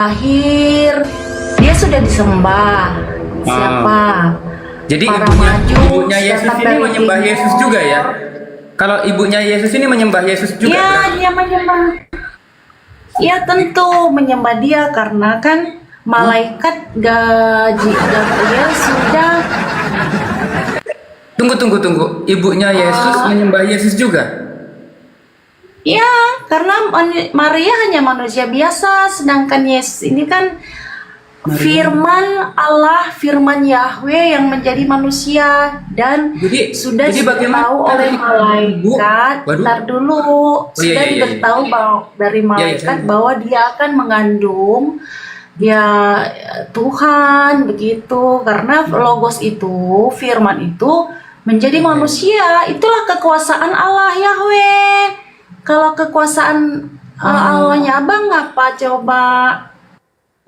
lahir dia sudah disembah. Siapa? Jadi Para ibunya majus, Yesus datang ini dari menyembah timur. Yesus juga ya? Kalau ibunya Yesus ini menyembah Yesus juga Iya, berarti? dia menyembah. Iya tentu menyembah dia karena kan malaikat Gabriel sudah. Tunggu. Ibunya Yesus menyembah Yesus juga? Ya, karena Maria hanya manusia biasa, sedangkan Yesus ini kan firman Allah, firman Yahweh yang menjadi manusia dan sudah bagaimana diberitahu oleh malaikat. Waduh. Ntar dulu, sudah iya. diberitahu dari malaikat iya. bahwa dia akan mengandung ya Tuhan begitu, karena logos itu, firman itu menjadi manusia. Itulah kekuasaan Allah Yahweh. Kalau kekuasaan Allahnya abang apa coba?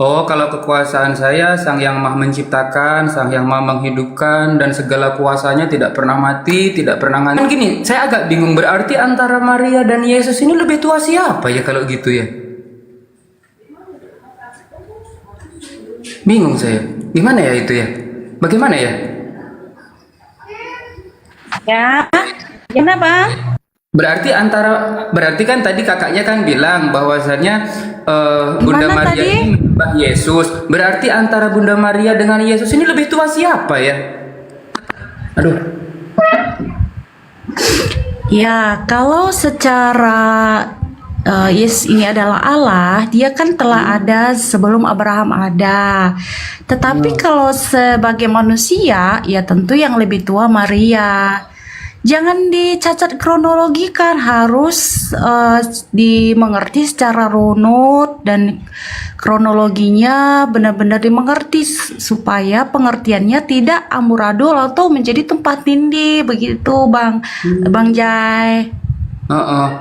Oh, kalau kekuasaan saya, Sang Yang Maha Menciptakan, Sang Yang Maha Menghidupkan, dan segala kuasanya tidak pernah mati, tidak pernah ngantuk. Gini, saya agak bingung, berarti antara Maria dan Yesus ini lebih tua siapa ya kalau gitu ya? Bingung saya. Gimana ya itu ya? Bagaimana ya? Ya, kenapa? Berarti kan tadi kakaknya kan bilang bahwasannya Bunda Gimana Maria tadi? ini menyembah Yesus. Berarti antara Bunda Maria dengan Yesus ini lebih tua siapa ya? Aduh. Ya, kalau secara Yesus ini adalah Allah, dia kan telah ada sebelum Abraham ada. Tetapi kalau sebagai manusia, ya tentu yang lebih tua Maria. Jangan dicacat kronologi, kan harus dimengerti secara runut dan kronologinya benar-benar dimengerti supaya pengertiannya tidak amburadul atau menjadi tempat tindih begitu, Bang Jai.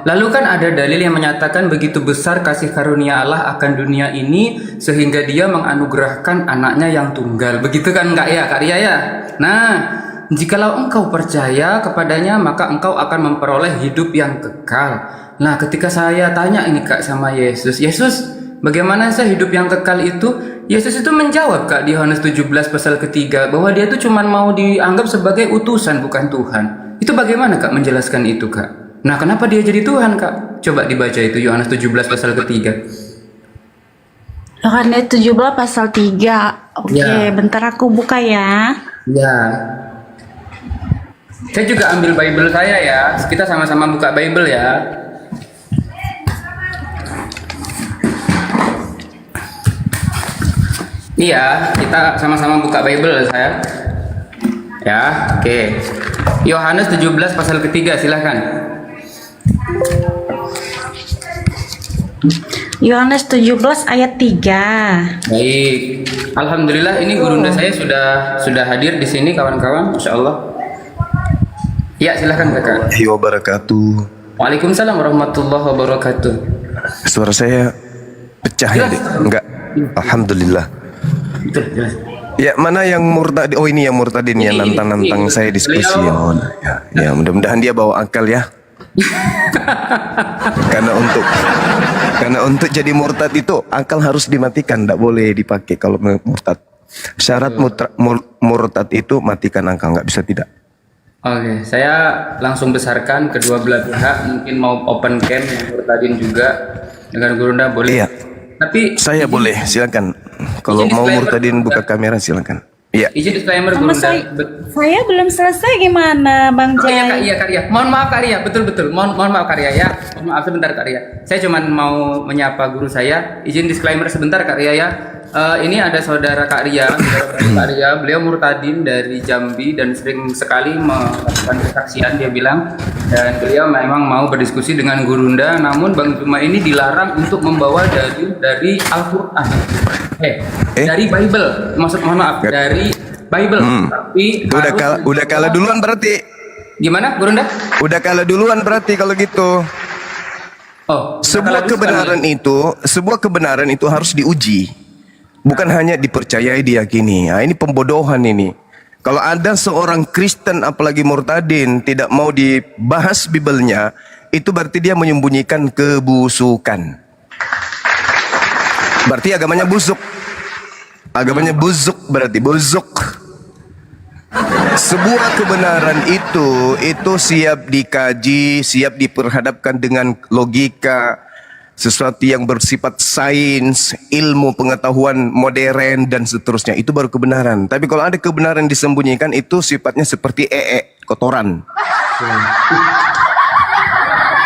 Lalu kan ada dalil yang menyatakan begitu besar kasih karunia Allah akan dunia ini sehingga dia menganugerahkan anaknya yang tunggal. Begitu kan Kak Ria ya? Nah, jikalau engkau percaya kepadanya, maka engkau akan memperoleh hidup yang kekal. Nah, ketika saya tanya ini Kak sama Yesus, bagaimana sih hidup yang kekal itu? Yesus itu menjawab Kak di Yohanes 17 pasal ketiga bahwa dia itu cuma mau dianggap sebagai utusan bukan Tuhan. Itu bagaimana Kak menjelaskan itu Kak? Nah, kenapa dia jadi Tuhan Kak? Coba dibaca itu Yohanes 17 pasal ketiga. Yohanes 17 pasal 3. Oke, bentar aku buka ya. Ya. Saya juga ambil Bible saya ya. Kita sama-sama buka Bible ya. Iya, kita sama-sama buka Bible saya. Ya, oke. Yohanes 17 pasal ketiga, silahkan. Yohanes 17 ayat 3. Baik. Alhamdulillah ini gurunda saya sudah hadir di sini kawan-kawan, Masya Allah. Ya, silahkan Kakak. Wabarakatuh. Waalaikumsalam warahmatullahi wabarakatuh. Suara saya pecah ya, Dek? Enggak. Alhamdulillah. Betul, jelas. Ya, mana yang murtad? Oh, ini yang murtadin ya, nantang-nantang saya diskusi. Oh, ya, mudah-mudahan dia bawa akal ya. karena untuk jadi murtad itu akal harus dimatikan, tidak boleh dipakai kalau murtad. Syarat murtad itu matikan akal, nggak bisa tidak. Oke, saya langsung besarkan kedua belah pihak, mungkin mau open cam yang murtadin juga dengan gurunda boleh. Iya. Tapi saya boleh, silakan. Kalau mau murtadin buka kamera silakan. Iya. Izin disclaimer Sama gurunda. saya belum selesai, gimana Bang Oh iya Jai? Kak Ria. Mohon maaf Kak Ria, betul. Mohon maaf Kak Ria ya. Mohon maaf sebentar Kak Ria. Saya cuma mau menyapa guru saya. Izin disclaimer sebentar Kak Ria ya. Ini ada saudara Kak Ria, beliau murtadin dari Jambi dan sering sekali melakukan kesaksian dia bilang, dan beliau memang mau berdiskusi dengan gurunda, namun Bang Juma ini dilarang untuk membawa dari Al-Qur'an. Dari Bible. Mohon maaf, dari Bible. Tapi Udah kalah duluan berarti. Gimana, Gurunda? Udah kalah duluan berarti kalau gitu. Oh, Sebuah kebenaran itu harus diuji. Bukan hanya dipercayai, diyakini. Nah, ini pembodohan ini. Kalau ada seorang Kristen apalagi murtadin tidak mau dibahas Biblenya, itu berarti dia menyembunyikan kebusukan. Berarti agamanya busuk. Agamanya busuk berarti busuk. Sebuah kebenaran itu siap dikaji, siap diperhadapkan dengan logika, sesuatu yang bersifat sains, ilmu pengetahuan modern dan seterusnya. Itu baru kebenaran. Tapi kalau ada kebenaran disembunyikan itu sifatnya seperti kotoran.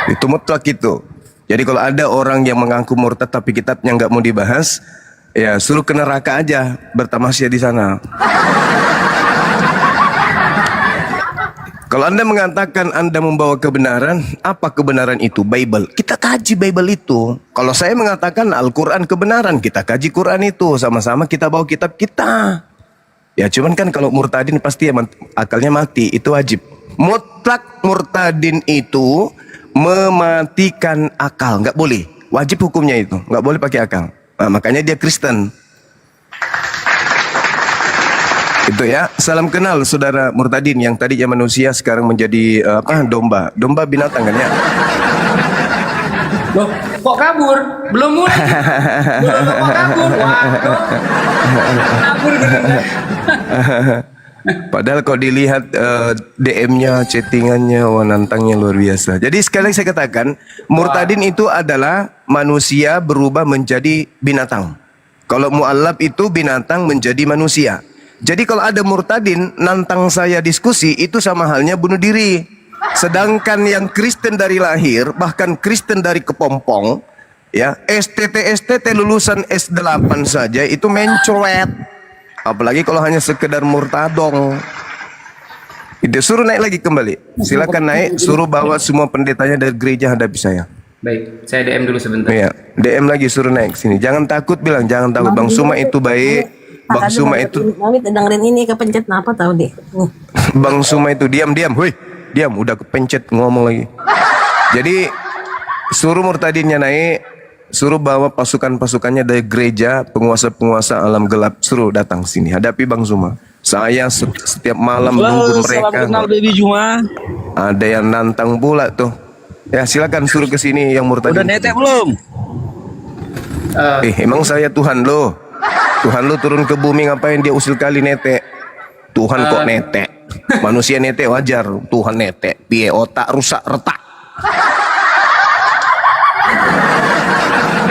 Itu mutlak itu. Jadi kalau ada orang yang mengaku murtad tapi kitabnya nggak mau dibahas, ya suruh ke neraka aja, bertamasya di sana. Kalau Anda mengatakan Anda membawa kebenaran, apa kebenaran itu? Bible. Kita kaji Bible itu. Kalau saya mengatakan Al-Quran kebenaran, kita kaji Quran itu. Sama-sama kita bawa kitab kita. Ya cuman kan kalau murtadin pasti akalnya mati, itu wajib. Mutlak murtadin itu mematikan akal, nggak boleh. Wajib hukumnya itu, nggak boleh pakai akal. Nah, makanya dia Kristen. Itu ya. Salam kenal saudara murtadin yang tadinya manusia sekarang menjadi domba. Domba binatang kan ya? Loh, kok kabur? Belum mulai. Belum kok kabur. Waduh. Kabur gitu. Padahal kalau dilihat DM-nya, chattingannya, wah nantangnya luar biasa. Jadi sekali lagi saya katakan, murtadin itu adalah manusia berubah menjadi binatang. Kalau mu'allab itu binatang menjadi manusia. Jadi kalau ada murtadin nantang saya diskusi, itu sama halnya bunuh diri. Sedangkan yang Kristen dari lahir, bahkan Kristen dari kepompong, ya STT lulusan S8 saja itu mencoret. Apalagi kalau hanya sekedar murtadong. Itu suruh naik lagi kembali. Silakan naik, suruh bawa semua pendetanya dari gereja hadapi saya. Baik, saya DM dulu sebentar. Iya, DM lagi suruh naik sini. Jangan takut, bilang jangan takut. Bang Suma itu baik. Bang Suma itu. Mami dengerin ini kepencet apa tahu deh. Bang Suma itu diam. Woi, diam. Udah kepencet ngomong lagi. Jadi suruh murtadinnya naik. Suruh bawa pasukan-pasukannya dari gereja, penguasa-penguasa alam gelap. Suruh datang sini, hadapi Bang Zuma. Saya setiap malam nunggu mereka. Salam kenal Baby Juma. Ada yang nantang pula tuh. Ya silakan suruh ke sini yang murtadin. Udah netek belum? Emang saya Tuhan lo? Tuhan lo turun ke bumi ngapain dia usil kali netek? Tuhan kok netek? Manusia netek wajar, Tuhan netek. Piye otak rusak retak.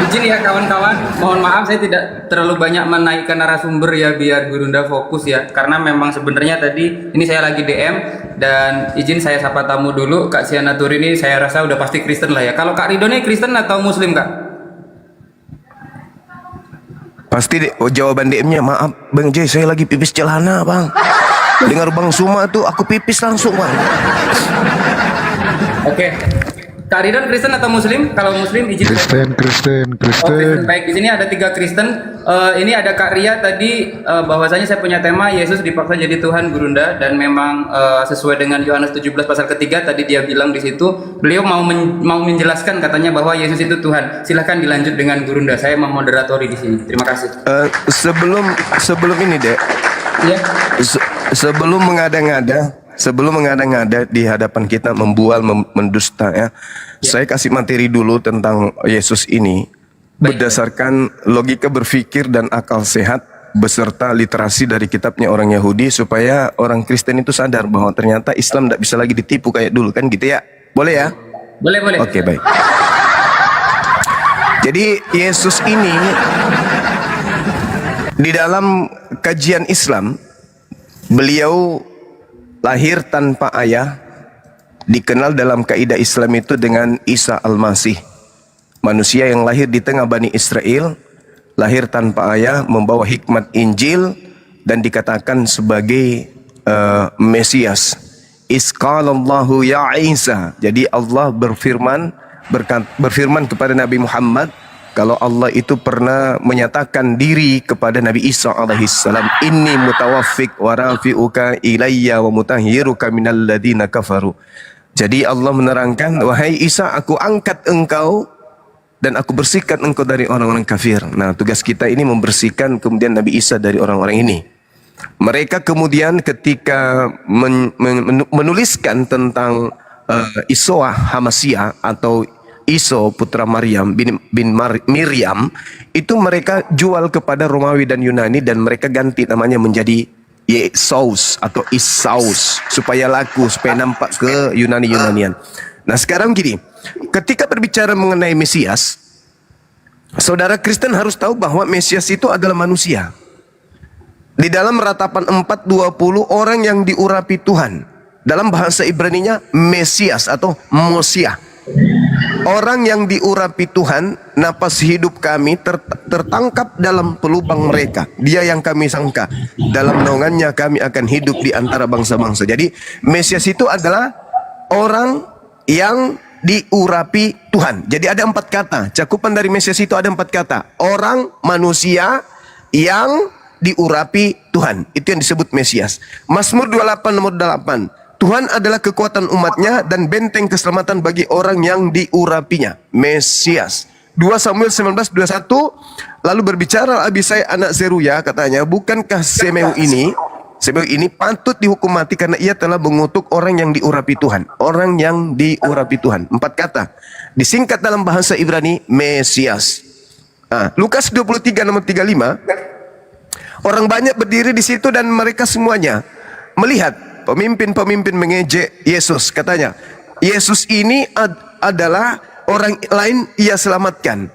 Izin ya kawan-kawan, mohon maaf saya tidak terlalu banyak menaikkan narasumber ya biar Gurunda fokus ya. Karena memang sebenarnya tadi ini saya lagi DM dan izin saya sapa tamu dulu. Kak Siana Turi ini saya rasa udah pasti Kristen lah ya. Kalau Kak Ridho ini Kristen atau Muslim Kak? Pasti jawaban DM-nya, maaf Bang J, saya lagi pipis celana Bang. Dengar Bang Suma tuh aku pipis langsung Bang. Oke. Kak Ridho Kristen atau Muslim? Kalau Muslim izin. Kristen. Oke, baik. Di sini ada 3 Kristen. Ini ada Kak Ria tadi bahwasanya saya punya tema Yesus dipaksa jadi Tuhan Gurunda dan memang sesuai dengan Yohanes 17 pasal ketiga tadi dia bilang di situ beliau mau menjelaskan katanya bahwa Yesus itu Tuhan. Silahkan dilanjut dengan Gurunda. Saya memoderatori di sini. Terima kasih. Sebelum ini Dek. Iya. Sebelum mengada-ngada di hadapan kita membual, mendusta ya. Saya kasih materi dulu tentang Yesus ini. Berdasarkan logika berpikir dan akal sehat beserta literasi dari kitabnya orang Yahudi supaya orang Kristen itu sadar bahwa ternyata Islam tidak bisa lagi ditipu kayak dulu kan gitu ya. Boleh ya? Boleh. Oke, baik. Jadi Yesus ini di dalam kajian Islam beliau lahir tanpa ayah, dikenal dalam kaidah Islam itu dengan Isa Al-Masih. Manusia yang lahir di tengah Bani Israel, lahir tanpa ayah, membawa hikmat Injil dan dikatakan sebagai Mesias. Isqalallahu ya Isa. Jadi Allah berfirman kepada Nabi Muhammad kalau Allah itu pernah menyatakan diri kepada Nabi Isa alaihissalam, inni mutawaffik wa rafi'uka ilayya wa mutahhiruka minal ladina kafaru. Jadi Allah menerangkan, wahai Isa, aku angkat engkau dan aku bersihkan engkau dari orang-orang kafir. Nah, tugas kita ini membersihkan kemudian Nabi Isa dari orang-orang ini. Mereka kemudian ketika menuliskan tentang Isoah Hamasiyah atau Iso putra Maryam Miriam itu mereka jual kepada Romawi dan Yunani dan mereka ganti namanya menjadi Yesus atau Isaus supaya laku, supaya nampak ke Yunani-Yunanian. Nah sekarang gini, ketika berbicara mengenai Mesias, saudara Kristen harus tahu bahwa Mesias itu adalah manusia. Di dalam ratapan 4:20 orang yang diurapi Tuhan. Dalam bahasa Ibraninya Mesias atau Mosia. Orang yang diurapi Tuhan, napas hidup kami tertangkap dalam pelubang mereka. Dia yang kami sangka. Dalam naungannya kami akan hidup di antara bangsa-bangsa. Jadi Mesias itu adalah orang yang diurapi Tuhan. Jadi ada 4 kata. Cakupan dari Mesias itu ada 4 kata. Orang, manusia yang diurapi Tuhan. Itu yang disebut Mesias. Mazmur 28 nomor 8. Tuhan adalah kekuatan umatnya dan benteng keselamatan bagi orang yang diurapinya. Mesias. 2 Samuel 19:21 lalu berbicara Abisai anak Zeruya katanya, bukankah Semeu ini patut dihukum mati karena ia telah mengutuk orang yang diurapi Tuhan. Orang yang diurapi Tuhan. 4 kata. Disingkat dalam bahasa Ibrani Mesias. Lukas 23 nomor 35. Orang banyak berdiri di situ dan mereka semuanya melihat pemimpin-pemimpin mengejek Yesus. Katanya, Yesus ini adalah orang lain ia selamatkan.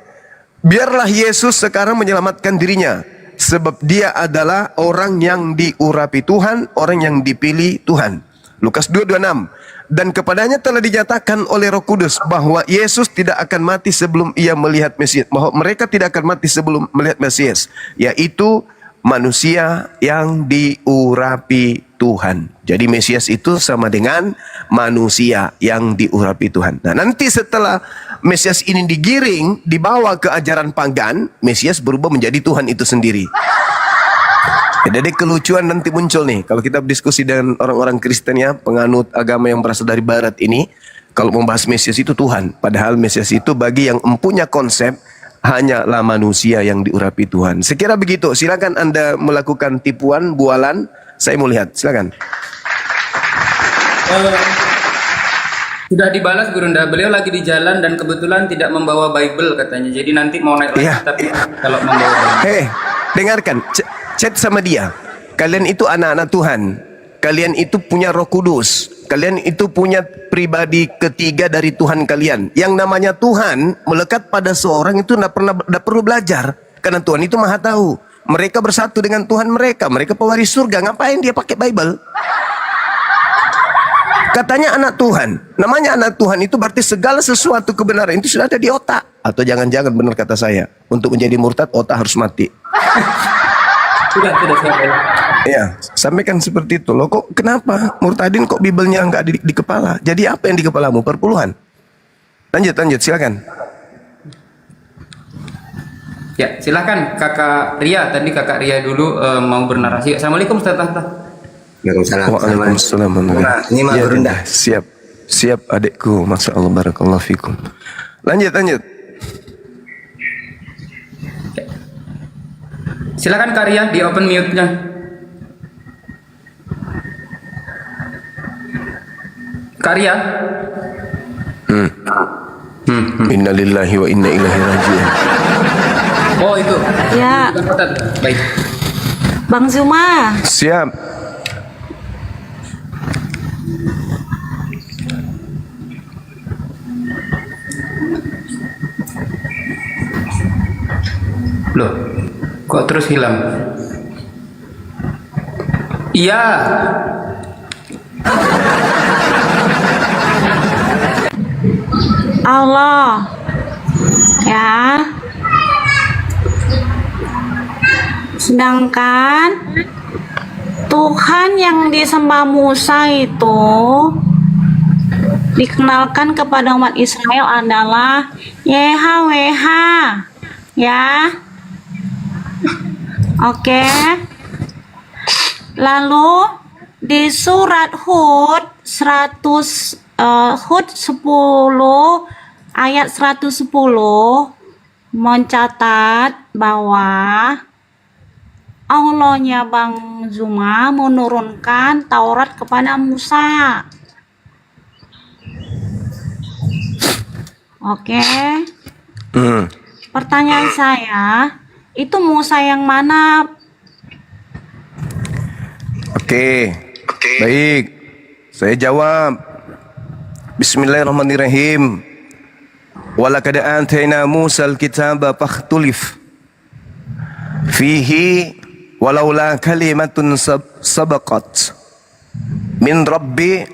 Biarlah Yesus sekarang menyelamatkan dirinya. Sebab dia adalah orang yang diurapi Tuhan, orang yang dipilih Tuhan. Lukas 2:26. Dan kepadanya telah dinyatakan oleh Roh Kudus bahwa Yesus tidak akan mati sebelum ia melihat Mesias. Bahwa mereka tidak akan mati sebelum melihat Mesias. Yaitu manusia yang diurapi Tuhan. Jadi Mesias itu sama dengan manusia yang diurapi Tuhan. Nah nanti setelah Mesias ini digiring, dibawa ke ajaran pagan, Mesias berubah menjadi Tuhan itu sendiri. Jadi kelucuan nanti muncul nih. Kalau kita berdiskusi dengan orang-orang Kristen ya, penganut agama yang berasal dari Barat ini, kalau membahas Mesias itu Tuhan. Padahal Mesias itu bagi yang empunya konsep, hanyalah manusia yang diurapi Tuhan. Sekira begitu, silakan Anda melakukan tipuan, bualan. Saya mau lihat, silakan. Sudah dibalas Gurunda, beliau lagi di jalan dan kebetulan tidak membawa Bible katanya. Jadi nanti mau naik lagi tapi kalau membawa Bible. Hei, dengarkan, chat sama dia. Kalian itu anak-anak Tuhan. Kalian itu punya Roh Kudus. Kalian itu punya pribadi ketiga dari Tuhan kalian. Yang namanya Tuhan melekat pada seorang itu tidak perlu belajar. Karena Tuhan itu maha tahu. Mereka bersatu dengan Tuhan mereka. Mereka pewaris surga. Ngapain dia pakai Bible? Katanya anak Tuhan. Namanya anak Tuhan itu berarti segala sesuatu kebenaran itu sudah ada di otak. Atau jangan-jangan benar kata saya. Untuk menjadi murtad otak harus mati. Sudah siap. Ya, sampaikan seperti itu. Loh kok kenapa murtadin kok Bibelnya enggak di kepala? Jadi apa yang di kepalamu? Perpuluhan. Lanjut silakan. Ya, silakan Kakak Ria. Tadi Kakak Ria dulu mau bernarasi. Assalamualaikum Ustaz Tahta. Waalaikumsalam. Ini mah Gurunda. Siap adikku. Masya Allah, barakallahu fikum. Lanjut. Silakan Kak Ria, di open mute-nya. Kak Ria. Innalillahi wa inna ilaihi raji'un. Oh itu. Ya. Baik. Bang Zuma. Siap. Loh, kok terus hilang? Iya. Allah. Ya. Sedangkan Tuhan yang disembah Musa itu dikenalkan kepada umat Israel adalah YHWH. Ya. Oke. Lalu di surat Hud 10 ayat 110 mencatat bahwa Allahnya Bang Zuma menurunkan Taurat kepada Musa. Oke. Hmm. Pertanyaan saya, itu Musa yang mana? Oke. Baik. Saya jawab. Bismillahirrahmanirrahim. Walaqad atayna Musal kitaba fakhtulif fihi walaula kalimatun sabaqat min rabbi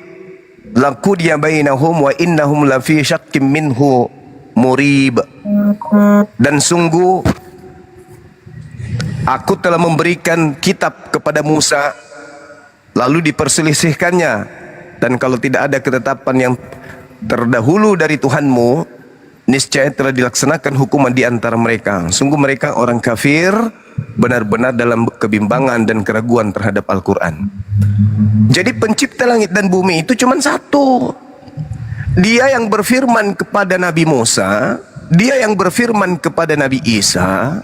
laqudiya bainahum wa innahum lafi syakkim minhu murib. Dan sungguh aku telah memberikan kitab kepada Musa lalu diperselisihkannya, dan kalau tidak ada ketetapan yang terdahulu dari Tuhanmu, niscaya telah dilaksanakan hukuman di antara mereka. Sungguh mereka orang kafir, benar-benar dalam kebimbangan dan keraguan terhadap Al-Quran. Jadi pencipta langit dan bumi itu cuma satu. Dia yang berfirman kepada Nabi Musa, dia yang berfirman kepada Nabi Isa,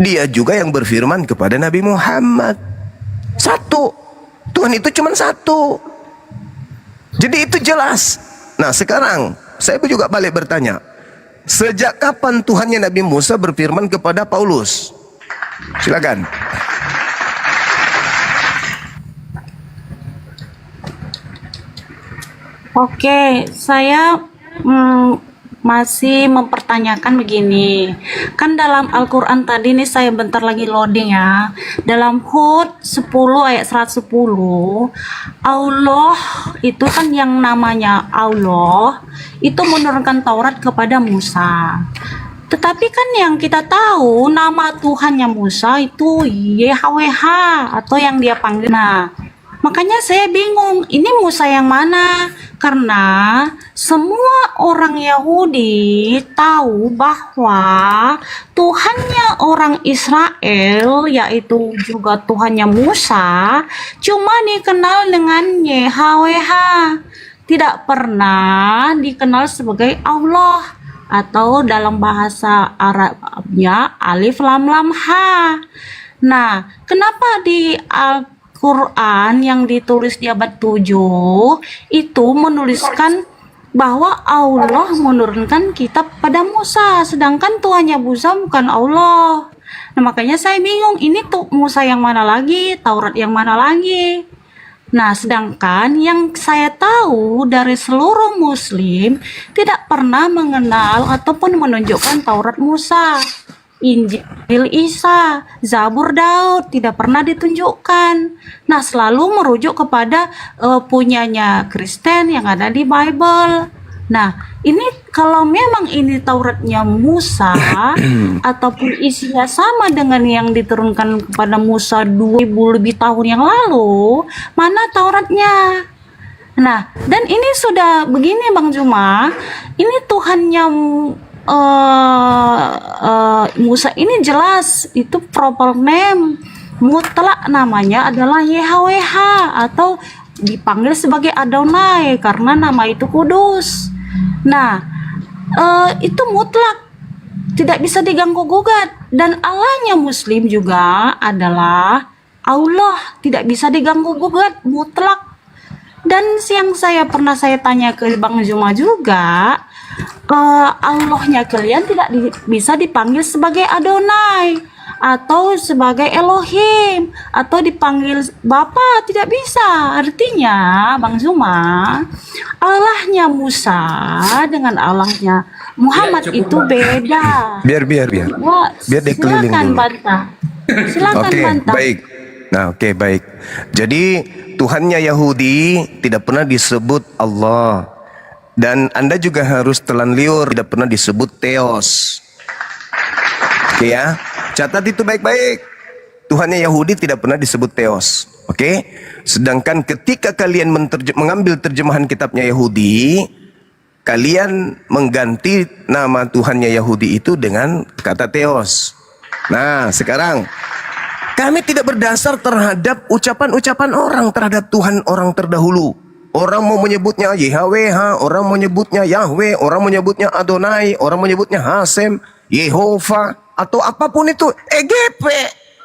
dia juga yang berfirman kepada Nabi Muhammad. Satu. Tuhan itu cuma satu. Jadi itu jelas. Nah sekarang saya juga balik bertanya, sejak kapan Tuhannya Nabi Musa berfirman kepada Paulus? Silakan. Oke, saya masih mempertanyakan begini. Kan dalam Al-Quran tadi nih, saya bentar lagi loading ya. Dalam Hud 10 ayat 110, Allah itu kan yang namanya Allah itu menurunkan Taurat kepada Musa. Tetapi kan yang kita tahu nama Tuhannya Musa itu YHWH atau yang dia panggil. Nah, makanya saya bingung, ini Musa yang mana? Karena semua orang Yahudi tahu bahwa Tuhannya orang Israel, yaitu juga Tuhannya Musa, cuma dikenal dengan YHWH. Tidak pernah dikenal sebagai Allah, atau dalam bahasa Arabnya Alif Lam Lam Ha. Nah, kenapa di Quran yang ditulis di abad 7 itu menuliskan bahwa Allah menurunkan kitab pada Musa, sedangkan Tuhannya Musa bukan Allah. Nah makanya saya bingung, ini tuh Musa yang mana lagi, Taurat yang mana lagi. Nah sedangkan yang saya tahu dari seluruh muslim tidak pernah mengenal ataupun menunjukkan Taurat Musa, Injil Isa, Zabur Daud tidak pernah ditunjukkan. Nah, selalu merujuk kepada punyanya Kristen yang ada di Bible. Nah, ini kalau memang ini Tauratnya Musa ataupun isinya sama dengan yang diturunkan kepada Musa 2000 lebih tahun yang lalu, mana Tauratnya? Nah, dan ini sudah begini Bang Juma, ini Tuhannya Musa ini jelas itu proper name, mutlak namanya adalah YHWH atau dipanggil sebagai Adonai karena nama itu kudus. Nah itu mutlak, tidak bisa diganggu gugat, dan Allahnya muslim juga adalah Allah, tidak bisa diganggu gugat, mutlak. Dan yang pernah saya tanya ke Bang Juma juga, Allahnya kalian tidak bisa dipanggil sebagai Adonai atau sebagai Elohim atau dipanggil Bapa, tidak bisa. Artinya Bang Zuma, Allahnya Musa dengan Allahnya Muhammad Ya, cukup, itu Bang. beda. Biar. Wah, Biar dia keliling silakan dulu. bantah. Silakan Oke, bantah. baik. Nah, oke, baik. Jadi Tuhannya Yahudi tidak pernah disebut Allah. Dan Anda juga harus telan liur, tidak pernah disebut Theos. Oke ya, catat itu baik-baik. Tuhannya Yahudi tidak pernah disebut Theos. Oke. Sedangkan ketika kalian mengambil terjemahan kitabnya Yahudi, kalian mengganti nama Tuhannya Yahudi itu dengan kata Theos. Nah, sekarang kami tidak berdasar terhadap ucapan-ucapan orang terhadap Tuhan orang terdahulu. Orang mau menyebutnya YHWH, orang mau menyebutnya Yahweh, orang menyebutnya Adonai, orang menyebutnya Hasem, Yehova, atau apapun itu. EGP,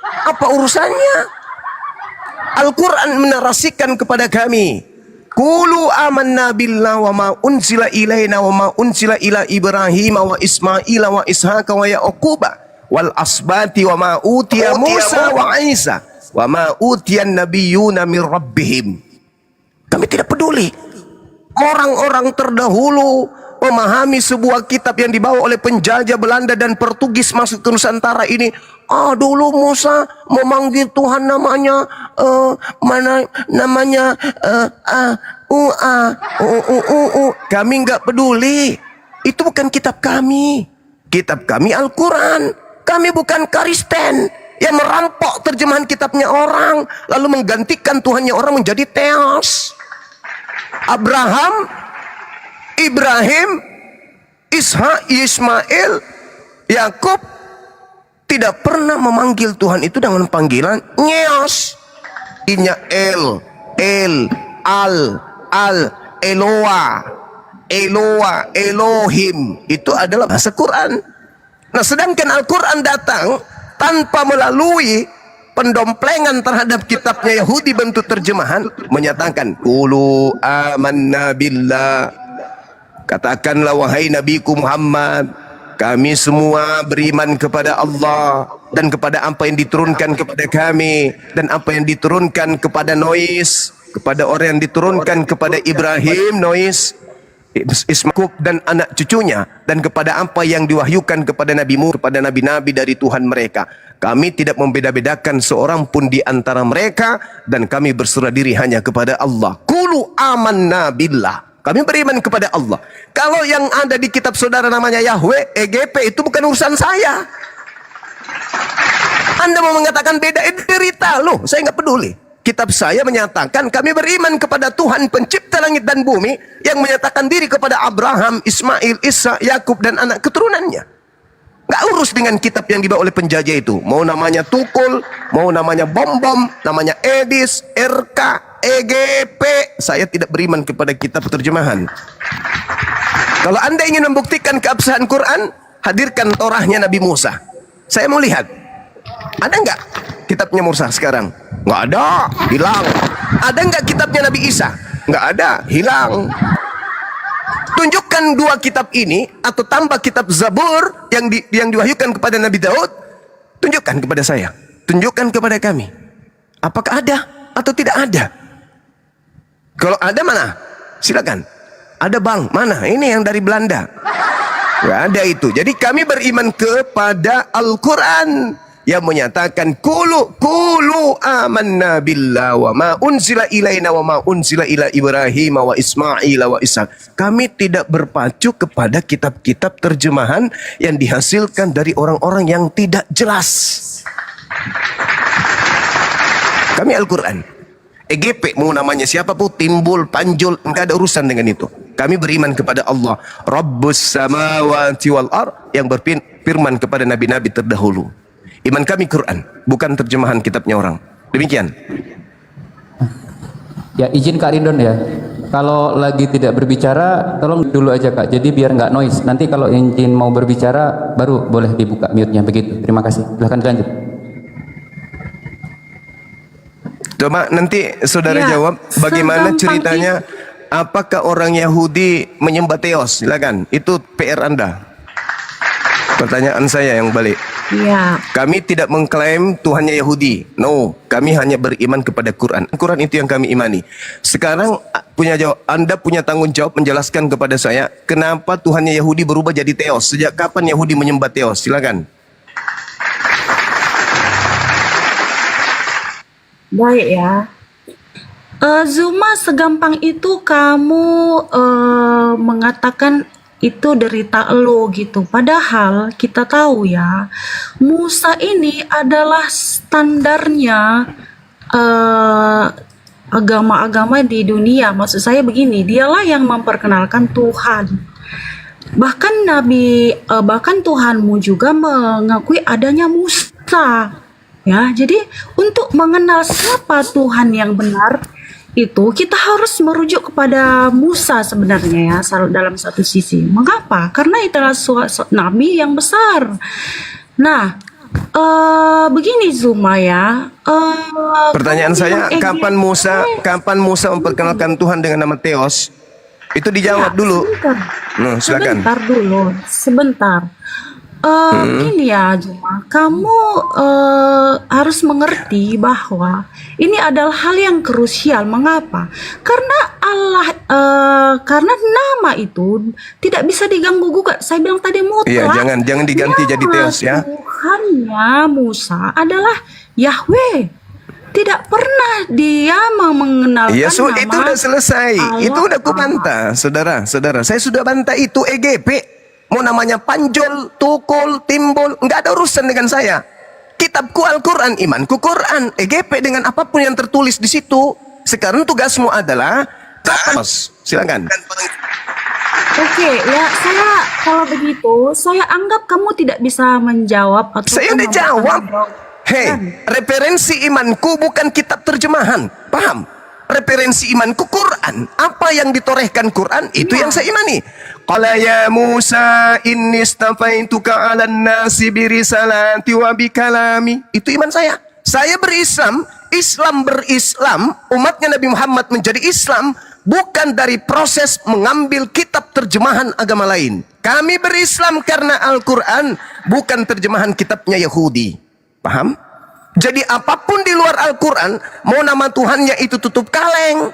apa urusannya? Al-Quran menarasikan kepada kami Qulu amanna billah wa ma unzila ilaina wa ma unzila ila Ibrahim wa Ismail wa Ishaq wa Yaquba wal asbati wa ma utiya Musa wa Isa wa ma utiyan nabiyyuna min rabbihim. Kami tidak peduli orang-orang terdahulu memahami sebuah kitab yang dibawa oleh penjajah Belanda dan Portugis masuk ke Nusantara ini. Dulu Musa memanggil Tuhan namanya kami nggak peduli. Itu bukan kitab kami. Kitab kami Al-Quran. Kami bukan Kristen yang merampok terjemahan kitabnya orang lalu menggantikan Tuhannya orang menjadi teos. Abraham, Ibrahim, Ishak, Ismail, Yakub tidak pernah memanggil Tuhan itu dengan panggilan Nyos. Inya El, Al, Eloa, Elohim. Itu adalah bahasa Quran. Nah, sedangkan Al-Quran datang tanpa melalui pendomplengan terhadap kitabnya Yahudi bentuk terjemahan, menyatakan qulu amanna billah, katakanlah wahai Nabiku Muhammad, kami semua beriman kepada Allah dan kepada apa yang diturunkan kepada kami dan apa yang diturunkan kepada Nois, kepada orang yang diturunkan kepada Ibrahim, Nois, Ismail dan anak cucunya, dan kepada apa yang diwahyukan kepada nabimu, kepada nabi-nabi dari Tuhan mereka. Kami tidak membeda-bedakan seorang pun di antara mereka dan kami berserah diri hanya kepada Allah. Qulu amanna billah. Kami beriman kepada Allah. Kalau yang ada di kitab saudara namanya Yahweh, EGP, itu bukan urusan saya. Anda mau mengatakan beda, derita loh, saya nggak peduli. Kitab saya menyatakan kami beriman kepada Tuhan pencipta langit dan bumi yang menyatakan diri kepada Abraham, Ismail, Ishak, Yakub dan anak keturunannya. Nggak urus dengan kitab yang dibawa oleh penjajah itu. Mau namanya Tukul, mau namanya Bom-Bom, namanya Edis, RK, EGP. Saya tidak beriman kepada kitab terjemahan. Kalau Anda ingin membuktikan keabsahan Quran, hadirkan Torahnya Nabi Musa. Saya mau lihat. Ada nggak kitabnya Musa sekarang? Nggak ada, hilang. Ada nggak kitabnya Nabi Isa? Nggak ada, hilang. Tunjukkan dua kitab ini atau tambah kitab Zabur yang diwahyukan kepada Nabi Daud. Tunjukkan kepada saya. Tunjukkan kepada kami. Apakah ada atau tidak ada? Kalau ada mana? Silakan. Ada bang, mana? Ini yang dari Belanda. Nggak ada itu. Jadi kami beriman kepada Al-Quran yang menyatakan qulu amanna billah wa ma unzila ilaina wa ma unzila ila Ibrahim wa Ismail wa Ishaq. Kami tidak berpacu kepada kitab-kitab terjemahan yang dihasilkan dari orang-orang yang tidak jelas. Kami Al-Quran. EGP mau namanya siapa pun, Timbul, Panjul, enggak ada urusan dengan itu. Kami beriman kepada Allah, Rabbus samawati wal ard, yang berfirman kepada nabi-nabi terdahulu. Iman kami Quran, bukan terjemahan kitabnya orang. Demikian. Ya, izin Kak Ridon ya. Kalau lagi tidak berbicara, tolong dulu aja Kak. Jadi biar nggak noise. Nanti kalau izin mau berbicara, baru boleh dibuka mute-nya begitu. Terima kasih. Silahkan dilanjut. Coba nanti saudara Ya, jawab bagaimana segampang ceritanya. Apakah orang Yahudi menyembah Theos? Silakan. Itu PR Anda. Pertanyaan saya yang balik. Iya. Kami tidak mengklaim Tuhannya Yahudi. No, kami hanya beriman kepada Quran. Quran itu yang kami imani. Sekarang Anda punya tanggung jawab menjelaskan kepada saya kenapa Tuhannya Yahudi berubah jadi Theos. Sejak kapan Yahudi menyembah Theos? Silakan. Baik ya. Zuma, segampang itu kamu mengatakan itu derita lo gitu. Padahal kita tahu ya, Musa ini adalah standarnya agama-agama di dunia. Maksud saya begini, dialah yang memperkenalkan Tuhan. Bahkan Tuhanmu juga mengakui adanya Musa. Ya, jadi untuk mengenal siapa Tuhan yang benar itu kita harus merujuk kepada Musa sebenarnya ya, dalam satu sisi. Mengapa? Karena itulah nabi yang besar. Nah, Begini Zuma ya. Pertanyaan Kamu saya, bilang kapan Musa memperkenalkan Tuhan dengan nama Theos? Itu dijawab dulu. Nah, silakan. Sebentar dulu, sebentar. Begini ya, Zuma, kamu harus mengerti bahwa ini adalah hal yang krusial. Mengapa? Karena Allah, karena nama itu tidak bisa diganggu gugat. Saya bilang tadi mutlak. Iya, jangan diganti jadi Theos ya. Tuhannya Musa adalah Yahweh. Tidak pernah dia mengenalkan Iya, nama itu udah selesai. Allah. Itu udah aku bantah, saudara. Saya sudah bantah itu EGP. Mau namanya panjol, tukul, timbul, nggak ada urusan dengan saya. Kitabku Al-Quran, imanku Quran. EGP dengan apapun yang tertulis di situ. Sekarang tugasmu adalah silakan. Oke, ya saya kalau begitu saya anggap kamu tidak bisa menjawab atau Saya udah jawab. Hei, referensi imanku bukan kitab terjemahan. Paham? Referensi imanku Quran. Apa yang ditorehkan Quran itu yang saya imani. Qala ya Musa inni istafaituka 'alan nasi birisalati wa bikalami. Itu iman saya. Saya berislam, Islam berislam, umatnya Nabi Muhammad menjadi Islam bukan dari proses mengambil kitab terjemahan agama lain. Kami berislam karena Al-Quran, bukan terjemahan kitabnya Yahudi. Paham? Jadi apapun di luar Al-Quran, mau nama Tuhannya itu tutup kaleng,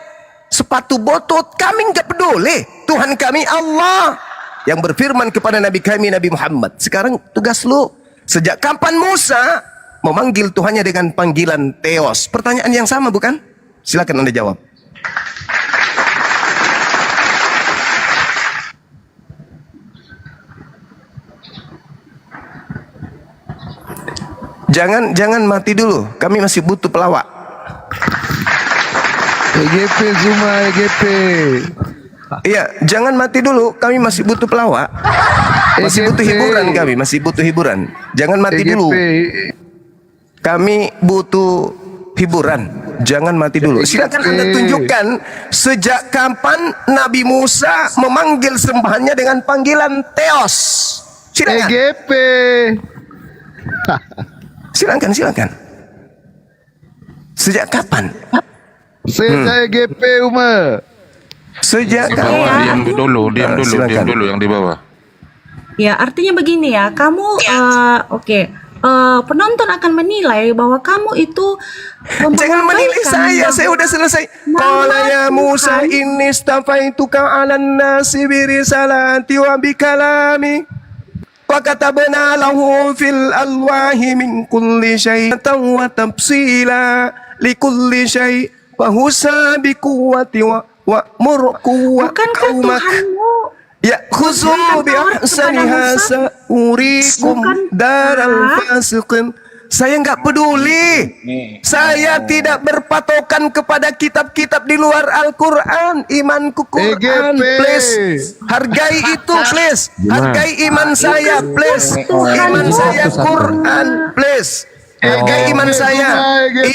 sepatu botol, kami nggak peduli. Tuhan kami Allah yang berfirman kepada Nabi kami Nabi Muhammad. Sekarang tugas lu, sejak kapan Musa memanggil Tuhannya dengan panggilan Theos? Pertanyaan yang sama bukan? Silakan Anda jawab. Jangan mati dulu. Kami masih butuh pelawak. EGP Zuma, EGP. Iya, jangan mati dulu. Kami masih butuh pelawak. Masih butuh hiburan kami, masih butuh hiburan. Jangan mati dulu. Kami butuh hiburan. Jangan mati dulu. Silakan Anda tunjukkan sejak kapan Nabi Musa memanggil sembahannya dengan panggilan Theos. Silakan. EGP. Silakan. Sejak kapan? Saya EGP Uma. Sejak Di bawah, kapan? diam silakan. dulu yang di bawah. Ya, artinya begini ya, kamu penonton akan menilai bahwa kamu itu Jangan menilai saya udah selesai. Qala ya Musa Tuhan. inni istafaituka 'alan nasi birisalati wa bikalami wa katabna lahu fil alwahi min kulli syai'in wa tafsila likulli syai' wa husa bi quwwati wa murku wa Bukankah qaumak Tuhanmu ya khuzu bi ahsaniha sa'urikum daral fasiqin. Saya nggak peduli. Saya tidak berpatokan kepada kitab-kitab di luar Al-Quran. Imanku Quran, EGP. please. Hargai itu, please. Hargai iman saya, please. Iman saya Quran, please. Hargai iman saya.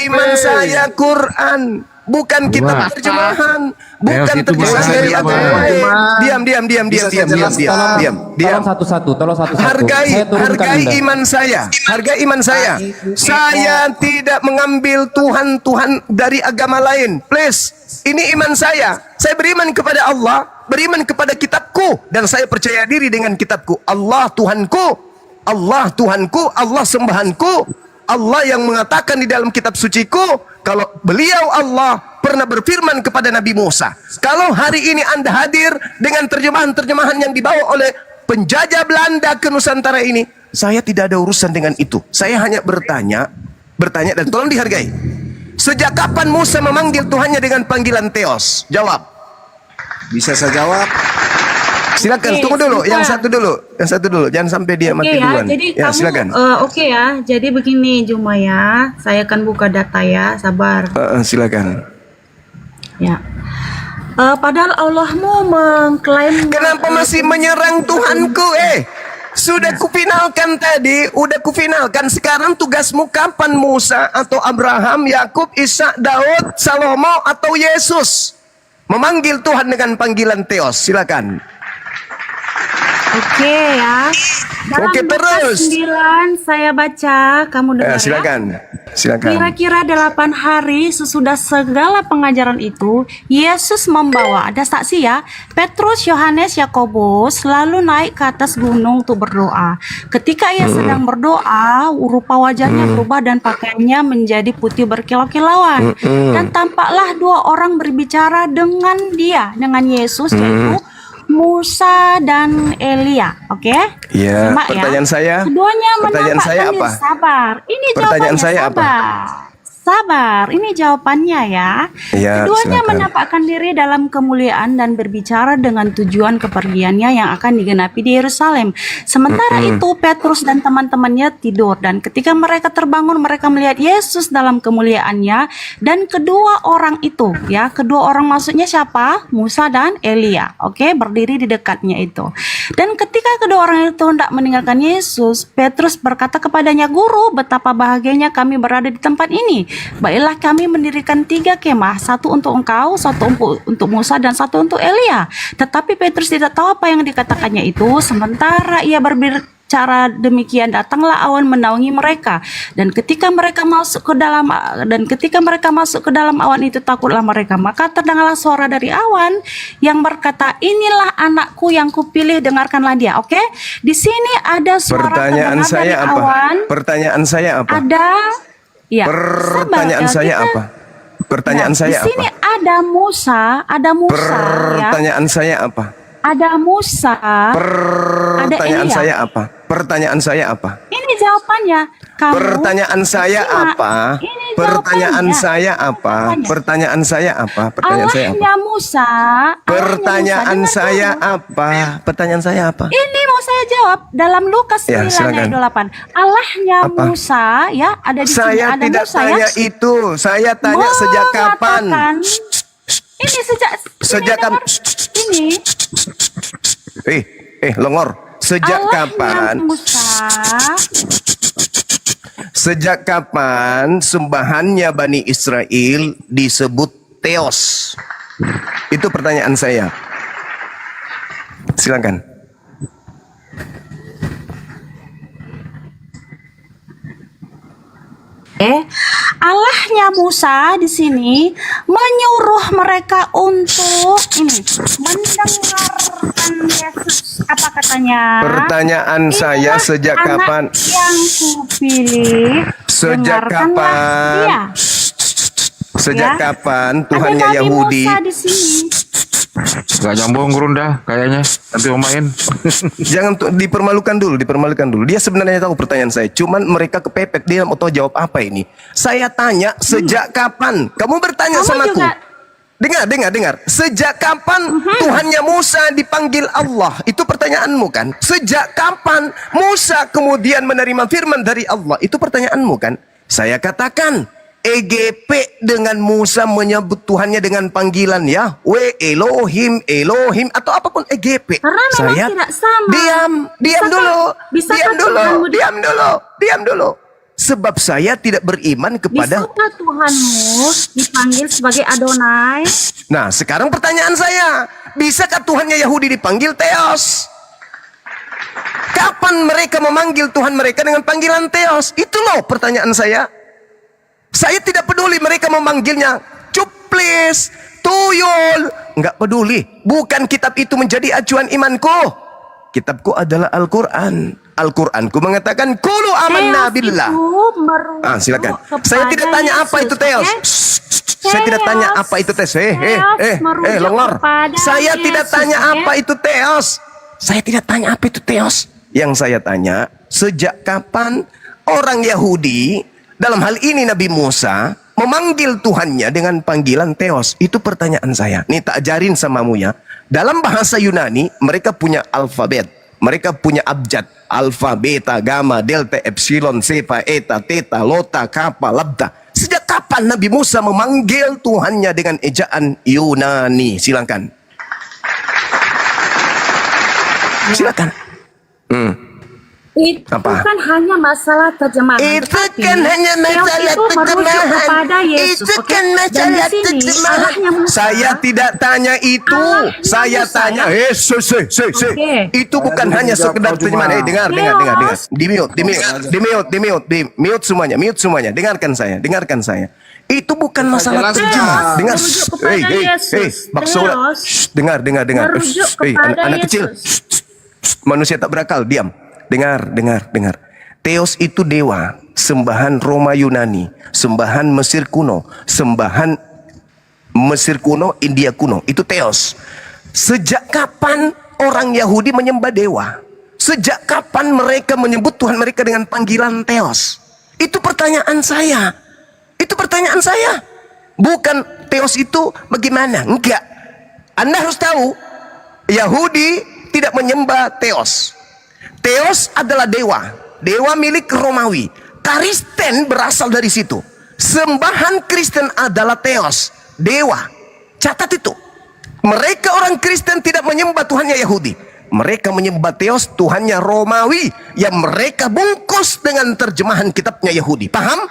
Iman saya Quran. Bukan kitab terjemahan, bukan itu terjemahan bahasa dari Jemaah. agama. Diam. Tolong satu-satu. Hargai iman saya. Hargai iman saya. Saya tidak mengambil Tuhan dari agama lain. Please. Ini iman saya. Saya beriman kepada Allah, beriman kepada kitabku, dan saya percaya diri dengan kitabku. Allah Tuhanku, Allah sembahanku. Allah yang mengatakan di dalam kitab suciku, kalau beliau Allah pernah berfirman kepada Nabi Musa, kalau hari ini Anda hadir dengan terjemahan-terjemahan yang dibawa oleh penjajah Belanda ke Nusantara ini, saya tidak ada urusan dengan itu. Saya hanya bertanya dan tolong dihargai. Sejak kapan Musa memanggil Tuhannya dengan panggilan Theos? Jawab. Bisa saya jawab? Silakan, Oke, tunggu dulu. sebentar. Yang satu dulu. Jangan sampai dia mati Oke ya, duluan. jadi Ya, kamu silakan. oke ya. Jadi begini Juma ya, saya akan buka data ya, sabar. Silakan. Ya. Padahal Allahmu mengklaim. Kenapa masih menyerang Tuhanku? Sudah kufinalkan tadi, udah kufinalkan. Sekarang tugasmu kapan? Musa atau Abraham, Yakub, Ishak, Daud, Salomo atau Yesus memanggil Tuhan dengan panggilan Theos? Silakan. Oke ya. Dalam Oke, terus. Lukas 9 saya baca, kamu dengar ya. Silakan. Silakan. Kira-kira 8 hari sesudah segala pengajaran itu, Yesus membawa, ada saksi ya, Petrus, Yohanes, Yakobus, lalu naik ke atas gunung untuk berdoa. Ketika ia sedang berdoa, rupa wajahnya berubah dan pakaiannya menjadi putih berkilau-kilauan. Dan tampaklah 2 orang berbicara dengan dia, dengan Yesus, yaitu Musa dan Elia. Oke? Ya, Simak pertanyaan saya. Keduanya Pertanyaan saya menampakkan apa? diri sabar. Ini Pertanyaan jawabannya saya apa? sabar. Sabar, ini jawabannya ya. Ya, Keduanya silakan. menampakkan diri dalam kemuliaan dan berbicara dengan tujuan kepergiannya yang akan digenapi di Yerusalem. Sementara itu Petrus dan teman-temannya tidur, dan ketika mereka terbangun mereka melihat Yesus dalam kemuliaannya dan kedua orang itu, ya, kedua orang maksudnya siapa? Musa dan Elia. Oke, berdiri di dekatnya itu. Dan ketika kedua orang itu hendak meninggalkan Yesus, Petrus berkata kepadanya, "Guru, betapa bahagianya kami berada di tempat ini. Baiklah kami mendirikan 3 kemah, satu untuk engkau, satu untuk Musa, dan satu untuk Elia." Tetapi Petrus tidak tahu apa yang dikatakannya itu. Sementara ia berbicara demikian, datanglah awan menaungi mereka. Dan ketika mereka masuk ke dalam awan itu, takutlah mereka. Maka terdengarlah suara dari awan yang berkata, "Inilah anakku yang kupilih, dengarkanlah dia." Oke, di sini ada suara Pertanyaan terdengar saya dari apa? awan. Pertanyaan saya apa? Ada, ya. Pertanyaan sabar, saya kita- apa? Pertanyaan Nah, saya di sini apa? ada Musa, ya. Pertanyaan saya apa? Ada Musa, Pertanyaan Elia. saya apa? Pertanyaan saya apa? Ini jawabannya. Kamu Pertanyaan saya simak. apa? Ini Pertanyaan jawabannya. saya apa? Jawabannya. Pertanyaan saya apa? Pertanyaan saya apa? Allahnya Musa. Pertanyaan Allahnya Musa, saya dengar dulu. apa? Pertanyaan saya apa? Ini mau saya jawab dalam Lukas Ya, 9 silakan. ayat 8. Allahnya Apa? Musa, ya, ada di sini Saya ada tidak Musa, tanya ya. itu. Saya tanya sejak kapan? Mengatakan, ini sejak Sejak dengar, ini Longor. Sejak Allahnya kapan? Musa. Sejak kapan sembahannya Bani Israel disebut Theos? Itu pertanyaan saya. Silakan. Allahnya Musa di sini menyuruh mereka untuk ini mendengarkan Yesus. Apa katanya? Pertanyaan saya Inilah sejak anak kapan? yang kupilih. Sejak Dengarkanlah kapan? dia. Sejak Ya. kapan Ada Tuhannya Nabi Yahudi? Musa di sini. Gak nyambung gurun dah kayaknya. Nanti mau main. Jangan dipermalukan dulu. Dia sebenarnya tahu pertanyaan saya. Cuman mereka kepepet, dia mau tahu jawab apa ini. Saya tanya sejak kapan? Kamu bertanya Kamu sama aku. juga- Dengar. Sejak kapan Tuhannya Musa dipanggil Allah? Itu pertanyaanmu kan? Sejak kapan Musa kemudian menerima firman dari Allah? Itu pertanyaanmu kan? Saya katakan EGP dengan Musa menyebut Tuhannya dengan panggilan Yahweh, Elohim, atau apapun EGP. Karena memang Saya tidak sama. diam Bisakah- dulu, bisakah diam dulu. Sebab saya tidak beriman kepada. Bisakah Tuhanmu dipanggil sebagai Adonai? Nah, sekarang pertanyaan saya, bisakah Tuhannya Yahudi dipanggil Theos? Kapan mereka memanggil Tuhan mereka dengan panggilan Theos? Itu loh pertanyaan saya. Saya tidak peduli mereka memanggilnya cuplis, tuyul, nggak peduli. Bukan kitab itu menjadi acuan imanku. Kitabku adalah Al-Quran. Al-Quranku mengatakan kulu amanna Theos billah. itu merujuk Silakan. kepada Saya tidak tanya apa Yesus, itu Theos. oke? Saya tidak tanya apa itu Theos. Theos Longor. merujuk kepada Saya tidak Yesus, tanya oke? apa itu Theos. Saya tidak tanya apa itu Theos. Yang saya tanya, sejak kapan orang Yahudi, dalam hal ini Nabi Musa, memanggil Tuhannya dengan panggilan Theos? Itu pertanyaan saya. Nih tak ajarin samamu ya. Dalam bahasa Yunani, mereka punya alfabet. Mereka punya abjad. Alfa, beta, gamma, delta, epsilon, sepa, eta, theta, lota, kappa, labda. Sejak kapan Nabi Musa memanggil Tuhannya dengan ejaan Yunani? Silakan. Itu Apa? kan hanya masalah terjemahan. Itu Tapi kan hanya Theos masalah itu merujuk terjemahan. kepada Yesus. Itu oke? kan Dan masalah di sini terjemahan. Allahnya Musa, Saya tidak tanya itu. Allahnya Saya Musa, tanya, ya? Oke. Itu bukan hanya sekedar terjemahan. Dengar. Theos. Di mute semuanya. Dengarkan saya. Itu bukan masalah jelas, terjemahan. Theos Dengar. merujuk kepada Yesus. Bakso. Theos Dengar. merujuk kepada Anak kecil. Yesus. Manusia tak berakal, diam. Dengar. Theos itu dewa, sembahan Roma Yunani, sembahan Mesir kuno, India kuno. Itu Theos. Sejak kapan orang Yahudi menyembah dewa? Sejak kapan mereka menyebut Tuhan mereka dengan panggilan Theos? Itu pertanyaan saya. Bukan Theos itu bagaimana? Enggak. Anda harus tahu, Yahudi tidak menyembah Theos. Theos adalah dewa milik Romawi. Kristen berasal dari situ. Sembahan Kristen adalah Theos, dewa. Catat itu. Mereka orang Kristen tidak menyembah Tuhannya Yahudi. Mereka menyembah Theos, Tuhannya Romawi, yang mereka bungkus dengan terjemahan kitabnya Yahudi. Paham?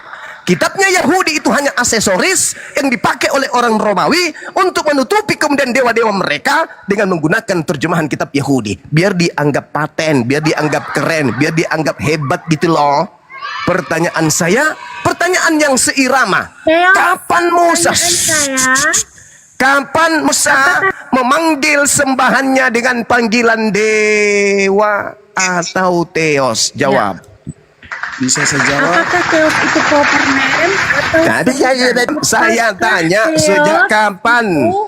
Kitabnya Yahudi itu hanya aksesoris yang dipakai oleh orang Romawi untuk menutupi kemudian dewa-dewa mereka dengan menggunakan terjemahan kitab Yahudi. Biar dianggap paten, biar dianggap keren, biar dianggap hebat gitu loh. Pertanyaan saya, pertanyaan yang seirama. Theos, Kapan Musa? pertanyaan saya, Kapan Musa memanggil sembahannya dengan panggilan dewa atau Theos? Jawab. Bisa saya jawab? apakah Theos itu proper name atau Tadi saya tanya Theos sejak kapan? itu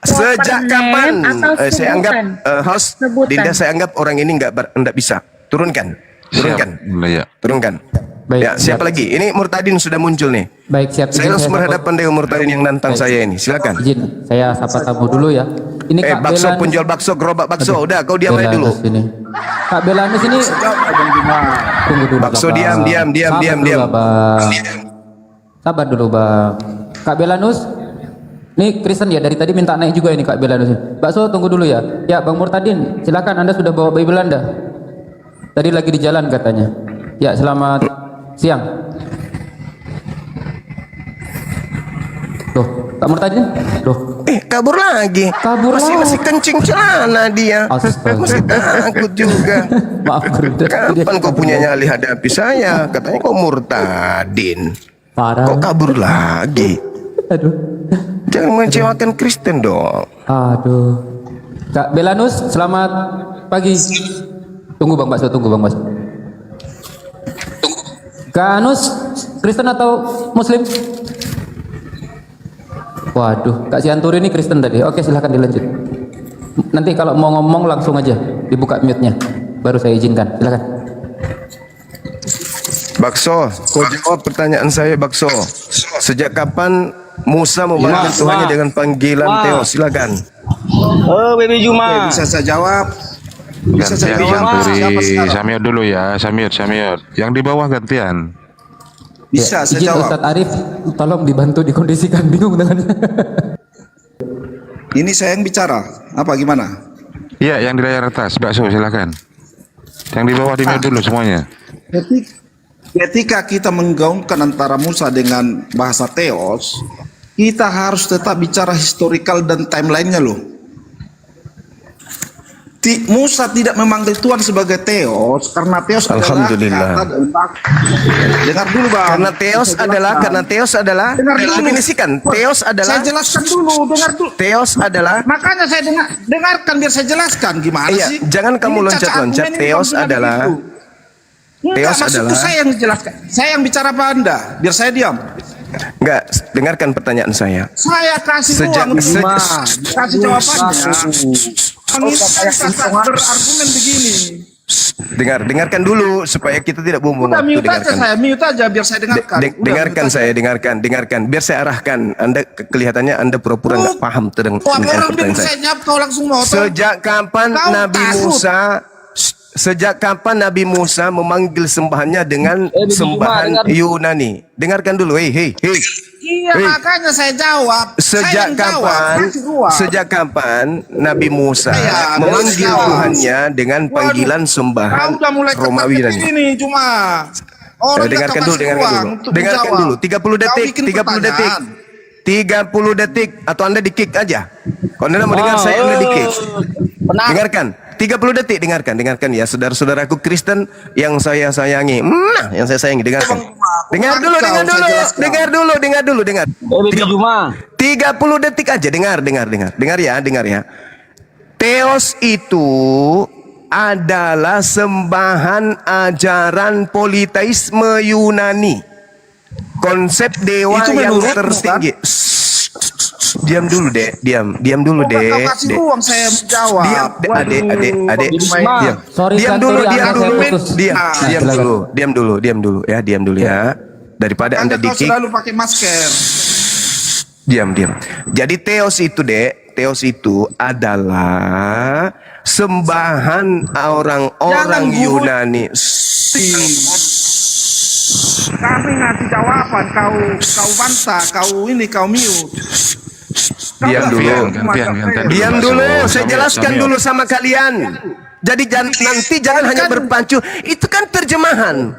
Sejak proper kapan? name atau Saya anggap sebutan? host Sebutan. Dinda, saya anggap orang ini nggak bisa. Turunkan. Ya. Turunkan. Baik, Ya, siapa siap. lagi? Ini Murtadin sudah muncul nih. Baik, siap. Saya Izin langsung sapa- berhadapan dengan Murtadin yang nantang saya ini. Silakan. Izin, saya sapa tamu dulu ya. Ini Kak Bakso, Belanus. penjual bakso, gerobak bakso. Udah, kau diam aja dulu. Belanus ini. Kak Belanus ini tunggu dulu. Bakso, Bang. diam. Sabar dulu, Diam. Bang. Sabar dulu, Bang. Kak Belanus. Ini Kristen ya, dari tadi minta naik juga ini Kak Belanus. Bakso, tunggu dulu ya. Ya, Bang Murtadin, silakan Anda sudah bawa Bible Anda. Tadi lagi di jalan katanya. Ya, selamat siang. Loh, Kak Murtadin? Loh, Kabur lagi. Kabur masih lagi. kencing celana dia. Astaga. Masih takut juga. maaf Bro. Kapan kau punya nyali hadapi saya? Katanya kau Murtadin. Parah. Kok kabur lagi? Aduh. Jangan mengecewakan Kristen dong. Aduh. Kak Belanus, selamat pagi. Tunggu Bang Bakso, tunggu Bang Bakso. Kak Anus, Kristen atau Muslim? Waduh, Kak Sianturi ini Kristen tadi. Oke, silahkan dilanjut. Nanti kalau mau ngomong langsung aja dibuka mute-nya. Baru saya izinkan. Silakan. Bakso, kau jawab pertanyaan saya, Bakso. Sejak kapan Musa memanggil Tuhannya dengan panggilan Theos? Silakan. Oh, Baby Juma. Bisa saya jawab? Bisa saya Gantian jawab? Siapa Santuri. sekarang? Samir dulu ya, Samir. Yang di bawah gantian. Bisa saya Izin jawab? Ustadz Arif, tolong dibantu dikondisikan. Bingung dengan Ini saya yang bicara. Apa gimana? Iya, yang di layar atas, Bakso silakan. Yang di bawah di mute dulu semuanya. Ketika kita menggaungkan antara Musa dengan bahasa Theos, kita harus tetap bicara historical dan timelinenya loh. Musa tidak memanggil Tuhan sebagai Theos karena Theos Alhamdulillah. adalah dengar dulu Bang. Karena Theos adalah Dengar dulu. definisikan. Theos adalah Saya jelaskan dulu, dengar dulu. Theos adalah Makanya saya dengarkan biar saya jelaskan gimana Iya, sih. jangan kamu Ini loncat-loncat. cacat argumen ini Theos kamu bilang adalah begitu. Enggak, Theos maksudku adalah- saya yang jelaskan. Saya yang bicara apa Anda? Biar saya diam. enggak, dengarkan pertanyaan saya. Saya kasih Sejak- ruang se- Juma. Kasih jawabannya. Berargumen begini. Dengarkan dulu supaya kita tidak bumbung Udah waktu. mute aja saya, mute aja biar saya dengarkan. Udah, Dengarkan mute saya, aja. dengarkan. Biar saya arahkan. Anda kelihatannya Anda pura-pura nggak paham dengan Wah, orang pertanyaan bilang saya. saya jawab kau langsung mau. Sejak kapan Kau Nabi takut. Musa Sejak kapan Nabi Musa memanggil sembahannya dengan Juma, sembahan dengar. Yunani? Dengarkan dulu, hei. Iya, Hei, makanya saya jawab. sejak Saya yang jawab, kapan? kasih ruang. Sejak kapan Nabi Musa Iya, memanggil jawab. Tuhannya dengan panggilan Kau sembahan udah mulai Romawi ketat dan ini cuma. Orang dengarkan nggak dulu, kasih dengarkan ruang dulu. untuk Dengarkan menjawab. dulu, 30 Kau detik, bikin 30 detik. pertanyaan. 30 detik atau Anda di-kick aja. Kalau Anda mau dengar saya, Anda di-kick. Dengarkan, 30 detik, dengarkan ya saudara-saudaraku Kristen yang saya sayangi. Yang saya sayangi, dengarkan. Dengar dulu, dengar dulu, dengar dulu. 30 detik aja, dengar ya. Theos itu adalah sembahan ajaran politeisme Yunani. Konsep dewa Itu yang menurutmu, tertinggi. Diam dulu, Dek. Diam dulu, Kau Dek. kasih Dek. ruang saya jawab. Diam, adek. Diam. Sorry, Diam Santori, dulu, anak diam saya dulu. putus. Diam Nah, silakan. diam dulu ya. Daripada Anda Anda kau di-kick, selalu pakai masker. diam. Jadi Theos itu, Dek, Theos itu adalah sembahan orang-orang Jangan gurut. Yunani. Kami ngasih jawaban, kau bantah, kau mute. Diam dulu. Gantian. Diam dulu, saya Sambil- jelaskan sambil- dulu sama kalian. Jadi nanti jangan hanya berpacu. Itu kan terjemahan.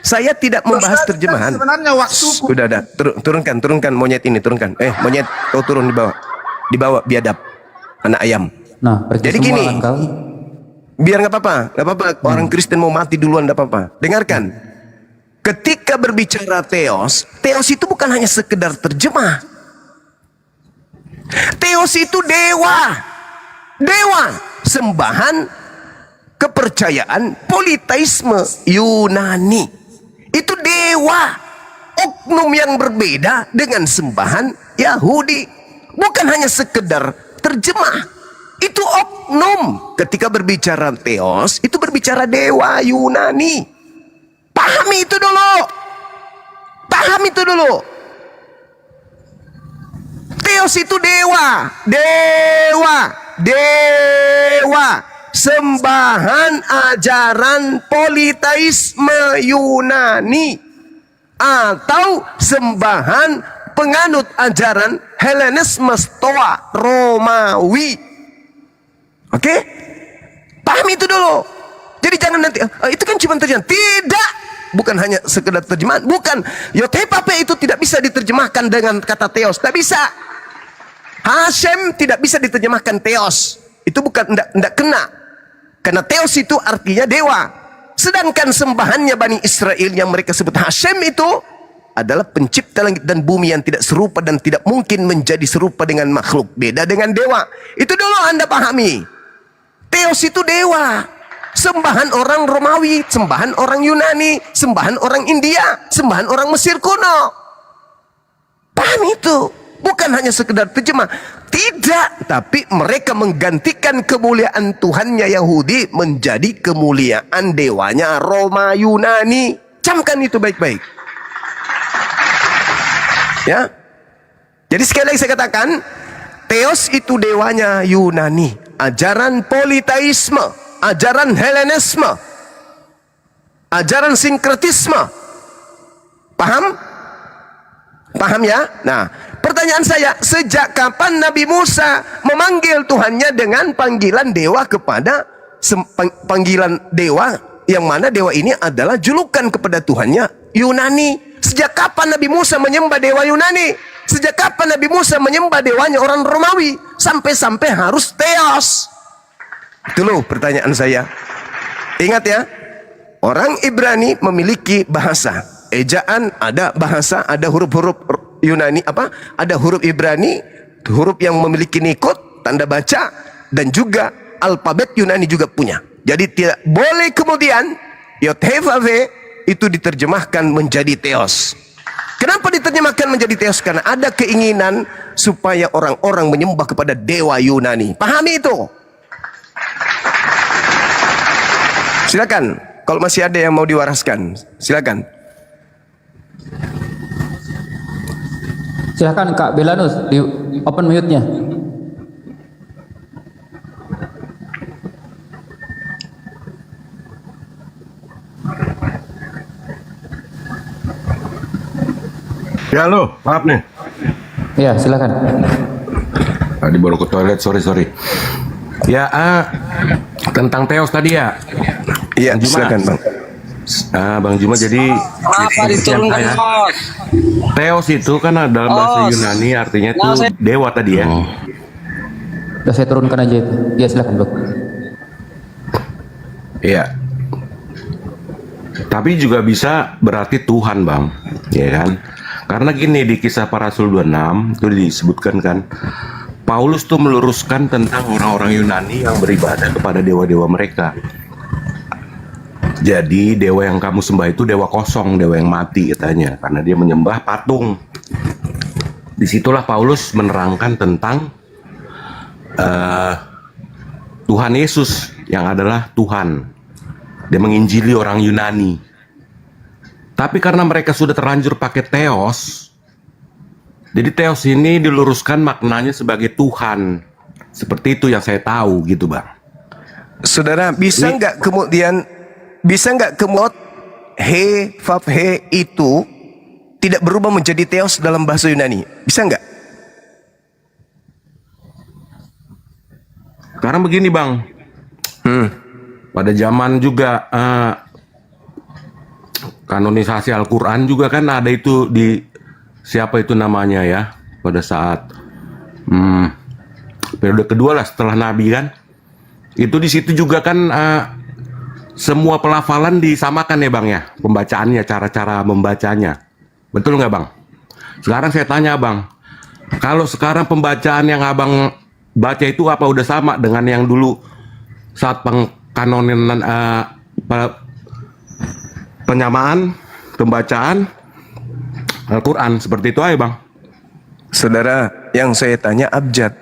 Saya tidak membahas terjemahan. Sebenarnya waktuku. Udah. Turunkan monyet ini, turunkan. Monyet, kau turun di bawah. Di bawah, biadab. Anak ayam. Nah, pergi Jadi semua gini. kan kau. Biar nggak apa-apa. Orang Kristen mau mati duluan nggak apa-apa. Dengarkan. Ketika berbicara Theos itu bukan hanya sekedar terjemah. Theos itu dewa, sembahan kepercayaan politeisme Yunani. Itu dewa, oknum yang berbeda dengan sembahan Yahudi. Bukan hanya sekedar terjemah. Itu oknum. Ketika berbicara Theos, itu berbicara dewa Yunani. Pahami itu dulu. Theos itu dewa. Sembahan ajaran politeisme Yunani. Atau sembahan penganut ajaran Helenisme Stoa Romawi. Oke? Pahami itu dulu. Jadi jangan nanti, itu kan cuma terjemahan. Tidak. Bukan hanya sekedar terjemahan. Bukan. Yotepape itu tidak bisa diterjemahkan dengan kata Theos. Tidak bisa. Hashem tidak bisa diterjemahkan Theos. Itu bukan, tidak kena. Karena Theos itu artinya dewa. Sedangkan sembahannya Bani Israel yang mereka sebut Hashem itu adalah pencipta langit dan bumi yang tidak serupa dan tidak mungkin menjadi serupa dengan makhluk. Beda dengan dewa. Itu dulu Anda pahami. Theos itu dewa. Sembahan orang Romawi, sembahan orang Yunani, sembahan orang India, sembahan orang Mesir kuno. Paham itu? Bukan hanya sekedar terjemah. Tidak, tapi mereka menggantikan kemuliaan Tuhannya Yahudi menjadi kemuliaan dewanya Roma Yunani. Camkan itu baik-baik. Ya. Jadi sekali lagi saya katakan, Theos itu dewanya Yunani, ajaran politeisme, ajaran Helenisme, ajaran sinkretisme. Paham? Paham ya? Nah, pertanyaan saya, sejak kapan Nabi Musa memanggil Tuhannya dengan panggilan dewa kepada panggilan dewa yang mana dewa ini adalah julukan kepada Tuhannya Yunani? Sejak kapan Nabi Musa menyembah dewa Yunani? Sejak kapan Nabi Musa menyembah dewanya orang Romawi? Sampai-sampai harus Theos. Itu loh pertanyaan saya. Ingat ya, orang Ibrani memiliki bahasa. Ejaan ada, bahasa ada, huruf-huruf Yunani apa? Ada huruf Ibrani, huruf yang memiliki nikot, tanda baca, dan juga alfabet Yunani juga punya. Jadi tidak boleh kemudian Yod-Heh-Vav-He itu diterjemahkan menjadi Theos. Kenapa diterjemahkan menjadi Theos? Karena ada keinginan supaya orang-orang menyembah kepada dewa Yunani. Pahami itu? Silakan. Kalau masih ada yang mau diwaraskan, silakan. Silakan Kak Belanus di open mute-nya. Ya lo, maaf nih. Ya, silakan. Tadi baru ke toilet, sorry. Ya, tentang Teos tadi ya. Iya, Bang Juma. silakan Bang. Bang Juma, jadi Apa diturunkan ya. bos? Teos itu kan dalam bahasa Yunani artinya itu dewa tadi ya. Udah saya turunkan aja itu. Ya, silakan, Bang. Iya. Tapi juga bisa berarti Tuhan, Bang. Ya kan? Karena gini, di Kisah Para Rasul 26 itu disebutkan kan, Paulus tuh meluruskan tentang orang-orang Yunani yang beribadah kepada dewa-dewa mereka. Jadi dewa yang kamu sembah itu dewa kosong, dewa yang mati katanya, karena dia menyembah patung. Disitulah Paulus menerangkan tentang Tuhan Yesus yang adalah Tuhan. Dia menginjili orang Yunani. Tapi karena mereka sudah terlanjur pakai Theos, jadi Theos ini diluruskan maknanya sebagai Tuhan. Seperti itu yang saya tahu gitu, Bang. Saudara, bisa nggak kemudian he, vav, he itu tidak berubah menjadi Theos dalam bahasa Yunani? Bisa nggak? Karena begini, Bang. Pada zaman juga kanonisasi Al-Quran juga kan ada itu di siapa itu namanya ya, pada saat periode kedua lah setelah Nabi kan, itu di situ juga kan semua pelafalan disamakan ya Bang ya, pembacaannya, cara-cara membacanya, betul nggak Bang? Sekarang saya tanya Bang, kalau sekarang pembacaan yang Abang baca itu apa udah sama dengan yang dulu saat pengkanonan penyamaan pembacaan Al-Quran seperti itu aja Bang? Saudara, yang saya tanya abjad.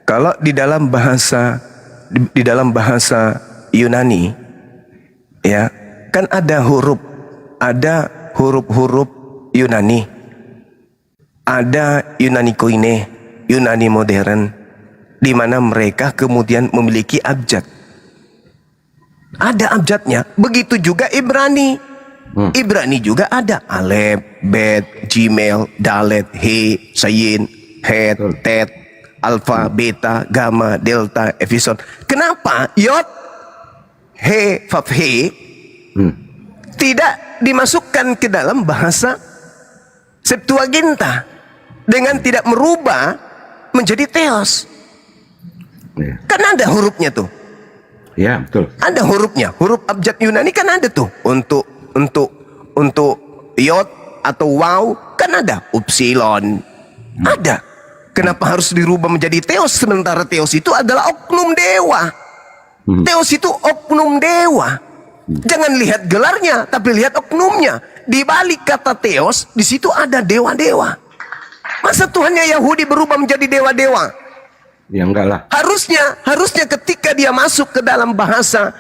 Kalau di dalam bahasa Yunani ya, kan ada huruf-huruf Yunani. Ada Yunani Koine, Yunani modern, di mana mereka kemudian memiliki abjad. Ada abjadnya. Begitu juga Ibrani. Ibrani juga ada Alef, Bet, Gimel, Dalet, He, Sayin, Het, Tet, Alfa, Beta, Gamma, Delta, Epsilon. Kenapa Yod, He, Vav, He tidak dimasukkan ke dalam bahasa Septuaginta dengan tidak merubah menjadi Theos? Kan ada hurufnya tuh. Ya betul. Ada hurufnya, huruf abjad Yunani kan ada tuh. Untuk yod atau waw kan ada, upsilon ada. Kenapa harus dirubah menjadi Theos sementara Theos itu adalah oknum dewa? Theos itu oknum dewa. Jangan lihat gelarnya, tapi lihat oknumnya. Di balik kata Theos, di situ ada dewa-dewa. Masa Tuhannya Yahudi berubah menjadi dewa-dewa? Ya enggak lah. Harusnya ketika dia masuk ke dalam bahasa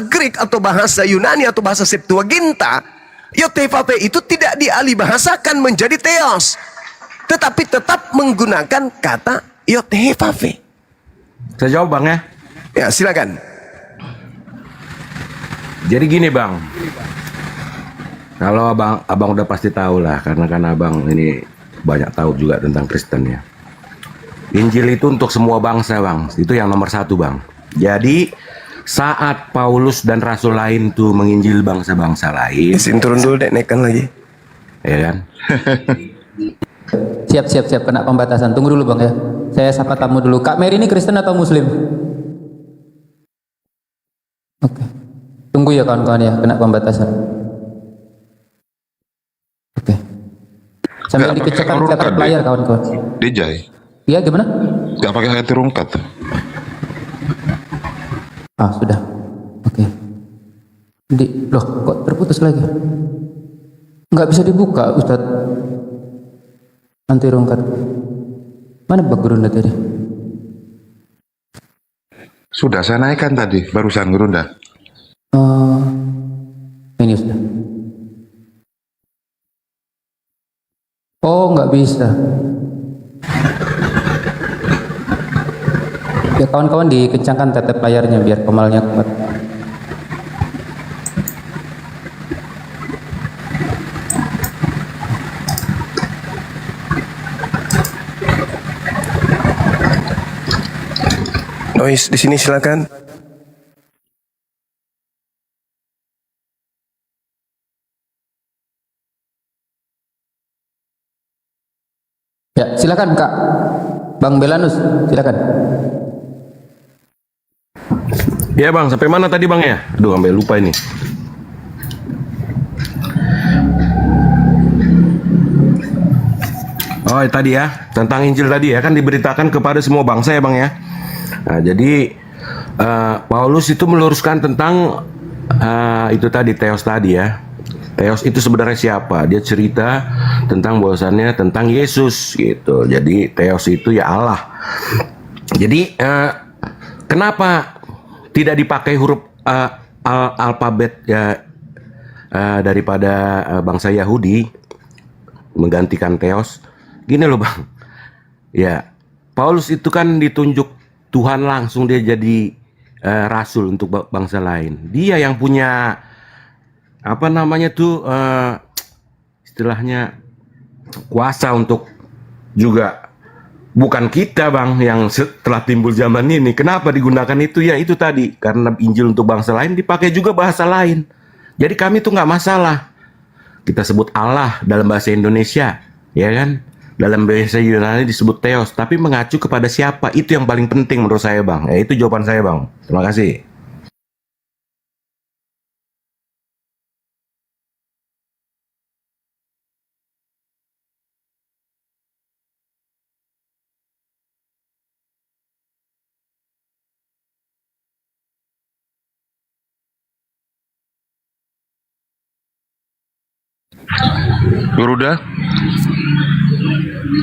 Greek atau bahasa Yunani atau bahasa Septuaginta, Yod-Heh-Vav itu tidak dialih bahasakan menjadi Theos, tetapi tetap menggunakan kata Yod-Heh-Vav. Saya jawab Bang ya. Ya silakan. Jadi gini Bang, kalau abang udah pasti tahu lah, karena kan abang ini banyak tahu juga tentang Kristen ya. Injil itu untuk semua bangsa Bang, itu yang nomor satu Bang. Jadi saat Paulus dan Rasul lain tuh menginjil bangsa-bangsa lain, Isin turun dulu dek, naikkan lagi. ya kan? Siap kena pembatasan. Tunggu dulu Bang ya. Saya sapa tamu dulu. Kak Mary ini Kristen atau Muslim? Oke. Tunggu ya kawan-kawan ya, kena pembatasan. Oke. Sambil dikecekkan kelihatan layar kawan-kawan. Dijay. Iya gimana? Gak pakai hati rungkat. Ah sudah. Oke. Loh kok terputus lagi? Nggak bisa dibuka Ustadz. Anti rungkat. Mana background tadi? Sudah saya naikkan tadi, barusan gerunda. Ini sudah. Oh nggak bisa. Ya kawan-kawan dikencangkan tetep layarnya biar kemalnya kuat. Nois di sini silakan. Ya, silakan Kak. Bang Belanus, silakan. Ya Bang, sampai mana tadi Bang ya? Aduh, sampai lupa ini. Oh, tadi ya, tentang Injil tadi ya, kan diberitakan kepada semua bangsa ya Bang ya. Nah, jadi Paulus itu meluruskan tentang itu tadi, Theos tadi ya. Theos itu sebenarnya siapa? Dia cerita tentang bahwasannya tentang Yesus gitu. Jadi Theos itu ya Allah. Jadi kenapa tidak dipakai huruf alfabet ya daripada bangsa Yahudi menggantikan Theos? Gini loh Bang. Ya, Paulus itu kan ditunjuk Tuhan langsung, dia jadi rasul untuk bangsa lain. Dia yang punya apa namanya tuh istilahnya kuasa untuk juga, bukan kita Bang yang setelah timbul zaman ini. Kenapa digunakan itu? Ya itu tadi, karena Injil untuk bangsa lain dipakai juga bahasa lain. Jadi kami tuh nggak masalah kita sebut Allah dalam bahasa Indonesia, ya kan? Dalam bahasa Yunani disebut Theos, tapi mengacu kepada siapa, itu yang paling penting menurut saya Bang. Ya itu jawaban saya Bang. Terima kasih. Guruda?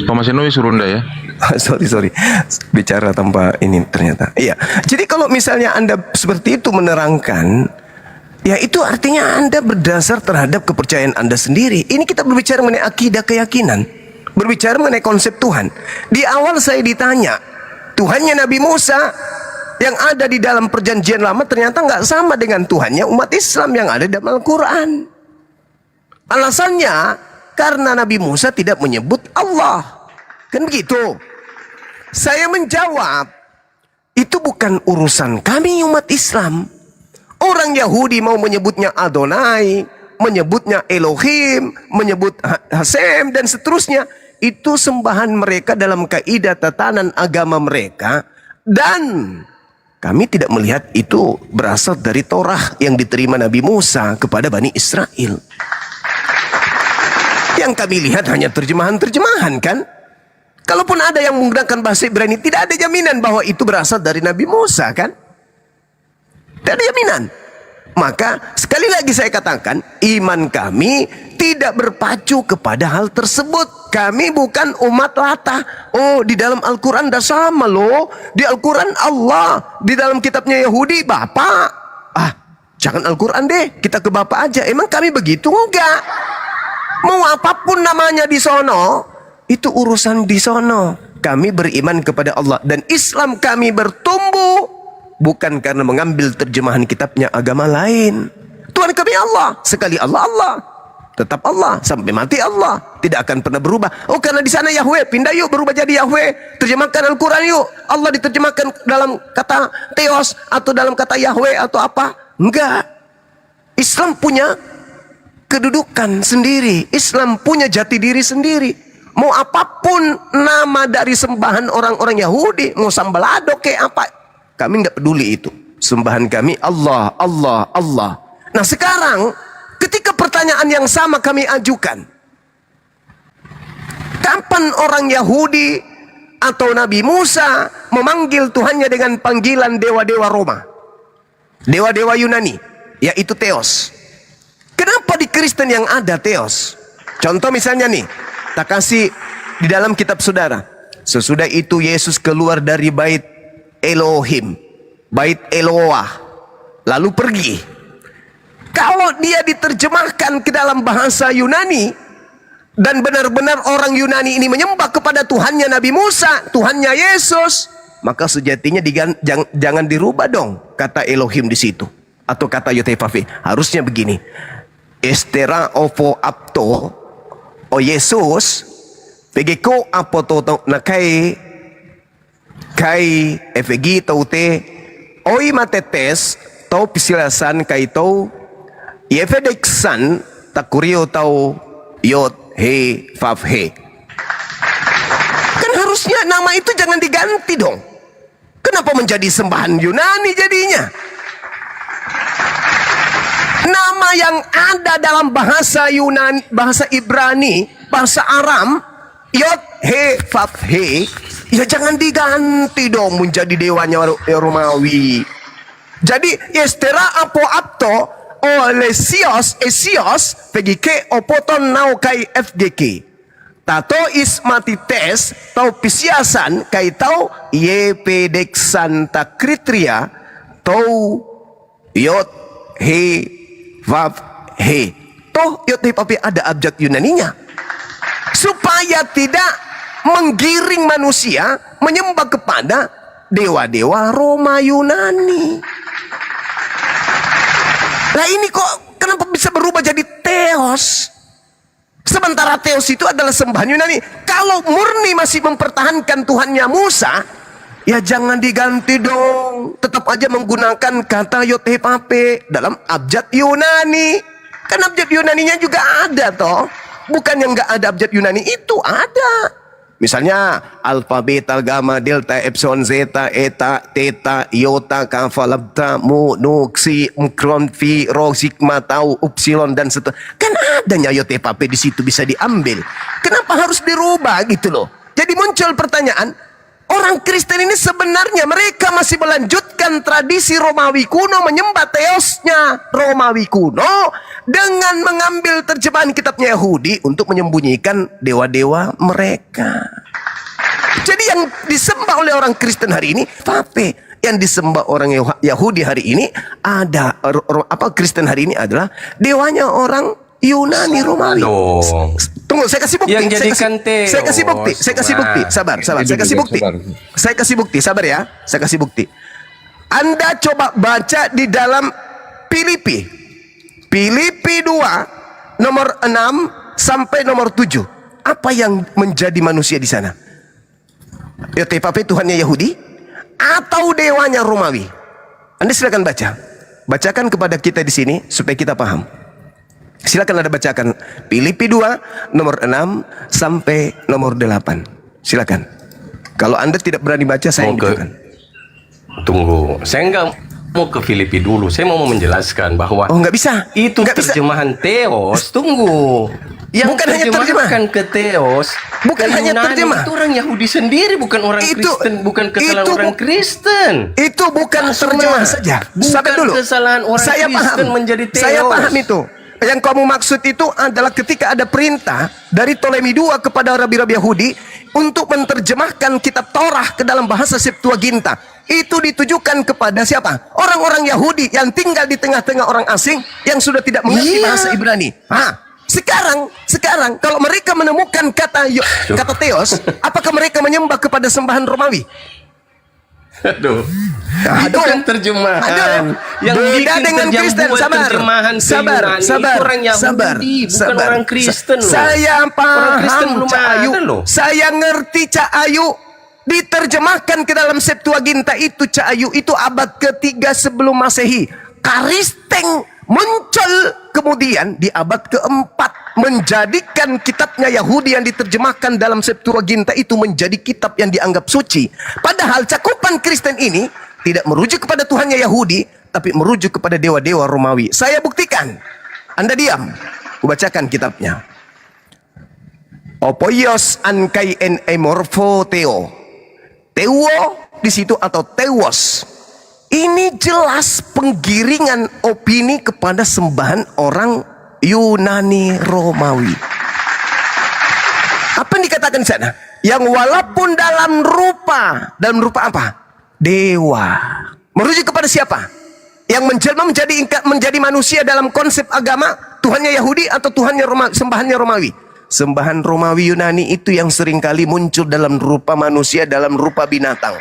Oh masih nulis Runda ya? Sorry, bicara tanpa ini ternyata. Iya, jadi kalau misalnya Anda seperti itu menerangkan, ya itu artinya Anda berdasar terhadap kepercayaan Anda sendiri. Ini kita berbicara mengenai akidah keyakinan, berbicara mengenai konsep Tuhan. Di awal saya ditanya, Tuhannya Nabi Musa yang ada di dalam perjanjian lama ternyata nggak sama dengan Tuhannya umat Islam yang ada dalam Al-Quran. Alasannya karena Nabi Musa tidak menyebut Allah. Kan begitu. Saya menjawab, itu bukan urusan kami umat Islam. Orang Yahudi mau menyebutnya Adonai, menyebutnya Elohim, menyebut Hasem dan seterusnya. Itu sembahan mereka dalam kaidah tatanan agama mereka. Dan kami tidak melihat itu berasal dari Torah yang diterima Nabi Musa kepada Bani Israel. Yang kami lihat hanya terjemahan-terjemahan kan. Kalaupun ada yang menggunakan bahasa Ibrani, tidak ada jaminan bahwa itu berasal dari Nabi Musa kan. Tidak ada jaminan. Maka sekali lagi saya katakan, iman kami tidak berpacu kepada hal tersebut. Kami bukan umat latah. Oh, di dalam Al-Quran dah sama loh. Di Al-Quran Allah, di dalam kitabnya Yahudi Bapak. Jangan Al-Quran deh, kita ke Bapak aja. Emang kami begitu? Enggak. Mau apapun namanya di sono, itu urusan di sono. Kami beriman kepada Allah dan Islam kami bertumbuh bukan karena mengambil terjemahan kitabnya agama lain. Tuhan kami Allah, sekali Allah Allah, tetap Allah sampai mati Allah, tidak akan pernah berubah. Oh karena di sana Yahweh, pindah yuk berubah jadi Yahweh, terjemahkan Al-Quran yuk. Allah diterjemahkan dalam kata Theos atau dalam kata Yahweh atau apa? Enggak. Islam punya kedudukan sendiri. Islam punya jati diri sendiri. Mau apapun nama dari sembahan orang-orang Yahudi, mau sambalado kayak apa, kami nggak peduli itu. Sembahan kami Allah, Allah, Allah. Nah sekarang, ketika pertanyaan yang sama kami ajukan, kapan orang Yahudi atau Nabi Musa memanggil Tuhannya dengan panggilan dewa-dewa Roma, dewa-dewa Yunani, yaitu Theos? Kenapa di Kristen yang ada Theos? Contoh misalnya nih, tak kasih di dalam kitab saudara. Sesudah itu Yesus keluar dari bait Elohim, bait Eloah, lalu pergi. Kalau dia diterjemahkan ke dalam bahasa Yunani, dan benar-benar orang Yunani ini menyembah kepada Tuhannya Nabi Musa, Tuhannya Yesus, maka sejatinya jangan dirubah dong kata Elohim di situ, atau kata Yotefafe. Harusnya begini, Estera ovo apto o Yesus pegeko apoto nakai kai efegi tau te oi matetes tau pisilasan kai tau yefedeksan takurio tau yot he fav he. Kan harusnya nama itu jangan diganti dong. Kenapa menjadi sembahan Yunani jadinya? Nama yang ada dalam bahasa Yunani, bahasa Ibrani, bahasa Aram, Yod He Vav He, ya jangan diganti dong menjadi dewanya Romawi. Jadi Yestera apo apto olesios esios pgk opoton nau kai fgk. Tato ismatites tau pisiasan kai tau yepedek santa kritria tau Yod He Vav He. Toh Yod He Vav He ada abjad Yunaninya, supaya tidak menggiring manusia menyembah kepada dewa-dewa Roma Yunani. Nah ini kok kenapa bisa berubah jadi Theos? Sementara Theos itu adalah sembahan Yunani. Kalau murni masih mempertahankan Tuhannya Musa, ya jangan diganti dong. Tetap aja menggunakan kata Yod He Vav He dalam abjad Yunani. Kan abjad Yunaninya juga ada toh. Bukan yang nggak ada abjad Yunani, itu ada. Misalnya alfa, beta, gamma, delta, epsilon, zeta, eta, theta, iota, kappa, lambda, mu, nu, xi, omikron, phi, rho, sigma, tau, upsilon dan seterusnya. Kan adanya Yod He Vav He di situ bisa diambil. Kenapa harus dirubah gitu loh? Jadi muncul pertanyaan, orang Kristen ini sebenarnya mereka masih melanjutkan tradisi Romawi kuno, menyembah Theosnya Romawi kuno dengan mengambil terjemahan kitabnya Yahudi untuk menyembunyikan dewa-dewa mereka. Jadi yang disembah oleh orang Kristen hari ini Vav He, yang disembah orang Yahudi hari ini ada apa, Kristen hari ini adalah dewanya orang Yunani Romawi. Tunggu, saya kasih bukti. Yang jadikan Theos. Saya kasih bukti. Saya kasih bukti. Sabar. Saya kasih bukti. Saya kasih bukti. Sabar ya. Saya kasih bukti. Anda coba baca di dalam Filipi 2 nomor 6 sampai nomor 7. Apa yang menjadi manusia di sana? Yod He Vav He Tuhannya Yahudi atau dewanya Romawi? Anda silakan baca. Bacakan kepada kita di sini supaya kita paham. Silakan Anda bacakan Filipi 2 nomor 6 sampai nomor 8. Silakan. Kalau Anda tidak berani baca, saya yang bacakan. Tunggu, saya enggak mau ke Filipi dulu. Saya mau menjelaskan bahwa nggak bisa. Itu nggak terjemahan Theos. Tunggu. Yang bukan hanya terjemahan ke Theos, bukan hanya terjemah. Itu orang Yahudi sendiri, bukan orang Kristen, bukan kesalahan orang Kristen. Itu bukan terjemah saja. Sampai dulu. Kesalahan orang saya Kristen paham. menjadi Theos. Saya paham itu. Yang kamu maksud itu adalah ketika ada perintah dari Ptolemy II kepada rabi-rabi Yahudi untuk menerjemahkan kitab Torah ke dalam bahasa Septuaginta. Itu ditujukan kepada siapa? Orang-orang Yahudi yang tinggal di tengah-tengah orang asing yang sudah tidak mengerti bahasa Ibrani. Sekarang kalau mereka menemukan kata Theos, apakah mereka menyembah kepada sembahan Romawi? Aduh. Itu kan terjemahan. Yang beda dengan Kristen. Sabar. Orang Yahudi, bukan orang Kristen loh. Saya Orang Kristen paham, belum Cak Ayu. ada loh. Saya ngerti, Cak Ayu. Diterjemahkan ke dalam Septuaginta itu, Cak Ayu, itu abad ketiga sebelum Masehi. Karisteng muncul kemudian di abad keempat, menjadikan kitabnya Yahudi yang diterjemahkan dalam Septuaginta itu menjadi kitab yang dianggap suci. Padahal cakupan Kristen ini tidak merujuk kepada Tuhannya Yahudi, tapi merujuk kepada dewa-dewa Romawi. Saya buktikan. Anda diam. Kubacakan kitabnya. Opoios ankai en emorpho theo. Theo di situ atau Theos. Ini jelas penggiringan opini kepada sembahan orang Yunani Romawi. Apa yang dikatakan di sana? Yang walaupun dalam rupa apa? Dewa. Merujuk kepada siapa? Yang menjelma menjadi manusia dalam konsep agama Tuhannya Yahudi atau Tuhannya sembahannya Romawi? Sembahan Romawi Yunani itu yang seringkali muncul dalam rupa manusia, dalam rupa binatang.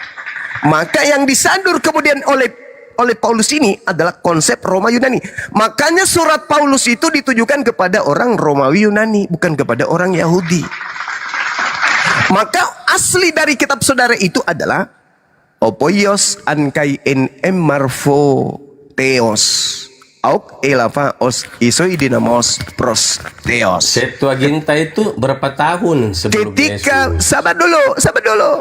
Maka yang disandur kemudian oleh Paulus ini adalah konsep Roma Yunani. Makanya surat Paulus itu ditujukan kepada orang Romawi Yunani, bukan kepada orang Yahudi. Maka asli dari kitab saudara itu adalah Opoios ankai en emarfo teos. Auk elava os isoi dinamos pros teos. Septuaginta itu berapa tahun sebelum Ketika Yesus? sabar dulu.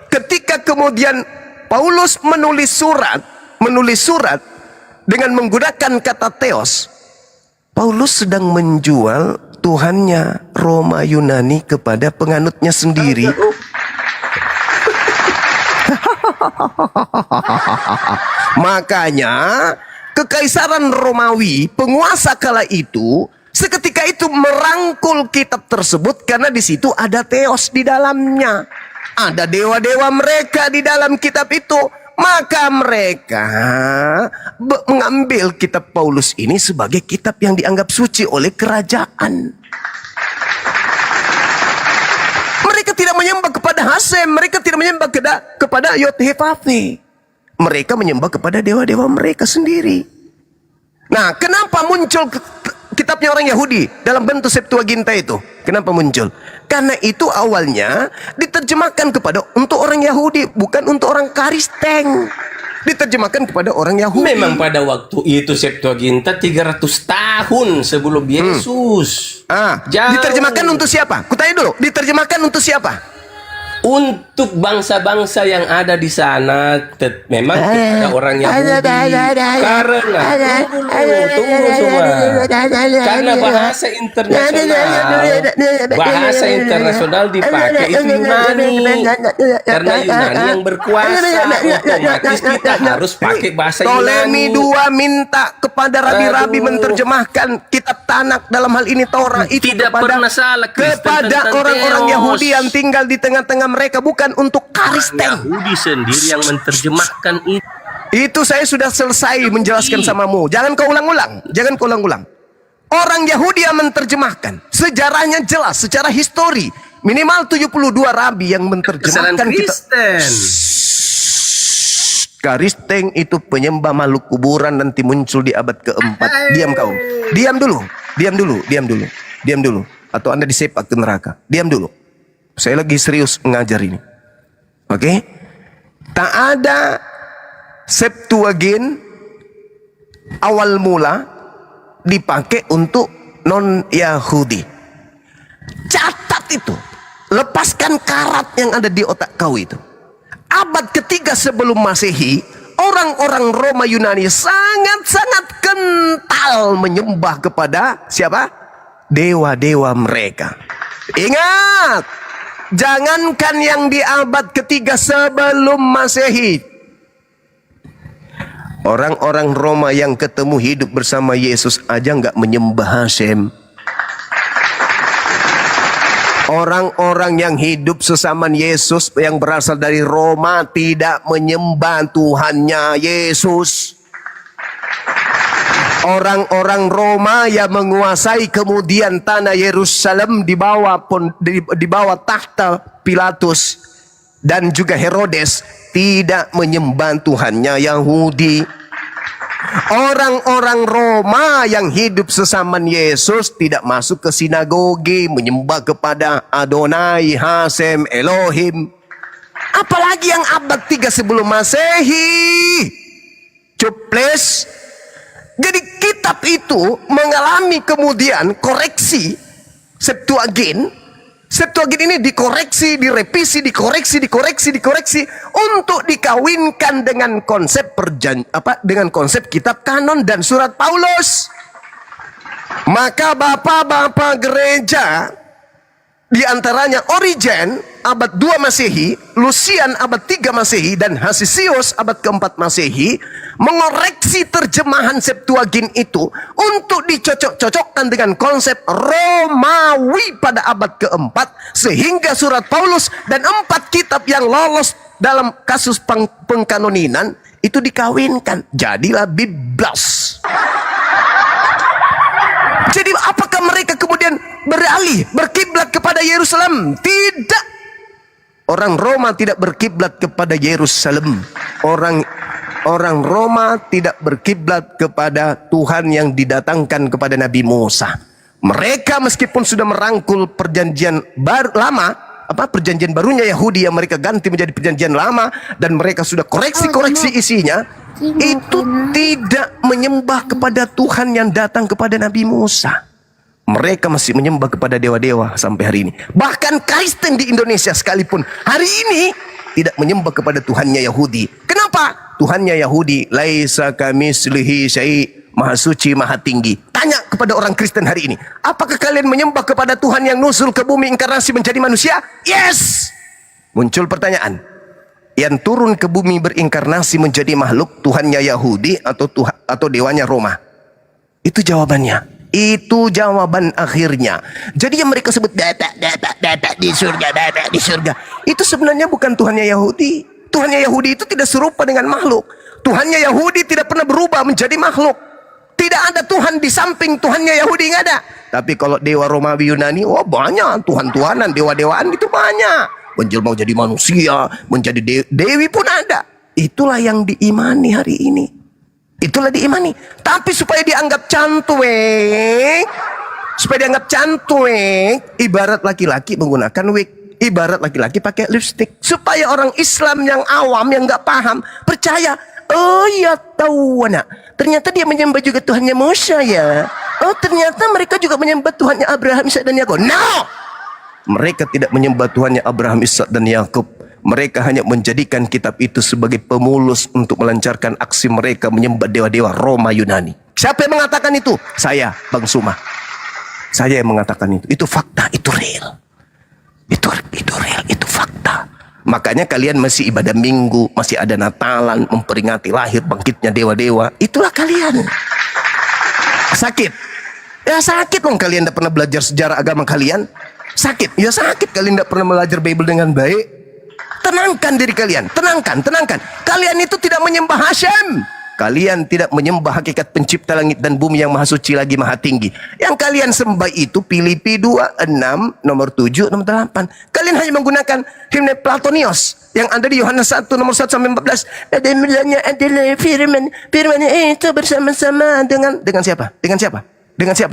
Ketika kemudian Paulus menulis surat dengan menggunakan kata theos, Paulus sedang menjual Tuhannya Roma Yunani kepada penganutnya sendiri. Makanya Kekaisaran Romawi, penguasa kala itu, seketika itu merangkul kitab tersebut karena di situ ada theos di dalamnya. Ada dewa-dewa mereka di dalam kitab itu. Maka mereka mengambil kitab Paulus ini sebagai kitab yang dianggap suci oleh kerajaan. Mereka tidak menyembah kepada Hasem, mereka tidak menyembah kepada Yod-Heh-Vav-Heh. Mereka menyembah kepada dewa-dewa mereka sendiri. Nah, kenapa muncul kitabnya orang Yahudi dalam bentuk Septuaginta itu? Kenapa muncul? Karena itu awalnya diterjemahkan untuk orang Yahudi, bukan untuk orang Kristen. Diterjemahkan kepada orang Yahudi. Memang pada waktu itu Septuaginta 300 tahun sebelum Yesus. Jauh. Diterjemahkan untuk siapa? Kutanya dulu, diterjemahkan untuk siapa? Untuk bangsa-bangsa yang ada di sana, memang kepada orang Yahudi. Karena tunggu semua. Karena bahasa internasional dipakai itu Yunani. Karena Yunani yang berkuasa, otomatis kita harus pakai bahasa Ptolemy Yunani. II minta kepada rabi-rabi menerjemahkan kitab Tanak, dalam hal ini Torah itu Tidak pernah salah Kristen kepada tentang orang-orang Theos. Yahudi yang tinggal di tengah-tengah mereka, bukan untuk Kristen. Yahudi sendiri yang menerjemahkan itu. Itu saya sudah selesai menjelaskan samamu. Jangan kau ulang-ulang. Orang Yahudi yang menerjemahkan, sejarahnya jelas secara histori. Minimal 72 rabi yang Kesalahan menerjemahkan kitab. Kristen. Kristen itu penyembah makhluk kuburan, nanti muncul di abad keempat. Diam kau. Diam dulu. Atau Anda disepak ke neraka. Diam dulu. Saya lagi serius mengajar ini. Oke? Tak ada Septuagint awal mula dipakai untuk non-Yahudi. Catat itu. Lepaskan karat yang ada di otak kau itu. Abad ketiga sebelum Masehi, orang-orang Roma Yunani sangat-sangat kental menyembah kepada siapa? Dewa-dewa mereka. Ingat, jangankan yang di abad ketiga sebelum Masehi, orang-orang Roma yang ketemu hidup bersama Yesus aja nggak menyembah Hasem. Orang-orang yang hidup sesama Yesus yang berasal dari Roma tidak menyembah Tuhannya Yesus. Orang-orang Roma yang menguasai kemudian tanah Yerusalem di bawah tahta Pilatus dan juga Herodes tidak menyembah Tuhannya Yahudi. Orang-orang Roma yang hidup sesama Yesus tidak masuk ke sinagoge menyembah kepada Adonai, Hasem, Elohim. Apalagi yang abad 3 sebelum Masehi. Cuples. Jadi kitab itu mengalami kemudian koreksi. Septuagint ini dikoreksi, direvisi, dikoreksi untuk dikawinkan dengan konsep dengan konsep kitab kanon dan surat Paulus. Maka bapak-bapak gereja, di antaranya Origen abad 2 Masehi, Lucian abad 3 Masehi, dan Hasisius abad ke-4 Masehi mengoreksi terjemahan Septuagint itu untuk dicocok-cocokkan dengan konsep Romawi pada abad ke-4, sehingga surat Paulus dan 4 kitab yang lolos dalam kasus pengkanoninan itu dikawinkan. Jadilah Biblos. Jadi apakah mereka kemudian berkiblat kepada Yerusalem? Tidak. Orang Roma tidak berkiblat kepada Yerusalem. Orang Roma tidak berkiblat kepada Tuhan yang didatangkan kepada Nabi Musa. Mereka meskipun sudah merangkul perjanjian lama, perjanjian barunya Yahudi yang mereka ganti menjadi perjanjian lama dan mereka sudah koreksi-koreksi isinya, itu tidak menyembah kepada Tuhan yang datang kepada Nabi Musa. Mereka masih menyembah kepada dewa-dewa sampai hari ini. Bahkan Kristen di Indonesia sekalipun hari ini tidak menyembah kepada Tuhannya Yahudi. Kenapa? Tuhannya Yahudi laisa kamislihi syai', maha suci, maha tinggi. Tanya kepada orang Kristen hari ini, apakah kalian menyembah kepada Tuhan yang nusul ke bumi inkarnasi menjadi manusia? Yes. Muncul pertanyaan, yang turun ke bumi berinkarnasi menjadi makhluk Tuhannya Yahudi atau dewanya Roma? Itu jawabannya. Itu jawaban akhirnya. Jadi yang mereka sebut data di surga. Itu sebenarnya bukan Tuhannya Yahudi. Tuhannya Yahudi itu tidak serupa dengan makhluk. Tuhannya Yahudi tidak pernah berubah menjadi makhluk. Tidak ada Tuhan di samping Tuhannya Yahudi, nggak ada. Tapi kalau dewa Romawi Yunani, oh banyak Tuhan-Tuhanan, dewa-dewaan itu banyak. Menjelma jadi manusia, menjadi dewi pun ada. Itulah yang diimani hari ini. Itulah diimani. Tapi supaya dianggap cantuek, ibarat laki-laki menggunakan wig, ibarat laki-laki pakai lipstick, supaya orang Islam yang awam yang nggak paham percaya. Oh ya tahu anak, ternyata dia menyembah juga Tuhannya Musa ya. Oh ternyata mereka juga menyembah Tuhannya Abraham, Ishak dan Yakub. No, mereka tidak menyembah Tuhannya Abraham, Ishak dan Yakub. Mereka hanya menjadikan kitab itu sebagai pemulus untuk melancarkan aksi mereka menyembah dewa-dewa Roma Yunani. Siapa yang mengatakan itu? Saya, Bang Suma. Saya yang mengatakan itu. Itu fakta, itu real. Itu real, itu fakta. Makanya kalian masih ibadah minggu, masih ada Natalan, memperingati lahir bangkitnya dewa-dewa. Itulah kalian. Sakit. Ya sakit dong kalian tidak pernah belajar sejarah agama kalian. Sakit. Ya sakit kalian tidak pernah belajar Bible dengan baik. Tenangkan diri kalian. Tenangkan. Kalian itu tidak menyembah Hashem. Kalian tidak menyembah hakikat pencipta langit dan bumi yang maha suci lagi maha tinggi. Yang kalian sembah itu Filipi 2:6, nomor 7, nomor 8. Kalian hanya menggunakan himne Platonios yang ada di Yohanes 1 nomor 1 sampai 14. Dan mulanya adalah firman. Firman itu bersama-sama dengan siapa? Dengan siapa?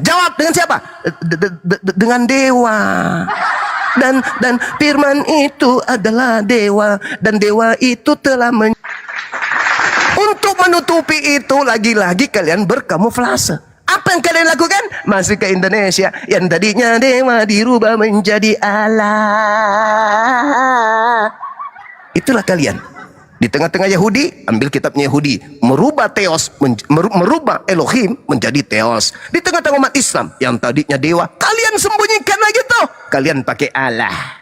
Jawab, dengan siapa? Dengan dewa. Dan firman itu adalah dewa, dan dewa itu telah untuk menutupi itu lagi-lagi kalian berkamuflase. Apa yang kalian lakukan? Masuk ke Indonesia yang tadinya dewa dirubah menjadi Allah. Itulah kalian. Di tengah-tengah Yahudi, ambil kitabnya Yahudi, merubah Theos, merubah Elohim menjadi Theos. Di tengah-tengah umat Islam yang tadinya dewa, kalian sembunyikan lagi tuh. Kalian pakai Allah.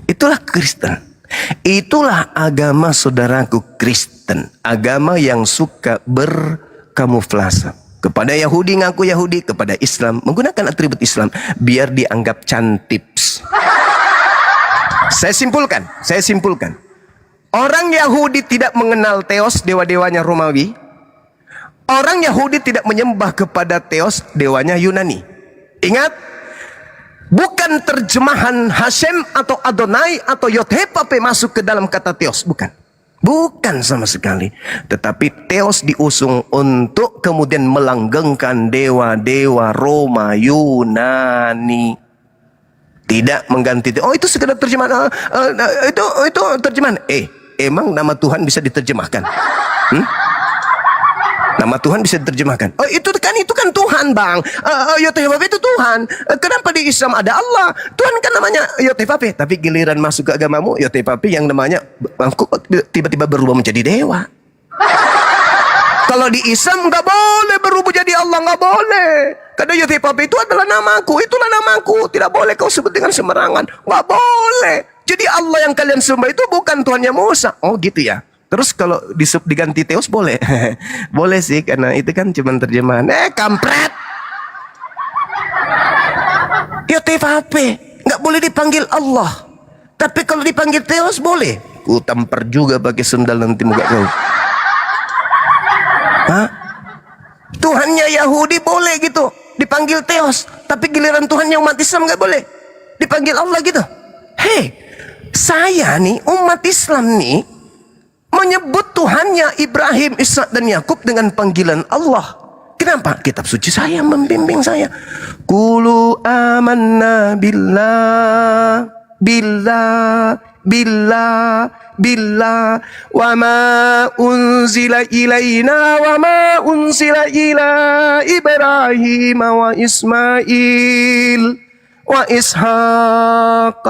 Itulah Kristen. Itulah agama saudaraku Kristen. Agama yang suka berkamuflase. Kepada Yahudi ngaku Yahudi, kepada Islam menggunakan atribut Islam biar dianggap cantips. Saya simpulkan. Orang Yahudi tidak mengenal Theos, dewa-dewanya Romawi. Orang Yahudi tidak menyembah kepada Theos, dewanya Yunani. Ingat, bukan terjemahan Hashem atau Adonai atau Yod-Heh-Vav-He masuk ke dalam kata Theos, bukan. Bukan sama sekali. Tetapi Theos diusung untuk kemudian melanggengkan dewa-dewa Roma Yunani. Tidak mengganti. Oh itu sekedar terjemahan. Itu terjemahan. Emang nama Tuhan bisa diterjemahkan? Nama Tuhan bisa diterjemahkan. Oh itu kan Tuhan bang. Yod-Heh-Vav-He itu Tuhan. Kenapa di Islam ada Allah? Tuhan kan namanya Yod-Heh-Vav-He. Tapi giliran masuk ke agamamu Yod-Heh-Vav-He yang namanya tiba-tiba berubah menjadi dewa. Kalau di Islam nggak boleh berubah jadi Allah, nggak boleh. Karena Yod-Heh-Vav-He itu adalah namaku, itulah namaku. Tidak boleh kau sebut dengan sembarangan. Nggak boleh. Jadi Allah yang kalian sembah itu bukan Tuhannya Musa. Oh gitu ya. Terus kalau diganti Theos boleh? Boleh sih, karena itu kan cuma terjemahan. Kampret. Yod-Heh-Vav-He nggak boleh dipanggil Allah. Tapi kalau dipanggil Theos boleh. Ku tampar juga pakai sendal nanti muka kau. Hah? Tuhannya Yahudi boleh gitu dipanggil Theos, tapi giliran Tuhannya umat Islam nggak boleh dipanggil Allah gitu. Hei, saya nih umat Islam nih menyebut Tuhannya Ibrahim, Ishak dan Yakub dengan panggilan Allah. Kenapa Kenapa? Kitab suci saya membimbing saya. Qulu amanna billah, billah, billah, billah, wa ma unzila ilaina wa ma unzila ila Ibrahim wa Ismail wa Ishaq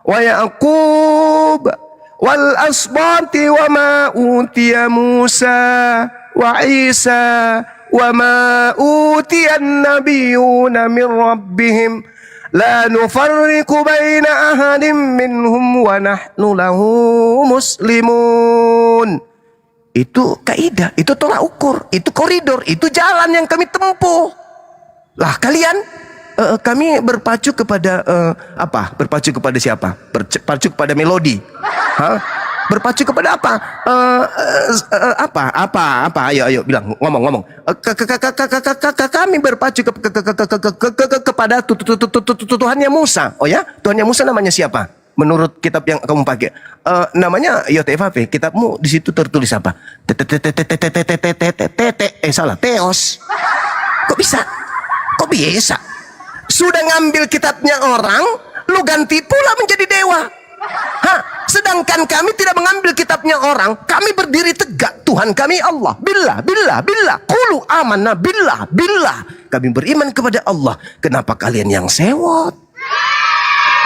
wa Yaqub wal asbati wa ma utiya Musa wa Isa wa ma utiya an-nabiyuna min rabbihim la nufarriqu baina ahadin minhum wa nahnu lahu muslimun. Itu kaidah, itu tolak ukur, itu koridor, itu jalan yang kami tempuh. Lah kalian kami berpacu kepada apa? Berpacu kepada siapa? Berpacu kepada melodi. Hah? Berpacu kepada apa? Apa? Ayo bilang, ngomong. Kami berpacu kepada Tuhannya Musa. Oh ya, Tuhannya Musa namanya siapa? Menurut kitab yang kamu pakai, namanya YTFAP. Kitabmu di situ tertulis apa? Salah, Theos. Kok bisa? Sudah ngambil kitabnya orang, lu ganti pula menjadi dewa. Hah? Sedangkan kami tidak mengambil kitabnya orang, kami berdiri tegak. Tuhan kami Allah. Billah. Qulu amanna billah. Kami beriman kepada Allah. Kenapa kalian yang sewot?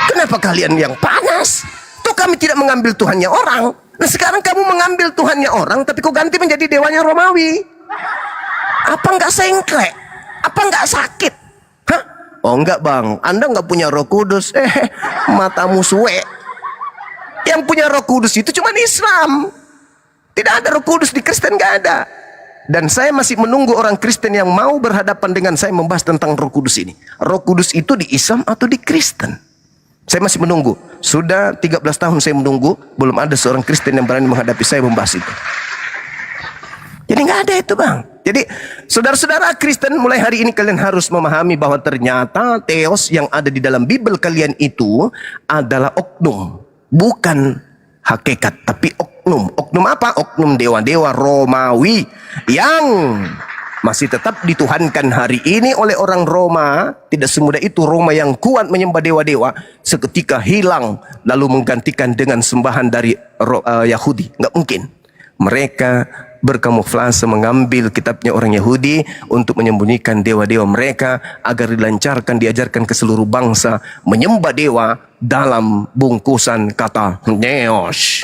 Kenapa kalian yang panas? Tuh kami tidak mengambil Tuhannya orang. Nah sekarang kamu mengambil Tuhannya orang, tapi kau ganti menjadi dewanya Romawi. Apa enggak sengklek? Apa enggak sakit? Hah? Oh enggak bang, Anda enggak punya Roh Kudus. Matamu suwe. Yang punya Roh Kudus itu cuma Islam. Tidak ada Roh Kudus, di Kristen nggak ada. Dan saya masih menunggu orang Kristen yang mau berhadapan dengan saya membahas tentang Roh Kudus ini. Roh Kudus itu di Islam atau di Kristen? Saya masih menunggu. Sudah 13 tahun saya menunggu, belum ada seorang Kristen yang berani menghadapi saya membahas itu. Jadi nggak ada itu bang. Jadi saudara-saudara Kristen, mulai hari ini kalian harus memahami bahwa ternyata Theos yang ada di dalam Bible kalian itu adalah oknum. Bukan hakikat, tapi oknum. Oknum apa? Oknum dewa-dewa Romawi yang masih tetap dituhankan hari ini oleh orang Roma. Tidak semudah itu Roma yang kuat menyembah dewa-dewa seketika hilang lalu menggantikan dengan sembahan dari Yahudi. Nggak mungkin. Mereka berkamuflase mengambil kitabnya orang Yahudi untuk menyembunyikan dewa-dewa mereka agar dilancarkan, diajarkan ke seluruh bangsa menyembah dewa dalam bungkusan kata Theos.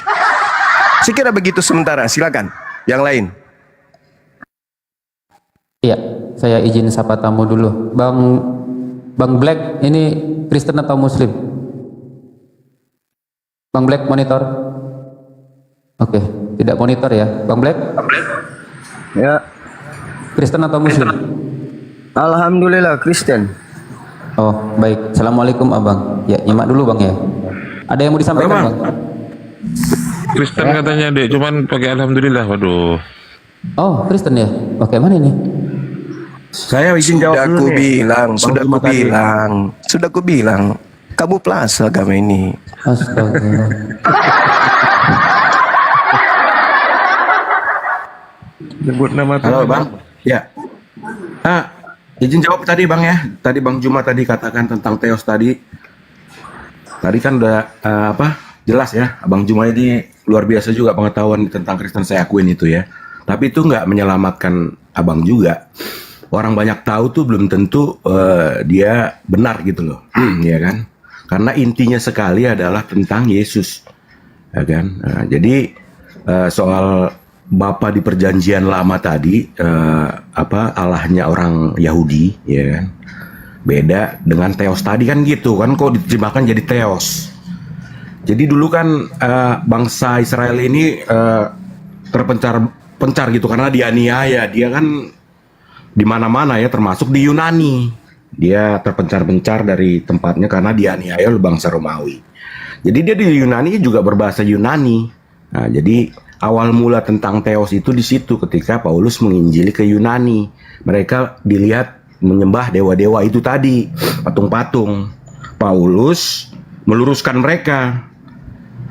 Saya kira begitu sementara. Silakan yang lain. Iya, saya izin sapa tamu dulu. Bang Black, ini Kristen atau Muslim? Bang Black monitor. Oke, tidak monitor ya, Bang Black? Ya. Kristen atau Muslim? Alhamdulillah Kristen. Oh, baik. Assalamualaikum abang. Ya, nyimak dulu bang ya. Ada yang mau disampaikan bang? Kristen katanya dek, cuman pakai alhamdulillah. Waduh. Oh, Kristen ya? Oke, mana ini? Saya izin jawab dulu nih. Sudah ku bilang, kamu plus agama ini. Astagfirullah. Sebut nama Tuhan. Halo bang. Ya. Izin jawab tadi bang ya. Tadi Bang Juma tadi katakan tentang Theos tadi. Tadi kan udah jelas ya. Bang Juma ini luar biasa juga pengetahuan tentang Kristen, saya akuin itu ya. Tapi itu nggak menyelamatkan abang juga. Orang banyak tahu tuh belum tentu dia benar gitu loh, ya kan? Karena intinya sekali adalah tentang Yesus, ya kan? Jadi soal Bapa di perjanjian lama tadi, Allahnya orang Yahudi, ya kan? Beda dengan Theos tadi kan gitu kan? Kok diterjemahkan jadi Theos? Jadi dulu kan bangsa Israel ini terpencar gitu karena dianiaya. Dia kan di mana-mana ya, termasuk di Yunani. Dia terpencar-pencar dari tempatnya karena dianiaya oleh bangsa Romawi. Jadi dia di Yunani juga berbahasa Yunani. Nah, jadi awal mula tentang Theos itu di situ ketika Paulus menginjili ke Yunani. Mereka dilihat menyembah dewa-dewa itu tadi, patung-patung. Paulus meluruskan mereka.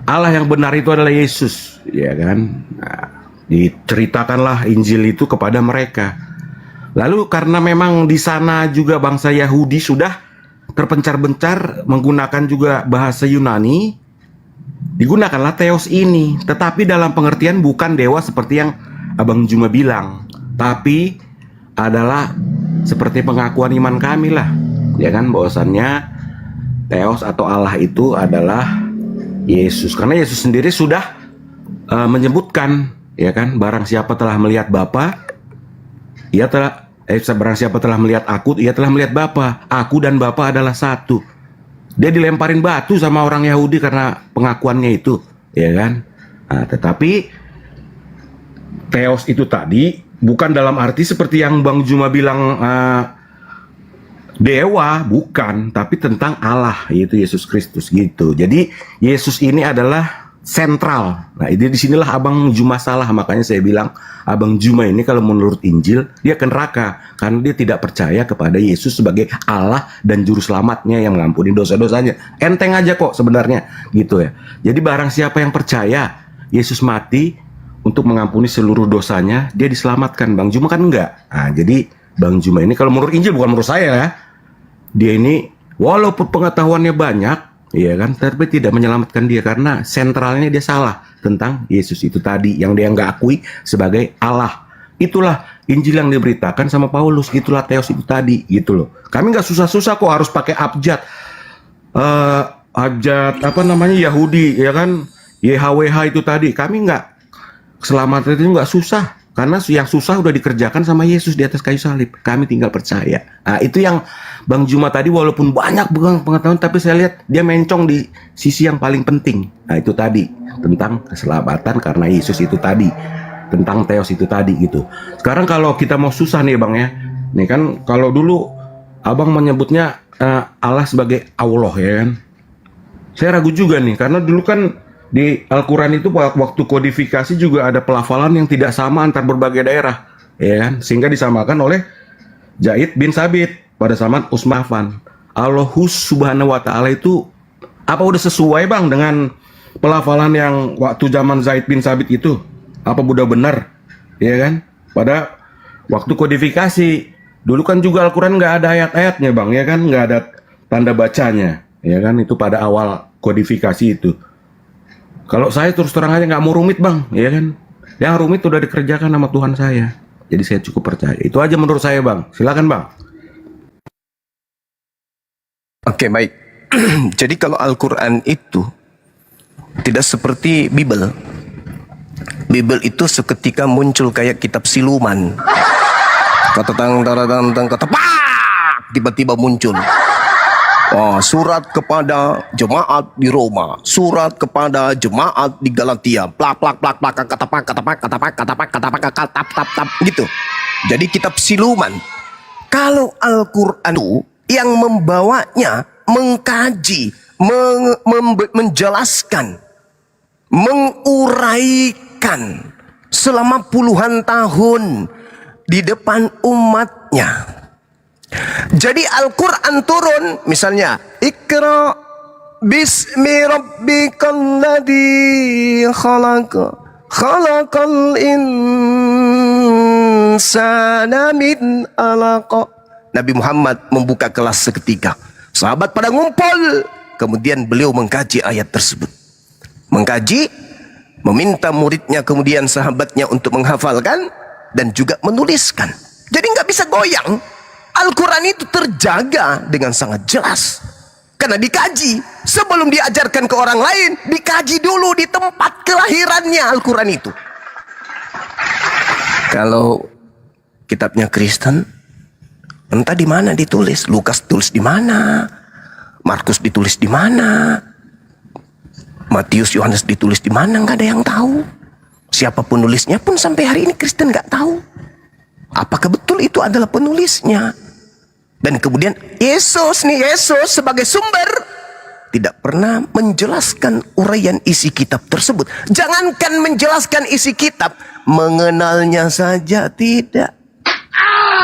Allah yang benar itu adalah Yesus, ya kan? Nah, diceritakanlah Injil itu kepada mereka. Lalu karena memang di sana juga bangsa Yahudi sudah terpencar-bencar menggunakan juga bahasa Yunani, digunakanlah Theos ini. Tetapi dalam pengertian bukan dewa seperti yang Abang Juma bilang, tapi adalah seperti pengakuan iman kami lah, ya kan, bahwasannya Theos atau Allah itu adalah Yesus. Karena Yesus sendiri sudah menyebutkan, ya kan, barang siapa telah melihat Bapa, barang siapa telah melihat aku, ia telah melihat Bapa. Aku dan Bapa adalah satu. Dia dilemparin batu sama orang Yahudi karena pengakuannya itu, ya kan. Nah, tetapi Theos itu tadi bukan dalam arti seperti yang Bang Juma bilang dewa, bukan, tapi tentang Allah, yaitu Yesus Kristus gitu. Jadi Yesus ini adalah sentral. Nah, ini disinilah Abang Juma salah. Makanya saya bilang Abang Juma ini kalau menurut Injil dia ke neraka karena dia tidak percaya kepada Yesus sebagai Allah dan juru selamatnya yang mengampuni dosa-dosanya. Enteng aja kok sebenarnya gitu ya. Jadi barang siapa yang percaya Yesus mati untuk mengampuni seluruh dosanya, dia diselamatkan. Bang Juma kan enggak. Nah, jadi Bang Juma ini kalau menurut Injil, bukan menurut saya ya, dia ini walaupun pengetahuannya banyak, iya kan, tapi tidak menyelamatkan dia karena sentralnya dia salah tentang Yesus itu tadi yang dia nggak akui sebagai Allah. Itulah Injil yang diberitakan sama Paulus, itulah Theos itu tadi gitu loh. Kami nggak susah-susah kok harus pakai abjad apa namanya Yahudi, ya kan, YHWH itu tadi. Kami nggak, keselamatan itu nggak susah karena yang susah udah dikerjakan sama Yesus di atas kayu salib. Kami tinggal percaya. Nah, itu yang Bang Juma tadi walaupun banyak pengetahuan, tapi saya lihat dia mencong di sisi yang paling penting. Nah, itu tadi tentang keselamatan karena Yesus itu tadi, tentang Theos itu tadi gitu. Sekarang kalau kita mau susah nih Bang ya, nih kan kalau dulu Abang menyebutnya Allah sebagai Allah, ya kan. Saya ragu juga nih karena dulu kan di Al-Quran itu waktu kodifikasi juga ada pelafalan yang tidak sama antar berbagai daerah, ya kan, sehingga disamakan oleh Zaid bin Sabit pada zaman Utsman Affan. Allahus subhanahu wa ta'ala itu apa udah sesuai Bang dengan pelafalan yang waktu zaman Zaid bin Sabit itu? Apa udah benar, ya kan? Pada waktu kodifikasi dulu kan juga Al-Quran nggak ada ayat-ayatnya Bang, ya kan, nggak ada tanda bacanya, ya kan, itu pada awal kodifikasi itu. Kalau saya terus terang aja nggak mau rumit Bang, ya kan. Yang rumit udah dikerjakan sama Tuhan saya. Jadi saya cukup percaya. Itu aja menurut saya Bang. Silakan Bang. Oke, baik. Jadi kalau Al-Quran itu tidak seperti Bible. Bible itu seketika muncul kayak kitab siluman. Kata kata pak, tiba-tiba muncul. Oh, surat kepada jemaat di Roma, surat kepada jemaat di Galatia, plak kata gitu. Jadi kitab siluman. Kalau Al-Quran itu yang membawanya mengkaji, menjelaskan, menguraikan selama puluhan tahun di depan umatnya. Jadi Al-Quran turun misalnya Iqra bismi rabbikal ladzi khalaqal insana min alaq. Nabi Muhammad membuka kelas seketika. Sahabat pada ngumpul. Kemudian beliau mengkaji ayat tersebut. Mengkaji, meminta muridnya kemudian sahabatnya untuk menghafalkan dan juga menuliskan. Jadi nggak bisa goyang. Al-Quran itu terjaga dengan sangat jelas karena dikaji sebelum diajarkan ke orang lain, dikaji dulu di tempat kelahirannya Al-Quran itu. Kalau kitabnya Kristen, entah di mana ditulis, Lukas tulis di mana, Markus ditulis di mana, Matius, Yohanes ditulis di mana, nggak ada yang tahu. Siapa penulisnya pun sampai hari ini Kristen nggak tahu. Apakah betul itu adalah penulisnya? Dan kemudian Yesus sebagai sumber tidak pernah menjelaskan uraian isi kitab tersebut. Jangankan menjelaskan isi kitab, mengenalnya saja tidak.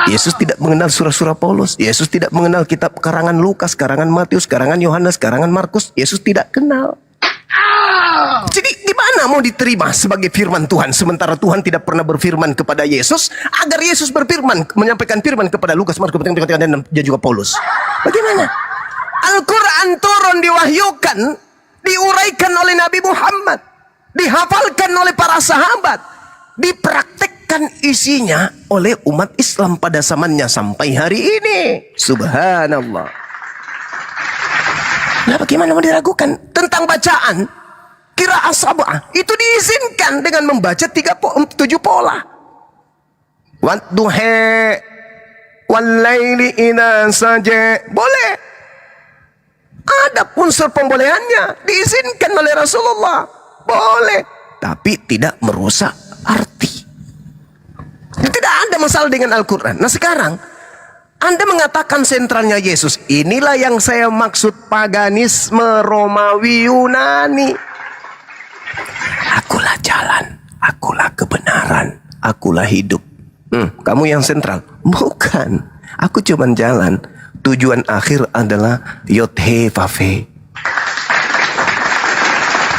Yesus tidak mengenal surah-surah Paulus. Yesus tidak mengenal kitab karangan Lukas, karangan Matius, karangan Yohanes, karangan Markus. Yesus tidak kenal. Jadi di mana Bagaimana mau diterima sebagai firman Tuhan sementara Tuhan tidak pernah berfirman kepada Yesus agar Yesus berfirman, menyampaikan firman kepada Lukas, Markus, dan juga Paulus? Bagaimana? Al-Quran turun diwahyukan, diuraikan oleh Nabi Muhammad, dihafalkan oleh para sahabat, dipraktekkan isinya oleh umat Islam pada zamannya sampai hari ini. Subhanallah. Nah, bagaimana mau diragukan tentang bacaan? Qiraah sab'ah itu diizinkan dengan membaca 7 pola. Wadduha wal-laili idza saja. Boleh. Ada unsur pembolehannya, diizinkan oleh Rasulullah. Boleh, tapi tidak merusak arti. Tidak ada masalah dengan Al-Quran. Nah sekarang Anda mengatakan sentralnya Yesus. Inilah yang saya maksud paganisme Romawi Yunani. Akulah jalan, akulah kebenaran, akulah hidup. Kamu yang sentral? Bukan. Aku cuman jalan. Tujuan akhir adalah Yothe Vafe.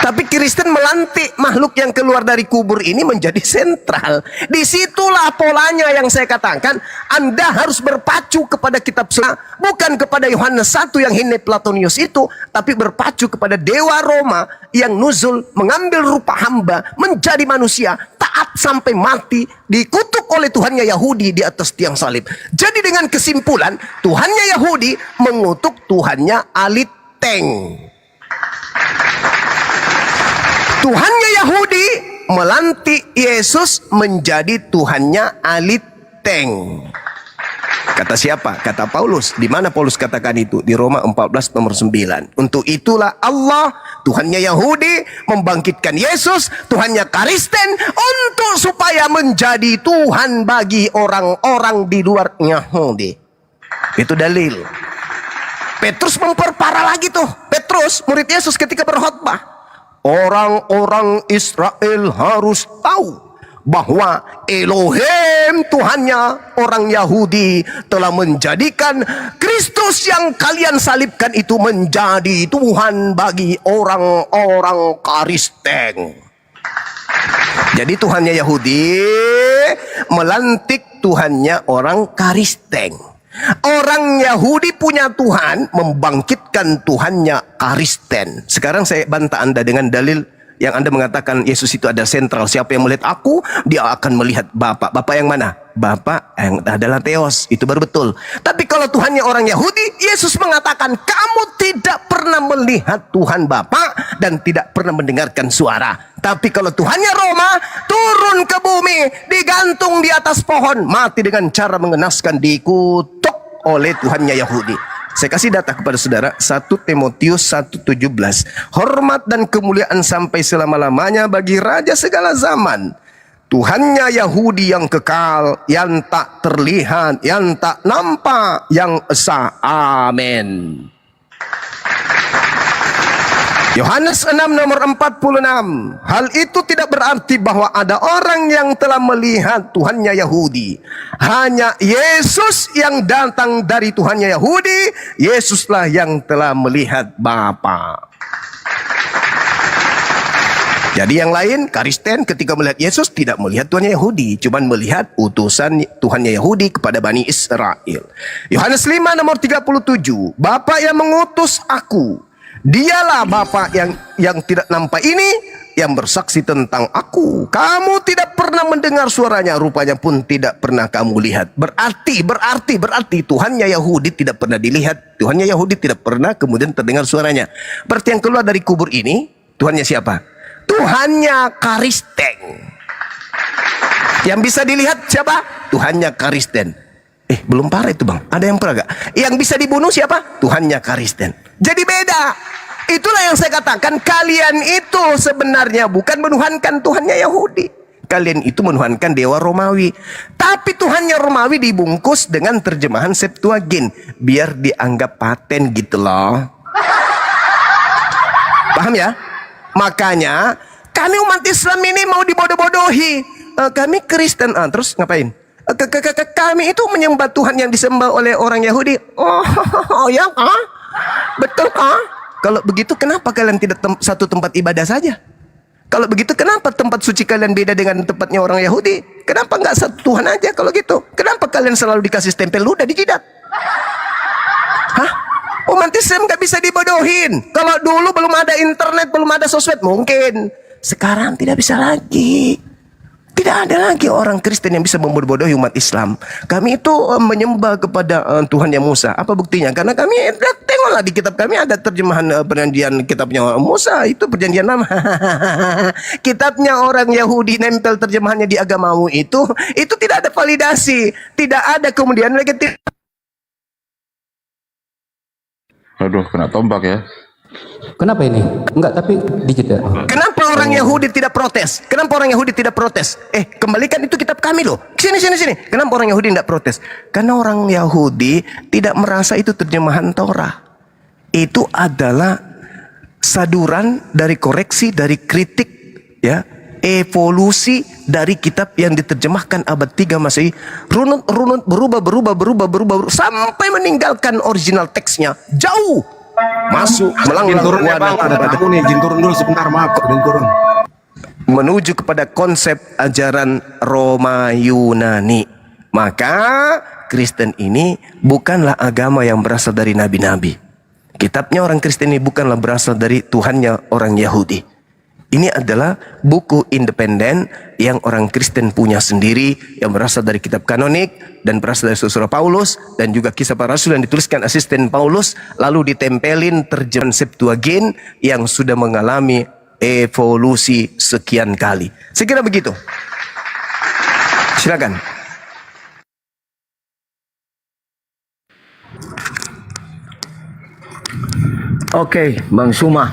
Tapi Kristen melantik makhluk yang keluar dari kubur ini menjadi sentral. Disitulah polanya yang saya katakan. Anda harus berpacu kepada kitab suci, bukan kepada Yohanes 1 yang Hine Platonius itu, tapi berpacu kepada Dewa Roma yang nuzul, mengambil rupa hamba, menjadi manusia, taat sampai mati, dikutuk oleh Tuhannya Yahudi di atas tiang salib. Jadi dengan kesimpulan, Tuhannya Yahudi mengutuk Tuhannya Aliteng. Tuhannya Yahudi melantik Yesus menjadi Tuhannya Aliteng. Kata siapa? Kata Paulus. Di mana Paulus katakan itu? Di Roma 14 nomor 9. Untuk itulah Allah, Tuhannya Yahudi, membangkitkan Yesus, Tuhannya Kristen, untuk supaya menjadi Tuhan bagi orang-orang di luar Yahudi. Itu dalil. Petrus memperparah lagi tuh. Petrus, murid Yesus ketika berkhotbah. Orang-orang Israel harus tahu bahwa Elohim Tuhannya orang Yahudi telah menjadikan Kristus yang kalian salibkan itu menjadi Tuhan bagi orang-orang Kristen. Jadi Tuhannya Yahudi melantik Tuhannya orang Kristen. Orang Yahudi punya Tuhan, membangkitkan Tuhannya Kristen. Sekarang saya bantah Anda dengan dalil yang Anda mengatakan Yesus itu ada sentral. Siapa yang melihat aku, dia akan melihat Bapa. Bapa yang mana? Bapa yang adalah Theos. Itu baru betul. Tapi kalau Tuhannya orang Yahudi, Yesus mengatakan kamu tidak pernah melihat Tuhan Bapa dan tidak pernah mendengarkan suara. Tapi kalau Tuhannya Roma, turun ke bumi, digantung di atas pohon, mati dengan cara mengenaskan, dikutuk oleh Tuhannya Yahudi. Saya kasih data kepada saudara, 1 Timotius 1:17. Hormat dan kemuliaan sampai selama-lamanya bagi Raja segala zaman. Tuhannya Yahudi yang kekal, yang tak terlihat, yang tak nampak, yang esa. Amin. Yohanes 6 nomor 46. Hal itu tidak berarti bahwa ada orang yang telah melihat Tuhannya Yahudi. Hanya Yesus yang datang dari Tuhannya Yahudi. Yesuslah yang telah melihat Bapa. Jadi yang lain, Kristen ketika melihat Yesus tidak melihat Tuhannya Yahudi, cuman melihat utusan Tuhannya Yahudi kepada Bani Israel. Yohanes 5 nomor 37. Bapa yang mengutus aku, dialah Bapa yang tidak nampak ini, yang bersaksi tentang aku. Kamu tidak pernah mendengar suaranya, rupanya pun tidak pernah kamu lihat. Berarti Tuhannya Yahudi tidak pernah dilihat. Tuhannya Yahudi tidak pernah kemudian terdengar suaranya. Berarti yang keluar dari kubur ini, Tuhannya siapa? Tuhannya Kristen. Yang bisa dilihat siapa? Tuhannya Kristen. Belum parah itu bang. Ada yang parah gak? Yang bisa dibunuh siapa? Tuhannya Kristen. Jadi beda. Itulah yang saya katakan, kalian itu sebenarnya bukan menuhankan Tuhannya Yahudi. Kalian itu menuhankan Dewa Romawi. Tapi Tuhannya Romawi dibungkus dengan terjemahan Septuagint, biar dianggap paten gitu loh. Paham ya? Makanya kami umat Islam ini mau dibodoh-bodohi. Kami Kristen, terus ngapain? Kami itu menyembah Tuhan yang disembah oleh orang Yahudi. Oh ya, betul. Kalau begitu kenapa kalian tidak satu tempat ibadah saja? Kalau begitu kenapa tempat suci kalian beda dengan tempatnya orang Yahudi? Kenapa nggak satu Tuhan aja kalau gitu? Kenapa kalian selalu dikasih stempel ludah di jidat? Hah? Umat Islam nggak bisa dibodohin. Kalau dulu belum ada internet, belum ada sosmed mungkin. Sekarang tidak bisa lagi. Tidak ada lagi orang Kristen yang bisa membodohi umat Islam. Kami itu menyembah kepada Tuhan yang Musa. Apa buktinya? Karena kami tengoklah di kitab kami ada terjemahan perjanjian kitabnya Musa. Itu perjanjian lama. Kitabnya orang Yahudi nempel terjemahannya di agamamu itu tidak ada validasi. Tidak ada kemudian negatif. Aduh, kena tombak ya. Kenapa ini? Enggak, tapi dikit ya. Kenapa orang Yahudi tidak protes? Kenapa orang Yahudi tidak protes? Kembalikan itu kitab kami loh. Sini. Kenapa orang Yahudi tidak protes? Karena orang Yahudi tidak merasa itu terjemahan Torah. Itu adalah saduran dari koreksi, dari kritik, ya, evolusi dari kitab yang diterjemahkan abad 3 Masehi. Runut berubah sampai meninggalkan original teksnya jauh. Masuk Izin turun ya bang, ada tamu nih, izin turun dulu sebentar, maaf, izin turun. Menuju kepada konsep ajaran Roma Yunani. Maka Kristen ini bukanlah agama yang berasal dari nabi-nabi. Kitabnya orang Kristen ini bukanlah berasal dari Tuhannya orang Yahudi. Ini adalah buku independen yang orang Kristen punya sendiri, yang berasal dari kitab kanonik dan berasal dari surah Paulus dan juga kisah para rasul yang dituliskan asisten Paulus, lalu ditempelin terjemahan Septuagint yang sudah mengalami evolusi sekian kali. Saya kira begitu. Silakan. Oke, Bang Suma.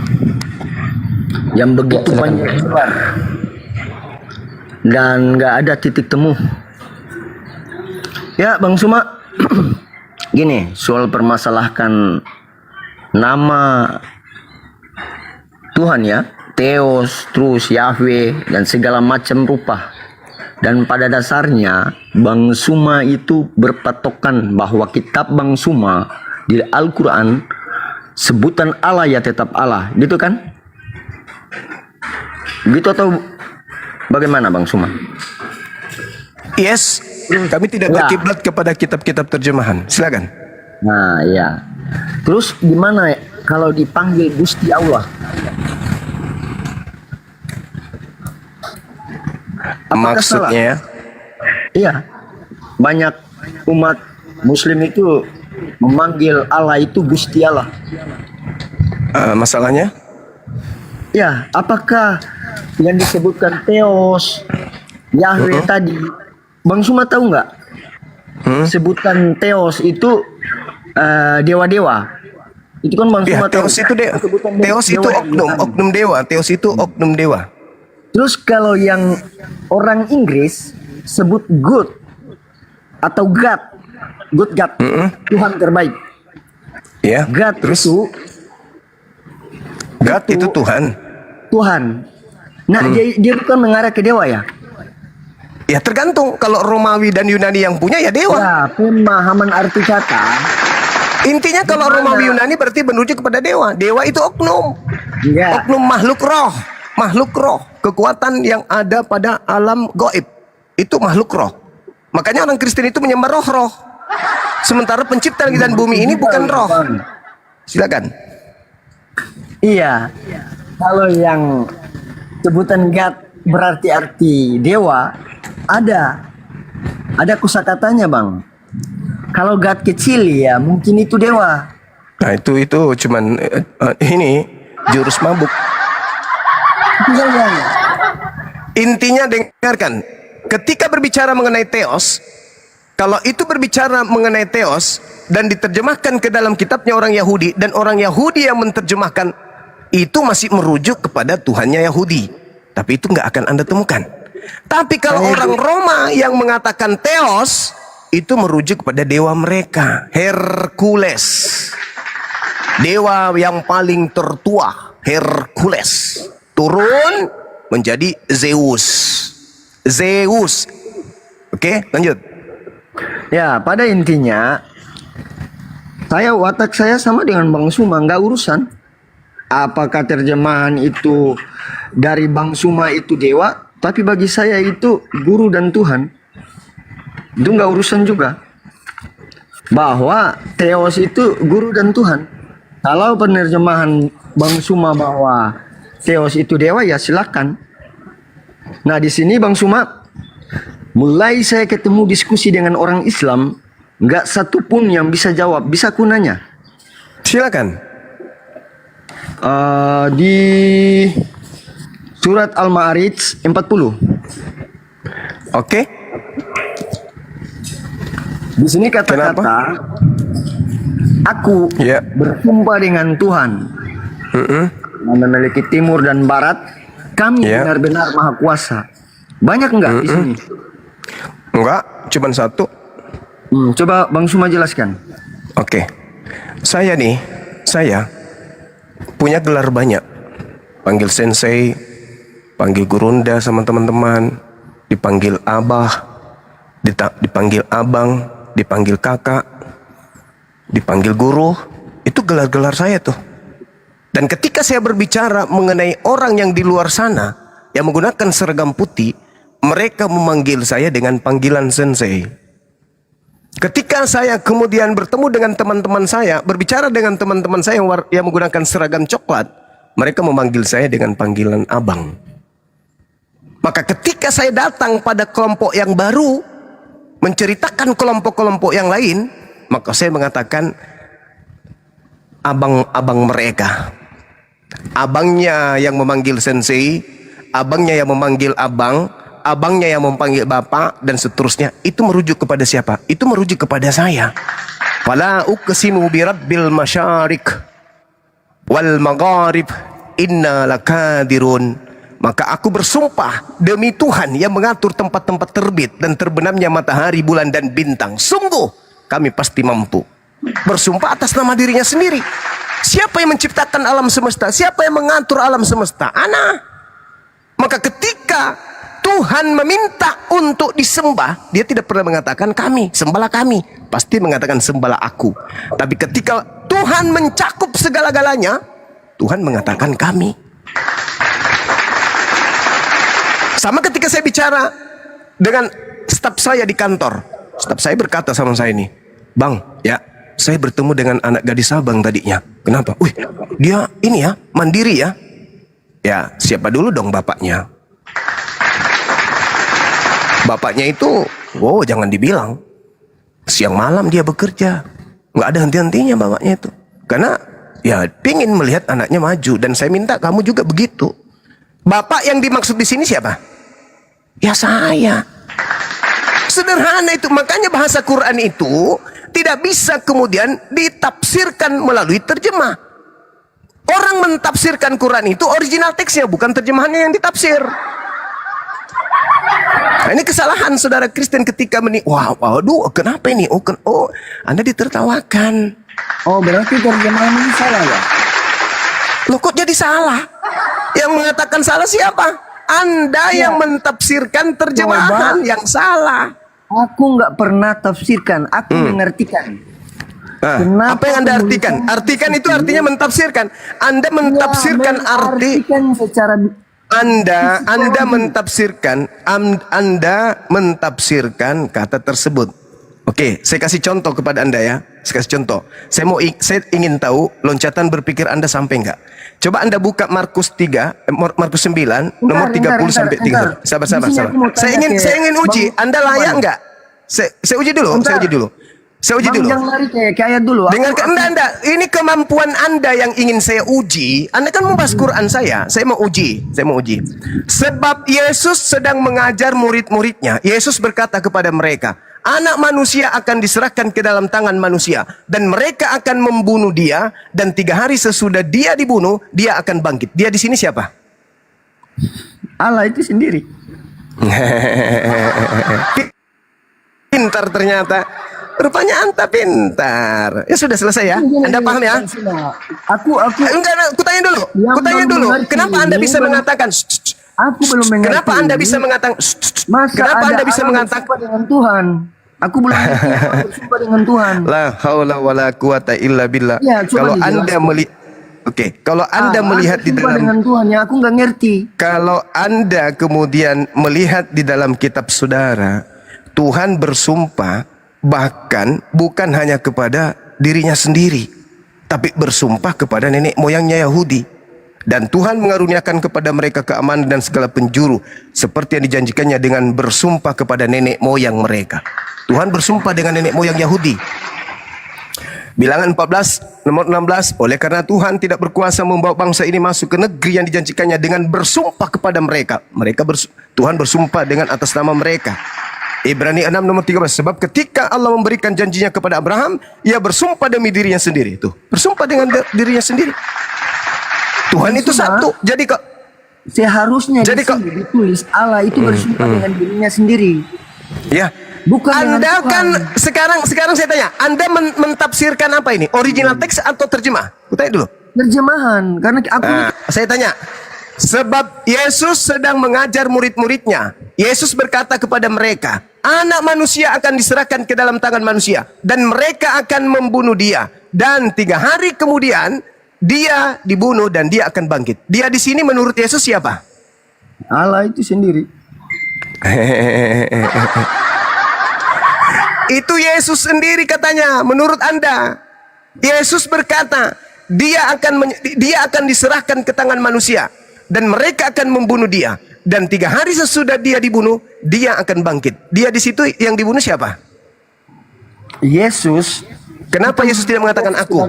Yang begitu banyak lebar dan nggak ada titik temu. Ya, Bang Suma. Gini, soal permasalahkan nama Tuhan ya, Theos, terus Yahweh dan segala macam rupa. Dan pada dasarnya Bang Suma itu berpatokan bahwa kitab Bang Suma di Al-Quran sebutan Allah ya tetap Allah, gitu kan? Gitu atau bagaimana Bang Suma? Yes, kami tidak berkiblat kepada kitab-kitab terjemahan. Silakan. Nah, ya. Terus gimana kalau dipanggil Gusti Allah? Apakah Maksudnya? Iya. Banyak umat Muslim itu memanggil Allah itu Gusti Allah. Masalahnya? Ya, apakah yang disebutkan Theos, Yahweh tadi, Bang Suma tahu nggak? Sebutan Theos itu dewa-dewa. Itu kan Bang Suma tahu. Theos itu Theos itu oknum dewa. Theos itu oknum dewa. Terus kalau yang orang Inggris sebut God atau God, God, Tuhan terbaik. Ya. God Terus itu God itu Tuhan. Tuhan. Nah, dia bukan mengarah ke dewa ya? Ya tergantung. Kalau Romawi dan Yunani yang punya ya dewa. Ya, pemahaman arti kata. Intinya kalau Romawi Yunani berarti menuju kepada dewa. Dewa itu oknum. Ya. Oknum makhluk roh. Makhluk roh. Kekuatan yang ada pada alam gaib. Itu makhluk roh. Makanya orang Kristen itu menyembah roh-roh. Sementara pencipta langit dan bumi ini bukan roh. Silakan. Iya. Kalau yang sebutan God berarti arti dewa, ada kosakatanya Bang. Kalau God kecil ya mungkin itu dewa. Nah itu cuman ini jurus mabuk. Intinya dengarkan, ketika berbicara mengenai Theos, kalau itu berbicara mengenai Theos dan diterjemahkan ke dalam kitabnya orang Yahudi dan orang Yahudi yang menerjemahkan, itu masih merujuk kepada Tuhannya Yahudi. Tapi itu nggak akan Anda temukan. Tapi kalau orang Roma yang mengatakan Theos, itu merujuk kepada dewa mereka, Hercules. Dewa yang paling tertua, Hercules. Turun menjadi Zeus. Oke, lanjut. Ya, pada intinya watak saya sama dengan Bang Suma, nggak urusan. apakah terjemahan itu dari Bang Suma itu dewa, tapi bagi saya itu guru dan Tuhan. Itu nggak urusan juga. Bahwa Theos itu guru dan Tuhan. Kalau penerjemahan Bang Suma bahwa Theos itu dewa, ya silakan. Nah di sini Bang Suma, mulai saya ketemu diskusi dengan orang Islam, nggak satupun yang bisa jawab. Bisa ku nanya? Silakan. Di surat Al-Ma'arij 40. Oke. Di sini kata-kata, aku Ya. bersumpah dengan Tuhan yang memiliki timur dan barat, kami Ya. benar-benar maha kuasa. Banyak enggak di sini? Enggak, cuman satu. Coba Bang Suma jelaskan. Oke. Saya punya gelar banyak. Panggil sensei, panggil gurunda sama teman-teman, dipanggil abah, dipanggil abang, dipanggil kakak, dipanggil guru. Itu gelar-gelar saya tuh. Dan ketika saya berbicara mengenai orang yang di luar sana yang menggunakan seragam putih, mereka memanggil saya dengan panggilan sensei. Ketika saya kemudian bertemu dengan teman-teman saya, berbicara dengan teman-teman saya yang menggunakan seragam coklat, mereka memanggil saya dengan panggilan abang. Maka ketika saya datang pada kelompok yang baru, menceritakan kelompok-kelompok yang lain, maka saya mengatakan abang-abang mereka. Abangnya yang memanggil sensei, abangnya yang memanggil abang, abangnya yang memanggil bapak, dan seterusnya. Itu merujuk kepada siapa? Itu merujuk kepada saya. Fala uqsimu birabbil masyariq wal magharib inna lakadirun. Maka aku bersumpah demi Tuhan yang mengatur tempat-tempat terbit dan terbenamnya matahari, bulan, dan bintang. Sungguh kami pasti mampu. Bersumpah atas nama dirinya sendiri. Siapa yang menciptakan alam semesta? Siapa yang mengatur alam semesta? Ana. Maka ketika Tuhan meminta untuk disembah, dia tidak pernah mengatakan kami, sembahlah kami. Pasti mengatakan sembahlah aku. Tapi ketika Tuhan mencakup segala-galanya, Tuhan mengatakan kami. Sama ketika saya bicara dengan staf saya di kantor. Staf saya berkata sama saya ini, Bang, ya, saya bertemu dengan anak gadis abang tadinya. Kenapa? Wih, dia ini ya, mandiri ya. Ya, siapa dulu dong bapaknya? Bapaknya itu, wow, jangan dibilang. Siang malam dia bekerja. Nggak ada henti-hentinya bapaknya itu. Karena ya pingin melihat anaknya maju. Dan saya minta kamu juga begitu. Bapak yang dimaksud di sini siapa? Ya saya. Sederhana itu. Makanya bahasa Quran itu tidak bisa kemudian ditafsirkan melalui terjemah. Orang mentafsirkan Quran itu original teksnya, bukan terjemahannya yang ditafsir. Nah, ini kesalahan saudara Kristen ketika waduh, kenapa ini? Oh, Anda ditertawakan. Oh, berarti terjemahan ini salah ya? Loh, kok jadi salah? Yang mengatakan salah siapa? Anda yang mentafsirkan terjemahan yang salah. Aku nggak pernah tafsirkan, aku mengartikan. Apa yang Anda artikan? Artikan itu artinya mentafsirkan. Anda mentafsirkan arti. Secara Anda mentafsirkan kata tersebut. Oke, saya kasih contoh kepada Anda ya. Saya kasih contoh. Saya ingin tahu loncatan berpikir Anda sampai enggak. Coba Anda buka Markus 9 nomor 30 sampai 30. Sabar. Saya ingin uji, Anda layak enggak? Saya uji dulu. Saya uji dulu. Jangan lari kayak ayat dulu. Dengarkan Anda, ini kemampuan Anda yang ingin saya uji. Anda kan membahas Quran saya mau uji. Sebab Yesus sedang mengajar murid-muridnya. Yesus berkata kepada mereka, Anak manusia akan diserahkan ke dalam tangan manusia, dan mereka akan membunuh dia, dan 3 hari sesudah dia dibunuh, dia akan bangkit. Dia di sini siapa? Allah itu sendiri. Pintar ternyata. Rupanya Anda pintar. Ya sudah selesai ya. Anda paham ya? Enggak, aku tanya dulu. Kenapa Anda bisa mengatakan? Aku belum mengerti. Kenapa Anda bisa mengatakan? Kenapa Anda bisa mengatakan dengan Tuhan? Aku belum bersumpah dengan Tuhan. La haula wala quwata illa billah. Ya, Kalau Anda Oke, kalau Anda melihat di dalam dengan Tuhan ya aku nggak ngerti. kalau Anda kemudian melihat di dalam kitab saudara, Tuhan bersumpah bahkan bukan hanya kepada dirinya sendiri, tapi bersumpah kepada nenek moyangnya Yahudi. Dan Tuhan mengaruniakan kepada mereka keamanan dan segala penjuru seperti yang dijanjikannya dengan bersumpah kepada nenek moyang mereka. Tuhan bersumpah dengan nenek moyang Yahudi. Bilangan 14 nomor 16, oleh karena Tuhan tidak berkuasa membawa bangsa ini masuk ke negeri yang dijanjikannya dengan bersumpah kepada mereka. Tuhan bersumpah dengan atas nama mereka. Ibrani 6 nomor 13, sebab ketika Allah memberikan janjinya kepada Abraham, ia bersumpah demi dirinya sendiri. Tuh, bersumpah dengan dirinya sendiri. Tuhan itu satu. Jadi kok Seharusnya Jadi di sini ditulis Allah itu bersumpah dengan dirinya sendiri. ya, Bukan dengan Anda Tuhan. kan sekarang saya tanya, Anda mentafsirkan apa ini? Original teks atau terjemah? Aku tanya dulu. Terjemahan karena aku Saya tanya, sebab Yesus sedang mengajar murid-muridnya. Yesus berkata kepada mereka, anak manusia akan diserahkan ke dalam tangan manusia, dan mereka akan membunuh dia. Dan 3 hari kemudian, dia dibunuh dan dia akan bangkit. Dia di sini menurut Yesus siapa? Allah itu sendiri. Itu Yesus sendiri katanya, menurut Anda. Yesus berkata, dia akan diserahkan ke tangan manusia, dan mereka akan membunuh dia. Dan 3 hari sesudah dia dibunuh, dia akan bangkit. Dia di situ yang dibunuh siapa? Yesus. Kenapa Yesus tidak mengatakan aku?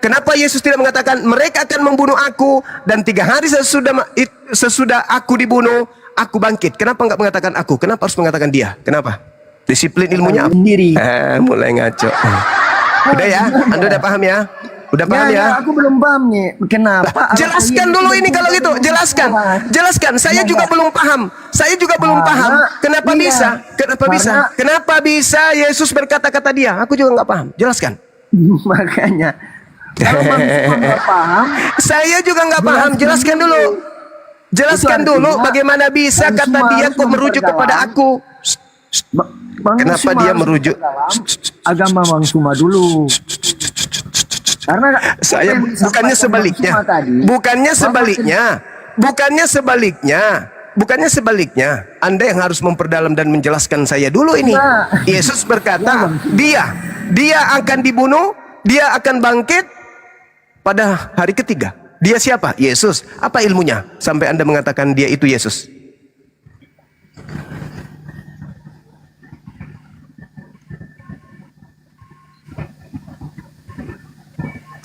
Kenapa Yesus tidak mengatakan mereka akan membunuh aku, dan 3 hari sesudah aku dibunuh, aku bangkit? Kenapa enggak mengatakan aku? Kenapa harus mengatakan dia? Kenapa? Disiplin ilmunya apa? Sendiri. Mulai ngaco. Udah ya? Anda udah paham ya? Udah paham ya? Aku belum paham nih. Kenapa? Jelaskan dulu ini kalau gitu. Jelaskan. Saya juga belum paham. Kenapa bisa? Kenapa bisa Yesus berkata-kata dia? Aku juga nggak paham. Jelaskan. Makanya. Kalau manusia nggak paham. Saya juga nggak paham. Jelaskan dulu. Bagaimana bisa kata dia kok merujuk kepada aku? Kenapa dia merujuk? Agama Bang Suma dulu. Karena Saya bukannya sebaliknya. Anda yang harus memperdalam dan menjelaskan saya dulu ini. Yesus berkata, dia akan dibunuh, dia akan bangkit pada hari ketiga. Dia siapa? Yesus. Apa ilmunya sampai Anda mengatakan dia itu Yesus?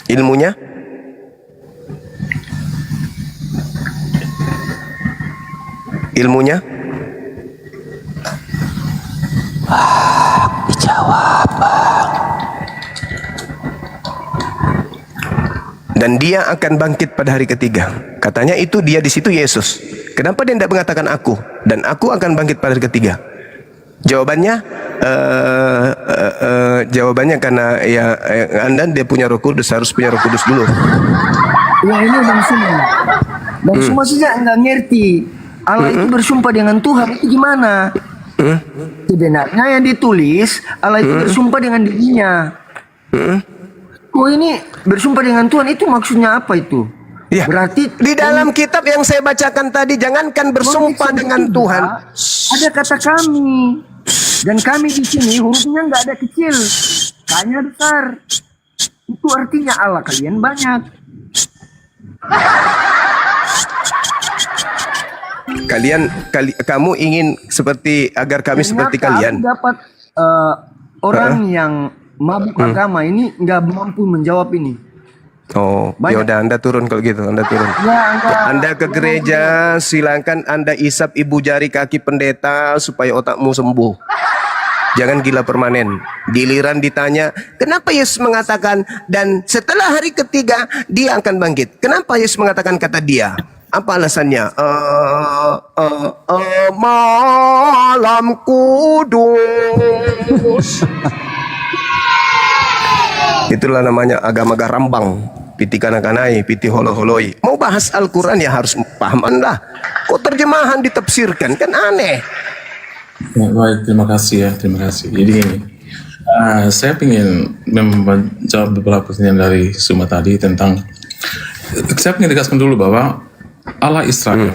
Ilmunya? Ilmunya? dijawab. Dan dia akan bangkit pada hari ketiga. Katanya itu dia di situ Yesus. Kenapa dia tidak mengatakan aku? Dan aku akan bangkit pada hari ketiga. Jawabannya karena Anda dia punya Roh Kudus, harus punya Roh Kudus dulu. Ya ini Bang Suma. Bang Suma saja nggak ngerti. Allah itu bersumpah dengan Tuhan itu gimana? Sebenarnya yang ditulis Allah itu bersumpah dengan dirinya. Oh ini bersumpah dengan Tuhan itu maksudnya apa itu? Ya. Berarti Di dalam kitab yang saya bacakan tadi, jangankan bersumpah dengan Tuhan. Ada kata kami, dan kami di sini hurufnya nggak ada kecil, hanya besar. Itu artinya Allah kalian banyak. Kamu ingin agar kami seperti kalian. Aku dapat orang yang mabuk agama ini nggak mampu menjawab ini. Oh, ya udah Anda turun kalau gitu, Anda turun. Ya, Anda ke gereja, silakan Anda isap ibu jari kaki pendeta supaya otakmu sembuh. Jangan gila permanen. Giliran ditanya, kenapa Yesus mengatakan dan setelah hari ketiga dia akan bangkit? Kenapa Yesus mengatakan kata dia? Apa alasannya? Malam kudus. Itulah namanya agama garambang. Piti kana-kanai, piti holo-holoi. Mau bahas Al-Quran ya harus paham Anda. Kok terjemahan ditafsirkan? Kan aneh. Baik, terima kasih ya, terima kasih. Jadi gini, Saya ingin menjawab beberapa pertanyaan dari Suma tadi tentang, saya ingin tegaskan dulu bahwa Allah Israel.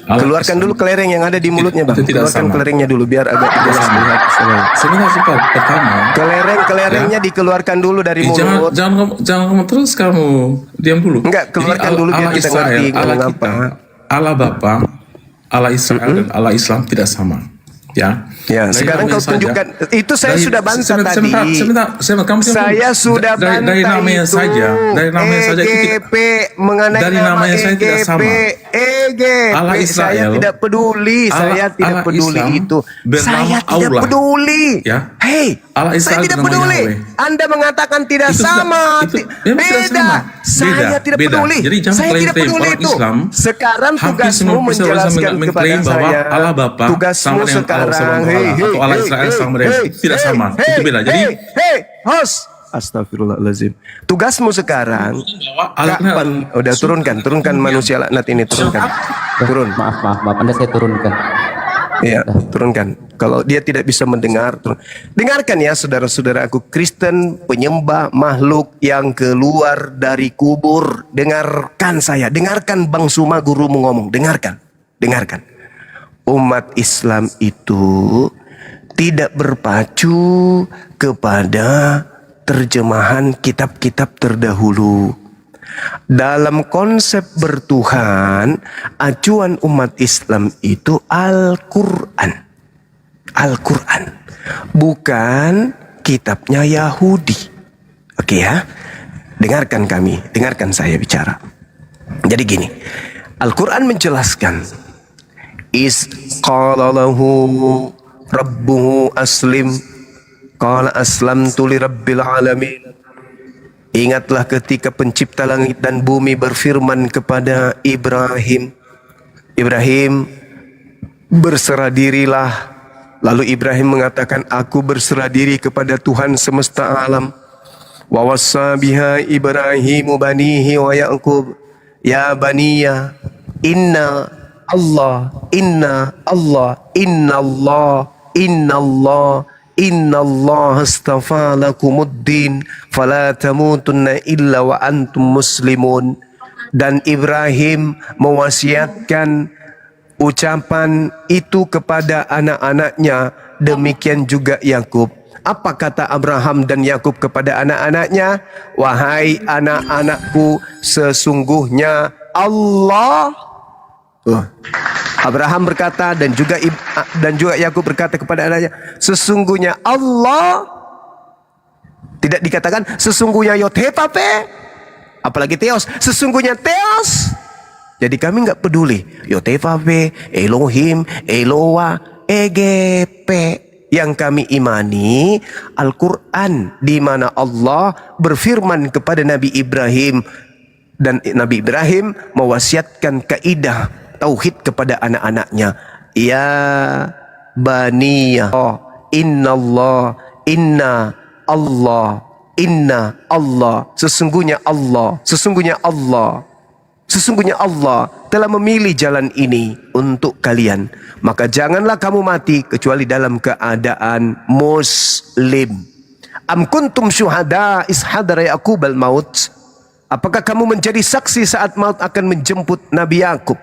Keluarkan dulu kelereng yang ada di mulutnya, Bang. Itu tidak Keluarkan sama. kelerengnya dulu biar agak jelas melihat. Sebenarnya cepat. Pertama, Kelerengnya dikeluarkan dulu dari mulut. jangan kamu terus, kamu diam dulu. Enggak, keluarkan Jadi dulu biar kita ngerti Allah ngomong kita, apa. Allah Bapa, Allah Israel dan Allah Islam tidak sama. Ya. Ya, Dari sekarang namanya kau tunjukkan. Itu saya sudah bantah tadi. Sebentar, kamu Saya sudah bantah dari namanya itu. saja, dari namanya saja itu tidak, EGP mengenai dari nama namanya saya tidak sama. EGP Allah saya Israel, tidak peduli, saya tidak Allah peduli Islam itu. bernama Saya tidak Allah. peduli. Ya. Hei, Allah saya Israel tidak bernama peduli. Yahweh. Anda mengatakan tidak Itu sama. memang tidak Beda. sama. Saya tidak Beda. peduli. Jadi jangan Saya tidak klaim peduli orang itu. Islam, Sekarang hampir tugasmu 90% menjelaskan kepada mengklaim bahwa saya. Allah Bapa Tugasmu sama dengan Allah sekarang. Subhanahu wa Ta'ala, atau Allah Israel sama dengan itu tidak sama. Itu beda. Jadi host. Astagfirullahaladzim. Tugasmu sekarang kapan? Udah turunkan manusia laknat ini, turunkan. Turun. Maaf, Anda saya turunkan. Iya, turunkan. Kalau dia tidak bisa mendengar, dengarkan ya saudara-saudaraku Kristen penyembah makhluk yang keluar dari kubur. Dengarkan saya, dengarkan Bang Suma gurumu ngomong, dengarkan. Umat Islam itu tidak berpacu kepada terjemahan kitab-kitab terdahulu. Dalam konsep bertuhan, acuan umat Islam itu Al-Quran. Al-Quran. Bukan kitabnya Yahudi. Oke ya? Dengarkan saya bicara. Jadi gini, Al-Quran menjelaskan, Is qala lahu rabbuhu aslim, qala aslamtu li rabbil alamin. Ingatlah ketika pencipta langit dan bumi berfirman kepada Ibrahim. Ibrahim, berserah dirilah. Lalu Ibrahim mengatakan, aku berserah diri kepada Tuhan semesta alam. Wa wassa biha Ibrahimu banihi wa Ya'qub. Ya baniya, inna Allah, Inna Allah astafa lakumuddin fala tamutunna illa wa antum muslimun. Dan Ibrahim mewasiatkan ucapan itu kepada anak-anaknya, demikian juga Yakub. Apa kata Abraham dan Yakub kepada anak-anaknya? Wahai anak-anakku, sesungguhnya Allah. Abraham berkata dan juga Yakub berkata kepada anaknya, sesungguhnya Allah. Tidak dikatakan sesungguhnya Yotepape, apalagi Theos, sesungguhnya Theos. Jadi kami nggak peduli Yotepape, Elohim, Eloa, EGP. Yang kami imani Al-Quran, di mana Allah berfirman kepada Nabi Ibrahim, dan Nabi Ibrahim mewasiatkan kaidah tauhid kepada anak-anaknya. Ya baniyah, inna Allah, sesungguhnya Allah telah memilih jalan ini untuk kalian. Maka janganlah kamu mati kecuali dalam keadaan muslim. Am kuntum syuhada is hadara Yaqub al maut. Apakah kamu menjadi saksi saat maut akan menjemput Nabi Yakub,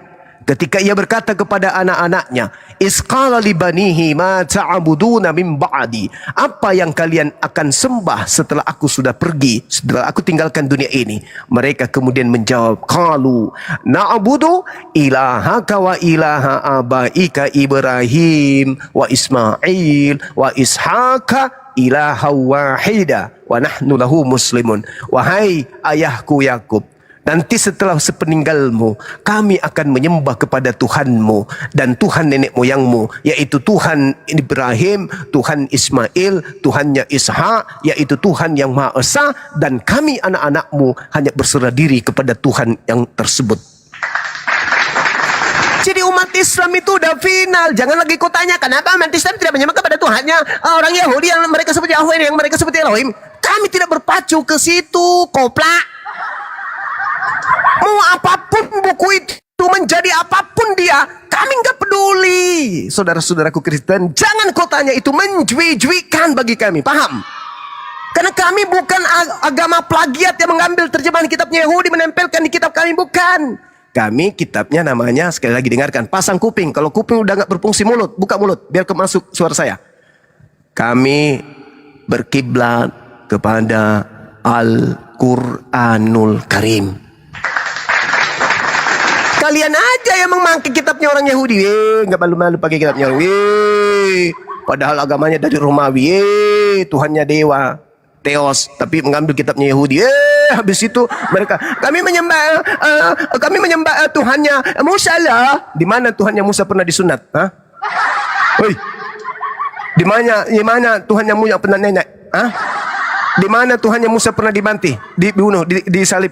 ketika ia berkata kepada anak-anaknya, Isqala li banihi ma ta'buduna min ba'di. Apa yang kalian akan sembah setelah aku sudah pergi, setelah aku tinggalkan dunia ini? Mereka kemudian menjawab, qalu na'budu ilahaka wa ilaha abaika Ibrahim wa Ismail wa Ishaka ilaha wahida wa nahnu lahu muslimun. Wahai ayahku Yakub, nanti setelah sepeninggalmu, kami akan menyembah kepada Tuhanmu dan Tuhan nenek moyangmu, yaitu Tuhan Ibrahim, Tuhan Ismail, Tuhannya Ishak, yaitu Tuhan yang Maha Esa, dan kami anak-anakmu hanya berserah diri kepada Tuhan yang tersebut. Jadi umat Islam itu udah final. Jangan lagi kau tanya kenapa umat Islam tidak menyembah kepada Tuhannya orang Yahudi yang mereka sebut Yahweh, yang mereka sebut Elohim. Kami tidak berpacu ke situ, koplak. Mau apapun buku itu itu menjadi apapun dia, kami nggak peduli. Saudara-saudaraku Kristen, jangan kau tanya itu menjui-juikan bagi kami, paham? Karena kami bukan agama plagiat yang mengambil terjemahan kitabnya Yahudi menempelkan di kitab kami, bukan. Kami kitabnya namanya, sekali lagi dengarkan, pasang kuping. Kalau kuping udah nggak berfungsi mulut, buka mulut biar masuk suara saya. Kami berkiblat kepada Al-Quranul Karim. Kalian aja yang memakai kitabnya orang Yahudi. Nggak malu-malu pakai kitabnya orang. Padahal agamanya dari Romawi. Tuhannya dewa, Theos, tapi mengambil kitabnya Yahudi. Habis itu mereka kami menyembah Tuhannya Musa lah. Di mana Tuhannya Musa pernah disunat? Hah? Woi. Di mana Tuhannya Musa pernah nenek? Hah? Di mana Tuhannya Musa pernah dibanti, dibunuh, disalib?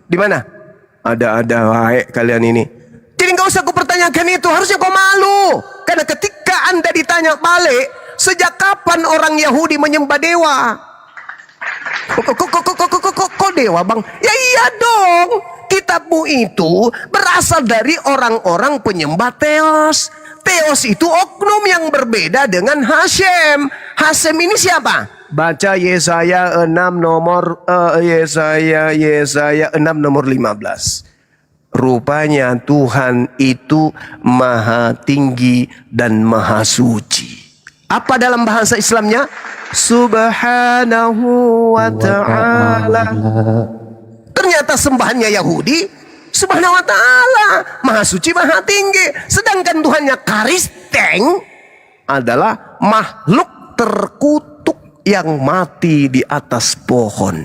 Di mana? Ada wae kalian ini. Jadi nggak usah aku pertanyakan itu, harusnya kau malu. Karena ketika Anda ditanya balik, sejak kapan orang Yahudi menyembah dewa? Kok dewa, Bang? Ya iya dong. Kitabmu itu berasal dari orang-orang penyembah Theos. Theos itu oknum yang berbeda dengan Hashem. Hashem ini siapa? Baca Yesaya 6 nomor Yesaya 6 nomor 15. Rupanya Tuhan itu maha tinggi dan maha suci. Apa dalam bahasa Islamnya? Subhanahu wa ta'ala. Ternyata sembahannya Yahudi Subhanahu wa ta'ala, maha suci, maha tinggi. Sedangkan Tuhannya Karisteng adalah makhluk terkutuk yang mati di atas pohon.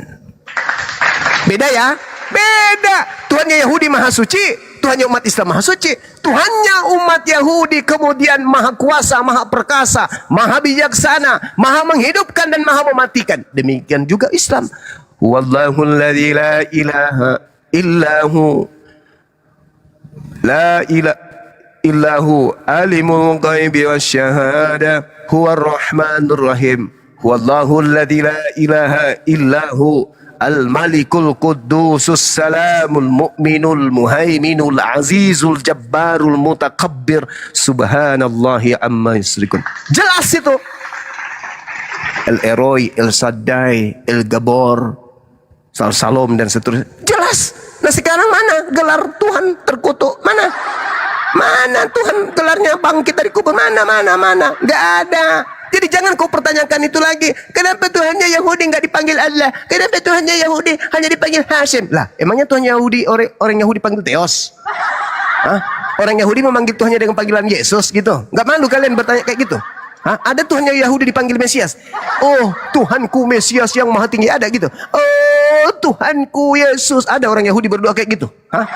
Beda ya? Beda. Tuhannya Yahudi maha suci, Tuhannya umat Islam maha suci. Tuhannya umat Yahudi kemudian maha kuasa, maha perkasa, maha bijaksana, maha menghidupkan dan maha mematikan. Demikian juga Islam. Wallahu alladzi la ilaha illahu la ilaha illahu alimul ghaibi wasyahada huwar rahmanur rahim. Wallahu alladzi la ilaha illahu al-malikul qudusus salamul mu'minul muhaiminul azizul jabbarul mutakabbir subhanallahi amma yusrikun. Jelas itu. El-Eroi, El-Shaddai, El-Gabor, Salom dan seterusnya. Jelas. Nah sekarang mana gelar Tuhan terkutuk? Mana? Mana Tuhan gelarnya bangkit dari kubur? Mana? Gak ada. Jadi jangan kau pertanyakan itu lagi. Kenapa Tuhannya Yahudi nggak dipanggil Allah? Kenapa Tuhannya Yahudi hanya dipanggil Hashem? Lah, emangnya Tuhan Yahudi orang Yahudi panggil Theos? Hah? Orang Yahudi memanggil Tuhannya dengan panggilan Yesus gitu? Nggak malu kalian bertanya kayak gitu? Hah? Ada Tuhannya Yahudi dipanggil Mesias? Oh, Tuhanku Mesias yang maha tinggi, ada gitu? Oh, Tuhanku Yesus. Ada orang Yahudi berdoa kayak gitu? Hah?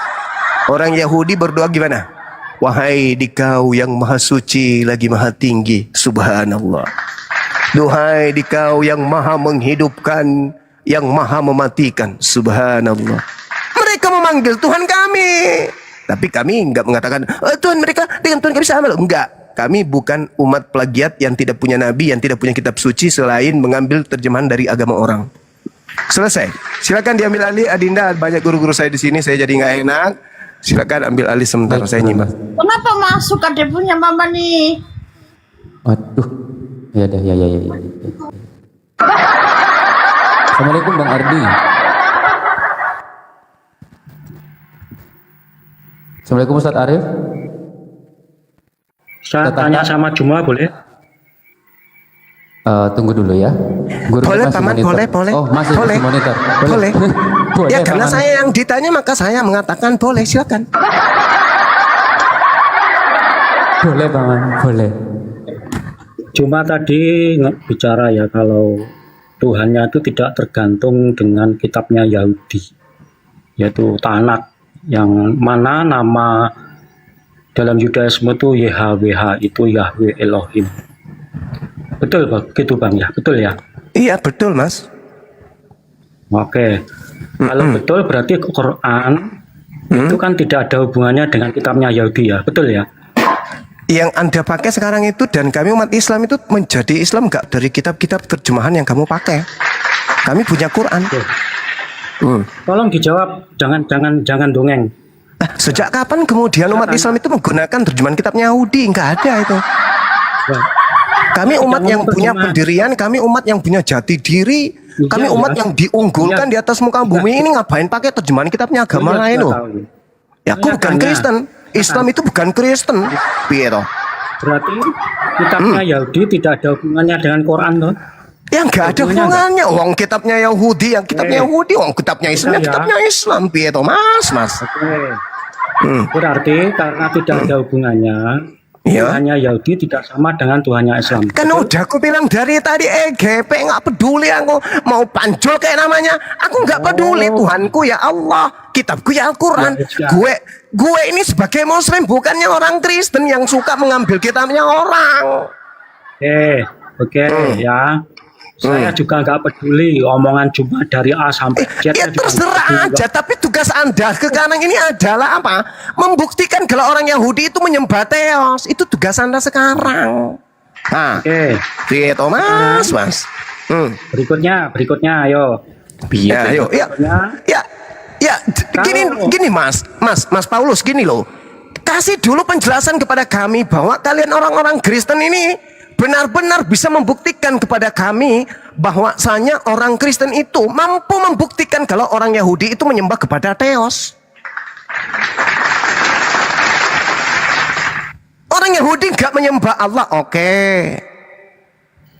Orang Yahudi berdoa gimana? Wahai dikau yang maha suci lagi maha tinggi, subhanallah. Duhai dikau yang maha menghidupkan, yang maha mematikan, subhanallah. Mereka memanggil Tuhan kami, tapi kami enggak mengatakan Tuhan mereka dengan Tuhan kami sama loh. Enggak. Kami bukan umat plagiat yang tidak punya nabi, yang tidak punya kitab suci selain mengambil terjemahan dari agama orang. Selesai. Silakan diambil alih Adinda, banyak guru-guru saya di sini, saya jadi nggak enak. Silakan ambil alih sebentar, saya nyimak. Kenapa masuk ke punya mama nih? Waduh. Ya. Assalamualaikum Bang Ardi. Assalamualaikum Ustaz Arif. Saya tanya sama Juma boleh? Tunggu dulu ya. Guru Boleh masih Paman, monitor. boleh. Oh, masih Boleh. monitor. Boleh. Boleh, Ya karena Paman. saya yang ditanya maka saya mengatakan boleh, silakan. Boleh Paman, boleh. Juma tadi bicara ya kalau Tuhannya itu tidak tergantung dengan kitabnya Yahudi, yaitu Tanakh, yang mana nama dalam Yudaisme itu YHWH, itu Yahweh Elohim. Betul begitu Bang ya? Betul ya? Iya betul Mas. Oke. Kalau betul berarti Quran itu kan tidak ada hubungannya dengan kitabnya Yahudi ya? Betul ya? Yang Anda pakai sekarang itu dan kami umat Islam itu menjadi Islam enggak dari kitab-kitab terjemahan yang kamu pakai. Kami punya Quran. Tolong dijawab, jangan dongeng. Sejak kapan kemudian umat Islam itu menggunakan terjemahan kitab Yahudi? Enggak ada itu. Kami umat yang punya pendirian, kami umat yang punya jati diri, kami umat yang diunggulkan di atas muka bumi ini ngapain pakai terjemahan kitabnya agama lain loh? Ya aku bukan Kristen. Islam itu bukan Kristen. Piye toh? Berarti kitabnya Yahudi tidak ada hubungannya dengan Quran toh? Ya enggak ada hubungannya. Wong kitabnya Yahudi, yang kitabnya Yahudi, wong kitabnya Islam, kitabnya Islam. Piye toh, Mas? Berarti karena tidak ada hubungannya, Tuhannya Yahudi tidak sama dengan Tuhannya Islam. Kan udah aku bilang dari tadi EGP nggak peduli aku mau panjol kayak namanya. Aku nggak peduli. Tuhanku ya Allah, kitabku ya Al-Quran. Gue ini sebagai Muslim bukannya orang Kristen yang suka mengambil kitabnya orang. Oke, ya. Saya juga nggak peduli omongan cuma dari A sampai Z. Ya terserah aja, tapi tugas Anda sekarang ini adalah apa? Membuktikan kalau orang Yahudi itu menyembah Theos. Itu tugas Anda sekarang. Nah, gitu Mas. Berikutnya, ayo. Ayo. Gini Mas Paulus, gini loh. Kasih dulu penjelasan kepada kami bahwa kalian orang-orang Kristen ini benar-benar bisa membuktikan kepada kami bahwasanya orang Kristen itu mampu membuktikan kalau orang Yahudi itu menyembah kepada Theos. Orang Yahudi nggak menyembah Allah, oke.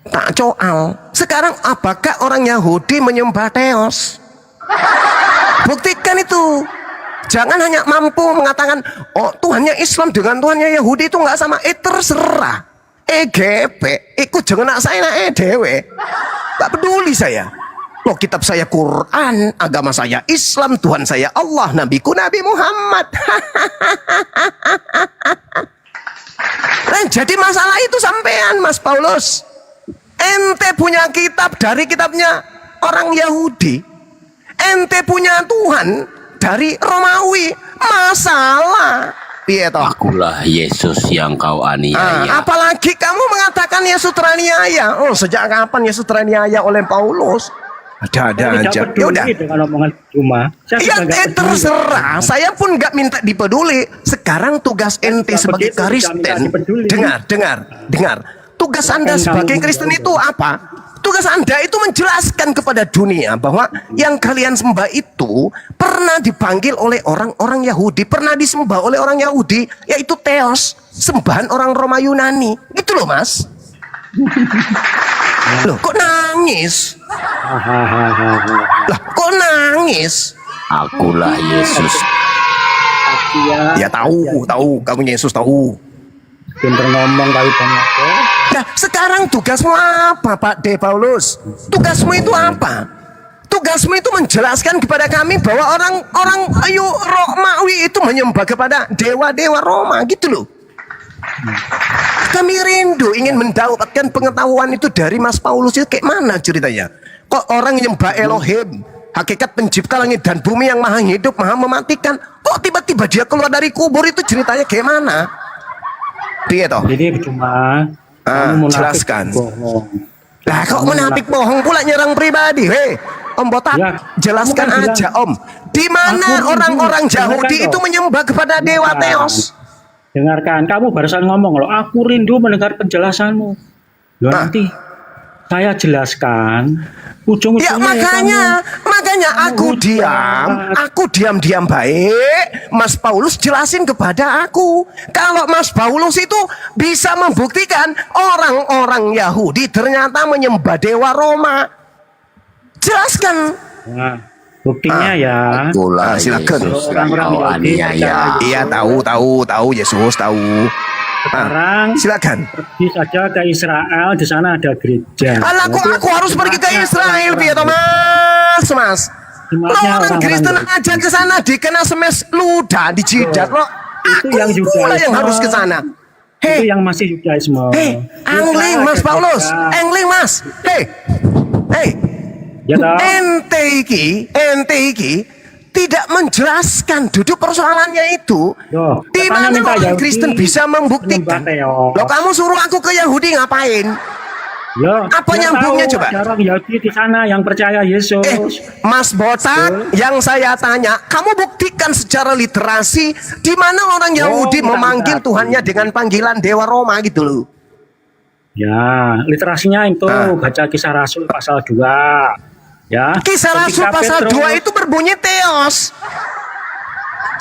Tak soal. Sekarang apakah orang Yahudi menyembah Theos? Buktikan itu. Jangan hanya mampu mengatakan, oh Tuhannya Islam dengan Tuhannya Yahudi itu nggak sama. Terserah. EGP, ikut jangan nak saya nak dewe. Tak peduli saya. Loh kitab saya Quran, agama saya Islam, Tuhan saya Allah, nabiku Nabi Muhammad. Jadi masalah itu sampean Mas Paulus. Ente punya kitab dari kitabnya orang Yahudi. Ente punya Tuhan dari Romawi. Masalah. Akulah Yesus yang kau aniaya. Apalagi kamu mengatakan Yesus teraniaya. Oh, sejak kapan Yesus teraniaya oleh Paulus? Ada aja. Ya udah. Dengan omongan cuma. Ya terserah. Saya pun nggak minta dipeduli. Sekarang tugas ente sebagai Kristen. Dengar. Tugas Anda sebagai Kristen itu apa? Tugas Anda itu menjelaskan kepada dunia bahwa yang kalian sembah itu pernah dipanggil oleh orang-orang Yahudi, pernah disembah oleh orang Yahudi, yaitu Theos, sembahan orang Roma Yunani. Gitu loh Mas. Loh kok nangis? Lah kok nangis? Akulah Yesus. Ya tahu, kamu Yesus tahu. Pinter ngomong kali banyak. Nah, sekarang tugasmu apa, Pak D. Paulus? Tugasmu itu apa? Tugasmu itu menjelaskan kepada kami bahwa orang-orang Romawi itu menyembah kepada dewa-dewa Roma, gitu loh. Kami rindu ingin mendapatkan pengetahuan itu dari Mas Paulus. Itu kayak mana ceritanya? Kok orang menyembah Elohim, hakikat pencipta langit dan bumi yang maha hidup, maha mematikan, kok tiba-tiba dia keluar dari kubur? Itu ceritanya kayak mana? Dia toh. Jadi cuma jelaskan. Lah kok menapik bohong pula nyerang pribadi? Hei, Om Botak, jelaskan aja Om. Di mana orang-orang Yahudi itu menyembah kepada dewa Theos? Dengarkan, kamu barusan ngomong loh. Aku rindu mendengar penjelasanmu. Loh nanti saya jelaskan. Ujung-ujungnya makanya aku diam baik. Mas Paulus jelasin kepada aku kalau Mas Paulus itu bisa membuktikan orang-orang Yahudi ternyata menyembah dewa Roma. Jelaskan. Nah, buktinya ya. Silakan. Orang-orang aniaya. Iya tahu Yesus tahu. Sekarang silakan. Pergi saja ke Israel, di sana ada gereja. Aku harus pergi ke Israel, Pietro Mas. Orang Kristen aja ke sana dikena semes ludah di jidat lo. Itu yang Yudaisme. Yang harus ke sana. Itu yang masih Yudaisme. Angling Mas Paulus, angling Mas. Ente iki tidak menjelaskan duduk persoalannya itu. Di mana orang Kristen bisa membuktikan? Loh kamu suruh aku ke Yahudi ngapain? Ya, Apa dia nyambungnya tahu coba? ada orang Yahudi di sana yang percaya Yesus. Mas Botak, yang saya tanya, kamu buktikan secara literasi di mana orang Yahudi memanggil Tuhannya dengan panggilan Dewa Roma gitu loh. Ya, literasinya itu baca Kisah Rasul pasal 2. Ya. Kisah Rasul Ketika pasal Petrus- 2 itu berbunyi Theos.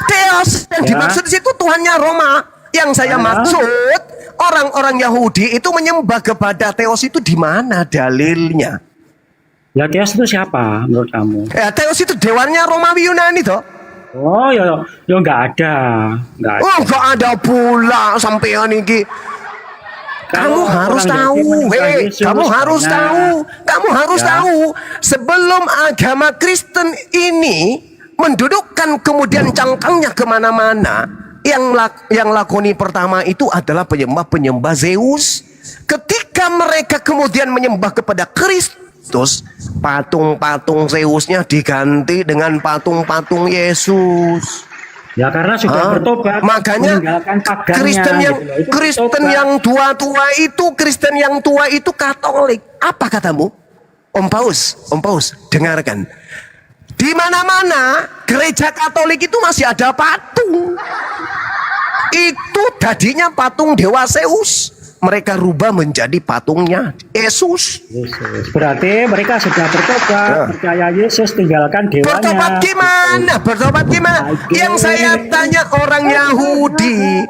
Theos yang Ya. dimaksud di situ Tuhannya Roma. Yang saya maksud orang-orang Yahudi itu menyembah kepada Theos itu di mana dalilnya? Ya, Theos itu siapa menurut kamu? Ya, Theos itu dewanya Romawi Yunani toh. Oh, ya nggak ada. Oh, nggak ada pula sampean iki. Kamu harus orang tahu, Yahudi menyembah hei, Yesus, kamu harus banyak. tahu, kamu harus Ya. tahu. Sebelum agama Kristen ini mendudukkan kemudian cangkangnya kemana-mana, yang lakoni pertama itu adalah penyembah Zeus. Ketika mereka kemudian menyembah kepada Kristus, patung-patung Zeusnya diganti dengan patung-patung Yesus. Ya karena sudah bertobat. Makanya meninggalkan pagannya, Kristen yang gitu loh. Itu Kristen bertobat. yang tua itu Katolik. Apa katamu? Om Paus, dengarkan. Di mana-mana gereja Katolik itu masih ada patung. Itu tadinya patung Dewa Zeus. Mereka rubah menjadi patungnya Yesus. Yesus. Berarti mereka sudah bertobat, percaya Yesus, tinggalkan dewanya. Bertobat gimana? Bertobat gimana? Yang saya tanya orang Yahudi,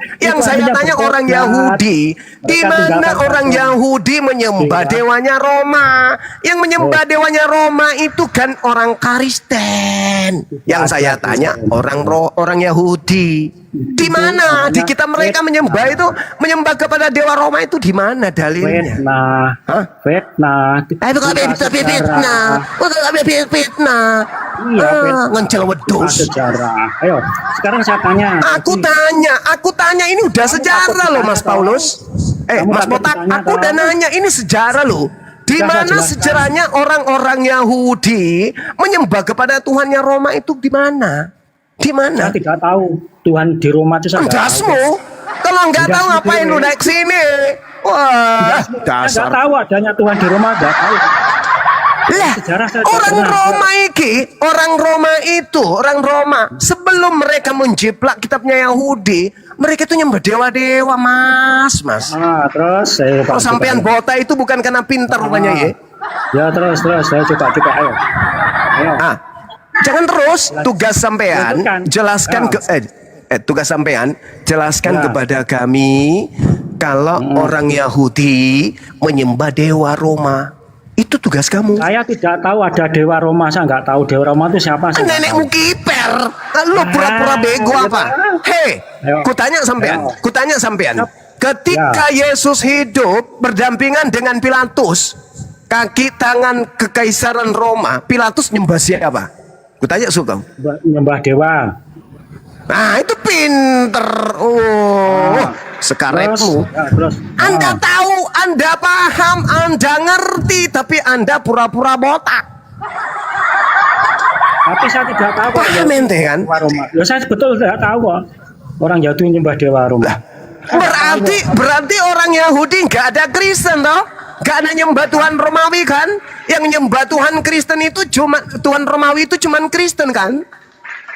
di mana orang Yahudi menyembah dewanya Roma? Yang menyembah dewanya Roma itu kan orang Kristen. Yang saya tanya orang Yahudi. Di mana? Di kita mereka menyembah kepada dewa Roma itu di mana dalilnya? Fitnah. Fitnah. Iya, Ngencel wedus. Sejarah. Ayo, sekarang saya tanya. Aku tanya ini udah sejarah loh Mas Paulus. Mas Botak, aku udah nanya ini sejarah loh. Di mana sejarahnya orang-orang Yahudi menyembah kepada Tuhannya Roma itu di mana? Di mana? Saya tidak tahu Tuhan di Roma itu saya nggak tahu. Dasmu. Kalau nggak tahu ngapain lu naik sini? Wah, Saya nggak tahu adanya Tuhan di Roma, nggak tahu. Lah, Sejarah saya orang Roma sebelum mereka menjiplak kitabnya Yahudi, mereka itu nyembah dewa-dewa, Mas. Terus Kalau sampean Bota itu bukan karena pintar rupanya ya. Ya terus saya coba ayo. Jangan terus tugas sampean jelaskan tugas sampean jelaskan kepada kami kalau orang Yahudi menyembah dewa Roma. Itu tugas kamu. Saya tidak tahu ada dewa Roma, saya nggak tahu dewa Roma itu siapa. Nenekmu kiper. Lu pura-pura bego apa? Hei, kutanya sampean. Ketika Yesus hidup berdampingan dengan Pilatus, kaki tangan kekaisaran Roma, Pilatus nyembah siapa? Kutanya suka. Nyembah dewa. Nah, itu pinter. Sekarepmu. Anda tahu, Anda paham, Anda ngerti, tapi Anda pura-pura botak. Tapi saya tidak tahu. Paham ente kan? Ya saya betul tidak tahu kok. Orang Yahudi nyembah dewa Roma. Berarti orang Yahudi nggak ada Kristen toh? Nggak ada nyembah Tuhan Romawi kan? Yang nyembah Tuhan Kristen itu Tuhan Romawi itu cuman Kristen kan?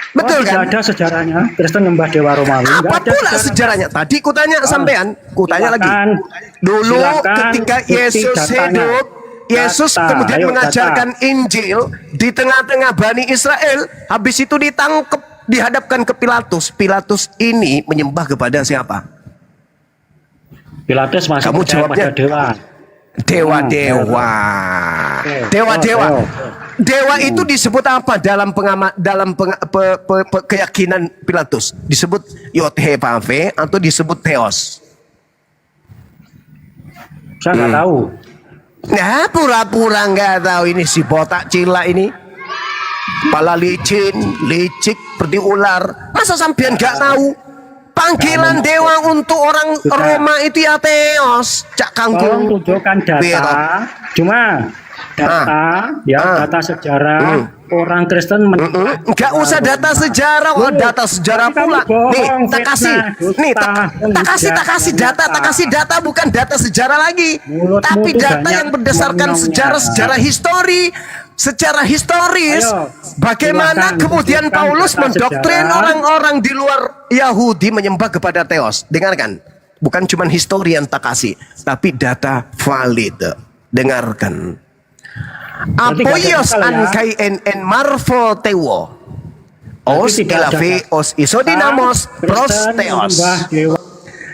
Betul kan? Tidak ada sejarahnya Kristen nyembah dewa Romawi. Apa pula sejarahnya? Tadi kutanya sampean, kutanya lagi. Dulu ketika Yesus hidup, Yesus kemudian mengajarkan Injil di tengah-tengah Bani Israel. Habis itu ditangkap, dihadapkan ke Pilatus. Pilatus ini menyembah kepada siapa? Pilatus masih Kamu percaya jawabnya pada dewa. Dewa. Dewa itu disebut apa dalam keyakinan Pilatus? Disebut Yod-He-Vav-He atau disebut Theos? Saya nggak tahu. Nah, pura-pura nggak tahu ini si botak cila ini. Kepala licik seperti ular. Masa sampean nggak tahu? Panggilan dewa untuk orang Roma itu ya Theos. Cak Tolong kangkung. tunjukkan data. Cuma data sejarah orang Kristen Enggak usah data sejarah, data sejarah pula. Nih, tak kasih data bukan data sejarah lagi, tapi data yang berdasarkan sejarah histori. Secara historis, bagaimana kemudian Paulus mendoktrin orang-orang di luar Yahudi menyembah kepada Theos. Dengarkan, bukan cuma histori yang tak kasih, tapi data valid. Dengarkan. Apoios ankai en marfo tewo. Os elave os isodinamos pros Theos.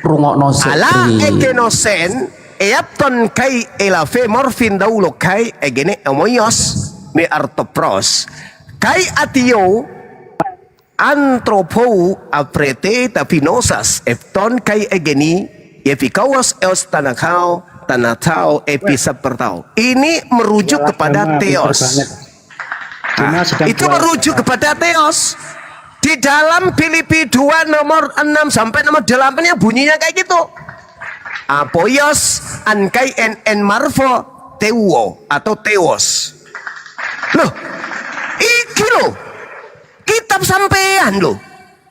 Rungokno Ala ekenosen eapton kai elave morfin daulo kai egene amoios me artopros kai atio antropo aprete tapinosas epton kai egeni efikawas eos tanatau episapertau. Ini merujuk kepada Theos. Itu merujuk kepada Theos. Di dalam Filipi 2 nomor 6 sampai nomor 8 nya bunyinya kayak gitu. Apoios ankai en marfo teuo atau Theos. Loh, iki loh, kitab sampean loh,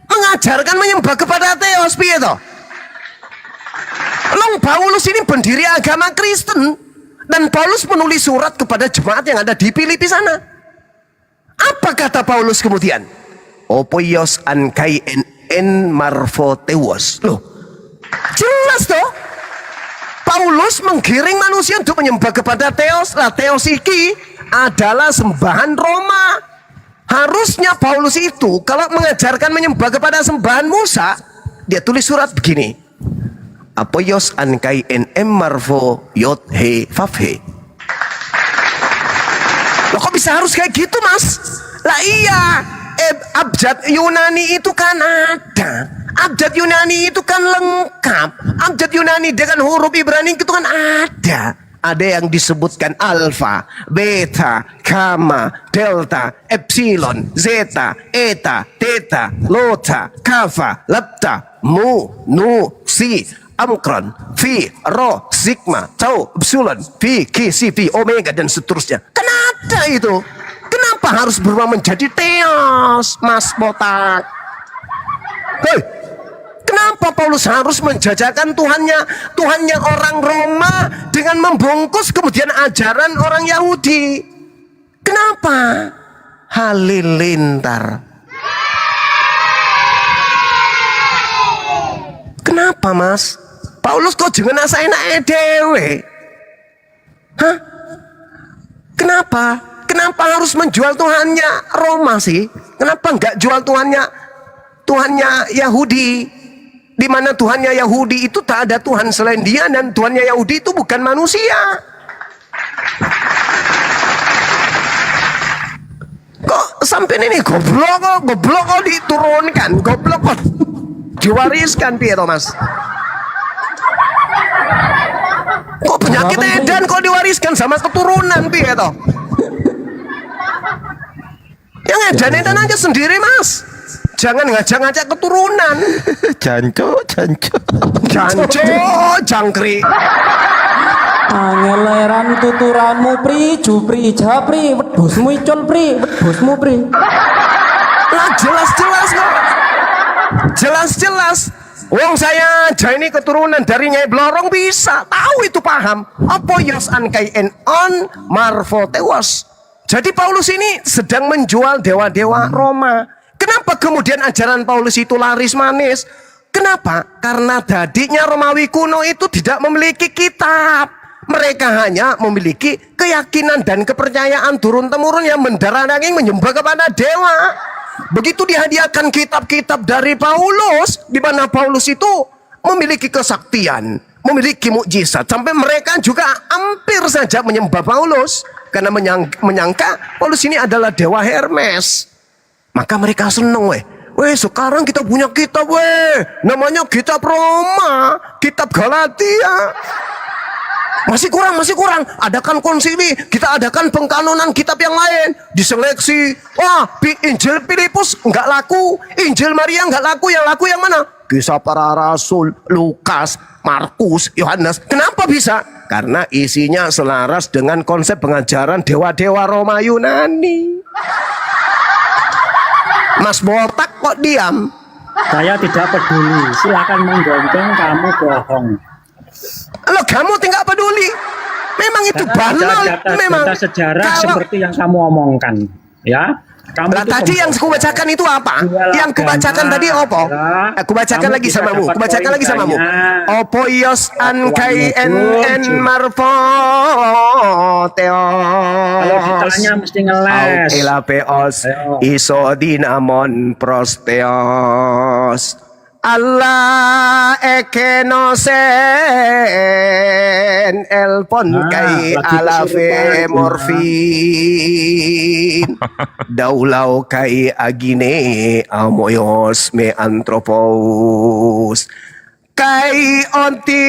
mengajarkan menyembah kepada Theos, piye toh? Long Paulus ini pendiri agama Kristen, dan Paulus menulis surat kepada jemaat yang ada di Filipi sana. Apa kata Paulus kemudian? Opoios ankai en marfo Theos. Loh, jelas toh? Paulus menggiring manusia untuk menyembah kepada Theos. Lah Theos iki adalah sembahan Roma. Harusnya Paulus itu kalau mengajarkan menyembah kepada sembahan Musa, dia tulis surat begini. Apoios ankai en marfo yot he fafhe. Loh, kok bisa harus kayak gitu, Mas? Lah iya, abjad Yunani itu kan ada. Abjad Yunani itu kan lengkap. Abjad Yunani dengan huruf Ibrani itu kan ada. Ada yang disebutkan alfa, beta, gamma, delta, epsilon, zeta, eta, theta, lota, kappa, lepta, mu, nu, si, omikron, phi, rho, sigma, tau, epsilon, phi, ki, si, phi, omega dan seterusnya. Kan ada itu. Kenapa harus berubah menjadi Theos, Mas Botak? Hei, kenapa Paulus harus menjajakan Tuhannya orang Roma dengan membungkus kemudian ajaran orang Yahudi? Kenapa? Halilintar. Kenapa, Mas? Paulus kok jangan asainak dewe? Hah? Kenapa? Kenapa harus menjual Tuhannya Roma sih? Kenapa enggak jual Tuhannya Yahudi? Di mana Tuhannya Yahudi itu tak ada Tuhan selain dia, dan Tuhannya Yahudi itu bukan manusia. Kok sampai ini goblok kok diturunkan, goblok kok diwariskan, piye toh, Mas? Kok penyakit edan kok diwariskan sama keturunan, piye toh? Yang edan aja sendiri, Mas. Jangan ngajak-ngajak keturunan. Janco, jangkrik. Angeleran tuturanmu pri, jupri, japri, wedhusmu icul pri, wedhusmu pri. Lah jelas-jelas kok. Jelas-jelas. Wong saya aja ini keturunan dari Nyai Blorong bisa tahu itu, paham. Apoios ankai en on marfo Theos. Jadi Paulus ini sedang menjual dewa-dewa Roma. Kenapa kemudian ajaran Paulus itu laris manis? Kenapa? Karena dadiknya Romawi kuno itu tidak memiliki kitab. Mereka hanya memiliki keyakinan dan kepercayaan turun-temurun yang mendarah daging menyembah kepada dewa. Begitu dihadiahkan kitab-kitab dari Paulus, di mana Paulus itu memiliki kesaktian, memiliki mukjizat, sampai mereka juga hampir saja menyembah Paulus karena menyangka Paulus ini adalah dewa Hermes. Maka mereka seneng, weh sekarang kita punya kitab, namanya kitab Roma, kitab Galatia. Masih kurang. Adakan konsili, kita adakan pengkanonan kitab yang lain, diseleksi. Wah, Injil Filipus nggak laku, Injil Maria nggak laku, yang laku yang mana? Kisah para Rasul, Lukas, Markus, Yohanes. Kenapa bisa? Karena isinya selaras dengan konsep pengajaran dewa-dewa Roma Yunani. Mas Botak kok diam? Saya tidak peduli. Silakan menggonggong, kamu bohong. Lo kamu tidak peduli. Memang itu banal. Memang data sejarah kalau seperti yang kamu omongkan, ya. Kamu lah itu tadi yang kubacakan itu apa? Jual Yang kubacakan agama, tadi apa? ya. Aku bacakan Kamu lagi tidak samamu. dapat Kubacakan poin lagi samamu. banyak. Opo yos an kai en marfo Kalau teos. ditanya mesti ngeles. Elapeos Ayo. iso dinamon prosteos. Allah ekenosen elpon kai lagi alafe kesurupan. morfin daulau kai agine amoyos me antropos kai onti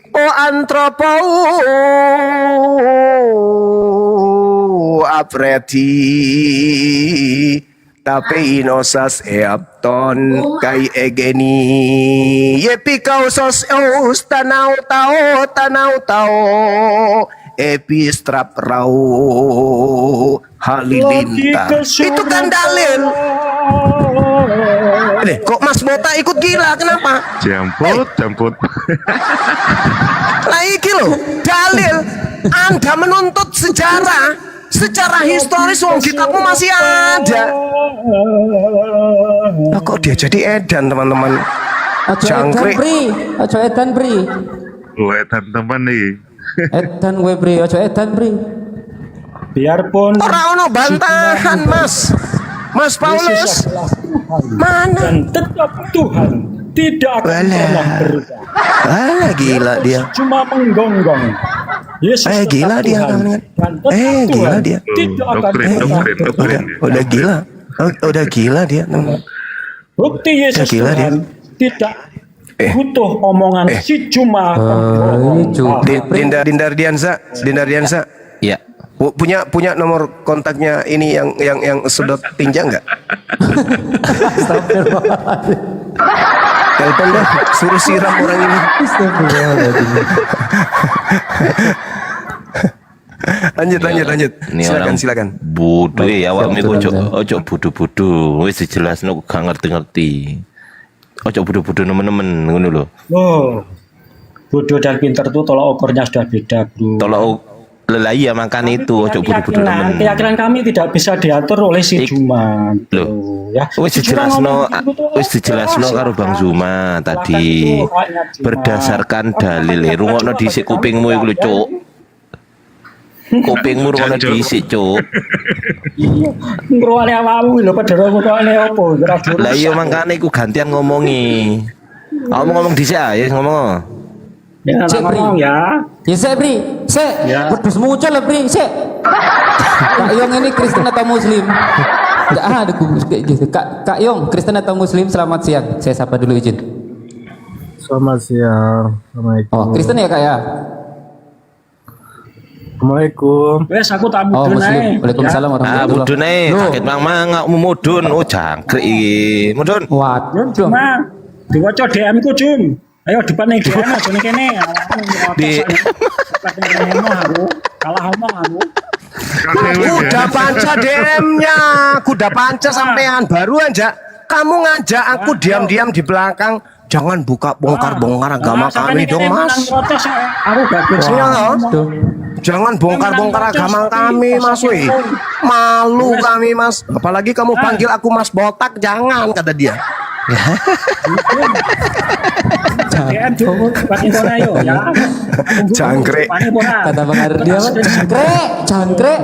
o antropos apreti tapi inosas eapton kai egeni yepi kausos eus tanau tao epistrap rau halilintar. Itu kan dalil. Kok Mas Bota ikut gila? Kenapa? Jamput. Lah iki lho, dalil. Anda menuntut sejarah. Secara historis wong kitabmu masih ada. Lah kok dia jadi edan, teman-teman? Aja edan Jangkrik. Bri, aja edan Bri. Teman nih. Edan we Bri, aja edan Bri. Biarpun Ora ono bantahan, Mas. Mas Paulus. Mana? dan tetap Tuhan tidak akan pernah berubah. Gila dia. Cuma menggonggong. Yesus Gila tetap dia. Tuhan, dan tetap Gila Tuhan dia. tidak akan pernah berubah. Udah gila. Udah gila dia. Bukti Yesus Gila dia. Tuhan tidak butuh omongan si cuma Dindar Diansa. Ya. Punya nomor kontaknya ini yang sedot tinja nggak? Telepon dah, suruh siram orang ini. Lanjut. Silakan. Bodoh ya awakmu iku ojo bodoh-bodoh. Wis dijelasno gak ngerti-ngerti. Ojo bodoh-bodoh nemen-nemen ngono lho. Oh, bodoh dan pintar itu tolak ukurnya sudah beda, bro. Tolak lelai ya makan itu ojo bodoh-bodoh nemen. Keyakinan kami tidak bisa diatur oleh si Juma. Loh. Ya. Wis dijelasno karo Bang Zuma tadi. Berdasarkan dalil rungokno dhisik kupingmu iku lho, Cuk. Kupingmu rungokno dhisik, Cuk. Ngrungokne awakmu lho padha ngrungokne opo? Lah iya makane iku gantian ngomongi. Kamu ngomong dhisik ya ngomong. Ya, ngomong ya. Ya sik Bri, sik. Ya. Wedhus muncul lah Bri, sik. Kak Yong ini Kristen atau Muslim? Enggak ada kayak gitu. Kak Yong, Kristen atau Muslim? Selamat siang. Saya sapa dulu izin. Selamat siang. Assalamualaikum. Oh, Kristen ya Kak ya? Assalamualaikum. Wes aku tak Oh, mudun Muslim. ae. Waalaikumsalam warahmatullahi Mudun ae, sakit mang mudun. Oh jangkrik iki. Mudun. Waduh. Cuma diwaca DM ku, Jum. Ayo depan nih gimana jane kene. Di- Kalah ngomong aku. Kuda panca DM-nya, kuda panca sampean baru aja. Kamu ngajak aku diam-diam di belakang. Jangan buka bongkar-bongkar agama kami dong, Mas. Aku bagus. Iya, jangan bongkar-bongkar agama kami, Mas. Wih, malu kami, Mas. Apalagi kamu panggil aku Mas Botak, jangan kata dia. DM Jum, pakai kono ayo ya. Jangkrik. Kata Bang Ardi apa? Cangkrek.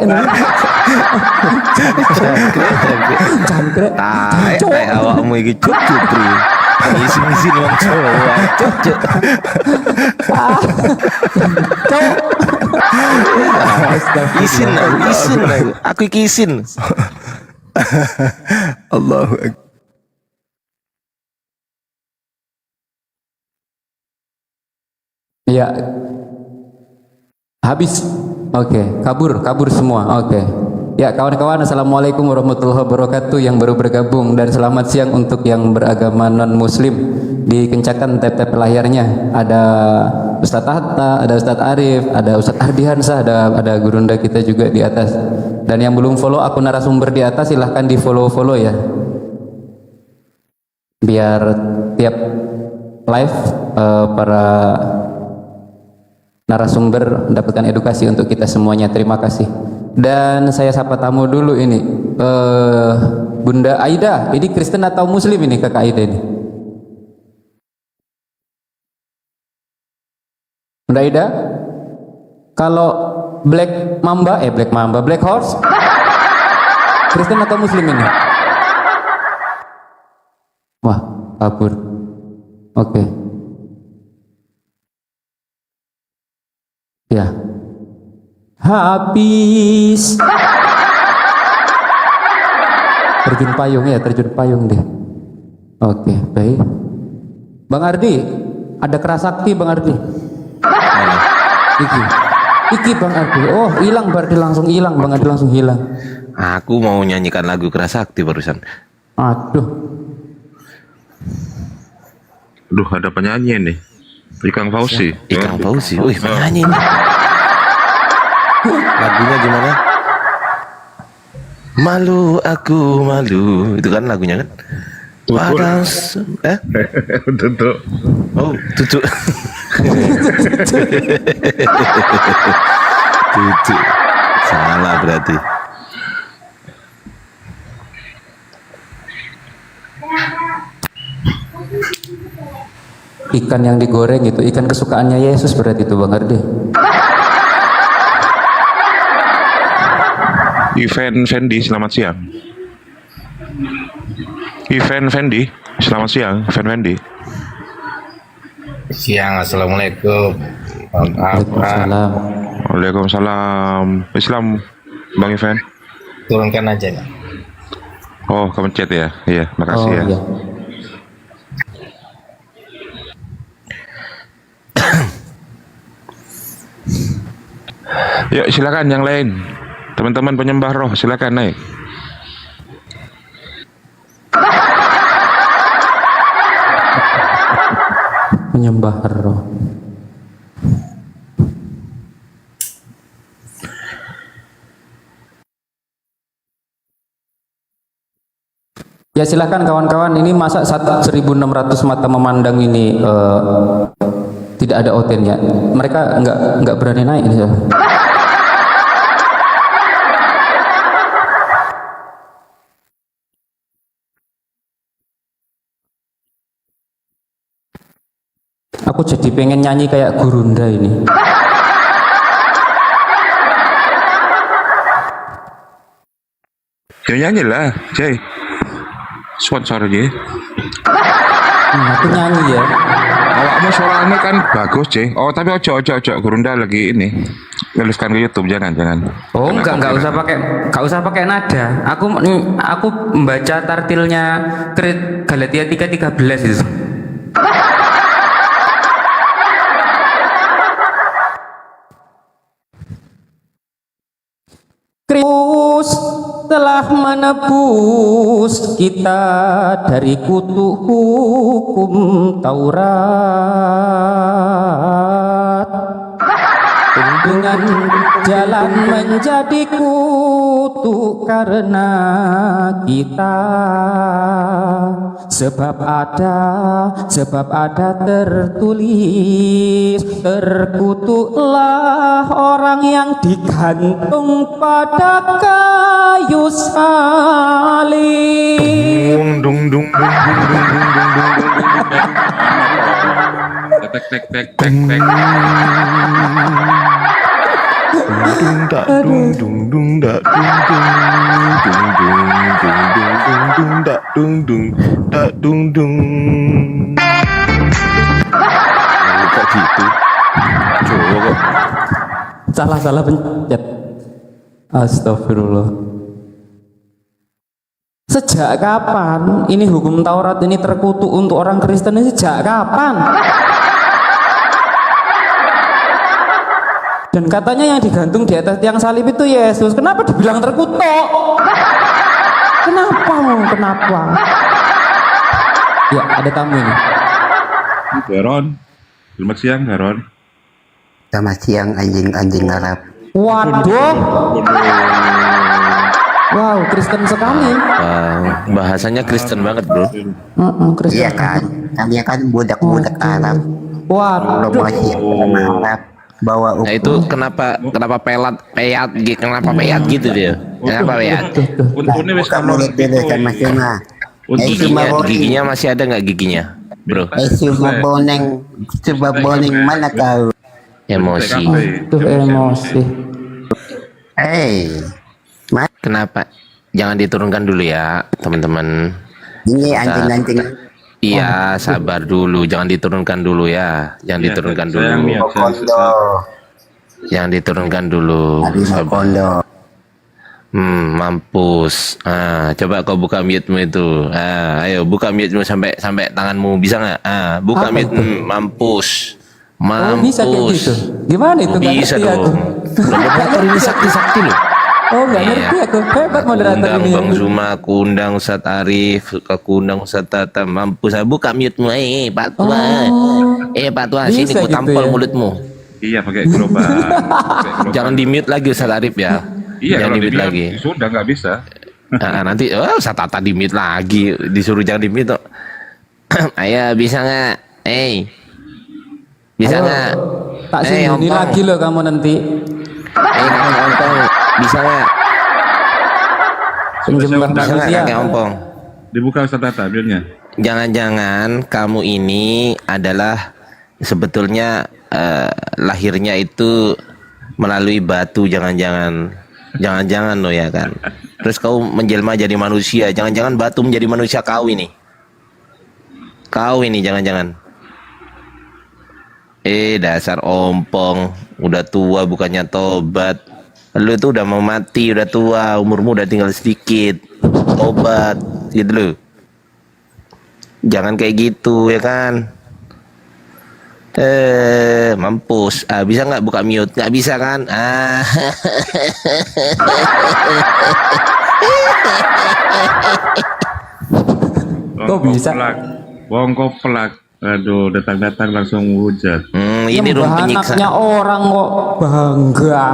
Cangkrek. Tai awakmu iki cuk Bri. Isin-isin wong Jawa. Cuk. Isin. Aku iki isin. Allahu Akbar. Iya. Habis. Oke, kabur semua. Oke. Ya kawan-kawan, assalamualaikum warahmatullahi wabarakatuh yang baru bergabung, dan selamat siang untuk yang beragama non muslim. Dikencangkan tap-tap layarnya. Ada Ustadz Hatta, ada Ustadz Arif, ada Ustadz Ardiansah, ada gurunda kita juga di atas. Dan yang belum follow akun narasumber di atas silahkan di follow ya. Biar tiap live para narasumber mendapatkan edukasi untuk kita semuanya. Terima kasih. Dan saya sapa tamu dulu ini, Bunda Aida. Ini Kristen atau Muslim ini Kakak Aida ini? Bunda Aida, kalau Black Horse, Kristen atau Muslim ini? Wah, kabur. Oke. Ya. Habis. Terjun payung deh. Oke, baik. Bang Ardi, ada kerasakti Bang Ardi. Iki Bang Ardi. Oh, hilang berarti langsung hilang. Bang Ardi langsung hilang. Aku mau nyanyikan lagu Kerasakti barusan. Aduh. Duh, ada penyanyi nih. Ikang Fauzi. Ikang Fauzi. Wih, penyanyi nih. Lagunya gimana? Malu aku malu. Itu kan lagunya kan? Padas. Tutup. Oh, tutup. Tutup. Salah berarti. Ikan yang digoreng itu ikan kesukaannya Yesus berarti itu Bang Ardi. Event Fendi, selamat siang. Event Fendi, selamat siang. Event Fendi. Siang, assalamualaikum. Waalaikumsalam. Waalaikumsalam. Islam, Bang Event. Turunkan aja. Oh, kemencet ya. Iya, makasih ya. Iya. Yuk, silakan yang lain. Teman-teman penyembah roh, silakan naik. Penyembah roh. Ya silakan kawan-kawan, ini masa 1600 mata memandang ini tidak ada otennya. Mereka nggak berani naik ini. Aku jadi pengen nyanyi kayak Gurunda ini. Ya nyanyi lah, Jay. Sponsor aja. Aku nyanyi ya. Awakmu suaranya kan bagus, Jay. Oh, tapi ojo. Gurunda lagi ini. Nuliskan ke YouTube, jangan. Oh, enggak usah pakai nada. Aku membaca tartilnya Galatia 3:13 itu. Kristus telah menebus kita dari kutuk hukum Taurat dengan jalan menjadi kutuk karena kita, sebab ada tertulis, terkutuklah orang yang digantung pada kayu salib. Dung. Tek. Kok gitu? Coba. Salah pencet. Astagfirullah. Sejak kapan ini hukum Taurat ini terkutuk untuk orang Kristen ini? Sejak kapan? Dan katanya yang digantung di atas tiang salib itu Yesus. Kenapa dibilang terkutuk? Kenapa? Ya, ada tamu ini. Garon. Selamat siang, Garon. Selamat siang anjing-anjing Arab. Waduh. Wow, Kristen sekali. Bahasanya Kristen banget, bro. Kristen. Iya kan, kami kan budak-budak Arab. Waduh. Masih Arab. Bawa Nah itu kenapa peyat gitu dia? Kenapa peyat? mulut dulu sama-sama. Giginya masih ada nggak giginya, bro? Coba boneng mana kau? Emosi. Tuh emosi. Kenapa? Jangan diturunkan dulu ya, teman-teman. Ini anjing-anjing. Iya, sabar dulu. Jangan diturunkan dulu ya. Jangan diturunkan dulu. Jangan diturunkan dulu. Sabar. Mampus. Coba kau buka mute-mu itu. Ayo buka mute-mu sampai tanganmu bisa nggak? Buka mute. Mampus. Bisa kayak gitu. Gimana itu? Bisa dong. Moderator ini sakti loh. Nggak ngerti aku. Hebat moderator Undang ini. Bang Zuma, aku undang Ustadz Arif, aku undang Ustadz Tata. Mampus, buka mute-mu. Pak Tua. Pak Tua, sini aku tampol mulutmu. Iya, pakai gerobak. Jangan di mute lagi Ustadz Arif ya. Iya, jangan kalau di mute lagi. Sudah nggak bisa. Nanti Ustadz Tata di mute lagi, disuruh jangan di mute. Ayo, bisa nggak? Bisa nggak? Tak sini lagi loh kamu nanti. Kakek ompong, bisa nggak? Penjembah Bisa nggak kakek ompong? Dibuka Ustadz Tata biarnya. Jangan-jangan kamu ini adalah sebetulnya lahirnya itu melalui batu, jangan-jangan loh ya kan. Terus kau menjelma jadi manusia, jangan-jangan batu menjadi manusia kau ini jangan-jangan. Dasar ompong, udah tua bukannya tobat. Lu tuh udah mau mati, udah tua, umurmu udah tinggal sedikit. Tobat gitu loh. Jangan kayak gitu ya kan. Mampus. Bisa nggak buka mute? Nggak bisa kan? Kok bisa? Bongkoplak. Aduh, datang-datang langsung hujat. Ini rum anaknya penyiksa. orang kok bangga.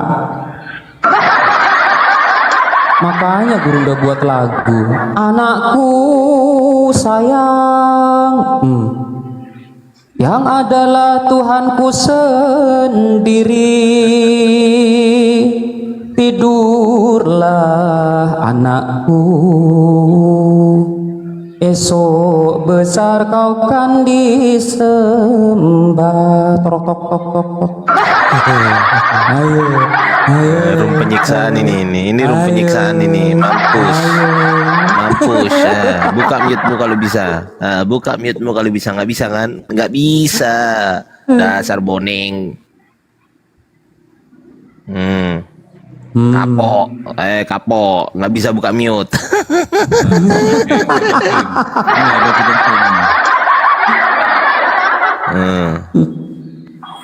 Makanya guru udah buat lagu. Anakku sayang, yang adalah Tuhanku sendiri. Tidurlah anakku, esok besar kau kan disembah. Tok tok tok tok tok. Ayo. Rum penyiksaan ini rum penyiksaan ini. Mampus. Buka mute-mu kalau bisa. Buka mute-mu kalau bisa. Nggak bisa kan? Nggak bisa. Dasar boneng. Kapok. Nggak bisa buka mute.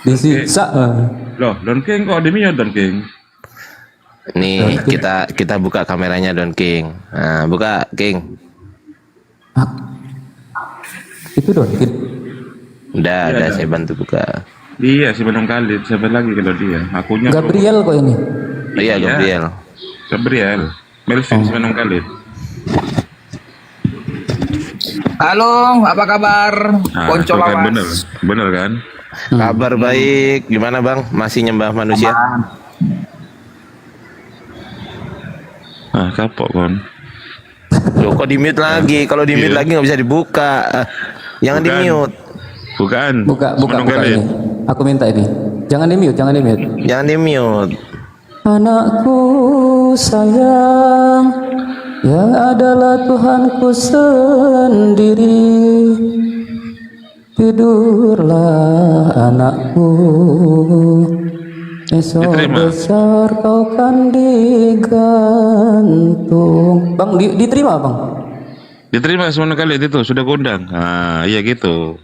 Disiksa. Loh, Don King kok demi Don King? Nih kita buka kameranya Don King. Buka King. Itu Don King. Udah saya bantu buka. Iya, si Benong Khalid. Siapa lagi kalau dia? Akunya Gabriel kok ini. Iya Gabriel. Melvin si Benong Khalid. Halo, apa kabar? Konco lawas. Bener kan? Kabar baik. Gimana Bang? Masih nyembah manusia? Kapok kon. Loh kok di mute lagi? Kalau di mute lagi nggak bisa dibuka. Jangan di mute. Buka ini. Aku minta ini. Jangan di mute. Jangan di mute. Anakku sayang, yang adalah Tuhanku sendiri. Tidurlah anakku, esok besar kau kan digantung. Bang, diterima Bang? Diterima semua kali itu sudah kundang. Iya gitu.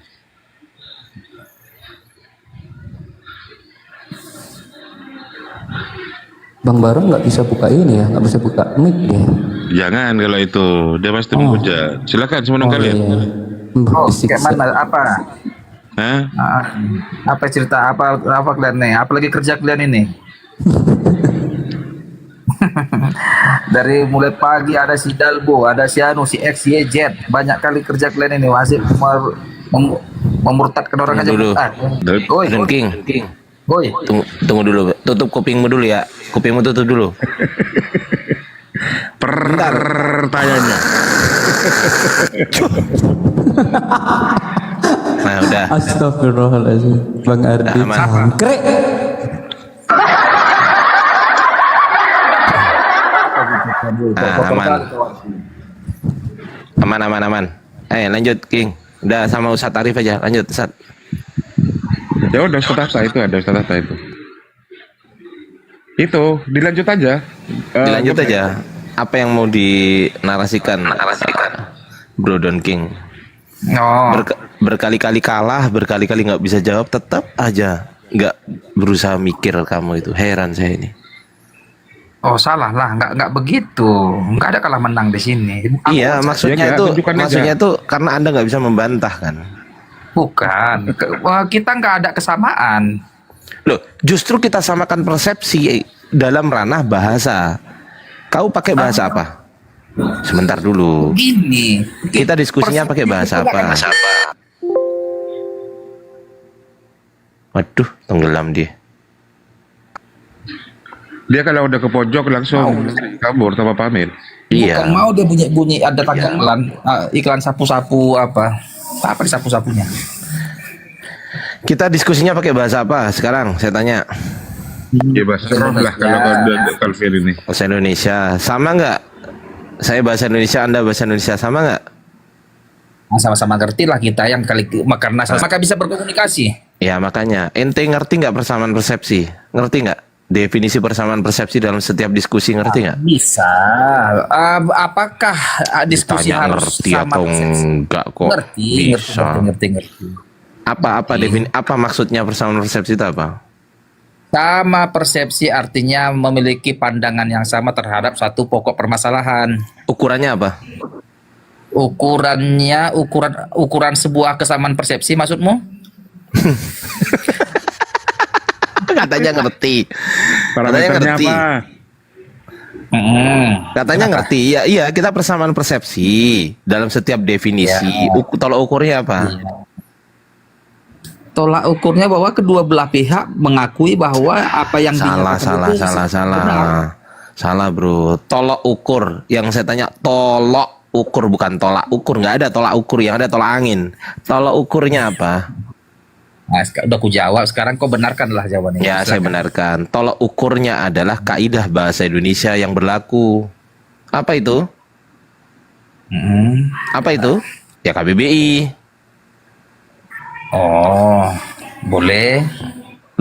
Bang Baron nggak bisa buka ini ya, nggak bisa buka mic dia. Jangan kalau itu, dia pasti menghujat. Silakan semua kalian. Kayak mana? Apa? Hah? Apa cerita? Apa kalian nih? Apalagi kerja kalian ini? Dari mulai pagi ada si Dalbo, ada si Anu, si X, Y, Z. Banyak kali kerja kalian ini masih memurtadkan orang aja. Oi, King. Oi. Tunggu dulu, tutup kupingmu dulu ya. Kupingmu tutup dulu. Pertanyaannya. Nah, udah. Astagfirullahaladzim. Bang Ardi cangkrek. Aman. Lanjut King. Udah sama Ustadz Arif aja. Lanjut Ustadz. Ya udah Ustadz Hatta itu ada Ustadz Hatta itu. Itu dilanjut aja. Dilanjut aja. Apa yang mau dinarasikan? Bro Don King. Berkali-kali kalah, berkali-kali nggak bisa jawab, tetap aja nggak berusaha mikir kamu itu. Heran saya ini. Oh salah lah, nggak begitu, nggak ada kalah menang di sini. Iya, maksudnya itu karena Anda nggak bisa membantah kan? Bukan, kita nggak ada kesamaan. Loh, justru kita samakan persepsi dalam ranah bahasa. Kau pakai bahasa apa? Sebentar dulu. Gini, kita diskusinya pakai bahasa apa? Waduh, tenggelam dia. Dia kalau udah ke pojok langsung kabur tanpa pamit. Iya. Bukan mau dia bunyi ada iklan sapu-sapu apa di sapu-sapunya. Kita diskusinya pakai bahasa apa sekarang? Saya tanya. Ya bahasa roh lah kalau Kalvin ini. Bahasa Indonesia sama nggak? Saya bahasa Indonesia, Anda bahasa Indonesia sama nggak? Sama-sama ngerti lah kita yang karena maka bisa berkomunikasi. Ya makanya, ente ngerti nggak persamaan persepsi? Ngerti nggak? Definisi persamaan persepsi dalam setiap diskusi ngerti nggak? Bisa. Apakah diskusi ditanya harus ngerti sama atau persepsi? enggak kok? Bisa. Ngerti. Apa maksudnya persamaan persepsi itu apa? Sama persepsi artinya memiliki pandangan yang sama terhadap satu pokok permasalahan. Ukurannya apa? Ukuran sebuah kesamaan persepsi maksudmu? Katanya ngerti. Parameternya apa? Katanya ngerti. Iya, kita persamaan persepsi dalam setiap definisi. Tolak ukurnya apa? Tolak ukurnya bahwa kedua belah pihak mengakui bahwa apa yang salah bro. Tolak ukur. Yang saya tanya tolak ukur bukan tolak ukur. Nggak ada tolak ukur, yang ada tolak angin. Tolak ukurnya apa? Nah, udah aku jawab, sekarang kau benarkanlah jawabannya. Ya, saya benarkan. Tolak ukurnya adalah kaidah bahasa Indonesia yang berlaku. Apa itu? Apa itu? Ya KBBI. Oh, boleh.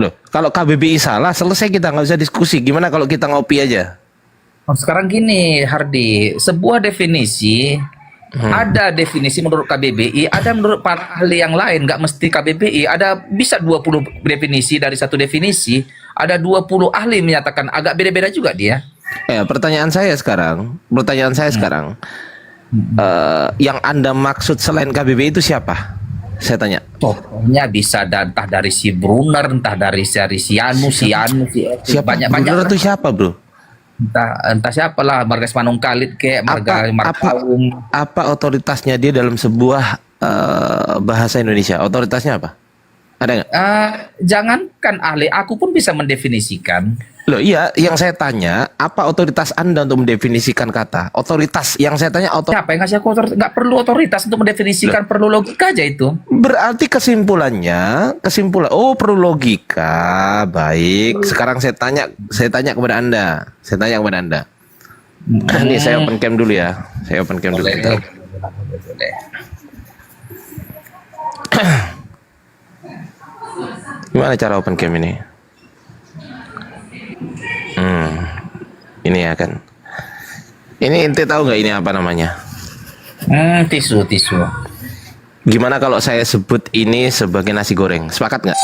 Loh, kalau KBBI salah, selesai kita nggak usah diskusi. Gimana kalau kita ngopi aja? Sekarang gini, Hardi, sebuah definisi ada definisi menurut KBBI, ada menurut para ahli yang lain, nggak mesti KBBI. Ada bisa 20 definisi dari satu definisi, ada 20 ahli menyatakan agak beda-beda juga dia. Pertanyaan saya sekarang, yang Anda maksud selain KBBI itu siapa? Saya tanya. Contohnya bisa entah dari si Brunner, entah dari si Anu, siapa? Banyak Brunner itu siapa, bro? Entah siapalah, Margas Manung Khalid kayak apa otoritasnya dia dalam sebuah bahasa Indonesia? Otoritasnya apa? Ada nggak? Jangankan ahli, aku pun bisa mendefinisikan. Loh iya, yang saya tanya, apa otoritas Anda untuk mendefinisikan kata? Otoritas, yang saya tanya siapa yang ngasih aku otoritas? Nggak perlu otoritas untuk mendefinisikan, perlu logika aja itu. Berarti kesimpulan, oh perlu logika. Baik, sekarang saya tanya kepada Anda. Nih saya open cam dulu ya. Boleh. Gimana cara open cam ini? Ini ya kan. Ini ente tahu nggak ini apa namanya? Tisu. Gimana kalau saya sebut ini sebagai nasi goreng? Sepakat nggak?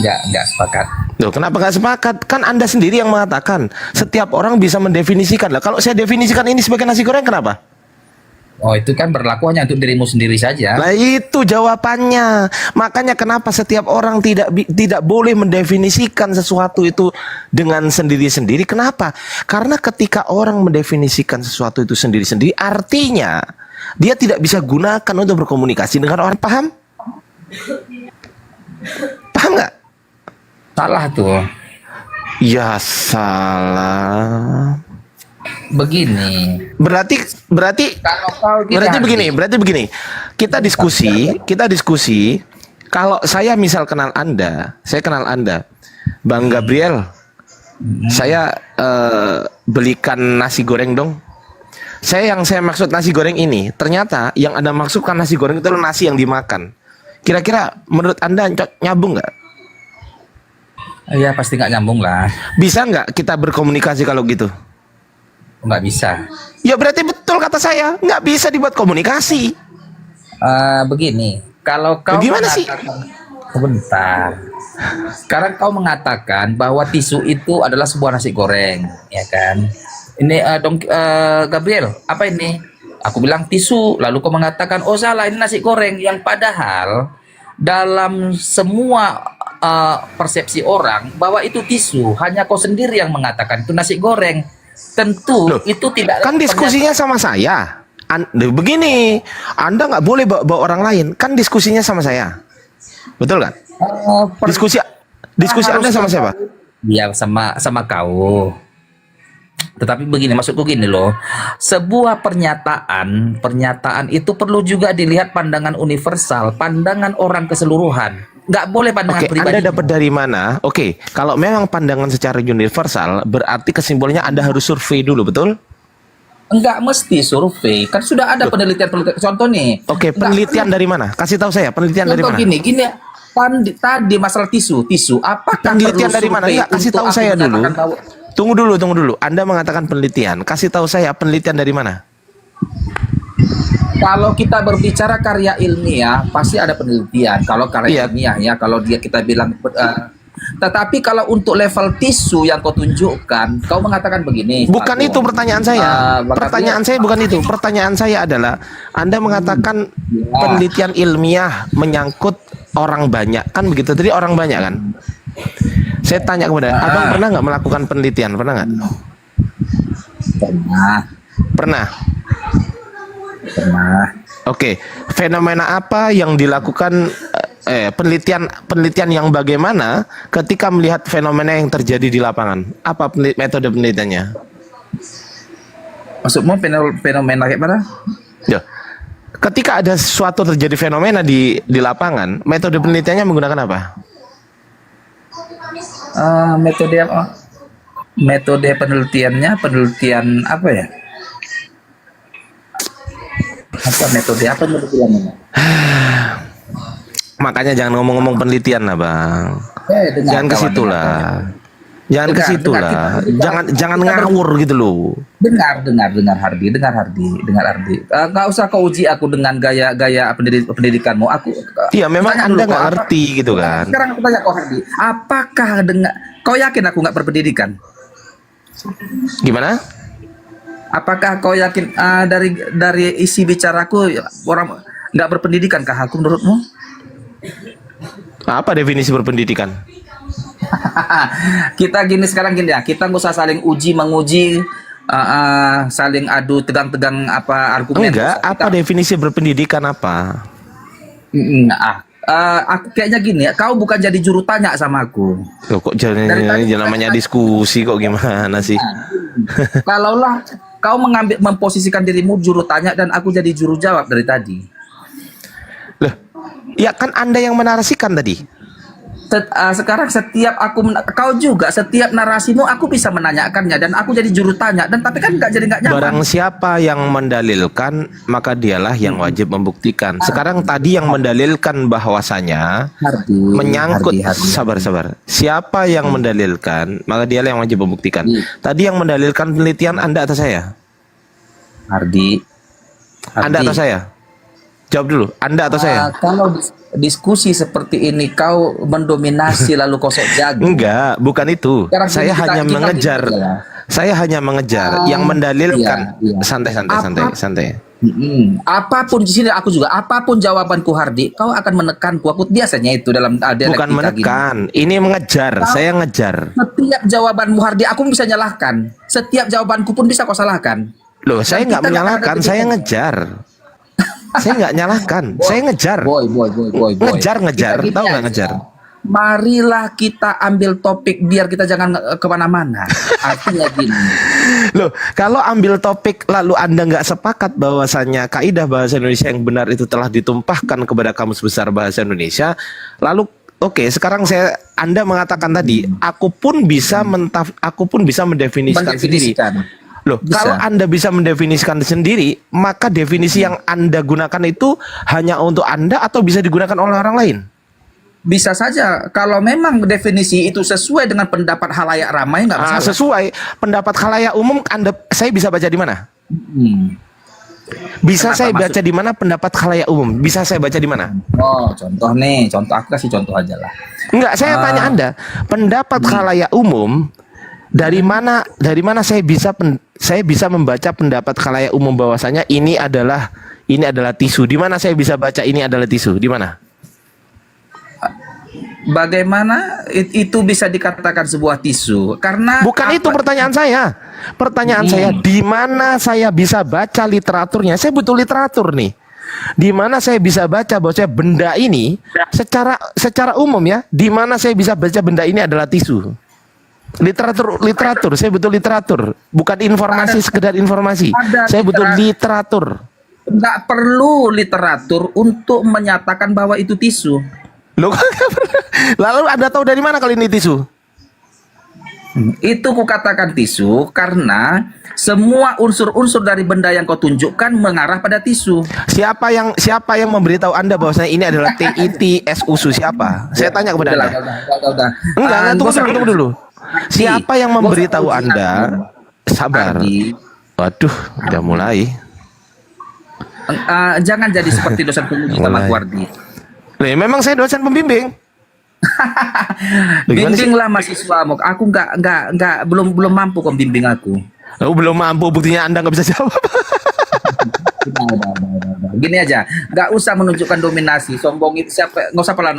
Nggak sepakat. Loh, kenapa nggak sepakat? Kan Anda sendiri yang mengatakan setiap orang bisa mendefinisikan. Lah, kalau saya definisikan ini sebagai nasi goreng, kenapa? Oh, itu kan berlaku hanya untuk dirimu sendiri saja. Nah, itu jawabannya. Makanya kenapa setiap orang tidak boleh mendefinisikan sesuatu itu dengan sendiri-sendiri. Kenapa? Karena ketika orang mendefinisikan sesuatu itu sendiri-sendiri, artinya dia tidak bisa gunakan untuk berkomunikasi dengan orang. Paham? Paham nggak? Salah tuh. Ya salah. Begini. Berarti Kalau kau tidak berarti begini. Kita diskusi. Kalau saya misal kenal Anda, saya kenal Anda, Bang Gabriel. Saya belikan nasi goreng dong. Yang saya maksud nasi goreng ini, ternyata yang Anda maksudkan nasi goreng itu nasi yang dimakan. Kira-kira menurut Anda nyambung nggak? Iya, pasti nggak nyambung lah. Bisa nggak kita berkomunikasi kalau gitu? Nggak bisa. Ya berarti betul kata saya, nggak bisa dibuat komunikasi. Begini, kalau kau Bagaimana sih? Sebentar. Sekarang kau mengatakan bahwa tisu itu adalah sebuah nasi goreng, ya kan? Ini Gabriel, apa ini? Aku bilang tisu, lalu kau mengatakan, oh salah, ini nasi goreng. Yang padahal dalam semua persepsi orang bahwa itu tisu, hanya kau sendiri yang mengatakan itu nasi goreng. Tentu Loh, itu tidak. Kan diskusinya sama saya. Begini, Anda nggak boleh bawa orang lain. Kan diskusinya sama saya, betul kan? Diskusi Anda sama siapa? Ya, sama kau. Tetapi begini, maksudku gini loh, sebuah pernyataan itu perlu juga dilihat pandangan universal, pandangan orang keseluruhan. Nggak boleh pandangan pribadi. Anda dapat dari mana? Kalau memang pandangan secara universal, berarti kesimpulannya Anda harus survei dulu, betul? Enggak mesti survei, kan sudah ada penelitian. Contoh nih. Penelitian dari mana? Kasih tahu saya, penelitian dari mana? Gini, tadi masalah tisu. Apakah Penelitian perlu dari mana? survei Enggak, kasih untuk tahu aku saya dulu. menyatakan bahwa- Tunggu dulu. Anda mengatakan penelitian. Kasih tahu saya penelitian dari mana? Kalau kita berbicara karya ilmiah, pasti ada penelitian. Kalau karya ilmiah ya, kalau kita bilang. Tetapi kalau untuk level tisu yang kau tunjukkan, kau mengatakan begini. Bukan itu pertanyaan saya. Pertanyaan saya bukan itu. Pertanyaan saya adalah Anda mengatakan penelitian ilmiah menyangkut orang banyak, kan begitu? Tadi orang banyak kan? Saya tanya kepada Abang, pernah nggak melakukan penelitian? Pernah nggak? Pernah. Oke, fenomena apa yang dilakukan penelitian yang bagaimana ketika melihat fenomena yang terjadi di lapangan? Apa metode penelitiannya? Maksudmu fenomena kayak mana? Ya. Ketika ada suatu terjadi fenomena di lapangan, metode penelitiannya menggunakan apa? Metode apa? Metode penelitian apa ya? Metode apa penelitiannya? Makanya jangan ngomong-ngomong penelitian lah, Bang. Jangan ke situ lah. Jangan ke situ lah. Jangan ngawur gitu loh. Dengar Hardi. Nggak usah kau uji aku dengan gaya pendidikanmu. Iya, memang Anda nggak ngerti gitu kan. Sekarang aku tanya kau Hardi, apakah kau yakin aku nggak berpendidikan? Gimana? Apakah kau yakin dari isi bicaraku orang nggak berpendidikan kah aku menurutmu? Apa definisi berpendidikan? Kita sekarang ya, kita nggak usah saling menguji, saling adu tegang-tegang argumen. Enggak, apa definisi berpendidikan apa? Aku kayaknya gini, kau bukan jadi juru tanya sama aku. Loh, kok namanya diskusi kok gimana sih? Kalaulah kau memposisikan dirimu juru tanya dan aku jadi juru jawab dari tadi. Loh, ya kan Anda yang menarasikan tadi. Sekarang setiap narasimu aku bisa menanyakannya dan aku jadi juru tanya dan tapi kan nggak nyaman. Barang siapa yang mendalilkan maka dialah yang wajib membuktikan. Sekarang tadi yang mendalilkan bahwasanya menyangkut sabar. Siapa yang mendalilkan maka dialah yang wajib membuktikan. Tadi yang mendalilkan penelitian Anda atau saya? Hardi. Anda atau saya? Jawab dulu, Anda atau saya? Kalau diskusi seperti ini kau mendominasi lalu kau sok jago. Enggak, bukan itu. Sekarang Saya kita- hanya kita mengejar. gitu ya. Saya hanya mengejar yang mendalilkan. iya. Santai. Apapun di sini aku juga, apapun jawabanku Hardi, kau akan menekanku. Aku biasanya itu dalam dialektika Bukan gini. menekan, ini mengejar. Saya ngejar. Setiap jawabanmu Hardi, aku bisa nyalahkan. Setiap jawabanku pun bisa kau salahkan. Loh, saya Dan nggak kita menyalahkan, ada saya ketika- ngejar. Saya nggak nyalahkan, saya ngejar. Boy. Ngejar. Kita gini Tahu nggak aja. ngejar? Marilah kita ambil topik biar kita jangan kemana-mana. Artinya gini. Loh, kalau ambil topik lalu Anda nggak sepakat bahwasanya kaidah bahasa Indonesia yang benar itu telah ditumpahkan kepada Kamus Besar Bahasa Indonesia, lalu oke, sekarang Anda mengatakan tadi, aku pun bisa mendefinisikan sendiri. Loh, Bisa. kalau Anda bisa mendefinisikan sendiri, maka definisi yang Anda gunakan itu hanya untuk Anda atau bisa digunakan oleh orang lain? Bisa saja kalau memang definisi itu sesuai dengan pendapat halayak ramai nggak masalah. Sesuai pendapat khalayak umum, saya bisa baca di mana? Bisa Kenapa saya maksud- baca di mana pendapat khalayak umum? Bisa saya baca di mana? Oh, contoh nih, aku kasih contoh aja lah. Enggak, saya tanya Anda, pendapat khalayak umum dari mana saya bisa membaca pendapat khalayak umum bahwasanya ini adalah tisu. Di mana saya bisa baca ini adalah tisu? Di mana? Bagaimana itu bisa dikatakan sebuah tisu? Karena Bukan itu pertanyaan saya. Pertanyaan saya, di mana saya bisa baca literaturnya? Saya butuh literatur nih. Di mana saya bisa baca bahwa benda ini secara umum ya, di mana saya bisa baca benda ini adalah tisu? Literatur, saya butuh literatur, bukan informasi sekedar informasi. Saya butuh literatur. nggak perlu literatur untuk menyatakan bahwa itu tisu. Loh, lalu Anda tahu dari mana kalau ini tisu? Itu kukatakan tisu karena semua unsur-unsur dari benda yang kau tunjukkan mengarah pada tisu. Siapa yang memberitahu Anda bahwasanya ini adalah TITSUSU? Siapa? Saya tanya kepada Anda. Udah. Enggak, tunggu dulu. Siapa yang memberitahu Anda? Sabar. Waduh, udah mulai. Jangan jadi seperti dosen pembimbing sama Wardi. Memang saya dosen pembimbing. Bimbinglah mahasiswamu. Aku belum mampu kau bimbing aku. Oh, belum mampu, buktinya Anda nggak bisa jawab. Gini aja, nggak usah menunjukkan dominasi, sombong itu siapa, nggak usah pernah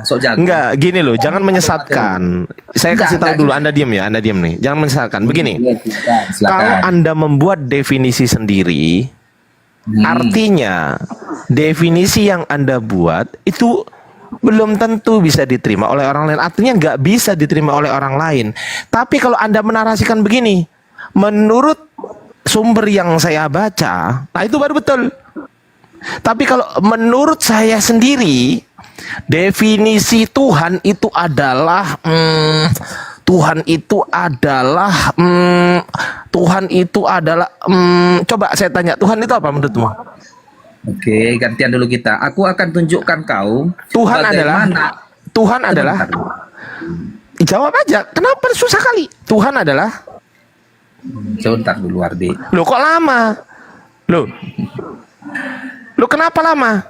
sok jago. Enggak, gini loh, jangan menyesatkan. Saya kasih tahu dulu, Anda diam ya, Anda diam nih. Jangan menyesatkan. Begini, kalau Anda membuat definisi sendiri, artinya definisi yang Anda buat itu belum tentu bisa diterima oleh orang lain. Artinya nggak bisa diterima oleh orang lain. Tapi kalau Anda menarasikan begini, menurut sumber yang saya baca, nah itu baru betul. Tapi kalau menurut saya sendiri, definisi Tuhan itu adalah coba saya tanya, Tuhan itu apa menurutmu? Oke, gantian dulu kita. Aku akan tunjukkan kau Tuhan adalah jawab aja. Kenapa susah kali? Tuhan adalah sebentar dulu Ardi. Loh kok lama? Loh kenapa lama?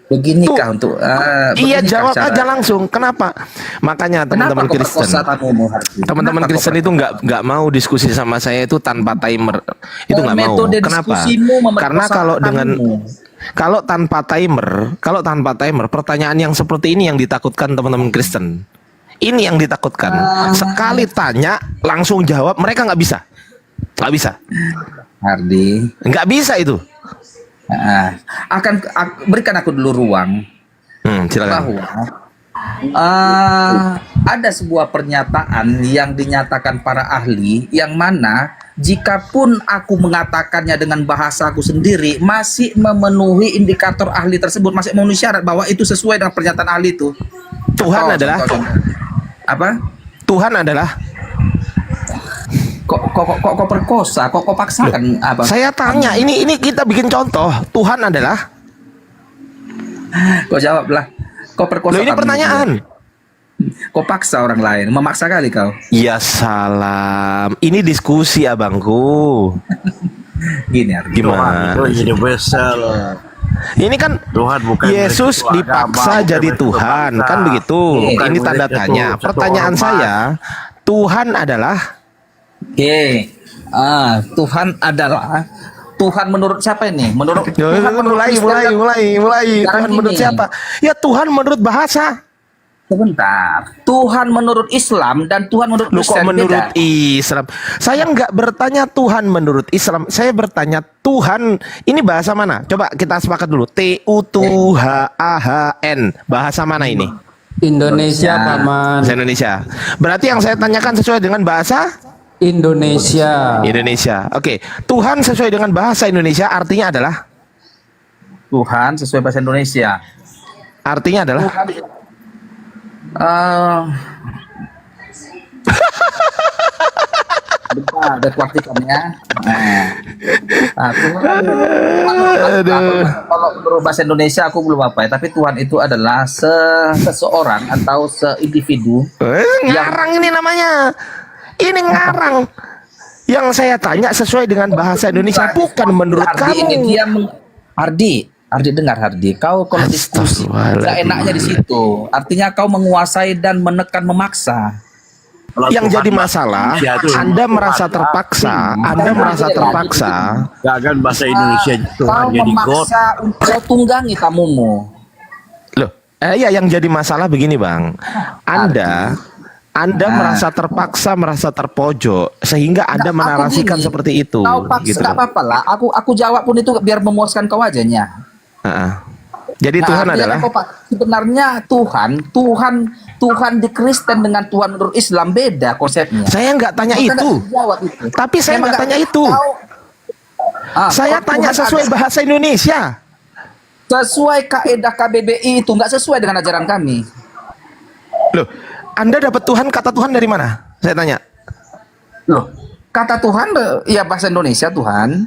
Beginikah untuk iya, beginikah jawab cara- aja langsung. Kenapa? Makanya teman-teman Kenapa kau Kristen, perkosa tamumu, Hardi? teman-teman Kenapa Kristen kau itu nggak mau diskusi sama saya itu tanpa timer. Itu nggak mau. Metode Kenapa? diskusimu memerkosa Karena kalau tanpa timer, pertanyaan yang seperti ini yang ditakutkan teman-teman Kristen. Ini yang ditakutkan. Sekali tanya langsung jawab, mereka nggak bisa. Nggak bisa. Hardi. Nggak bisa itu. Berikan aku dulu ruang. Silakan. Bahwa ada sebuah pernyataan yang dinyatakan para ahli yang mana jikapun aku mengatakannya dengan bahasaku sendiri masih memenuhi indikator ahli tersebut, masih memenuhi syarat bahwa itu sesuai dengan pernyataan ahli itu. Tuhan adalah apa? Tuhan adalah kok perkosa, kok paksakan apa? Saya tanya, ini kita bikin contoh. Tuhan adalah Kau jawablah. Kau perkosa. Loh, ini kami. pertanyaan. Kau paksa orang lain, memaksa kali kau. Ya salam. Ini diskusi abangku. Gini Ardi. Gimana? Universal. Ini kan Tuhan bukan Yesus satu dipaksa agama, jadi bukan Tuhan, satu kan bangsa. begitu. Bukan Ini tanda satu- tanya. satu Pertanyaan ormas. saya, Tuhan adalah Oke. Tuhan adalah Tuhan menurut siapa ini? Menurut Tuhan menurut mulai. Kristen kan- Tuhan Sekarang menurut gini. siapa? Ya Tuhan menurut bahasa. Sebentar. Tuhan menurut Islam dan Tuhan menurut Lu kok Kristen menurut beda. Islam? Saya nggak bertanya Tuhan menurut Islam. Saya bertanya Tuhan ini bahasa mana? Coba kita sepakat dulu. T-U-T-H-A-H-N. Bahasa mana ini? Indonesia, Paman. Bahasa Indonesia. Berarti yang saya tanyakan sesuai dengan bahasa Indonesia. Indonesia. Oke. Tuhan sesuai dengan bahasa Indonesia artinya adalah? Tuhan sesuai bahasa Indonesia. Artinya adalah? Ada kuartikannya. Kalau menurut bahasa Indonesia aku belum apa ya, tapi Tuhan itu adalah seseorang atau seindividu. Ngarang ini namanya. Ini ngarang. Yang saya tanya sesuai dengan bahasa Indonesia, bukan menurut Hardi, ini kamu. dia Hardi dengar Hardi, kau kalau diskusi nggak enaknya di situ. Artinya kau menguasai dan menekan memaksa. Yang jadi masalah, Anda merasa terpaksa, Anda merasa terpaksa. Jangan bahasa Indonesia Kau Tuhan jadi God. memaksa untuk tunggangi tamumu. Loh, ya yang jadi masalah begini, Bang. Anda merasa terpaksa, merasa terpojok, sehingga Anda menarasikan gini, seperti itu. Kau paksa Gitu nggak kan. apa-apa lah. Aku jawab pun itu biar memuaskan kau aja nya. Jadi Tuhan artinya adalah? kan kau sebenarnya Tuhan di Kristen dengan Tuhan menurut Islam beda konsepnya. Saya nggak tanya Maka itu. nggak dijawab itu. Tapi saya Memang nggak tanya nggak itu. tahu. Saya Kalau tanya Tuhan sesuai ada- bahasa Indonesia. Sesuai kaidah KBBI itu nggak sesuai dengan ajaran kami. Loh, Anda dapat Tuhan, kata Tuhan dari mana? Saya tanya. Loh, kata Tuhan ya bahasa Indonesia Tuhan.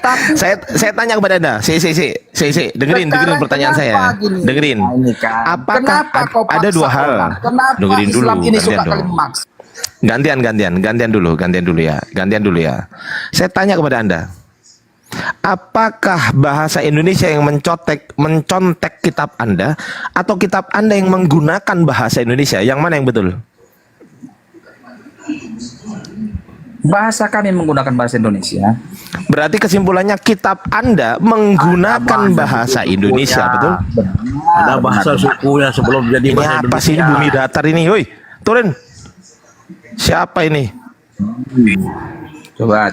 Tapi Saya tanya kepada Anda. Dengerin sekarang pertanyaan saya. kenapa gini? Dengerin. Nah, ini kan. Apakah Kenapa kau ada paksa dua hal? orang? Kenapa Dengerin dulu. Islam ini suka gantian kali dong. memaksa? Gantian dulu ya. Saya tanya kepada Anda. Apakah bahasa Indonesia yang mencontek kitab Anda atau kitab Anda yang menggunakan bahasa Indonesia? Yang mana yang betul? Bahasa kami menggunakan bahasa Indonesia. Berarti kesimpulannya kitab Anda menggunakan bahasa Indonesia, betul? Ada bahasa sukunya sebelum jadi Ini bahasa apa sih ini bumi datar ini? Woi, turun. Siapa ini? Coba.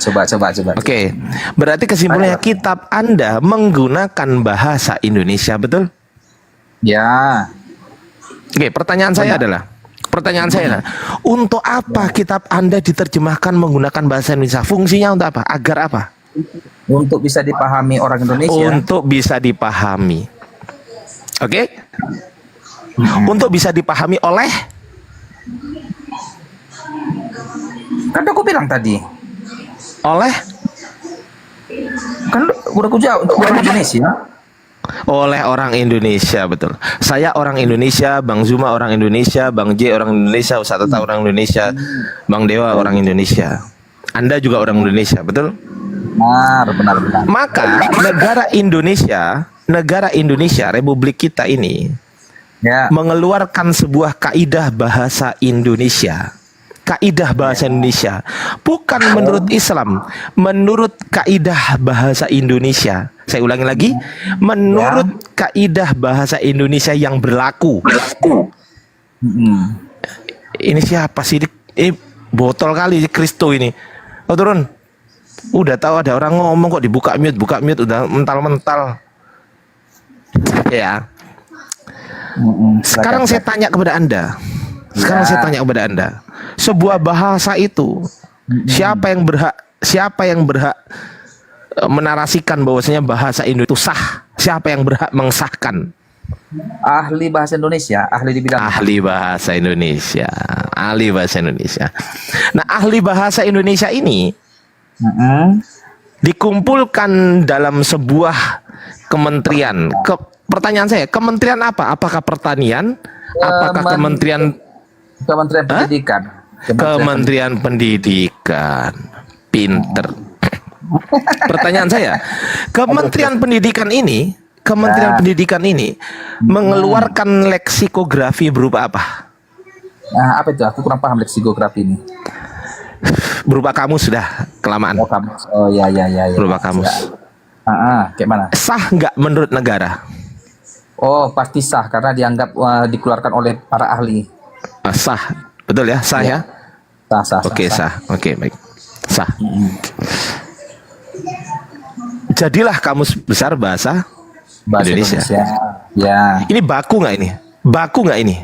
Oke, berarti kesimpulannya kitab Anda menggunakan bahasa Indonesia, betul? Ya. Oke, pertanyaan saya adalah, untuk apa kitab Anda diterjemahkan menggunakan bahasa Indonesia? Fungsinya untuk apa? Agar apa? Untuk bisa dipahami orang Indonesia. Untuk bisa dipahami. Oke? Untuk bisa dipahami oleh? Kan aku bilang tadi. Oleh? Kan udah aku jawab untuk orang Indonesia. Oleh orang Indonesia, betul. Saya orang Indonesia, Bang Zuma orang Indonesia, Bang J orang Indonesia, Ustaz Tata orang Indonesia, Bang Dewa orang Indonesia. Anda juga orang Indonesia, betul? Benar. Maka negara Indonesia, Republik kita ini mengeluarkan sebuah kaidah bahasa Indonesia. Kaidah bahasa Indonesia bukan menurut Islam, menurut kaidah bahasa Indonesia. Saya ulangi lagi, menurut kaidah bahasa Indonesia yang berlaku. Ini siapa sih? Ini botol kali Kristo ini. Oh, turun. Udah tahu ada orang ngomong kok dibuka mute udah mental-mental. Ya. Sekarang saya tanya kepada Anda. Sebuah bahasa itu siapa yang berhak menarasikan bahwasanya bahasa Indonesia itu sah? Siapa yang berhak mengesahkan? Ahli bahasa Indonesia, ahli di bidang ahli bahasa Indonesia. Nah, ahli bahasa Indonesia ini dikumpulkan dalam sebuah kementerian. Pertanyaan saya, kementerian apa? Apakah pertanian? Apakah Kementerian Pendidikan? Kementerian Pendidikan. Pinter. Pertanyaan saya, Kementerian Pendidikan ini Kementerian Pendidikan ini mengeluarkan leksikografi berupa apa? Nah, apa itu? Aku kurang paham leksikografi ini. Berupa kamus sudah kelamaan. Oh, kamus. Oh, ya. Berupa kamus. Kayak mana? Sah nggak menurut negara? Oh, pasti sah karena dianggap dikeluarkan oleh para ahli. Sah, betul ya? Sah ya? Sah. Oke, sah. Oke, baik. Sah. Jadilah kamus besar bahasa Indonesia. Ya. Ini baku nggak ini? Baku nggak ini?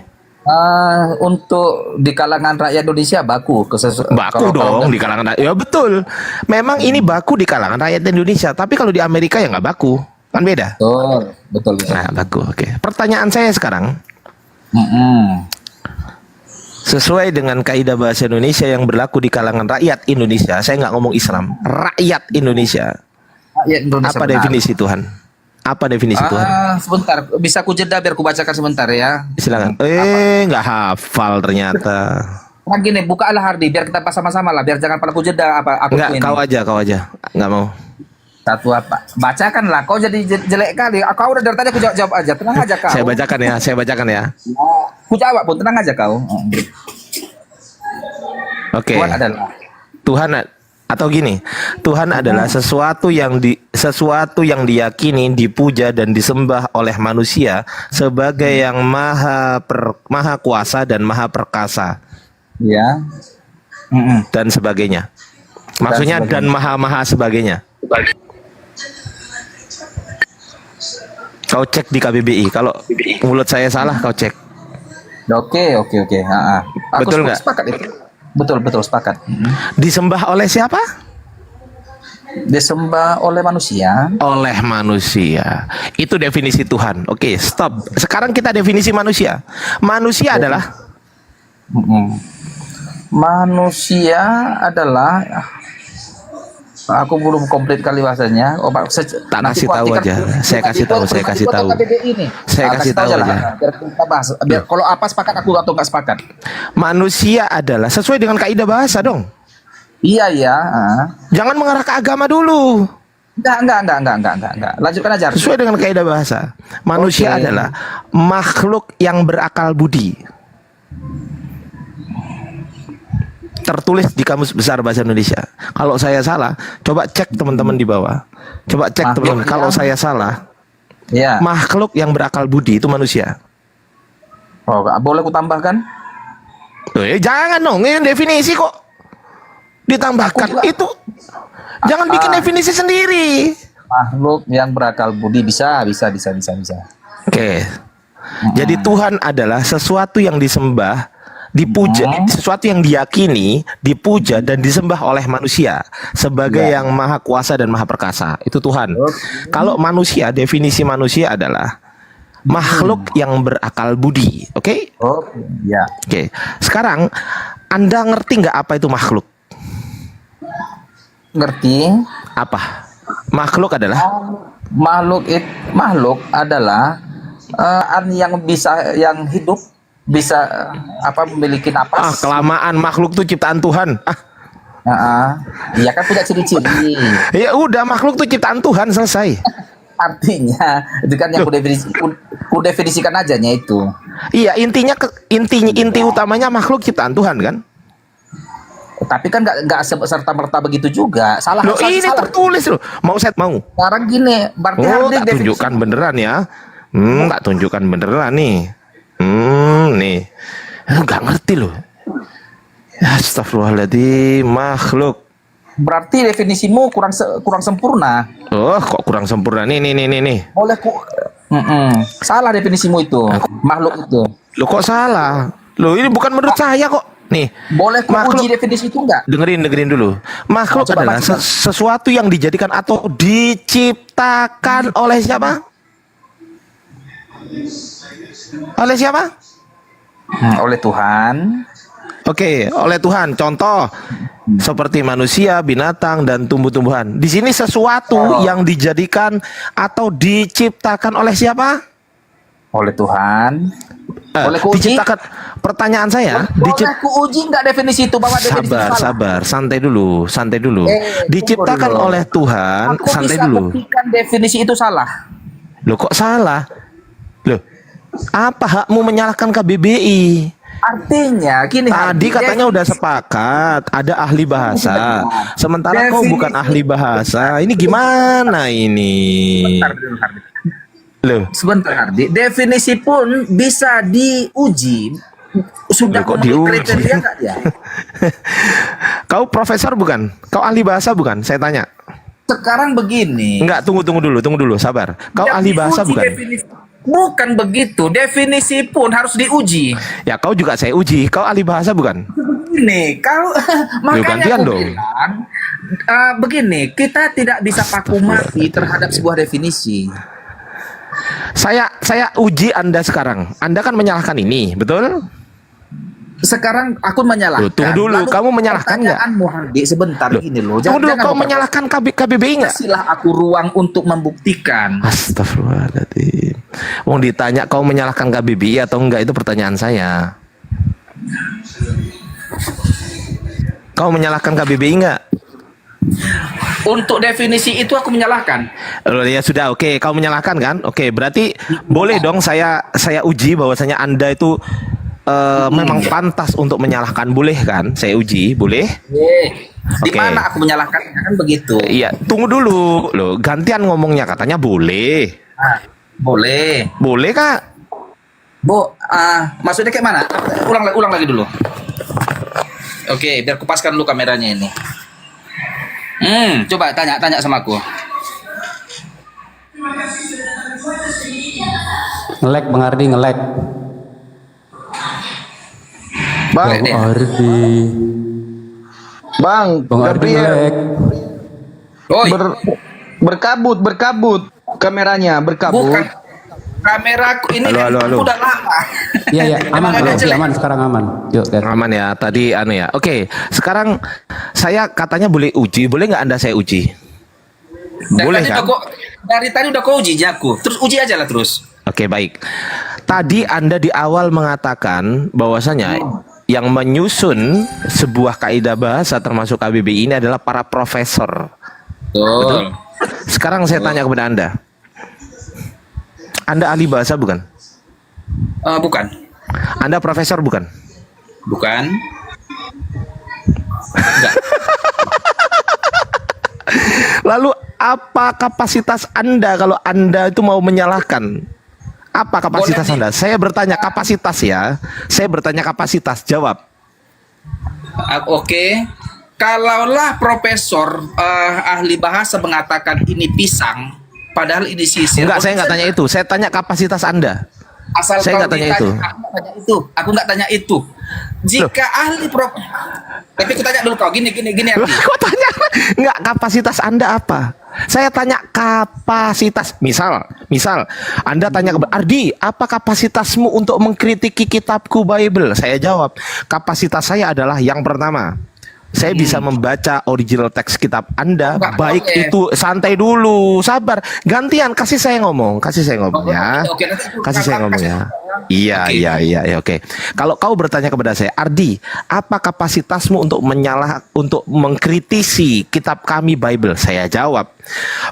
Untuk di kalangan rakyat Indonesia baku. Baku dong di kalangan rakyat. Ya betul. Memang ini baku di kalangan rakyat Indonesia. Tapi kalau di Amerika ya nggak baku. Kan beda. Betul. Nah, baku. Oke. Pertanyaan saya sekarang. Sesuai dengan kaidah bahasa Indonesia yang berlaku di kalangan rakyat Indonesia. Saya nggak ngomong Islam. Rakyat Indonesia. Apa definisi Tuhan? Apa definisi Tuhan? Sebentar, bisa ku jeda biar ku bacakan sebentar ya. Silakan. Nggak hafal ternyata. Nah gini, bukalah Hardi biar kita sama-sama lah, biar jangan pada ku jeda apa aku Nggak, ini. kau aja. Nggak mau. Satu apa? Bacakan lah, kau jadi jelek kali. Kau udah dari tadi aku jawab aja, tenang aja kau. Saya bacakan ya. Ku jawab pun, tenang aja kau. Oke. Tuhan adalah sesuatu yang diyakini, dipuja dan disembah oleh manusia sebagai yang maha kuasa dan maha perkasa. Ya. Dan sebagainya. Maksudnya dan maha sebagainya. Kau cek di KBBI. Kalau mulut saya salah, kau cek. Oke. Betul nggak? Sepakat itu. Betul sepakat. Disembah oleh siapa? Disembah oleh manusia. Oleh manusia. Itu definisi Tuhan. Oke, stop. Sekarang kita definisi manusia. Manusia adalah manusia adalah aku belum komplit kali bahasanya. Tak kasih tahu aja. Saya kasih tahu. Saya kasih tahu aja. Biar kita bahas. Biar kalau apa sepakat aku atau nggak sepakat. Manusia adalah sesuai dengan kaidah bahasa dong. Iya. Jangan mengarah ke agama dulu. Enggak. Lanjutkan aja. Sesuai dengan kaidah bahasa. Manusia adalah makhluk yang berakal budi. Tertulis di Kamus Besar Bahasa Indonesia. Kalau saya salah, coba cek teman-teman di bawah. Coba cek teman-teman. Kalau saya salah, makhluk yang berakal budi itu manusia. Oh, boleh ku tambahkan? Jangan dong, ini definisi kok. Ditambahkan itu. Jangan bikin definisi sendiri. Makhluk yang berakal budi bisa. Oke. Jadi Tuhan adalah sesuatu yang disembah, dipuja, sesuatu yang diyakini, dipuja dan disembah oleh manusia sebagai yang maha kuasa dan maha perkasa. Itu Tuhan. Kalau manusia, definisi manusia adalah makhluk yang berakal budi. Oke? Oke. Sekarang Anda ngerti nggak apa itu makhluk? Ngerti. Apa? Makhluk adalah makhluk adalah yang hidup, bisa memiliki napas. Kelamaan, makhluk tuh ciptaan Tuhan. Iya kan punya ciri-ciri. Ya udah, makhluk tuh ciptaan Tuhan, selesai. Artinya itu kan yang ku definisikan aja itu. Iya, inti utamanya makhluk ciptaan Tuhan kan? Tapi kan nggak serta merta begitu juga. Salah. Ini salah. Tertulis loh. Mau. Sekarang gini, berarti tak tunjukkan beneran ya. Tak tunjukkan beneran nih. Nih. Nggak ngerti loh. Astagfirullahaladzim, makhluk. Berarti definisimu kurang sempurna. Oh, kok kurang sempurna? Nih. Boleh salah definisimu itu. Makhluk itu. Loh, kok salah? Loh, ini bukan menurut saya kok. Nih, boleh uji definisi itu enggak? Dengerin dulu. Makhluk adalah sesuatu yang dijadikan atau diciptakan oleh siapa? Oleh siapa? Oleh Tuhan. Oke, oleh Tuhan. Contoh seperti manusia, binatang dan tumbuh-tumbuhan. Di sini sesuatu yang dijadikan atau diciptakan oleh siapa? Oleh Tuhan. Boleh diciptakan. Pertanyaan saya, boleh uji nggak definisi itu bahwa definisi sabar, santai dulu. Diciptakan oleh Tuhan, aku santai bisa dulu. buktikan definisi itu salah. Loh kok salah? Loh, apa hakmu menyalahkan KBBI? Artinya gini Tadi katanya udah sepakat, ada ahli bahasa. Sementara kau bukan ahli bahasa. Ini gimana ini? Loh, sebentar Hardi, definisi pun bisa diuji. Sudah Loh, kok memenuhi diuji? kriteria nggak dia? Kau profesor bukan? Kau ahli bahasa bukan? Saya tanya. Sekarang begini. Enggak, tunggu dulu, sabar. Kau Yang ahli bahasa diuji bukan? Bukan begitu, definisi pun harus diuji. Ya kau juga saya uji. Kau ahli bahasa bukan? Begini, kalau makanya gantian aku dong. bilang, begini, kita tidak bisa paku mati terhadap sebuah definisi. Saya uji Anda sekarang. Anda kan menyalahkan ini, betul? Sekarang aku menyalahkan. Loh, tunggu dulu, Lalu kamu menyalahkan nggak? pertanyaanmu, Hardi, sebentar gini loh. Tunggu dulu, kau memperbaiki. menyalahkan KBBI nggak? Kasihlah aku ruang untuk membuktikan. Astagfirullahaladzim. Wong ditanya kau menyalahkan KBBI atau enggak, itu pertanyaan saya. Kau menyalahkan KBBI enggak? Untuk definisi itu aku menyalahkan. Loh, ya sudah, oke, kau menyalahkan kan? Oke, berarti boleh dong saya uji bahwasanya Anda itu memang pantas untuk menyalahkan, boleh kan? Saya uji, boleh? Di mana aku menyalahkan, kan begitu. Iya, tunggu dulu. Loh, gantian ngomongnya, katanya boleh. Boleh. Boleh, Kak? Maksudnya kayak mana? Ulang lagi dulu. Oke, biar kupaskan dulu kameranya ini. Coba tanya sama aku. Ngelek Bang Ardi, ngelek. Bang Ardi. Bang Ardi Gabriel. ngelek. Berkabut kameranya, berkabut. Bukan. Kameraku ini Halo. udah lama. Iya, aman, aman sekarang aman. Yuk, guys. Aman ya, tadi ya. Oke, sekarang saya katanya boleh uji, boleh nggak Anda saya uji? Boleh kan? Dari tadi udah kau uji aku. Terus uji aja lah terus. Oke, baik. Tadi Anda di awal mengatakan bahwasanya yang menyusun sebuah kaidah bahasa termasuk KBBI ini adalah para profesor. Betul? Sekarang saya tanya kepada Anda. Anda ahli bahasa bukan? Bukan. Anda profesor bukan? Bukan. Lalu apa kapasitas Anda kalau Anda itu mau menyalahkan? Apa kapasitas Anda? Saya bertanya kapasitas ya. Saya bertanya kapasitas, jawab. Oke. Kalaulah profesor ahli bahasa mengatakan ini pisang, padahal ini sisir. Enggak, saya nggak tanya itu. Saya tanya kapasitas Anda. Asal Saya kau nggak tanya ditanya, itu. Aku nggak tanya itu. Jika ahli tapi aku tanya dulu kau gini Ardi. Kok tanya? Enggak, kapasitas Anda apa? Saya tanya kapasitas. Misal Anda tanya ke Ardi, apa kapasitasmu untuk mengkritiki kitabku Bible? Saya jawab, kapasitas saya adalah yang pertama, saya bisa membaca original teks kitab Anda, baik itu santai dulu, sabar, gantian kasih saya ngomong ya. Kasih saya ngomong ya. Iya, oke. Kalau kau bertanya kepada saya, Ardi, apa kapasitasmu untuk mengkritisi kitab kami Bible? Saya jawab,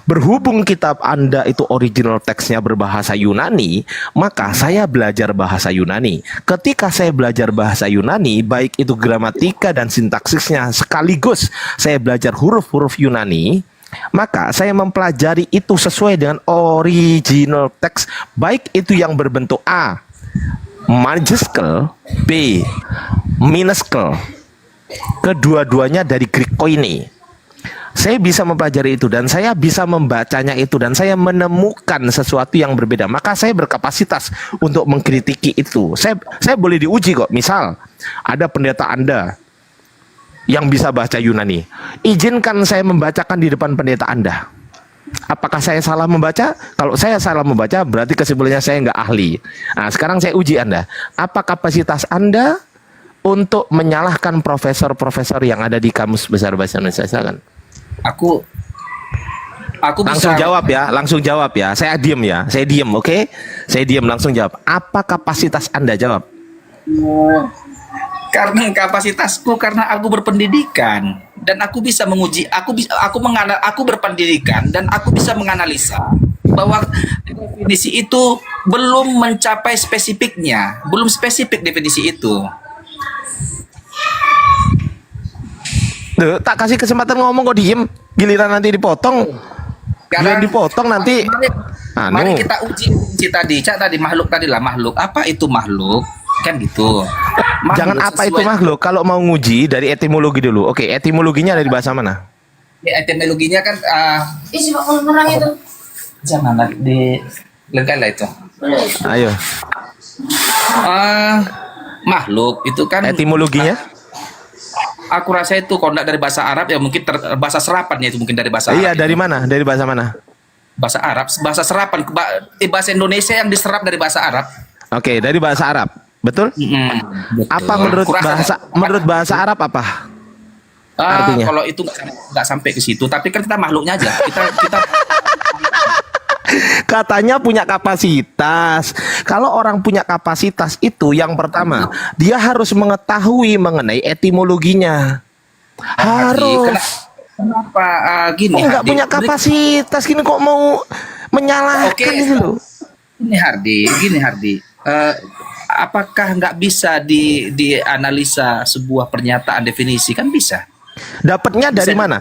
berhubung kitab Anda itu original teksnya berbahasa Yunani, maka saya belajar bahasa Yunani. Ketika saya belajar bahasa Yunani, baik itu gramatika dan sintaksisnya, sekaligus saya belajar huruf-huruf Yunani, maka saya mempelajari itu sesuai dengan original teks, baik itu yang berbentuk A majuskel, B minuskel, kedua-duanya dari Greek koine. Saya bisa mempelajari itu dan saya bisa membacanya itu dan saya menemukan sesuatu yang berbeda, maka saya berkapasitas untuk mengkritiki itu. Saya boleh diuji kok. Misal ada pendeta Anda yang bisa bahasa Yunani, izinkan saya membacakan di depan pendeta Anda. Apakah saya salah membaca? Kalau saya salah membaca, berarti kesimpulannya saya nggak ahli. Nah, sekarang saya uji Anda. Apa kapasitas Anda untuk menyalahkan profesor-profesor yang ada di Kamus Besar Bahasa Indonesia? Silakan. Aku langsung jawab ya. Saya diem, oke? Saya diem, langsung jawab. Apa kapasitas Anda? Jawab. Karena kapasitasku, karena aku berpendidikan dan aku bisa menguji, aku berpendidikan dan aku bisa menganalisa. bahwa definisi itu belum mencapai spesifiknya, belum spesifik definisi itu. Duh, tak kasih kesempatan ngomong kok diem. Giliran nanti dipotong. Giliran dipotong nanti. Mari kita uji tadi, Cak tadi makhluk tadi lah makhluk. Apa itu makhluk? Kan gitu. Makhluk Jangan apa itu makhluk. Kalau mau nguji dari etimologi dulu. Oke, etimologinya dari bahasa mana? Etimologinya kan Isi Pak orang itu. jangan di lengkap lah itu. Ayo. Makhluk itu kan etimologinya? Aku rasa itu kalau nggak dari bahasa Arab ya mungkin bahasa serapannya itu mungkin dari bahasa Arab. Iya, dari mana? Dari bahasa mana? Bahasa Arab, bahasa serapan, bahasa Indonesia yang diserap dari bahasa Arab. Oke, dari bahasa Arab. Betul? Betul. Apa menurut bahasa Arab apa? Artinya? Kalau itu nggak sampai ke situ, tapi kan kita makhluknya aja. Kita Katanya punya kapasitas. Kalau orang punya kapasitas itu yang pertama, dia harus mengetahui mengenai etimologinya. Harus. Kenapa gini? Nggak punya kapasitas gini kok mau menyalahkan itu loh. Gini Hardi. Apakah nggak bisa dianalisa sebuah pernyataan definisi? Kan bisa. Dapatnya dari mana?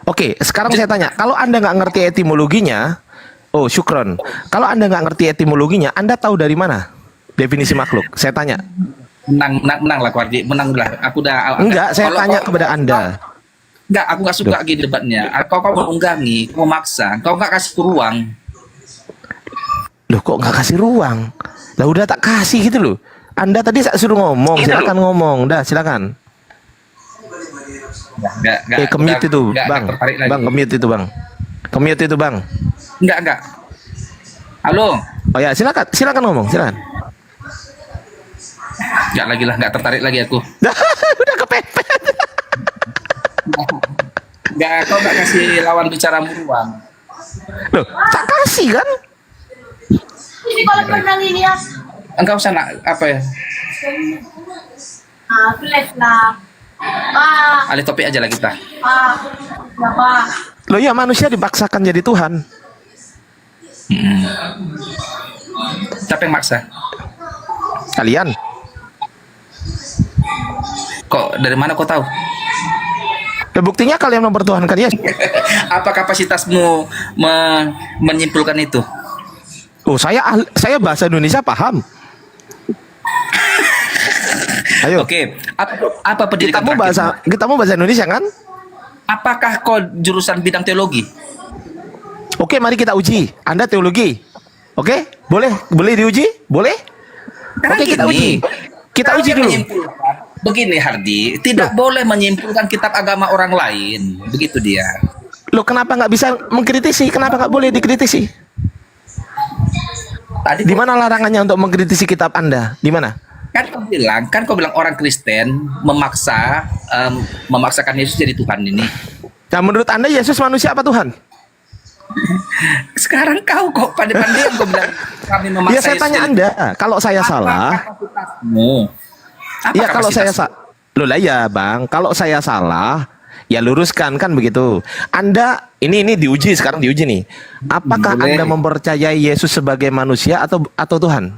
Oke, sekarang saya tanya. Kalau Anda nggak ngerti etimologinya, oh syukron. Kalau Anda nggak ngerti etimologinya, Anda tahu dari mana definisi makhluk? Saya tanya. Menang lah Hardi, menang lah. Aku udah. Enggak, saya tanya kepada Anda. Enggak, aku nggak suka gini debatnya. Kau mengunggangi, kau memaksa, kau nggak kasih ruang. Loh kok nggak kasih ruang? Lah udah tak kasih gitu loh. Anda tadi saya suruh ngomong, silakan ngomong. Dah, silakan. Kemute itu, Bang. Bang, kemute itu, Bang. Kemute itu, Bang. Enggak. Halo. Oh ya, silakan ngomong, silakan. Enggak lagi lah, enggak tertarik lagi aku. Udah kepepet. Enggak, kau enggak kasih lawan bicaramu ruang. Loh, tak kasih kan? Ini kalau pernah ini ya. Engkau sana apa ya? Flat lah. Alih topik aja lah kita. Berapa? Loh ya, manusia dipaksakan jadi Tuhan. Siapa yang maksa? Kalian. Kok dari mana kau tahu? Buktinya kalian mempertuhankan Yesus. Apa kapasitasmu menyimpulkan itu? Oh, saya bahasa Indonesia paham. Ayo. Oke, apa pendidikan kita mau bahasa Indonesia kan? Apakah kau jurusan bidang teologi? Oke, mari kita uji. Anda teologi. Oke? Boleh diuji? Boleh? Oke, kita uji. Kita uji dulu. Begini Hardi, tidak boleh menyimpulkan kitab agama orang lain. Begitu dia. Loh, kenapa nggak bisa mengkritisi? Kenapa nggak boleh dikritisi? Di mana larangannya untuk mengkritisi kitab Anda? Di mana? Kan kau bilang orang Kristen memaksakan Yesus jadi Tuhan ini. Nah, menurut Anda Yesus manusia apa Tuhan? Sekarang kau kok pandai-pandai kau bilang kami memaksa. Ya saya tanya Anda, kalau saya salah. Iya, kalau saya salah. Loh lah ya, Bang. Kalau saya salah, ya luruskan kan begitu. Anda ini diuji sekarang diuji nih. Apakah Anda mempercayai Yesus sebagai manusia atau Tuhan?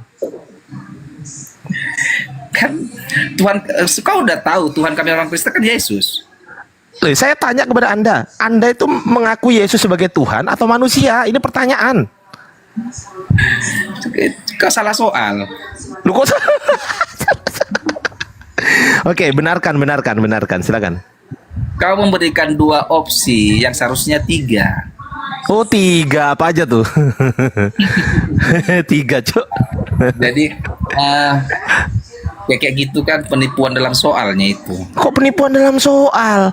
Kan Tuhan, kau udah tahu Tuhan kami orang Kristen kan Yesus. Loh, saya tanya kepada Anda itu mengaku Yesus sebagai Tuhan atau manusia? Ini pertanyaan. Kau salah soal. Lu kok Oke, benarkan, silakan. Kau memberikan 2 opsi yang seharusnya 3. Oh, 3 apa aja tuh? 3, Cuk. Jadi ya kayak gitu kan penipuan dalam soalnya itu. Kok penipuan dalam soal?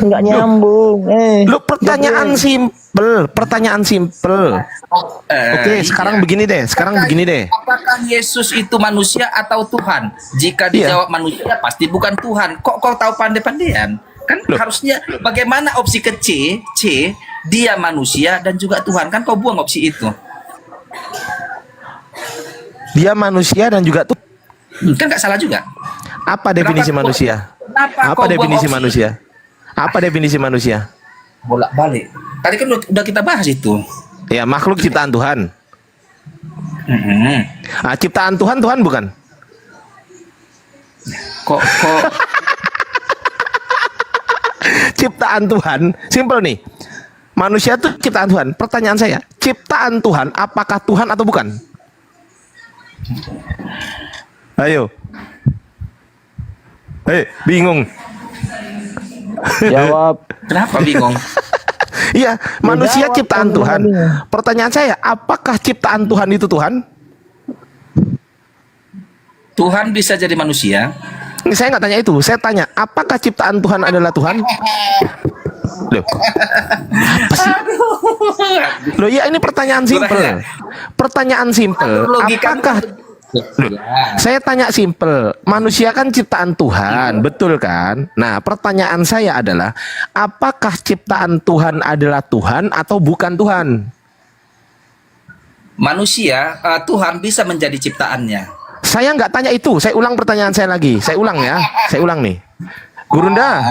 Nggak nyambung. Lu pertanyaan simpel. Oke, sekarang begini deh. Apakah Yesus itu manusia atau Tuhan? Jika dijawab manusia, pasti bukan Tuhan. Kok kau tahu pandai-pandaian? Kan harusnya bagaimana opsi ke C, dia manusia dan juga Tuhan. Kan kau buang opsi itu. Dia manusia dan juga Tuhan. Kan nggak salah juga. Apa definisi manusia? Apa definisi manusia? Bolak-balik. Tadi kan udah kita bahas itu. Ya, makhluk ciptaan Tuhan. Ah, ciptaan Tuhan bukan? Kok Ciptaan Tuhan, simpel nih. Manusia itu ciptaan Tuhan. Pertanyaan saya, ciptaan Tuhan apakah Tuhan atau bukan? Ayo. Bingung. Jawab. kenapa bingung? Iya, manusia jawab, ciptaan kalau Tuhan. bingung. Pertanyaan saya, apakah ciptaan Tuhan itu Tuhan? Tuhan bisa jadi manusia? Ini saya nggak tanya itu, saya tanya, apakah ciptaan Tuhan adalah Tuhan? Loh, apa sih? Loh, ya ini pertanyaan simpel. Pertanyaan simpel. Apakah? Loh, saya tanya simpel. Manusia kan ciptaan Tuhan, betul kan? Nah, pertanyaan saya adalah, apakah ciptaan Tuhan adalah Tuhan atau bukan Tuhan? Manusia, Tuhan bisa menjadi ciptaannya. Saya nggak tanya itu. Saya ulang pertanyaan saya lagi. Saya ulang ya. Saya ulang nih. Gurunda.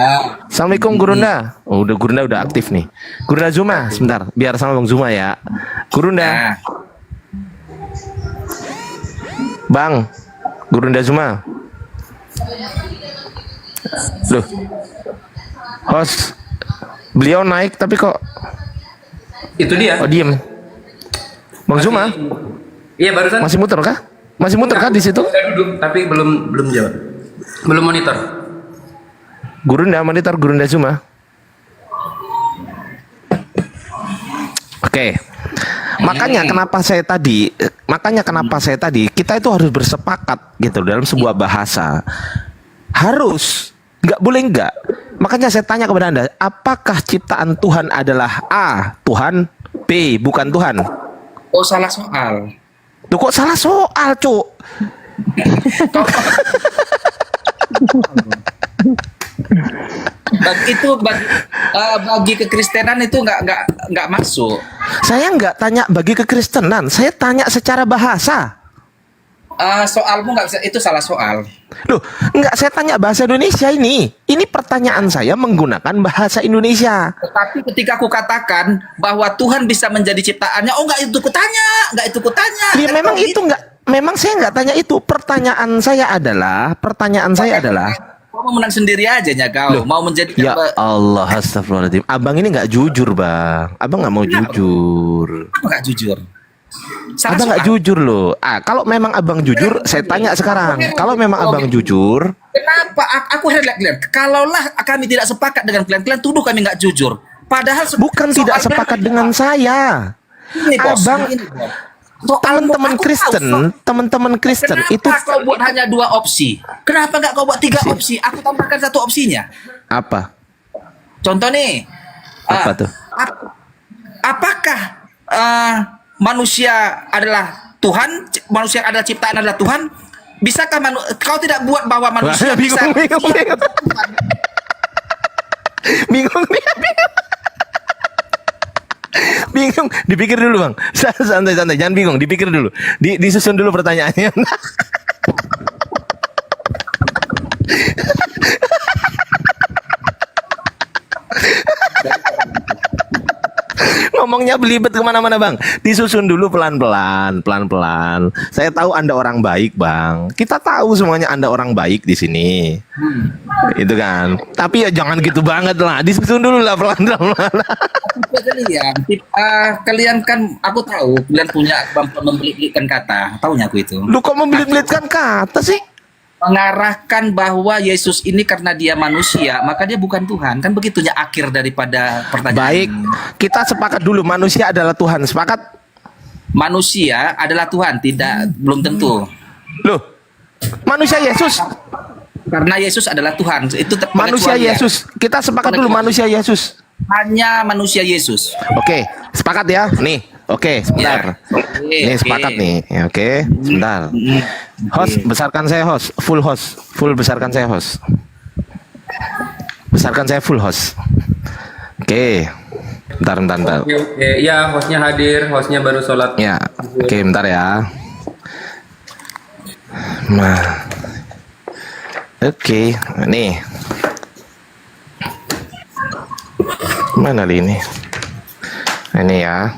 Assalamualaikum Gurunda. Oh, Gurunda udah aktif nih. Gurunda Zuma, sebentar. Biar sama Bang Zuma ya. Gurunda. Bang. Gurunda Zuma. Loh. Host. Beliau naik tapi kok Itu dia. oh diem. Bang Zuma. Iya, barusan. Masih muter kah? Masih muter kah di situ? Saya duduk, tapi belum jawab. Belum monitor. Gurunda monitor Gurunda Zuma. Oke. Makanya kenapa saya tadi kita itu harus bersepakat gitu dalam sebuah bahasa. Harus, nggak boleh nggak. Makanya saya tanya kepada Anda, apakah ciptaan Tuhan adalah A, Tuhan, B, bukan Tuhan? Oh, salah soal. Tuh kok salah soal, Cuk? Bagi kekristenan itu nggak masuk. Saya nggak tanya bagi kekristenan, saya tanya secara bahasa. Soalmu nggak bisa, itu salah soal. Loh, nggak, saya tanya bahasa Indonesia ini. Ini pertanyaan saya menggunakan bahasa Indonesia. Tetapi ketika aku katakan bahwa Tuhan bisa menjadi ciptaannya, oh nggak itu kutanya. Ya, memang itu nggak, memang saya nggak tanya itu. Pertanyaan saya adalah, Kau mau menang sendiri aja ya kau. Loh, Mau menjadi ya Allah, astagfirullahaladzim. Abang ini nggak jujur, Bang. Abang nggak mau jujur. Apa nggak jujur? Salah Abang nggak soal. jujur loh. Kalau memang abang jujur, saya tanya sekarang. Kalau memang abang jujur, Kenapa? Aku lihat. Kalaulah kami tidak sepakat dengan kalian tuduh kami nggak jujur. Padahal bukan tidak sepakat dengan saya. Ini, bos. Abang, Ini, bos. teman-teman Kristen Kenapa itu kau buat hanya 2 opsi? Kenapa nggak kau buat 3 opsi? Aku tambahkan 1 opsinya. apa? Contoh nih. Apa tuh? Apakah manusia adalah Tuhan? Manusia adalah ciptaan adalah Tuhan? Bisakah kau tidak buat bahwa manusia bisa? Bingung, dipikir dulu Bang. Santai, jangan bingung, dipikir dulu. Disusun dulu pertanyaannya. Ngomongnya belibet kemana-mana Bang. Disusun dulu pelan-pelan. Saya tahu Anda orang baik Bang. Kita tahu semuanya Anda orang baik di sini. Itu kan. Tapi ya jangan gitu banget lah. Disusun dulu lah pelan-pelan. Kalian kan, aku tahu kalian punya kemampuan membelit-belitkan kata. Taunya aku itu. Lu kok membelit-belitkan kata sih? Mengarahkan bahwa Yesus ini karena dia manusia, maka dia bukan Tuhan. Kan begitunya akhir daripada pertanyaan. Baik, kita sepakat dulu manusia adalah Tuhan. Sepakat? Manusia adalah Tuhan, belum tentu. Loh, manusia Yesus. Karena Yesus adalah Tuhan. Itu manusia Yesus. Kita sepakat dulu manusia Yesus. Hanya manusia Yesus. Oke, sepakat ya. Nih, oke, sebentar. Nih sepakat nih. Oke, sebentar. Host, besarkan saya host. Full besarkan saya host. Besarkan saya full host. Oke. Bentar. Oke, ya hostnya hadir, hostnya baru sholat. Ya, oke, bentar ya. Nah, oke, nih. Mana ini? Ini ya.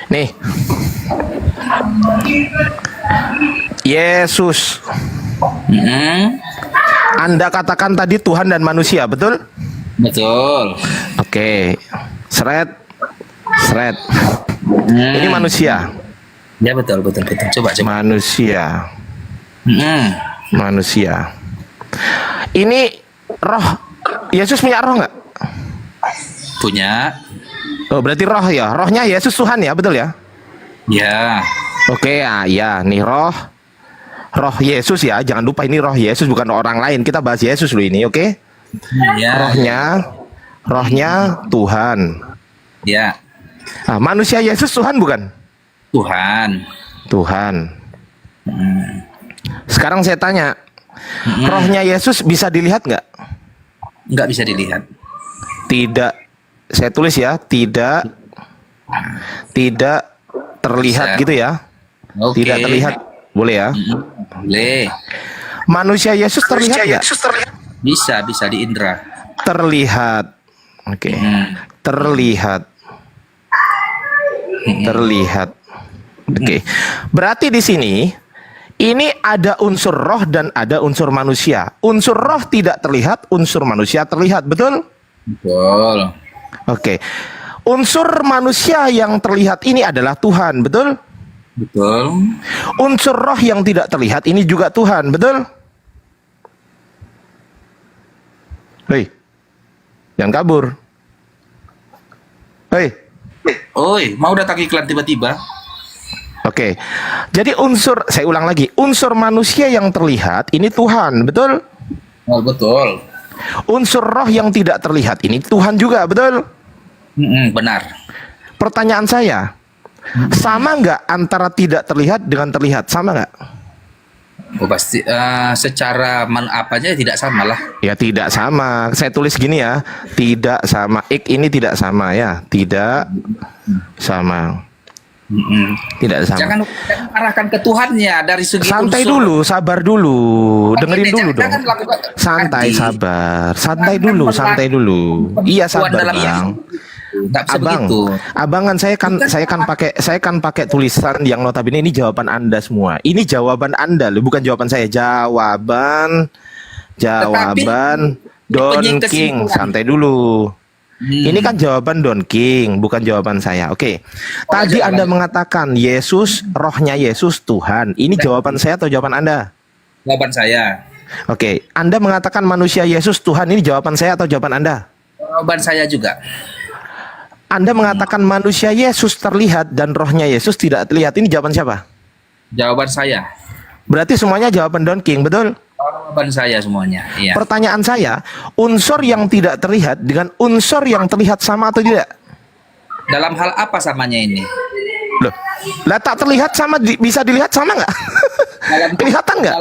Nih. Yesus. Anda katakan tadi Tuhan dan manusia, betul? Betul. Oke. Seret. Ini manusia. Ya betul. Coba. Manusia. Manusia. Ini roh. Yesus punya roh nggak? Punya. Oh, berarti roh ya. Rohnya Yesus Tuhan ya, betul ya? Ya. Oke, ya, nih roh Yesus ya. Jangan lupa ini roh Yesus, bukan orang lain. Kita bahas Yesus dulu ini, oke? Ya. Rohnya Tuhan. Ya. Nah, manusia Yesus Tuhan bukan? Tuhan. Sekarang saya tanya, rohnya Yesus bisa dilihat nggak? Nggak bisa dilihat. Tidak. Saya tulis ya, tidak terlihat Bisa. gitu ya. Oke. Tidak terlihat, boleh ya? Boleh. Manusia Yesus terlihat nggak? Bisa diindra. Terlihat. Oke. Terlihat. Oke. Berarti di sini ini ada unsur roh dan ada unsur manusia. Unsur roh tidak terlihat, unsur manusia terlihat, betul? Betul. Oke. Unsur manusia yang terlihat ini adalah Tuhan, betul? Betul. Unsur roh yang tidak terlihat ini juga Tuhan, betul? Hei. Jangan kabur. Hei. Oi, mau datang iklan tiba-tiba? Oke. Jadi saya ulang lagi, unsur manusia yang terlihat ini Tuhan, betul? Oh, betul. Unsur roh yang tidak terlihat ini Tuhan juga, betul? Benar. Pertanyaan saya, sama nggak antara tidak terlihat dengan terlihat? Sama nggak? Oh, pasti secara apanya tidak sama lah. Ya tidak sama. Saya tulis gini ya, tidak sama. Ini tidak sama ya, tidak sama. Tidak sama. Jangan arahkan ke Tuhannya dari segi Santai unsur. dulu, sabar dulu, dengerin dulu dong. Jangan lakukan Santai, tadi. sabar, santai dulu. Iya sabar dalam bang. Nggak bisa Abang, begitu. abangan saya kan pakai tulisan yang notabene ini jawaban Anda semua. Ini jawaban Anda loh, bukan jawaban saya. Jawaban Don King. Santai dulu. Ini kan jawaban Don King, bukan jawaban saya. Oke. Tadi Anda mengatakan Yesus, rohnya Yesus Tuhan. Ini jawaban saya atau jawaban Anda? Jawaban saya. Oke. Anda mengatakan manusia Yesus Tuhan. Ini jawaban saya atau jawaban Anda? Jawaban saya juga. Anda mengatakan manusia Yesus terlihat dan rohnya Yesus tidak terlihat. Ini jawaban siapa? Jawaban saya. Berarti semuanya jawaban Don King, betul? Jawaban saya semuanya. Iya. Pertanyaan saya, unsur yang tidak terlihat dengan unsur yang terlihat sama atau tidak? Dalam hal apa samanya ini? Loh, lah tak terlihat sama bisa dilihat sama nggak? Kelihatan nggak?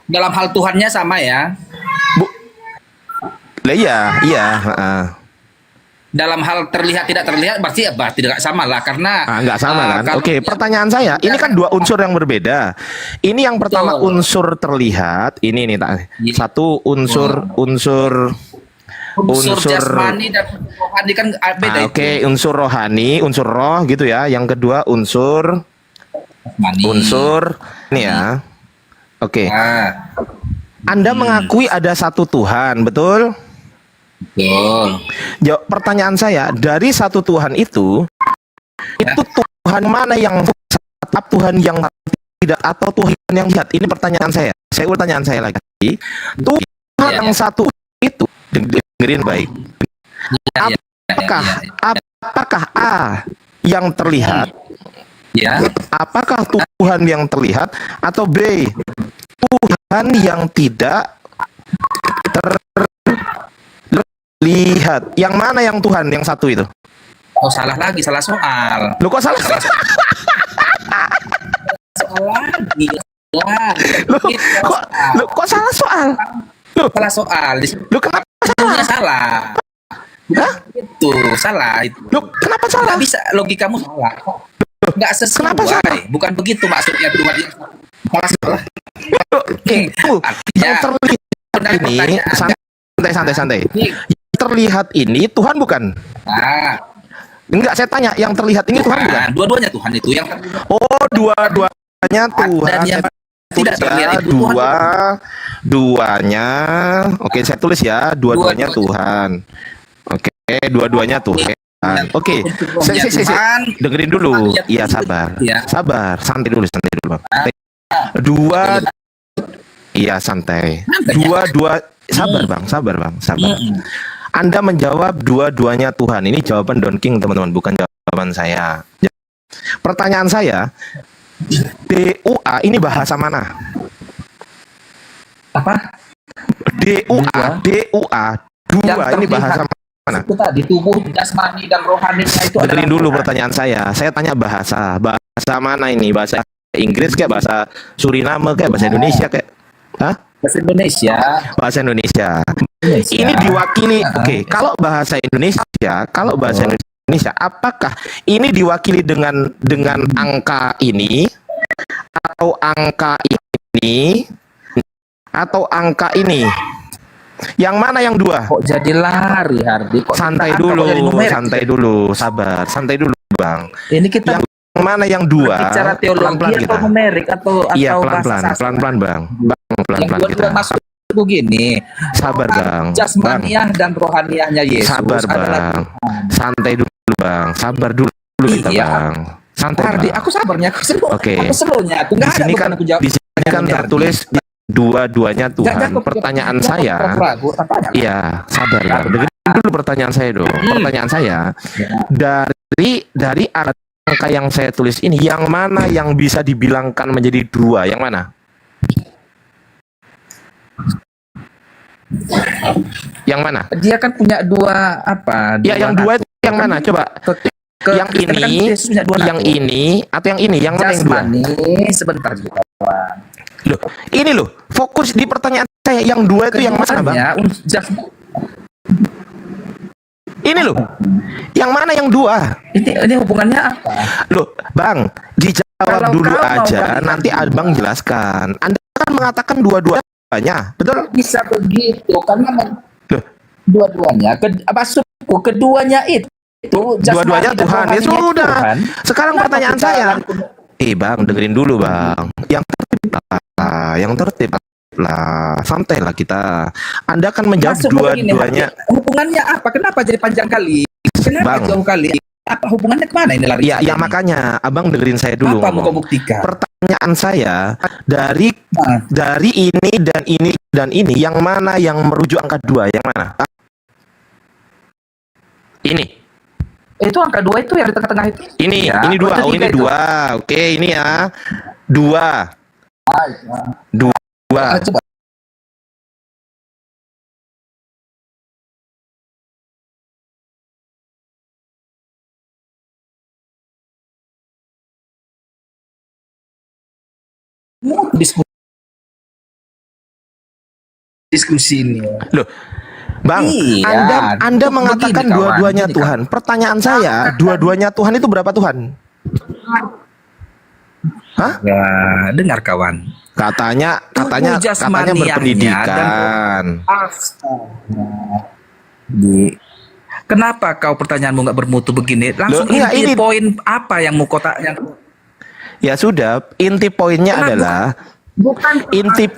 Dalam hal Tuhannya sama ya. Lah iya. Dalam hal terlihat tidak terlihat berarti tidak sama lah karena nggak sama kan? Oke, pertanyaan saya, ini kan dua unsur yang berbeda. Ini yang pertama unsur terlihat, ini nih satu unsur jasmani dan rohani kan beda itu. Oke, unsur rohani, unsur roh gitu ya. Yang kedua unsur ini ya. Oke. Anda mengakui ada satu Tuhan, betul? Betul. Pertanyaan saya, dari satu Tuhan itu Tuhan mana yang tetap, Tuhan yang tidak, atau Tuhan yang lihat? Ini pertanyaan saya. Saya ulang pertanyaan saya lagi. Tuhan yang satu itu, dengerin baik. Apakah A yang terlihat? Ya. Apakah Tuhan yang terlihat atau B Tuhan yang tidak terlihat? Yang mana yang Tuhan yang satu itu? Oh, salah lagi, salah soal. Lu kok salah? Salah lagi. Lu kok salah soal? Salah soal. Lu kenapa salah? Hah? Itu salah itu. Lu kenapa salah? Nggak bisa, logikamu salah. Nggak sesuai. Kenapa salah? Bukan begitu maksudnya Tuhan yang salah. Yang terlihat ini santai. Terlihat ini Tuhan bukan? Enggak, saya tanya yang terlihat ini Tuhan bukan? Dua-duanya Tuhan itu yang Oh, dua-duanya Tuhan. dan yang tidak terlihat itu Tuhan. Duanya. Oke, saya tulis ya, dua-duanya Tuhan. Oke, dua-duanya Tuhan. Oke, saya dengerin dulu. Iya, sabar. Sabar, santai dulu, Bang. Iya, santai. Sabar, Bang. Anda menjawab dua-duanya Tuhan. Ini jawaban Don King, teman-teman, bukan jawaban saya. Pertanyaan saya, DUA ini bahasa mana? Apa? DUA, dua ini bahasa mana? Itu tadi tubuh, jasmani dan rohaninya itu. Dengerin dulu pertanyaan saya. Saya tanya bahasa mana ini? Bahasa Inggris kayak, bahasa Suriname kayak, bahasa Indonesia kayak? Hah? Bahasa Indonesia. Bahasa Indonesia. Ini diwakili. Oke, kalau bahasa Indonesia, apakah ini diwakili dengan angka ini atau angka ini atau angka ini? Yang mana yang dua? Kok jadi lari, Hardi? Santai dulu, sabar, santai dulu, Bang. Ini kita yang mana yang dua? Bicara teologi atau numerik atau iya, bahasa pelan-pelan, Bang. Pelan-pelan kita. Masuk begini. Sabar, Bang. Jasmaniah dan rohaniahnya Yesus. Sabar, Bang. Santai dulu, Bang. Sabar dulu kita, Bang. Santai, Hardi, Bang. aku sabarnya. Oke. Aku slow-nya. Aku Di sini kan tertulis dua-duanya Tuhan. Pertanyaan saya, iya, sabar, Bang. Dengerin dulu pertanyaan saya dong. Pertanyaan saya, dari angka yang saya tulis ini, yang mana yang bisa dibilangkan menjadi dua? Yang mana? Yang mana? Dia kan punya dua apa? Ya, yang dua itu yang mana? Coba. Yang ini atau yang ini? Yang mana yang dua? Sebentar juga. Loh, ini loh, fokus di pertanyaan saya. Yang dua itu yang mana, Bang? Ini loh, yang mana yang dua? Ini hubungannya apa? Loh, Bang, dijawab dulu aja. Nanti Abang jelaskan. Anda kan mengatakan dua-duanya, betul? Bisa begitu karena dua-duanya, keduanya itu dua-duanya Tuhan. Ya sudah. Sekarang pertanyaan saya. Bang, dengerin dulu, Bang. Yang tertib lah, santai lah kita. Anda kan menjawab dua-duanya. Hubungannya apa? Kenapa jadi panjang kali? Kenapa jauh kali? Apa hubungannya kemana ini lari? Ya makanya, Abang dengerin saya dulu. Apa mau kau buktikan? Pertanyaan saya, dari ini dan ini, yang mana yang merujuk angka dua? Yang mana? Ini. Itu angka dua itu yang di tengah-tengah itu. Ini, ya, ini dua. Oh, ini dua. Oke, ini ya. Dua. Coba. Diskusi ini. Loh, Bang, iya, Anda mengatakan dua-duanya Tuhan. Pertanyaan saya, dua-duanya Tuhan itu berapa Tuhan? Hah? Ya, dengar kawan. Katanya berpendidikan. Kenapa kau pertanyaanmu nggak bermutu begini? Langsung ini poin apa yang mau kota yang? Ya sudah, inti poinnya adalah inti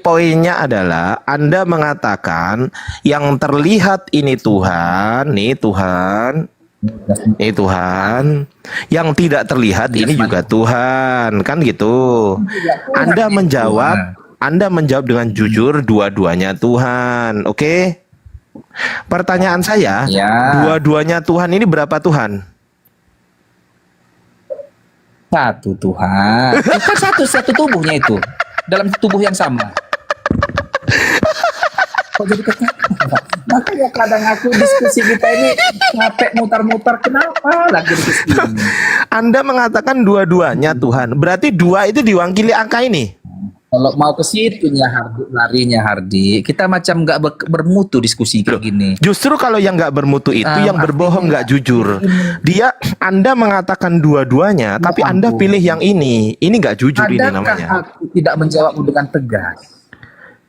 poinnya adalah Anda mengatakan yang terlihat ini Tuhan, yang tidak terlihat ini juga Tuhan, kan gitu. Anda menjawab dengan jujur dua-duanya Tuhan, oke? Pertanyaan saya, dua-duanya Tuhan ini berapa Tuhan? Satu Tuhan. Bukan satu tubuhnya itu. Dalam tubuh yang sama. Kok jadi makanya kadang aku diskusi kita ini capek mutar-mutar. Kenapa lagi diskusi ini? Anda mengatakan dua-duanya Tuhan. Berarti dua itu diwakili angka ini. Kalau mau ke situnya larinya Hardi, kita macam nggak bermutu diskusi kayak gini. Justru kalau yang nggak bermutu itu yang berbohong, nggak jujur. Anda mengatakan dua-duanya, tapi Anda pilih yang ini. Ini nggak jujur. Ini namanya. Aku tidak menjawabmu dengan tegas.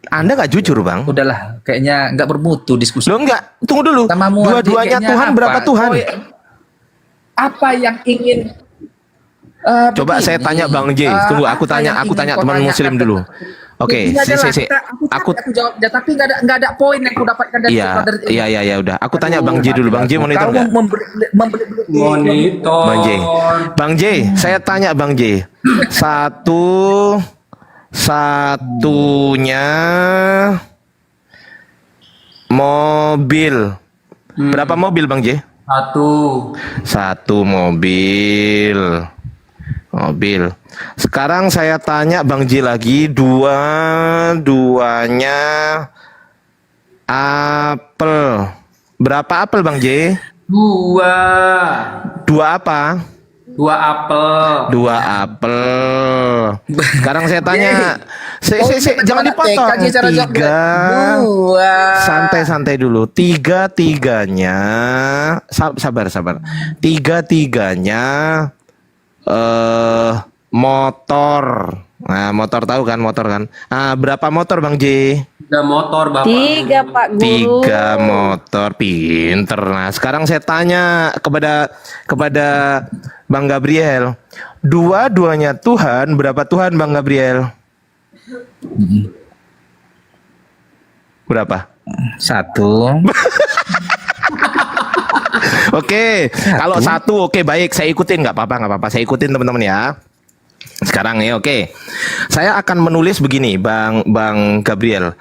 Anda nggak jujur, Bang. Udahlah, kayaknya nggak bermutu diskusi. Lo nggak, tunggu dulu. Dua-duanya Tuhan berapa Tuhan? Apa yang ingin Coba saya tanya Bang J. Tunggu, aku tanya teman muslim dulu. Oke, aku jawab, tapi nggak ada poin yang aku dapatkan dari iya udah. Aku tanya Bang J dulu. Bang J monitor nggak? Monitor. Bang J, saya tanya Bang J. Satunya mobil. Berapa mobil Bang J? Satu mobil. Sekarang saya tanya Bang J lagi, duanya apel. Berapa apel Bang J? Dua apa? Dua apel. Sekarang saya tanya, jangan dipotong. Santai dulu. Tiga-tiganya, sabar. Tiga-tiganya motor. Nah, motor tahu kan, motor kan? Berapa motor Bang J? 3 motor Bapak. 3 Pak Guru. 3 motor, pinter. Nah, sekarang saya tanya kepada Bang Gabriel. Dua-duanya Tuhan, berapa Tuhan Bang Gabriel? Berapa? 1. Oke, kalau 1 oke, baik, saya ikutin, nggak apa-apa, saya ikutin teman-teman ya. Sekarang nih, oke, saya akan menulis begini, Bang Gabriel.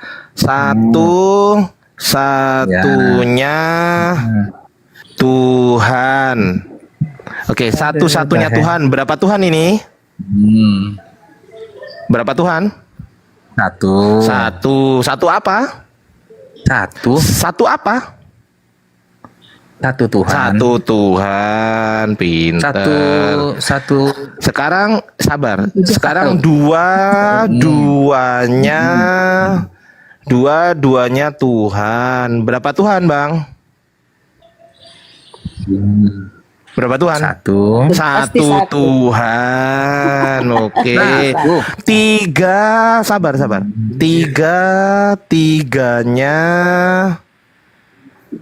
Satunya Tuhan. Oke, satu-satunya Tuhan. Berapa Tuhan ini? Berapa Tuhan? 1. Satu apa? 1. Satu apa? 1 Tuhan. 1 Tuhan, pinter. Satu. Sekarang sabar. Sekarang dua-duanya Tuhan. Berapa Tuhan, Bang? Berapa Tuhan? 1. Satu Tuhan. Oke. 3, sabar. Tiganya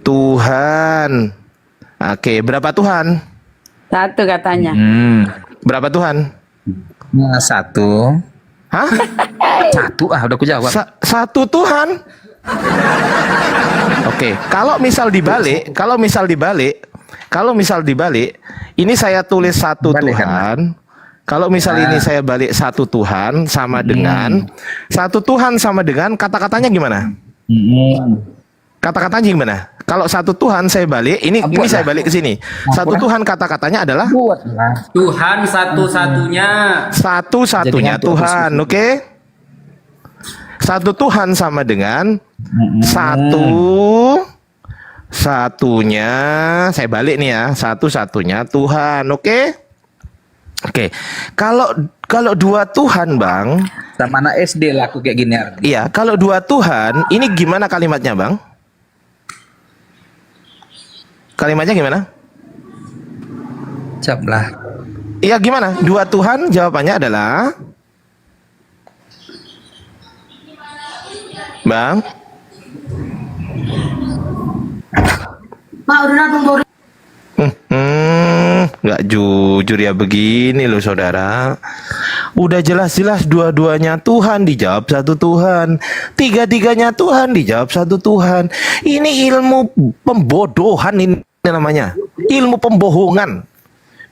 Tuhan. Oke, berapa Tuhan? 1 katanya. Berapa Tuhan? 1. Hah? 1 udah aku jawab. 1 Tuhan. Oke, kalau misal dibalik, ini saya tulis 1 Tuhan. Kalau misal ini saya balik 1 Tuhan sama dengan 1 Tuhan sama dengan kata-katanya gimana? Kata-katanya gimana? Kalau 1 Tuhan saya balik, ini saya balik ke sini. 1 Tuhan kata-katanya adalah Tuhan satu-satunya. Satu-satunya Tuhan, oke? 1 Tuhan sama dengan satunya, saya balik nih ya, satu-satunya Tuhan, oke? Oke, kalau 2 Tuhan Bang, sama anak SD lah aku kayak gini. Iya, kalau 2 Tuhan, ini gimana kalimatnya Bang? Kalimatnya gimana? Jawablah. Iya gimana? 2 Tuhan jawabannya adalah Bang. Nggak jujur ya begini loh saudara. Udah jelas-jelas dua-duanya Tuhan dijawab 1 Tuhan. Tiga-tiganya Tuhan dijawab 1 Tuhan. Ini ilmu pembodohan ini namanya. Ilmu pembohongan.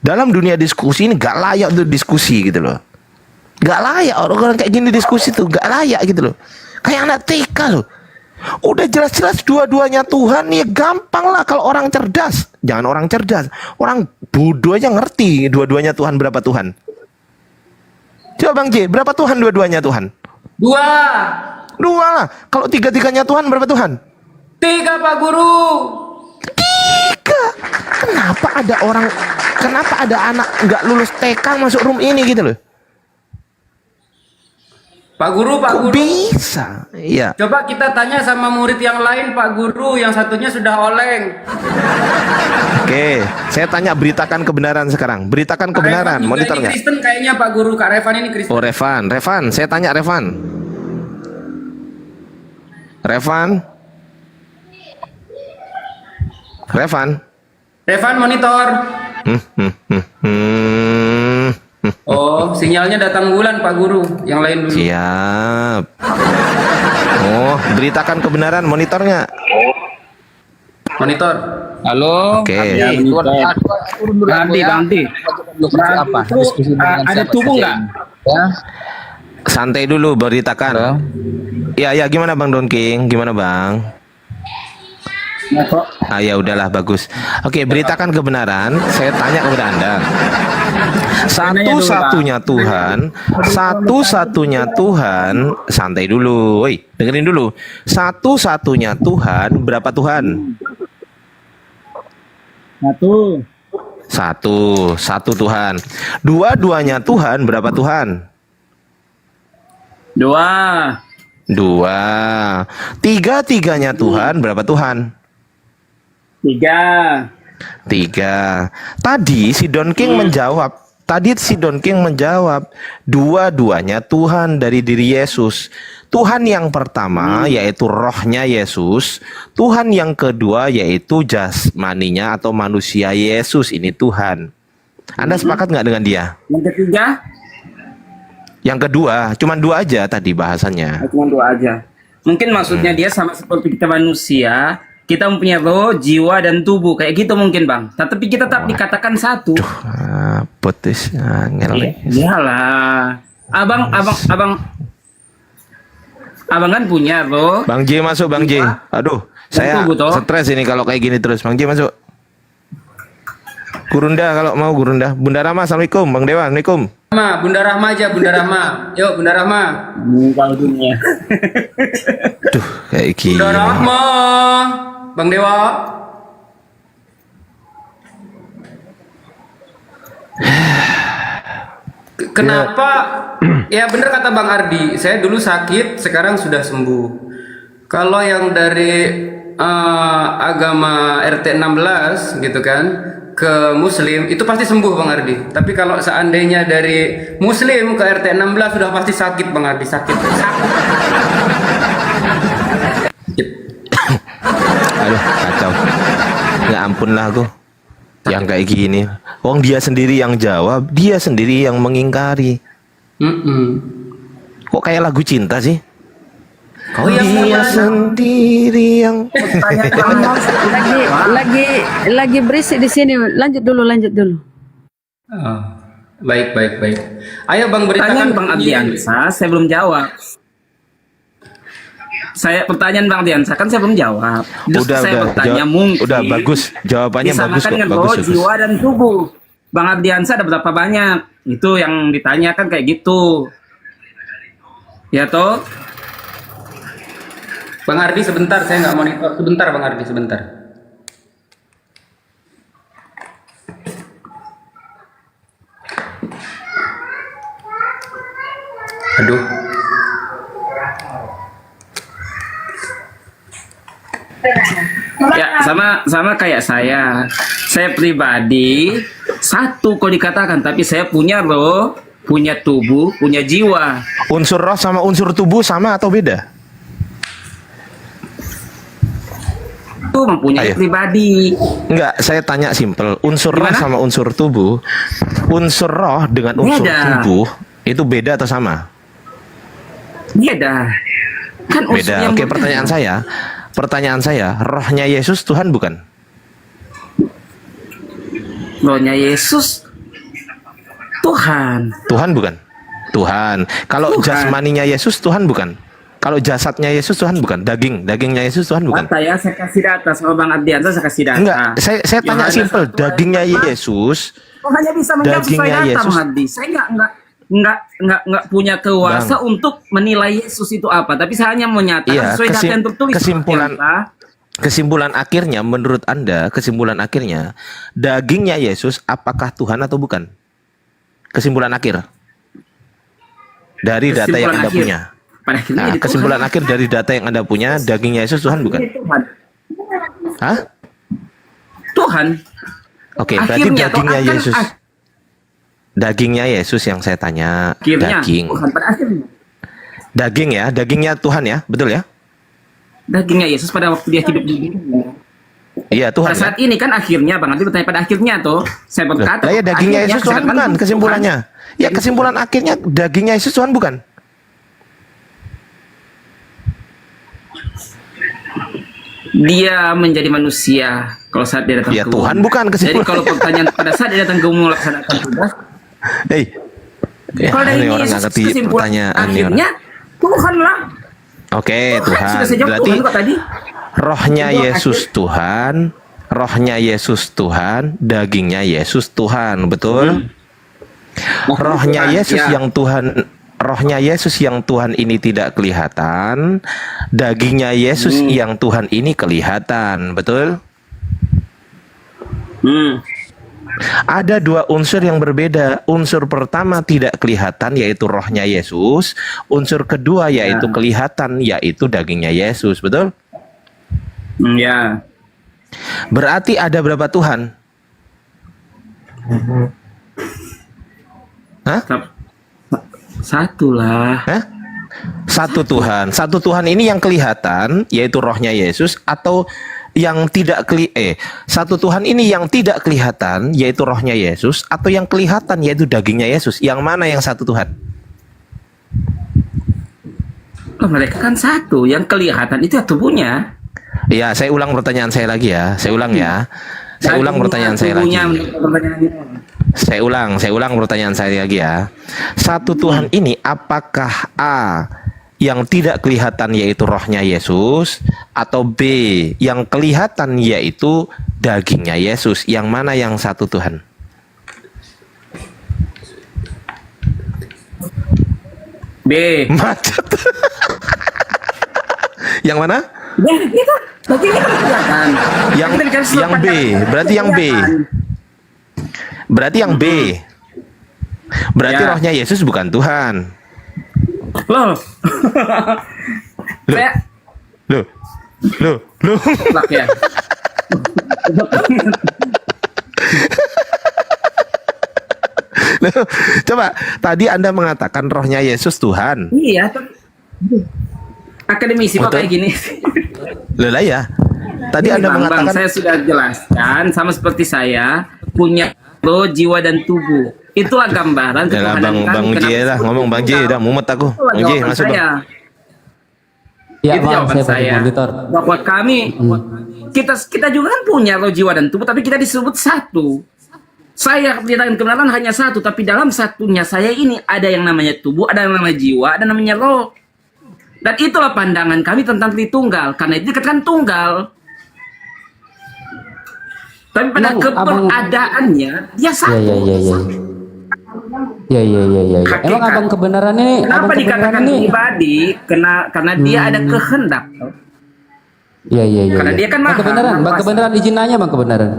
Dalam dunia diskusi ini gak layak untuk diskusi gitu loh. Gak layak orang-orang kayak gini diskusi tuh gak layak gitu loh. Kayak anak TK loh. Udah jelas-jelas dua-duanya Tuhan, ya gampang lah kalau orang cerdas. Jangan orang cerdas, orang bodoh aja ngerti dua-duanya Tuhan. Berapa Tuhan? Coba Bang J, berapa Tuhan dua-duanya Tuhan? 2 lah. Kalau tiga-tiganya Tuhan berapa Tuhan? 3 Pak Guru. 3. Kenapa ada anak nggak lulus TK masuk room ini gitu loh? Pak Guru. Bisa. Iya. Coba kita tanya sama murid yang lain Pak Guru, yang satunya sudah oleng. Oke, saya tanya, beritakan kebenaran sekarang. Beritakan kebenaran, monitor nggak? Ini Kristen kayaknya Pak Guru, Kak Revan ini Kristen. Oh Revan, saya tanya Revan. Revan? Revan monitor. Oh, sinyalnya datang bulan Pak Guru. Yang lain dulu. Siap. Oh, beritakan kebenaran monitornya. Monitor. Halo. Oke. Nanti. Apa? Ada tubuh nggak? Ya. Santai dulu, beritakan. Ya, gimana Bang Don King? Gimana Bang? Ya udahlah, bagus. Oke, beritakan kebenaran. Saya tanya kepada Anda. Satu-satunya Tuhan, santai dulu. Woi, dengerin dulu. Satu-satunya Tuhan, berapa Tuhan? Satu Tuhan. Dua-duanya Tuhan, berapa Tuhan? Dua. Tiga-tiganya Tuhan, berapa Tuhan? Tiga. Tadi si Don King menjawab, dua-duanya Tuhan dari diri Yesus. Tuhan yang pertama yaitu rohnya Yesus, Tuhan yang kedua yaitu jasmaninya atau manusia Yesus, ini Tuhan. Anda sepakat nggak dengan dia? Yang ketiga? Yang kedua, cuma dua aja tadi bahasannya. Cuma dua aja. Mungkin maksudnya dia sama seperti kita manusia, kita mempunyai roh, jiwa, dan tubuh. Kayak gitu mungkin Bang. Tapi kita tetap dikatakan satu. Putus ngelek. Iyalah. Abang kan punya roh. Bang J masuk, Bang J. Aduh, saya stres ini kalau kayak gini terus. Bang J masuk. Gurunda kalau mau Gurunda. Bunda Rama, assalamualaikum. Bang Dewa, assalamualaikum. Bunda Rahma aja, Bunda Rahma. Yuk, Bunda Rahma. Kalau dunia. Duh, kayak gini. Bunda Rahma. Bang Dewa. Kenapa? Ya bener kata Bang Ardi. Saya dulu sakit, sekarang sudah sembuh. Kalau yang dari agama RT 16 gitu kan, ke Muslim itu pasti sembuh Bang Ardi. Tapi kalau seandainya dari Muslim ke RT 16 sudah pasti sakit Bang Ardi, sakit. Aduh, kacau. Ya ampun lah aku. Yang kayak gini. Wong dia sendiri yang jawab, dia sendiri yang mengingkari. Kok kayak lagu cinta sih? Kau dia sendiri yang lagi berisik di sini. Lanjut dulu. Baik. Ayo Bang beritakan Bang Ardiansa, saya belum jawab. Pertanyaan Bang Ardiansa kan saya belum jawab. Saya bertanya mungkin. Udah bagus, jawabannya bagus kok. Dengan roh, jiwa dan tubuh. Bang Ardiansa ada berapa banyak? Itu yang ditanyakan kayak gitu. Ya toh? Bang Ardi sebentar, saya nggak monitor. Sebentar Bang Ardi, sebentar. Aduh. Ya, sama kayak saya. Saya pribadi satu kok dikatakan, tapi saya punya roh, punya tubuh, punya jiwa. Unsur roh sama unsur tubuh sama atau beda? Itu mempunyai pribadi. Enggak, saya tanya simpel. Unsur roh sama unsur tubuh, unsur roh dengan unsur tubuh itu beda atau sama? Beda. Kan beda. Oke, pertanyaan saya, rohnya Yesus Tuhan bukan? Rohnya Yesus Tuhan. Tuhan bukan? Tuhan. Kalau jasmaninya Yesus Tuhan bukan? Kalau jasadnya Yesus Tuhan bukan? Dagingnya Yesus Tuhan bukan? Saya kasih data sama Bang Ardiansa, saya kasih data. Enggak, saya tanya simpel, dagingnya Yesus. Hanya bisa menjawab sesuai data, Bang Ardi. Saya nggak punya kuasa untuk menilai Yesus itu apa, tapi saya hanya menyatakan sesuai data yang tertulis. Kesimpulan akhirnya menurut Anda, dagingnya Yesus apakah Tuhan atau bukan? Kesimpulan akhir dari data yang Anda punya. Nah, kesimpulan akhir dari data yang Anda punya, dagingnya Yesus Tuhan bukan? Hah? Tuhan. Oke, berarti dagingnya Yesus. Dagingnya Yesus yang saya tanya. Akhirnya, daging. Tuhan pada akhirnya. Daging ya, dagingnya Tuhan ya, betul ya? dagingnya Yesus pada waktu dia hidup di dunia. Iya Tuhan. Pada saat ini kan akhirnya Bang Adi bertanya pada akhirnya tuh saya berkata. Lah ya dagingnya akhirnya Yesus Tuhan kesehatan bukan kesimpulannya. Ya kesimpulan akhirnya dagingnya Yesus Tuhan bukan. Dia menjadi manusia kalau saat dia datang Ya ke Tuhan bumi. bukan Jadi kesimpulan. kalau pertanyaan pada saat dia datang ke bumi melaksanakan tugas, Ya, kalau dari ini orang Yesus nggak ngerti kesimpulan pertanyaan ini orang. akhirnya Tuhan lah. Oke Sudah Tuhan. saya jawab Berarti Tuhan kok tadi. rohnya Itu Yesus Tuhan, rohnya Yesus Tuhan, dagingnya Yesus Tuhan, betul? Rohnya Tuhan, Yesus ya. yang Tuhan, rohnya Yesus yang Tuhan ini tidak kelihatan, dagingnya Yesus yang Tuhan ini kelihatan, betul? Ada dua unsur yang berbeda. Unsur pertama tidak kelihatan yaitu rohnya Yesus. Unsur kedua yaitu kelihatan yaitu dagingnya Yesus, betul? Ya. Berarti ada berapa Tuhan? Hah? Satu lah. Hah? Satu Tuhan. Satu Tuhan ini yang kelihatan yaitu rohnya Yesus atau yang tidak satu Tuhan ini yang tidak kelihatan yaitu rohnya Yesus atau yang kelihatan yaitu dagingnya Yesus. Yang mana yang satu Tuhan? Oh, mereka kan satu, yang kelihatan itu tubuhnya. Ya, saya ulang pertanyaan saya lagi ya. Saya ulang ya. Saya ulang pertanyaan saya lagi. Saya ulang pertanyaan saya lagi ya. Satu Tuhan ini apakah A yang tidak kelihatan yaitu rohnya Yesus atau B yang kelihatan yaitu dagingnya Yesus? Yang mana yang satu Tuhan? B. Macet. Yang mana? Ya, itu dagingnya kan kelihatan. Yang B. Berarti yang B. Berarti yang B. Berarti Ya. rohnya Yesus bukan Tuhan. Loh. Loh. Lak ya. Loh, coba tadi Anda mengatakan rohnya Yesus Tuhan. Iya. Akademisi kok Betul. kayak gini. Loh lah ya. Tadi Anda Bang, mengatakan saya sudah jelaskan sama seperti saya punya roh, jiwa dan tubuh. Itulah gambaran Yalah, ketuhanan Bang kami. J lah, ngomong Bang J dah mumet aku. Itulah Bang J jawaban masuk saya. Bang. Ya, Itu maaf, jawaban saya saya. monitor. Bahwa kami kita juga kan punya roh, jiwa dan tubuh, tapi kita disebut satu. Saya kebenaran kebenaran hanya satu, tapi dalam satunya saya ini ada yang namanya tubuh, ada yang namanya jiwa, ada yang namanya roh. Dan itulah pandangan kami tentang Tritunggal. Karena itu dikatakan tunggal. Tapi pada keberadaannya dia satu. Ya. Emang abang kebenaran ini, Kenapa dikatakan pribadi? Karena dia ada kehendak. Ya. Karena dia kan Bang maha, kebenaran, maha bang kuasa. kebenaran izin nanya bang kebenaran.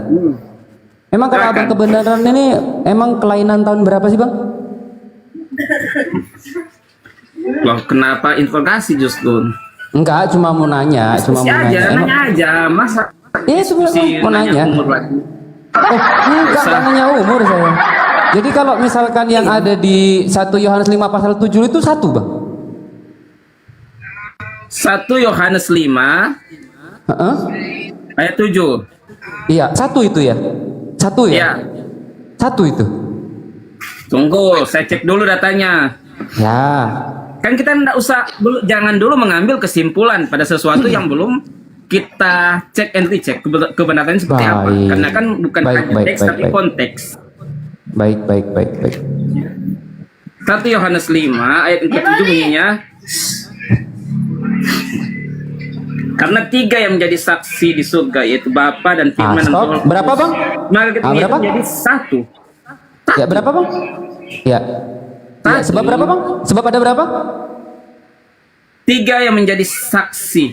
Emang kalau abang kebenaran ini emang kelainan tahun berapa sih bang? Loh, kenapa invokasi justru? Enggak, cuma mau nanya, cuma mau nanya. Emang- Nanya aja, masa? Iya sebenarnya mau nanya. umur lagi. Enggak nanya umur saya. Jadi kalau misalkan yang ada di 1 Yohanes 5 pasal 7 itu satu bang? 1 Yohanes 5 ayat 7. Iya, satu itu ya? Satu ya? Iya. Satu itu? Tunggu, saya cek dulu datanya. Ya. Kan kita jangan dulu mengambil kesimpulan pada sesuatu yang belum kita cek and recheck kebenarannya seperti apa. Baik. Karena kan bukan Baik, hanya baik, teks baik, tapi baik. konteks. Baik. 1 Yohanes 5 ayat yang ke-7 bunyinya, karena 3 yang menjadi saksi di surga yaitu Bapa dan Firman dan stop. Roh Berapa, Bang? Maka ketika itu berapa? menjadi satu. Ya berapa bang? Ya. Ya, sebab berapa bang? Sebab ada berapa? 3 yang menjadi saksi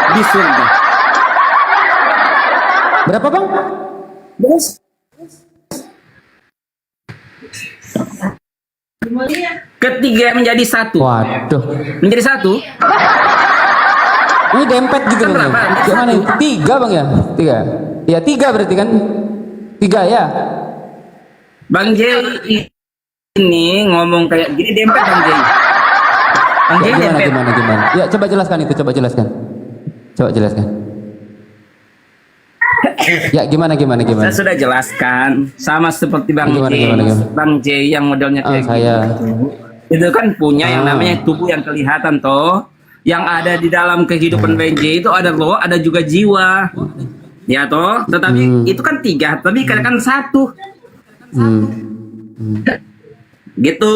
di surga. Berapa bang? Ketiga yang menjadi satu. Waduh. Menjadi satu. Ini dempet gitu Kan bang. berapa? Ya? Gimana itu? 3 bang ya? 3. Ya 3 berarti kan? 3 ya? Bang J ini ngomong kayak gini dempet Bang J. Bang Jai gimana, dempet. gimana? Ya, coba jelaskan itu, coba jelaskan. Coba jelaskan. Ya, gimana? Saya sudah jelaskan, sama seperti Bang Gimana? Bang Jai yang modelnya kayak Saya. gitu. Itu kan punya yang namanya tubuh yang kelihatan toh. Yang ada di dalam kehidupan Bang Jai itu ada roh, ada juga jiwa. Ya toh, tetapi itu kan 3, tapi kan 1. Gitu.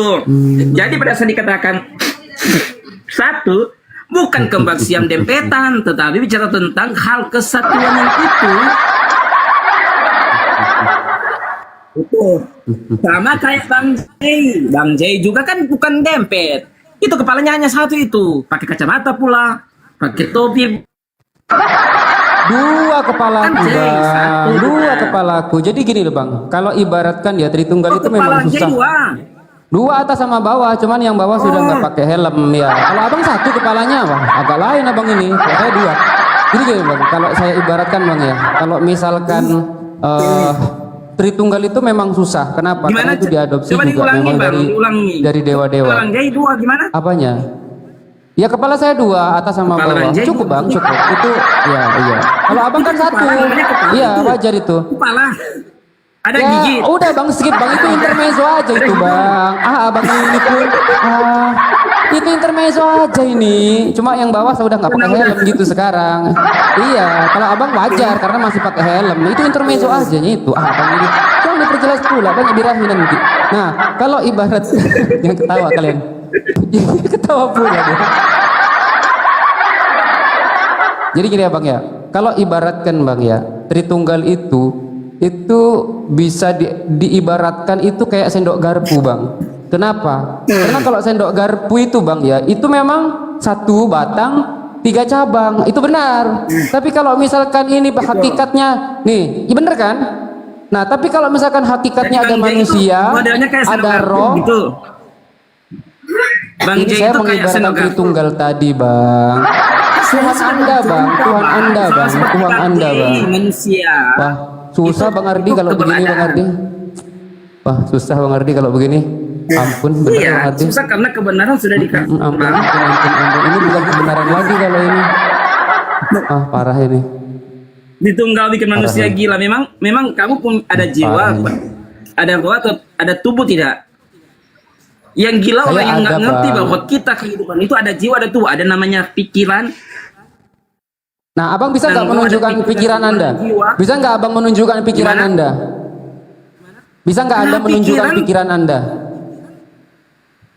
Jadi pada saat dikatakan 1, bukan kembang siam dempetan, tetapi bicara tentang hal kesatuan yang itu. Itu sama kayak Bang Jai. Bang Jai juga kan bukan dempet. Itu kepalanya hanya 1 itu. Pakai kacamata pula, pakai topi. 2 kepalaku, Kan Jai, Bang. 1. 2 kepalaku. Jadi gini loh, Bang. Kalau ibaratkan ya Tritunggal itu Kepala memang Jai susah. 2. 2 atas sama bawah, cuman yang bawah sudah nggak pakai helm ya. Kalau abang 1 kepalanya, wah agak lain abang ini. Kalau saya 2. Jadi gini Bang, kalau saya ibaratkan Bang ya, kalau misalkan Tritunggal itu memang susah. Kenapa? Gimana? Karena itu diadopsi Coba juga diulangi, memang Bang, diulangi. dari dewa-dewa. Bang Jai 2 gimana? Apanya? Ya kepala saya 2 atas sama Kepala bawah. Bang Jai Cukup 2. Bang, cukup. Itu ya iya. Kalau abang kan 1. namanya kepala Iya, itu. wajar itu. Kepala. Ada Ya, gigi. udah Bang skip Bang, itu intermezzo aja itu Bang. Abang ini pun itu intermezzo aja ini. Cuma yang bawah saya udah nggak pakai helm gitu sekarang. Iya, kalau abang wajar karena masih pakai helm. Itu intermezzo aja itu. Abang ini jangan diperjelas pula, banyak birahi nanti. Nah, kalau ibarat yang ketawa kalian. Ketawa pula dia. Jadi gini ya Bang ya. Kalau ibaratkan Bang ya, Tritunggal itu bisa diibaratkan itu kayak sendok garpu Bang. Kenapa? Karena kalau sendok garpu itu Bang ya, itu memang 1 batang 3 cabang, itu benar. Tapi kalau misalkan ini hakikatnya nih, iya bener kan? Nah, tapi kalau misalkan hakikatnya Jadi ada Bang Jai itu manusia, modelnya kayak sendok ada garpu roh. gitu. Bang Ini Jai saya itu kayak mengibaratkan sendok garpu. Tritunggal tadi Bang. Tuhan Anda Bang, Tuhan Anda Bang, Tuhan Anda Bang. Manusia. Wah, susah Bang Ardi kalau begini Bang Ardi. Wah, susah Bang Ardi kalau begini. Ampun, bener Bang Iya, Ardi. susah karena kebenaran sudah dikatakan. Ampun. Ini bukan kebenaran lagi kalau ini. Parah ini. Ditunggal bikin manusia Parah. gila. Memang kamu pun ada jiwa, ada roh atau ada tubuh tidak? Yang gila Saya orang yang nggak ada, ngerti Bang. bahwa kita kehidupan itu ada jiwa, ada tubuh, ada namanya pikiran. Nah, Abang bisa nggak Dan menunjukkan ada pikiran Anda? jiwa. Bisa nggak Abang menunjukkan pikiran Gimana? Anda? Bisa nggak Anda Nah, menunjukkan pikiran- pikiran Anda?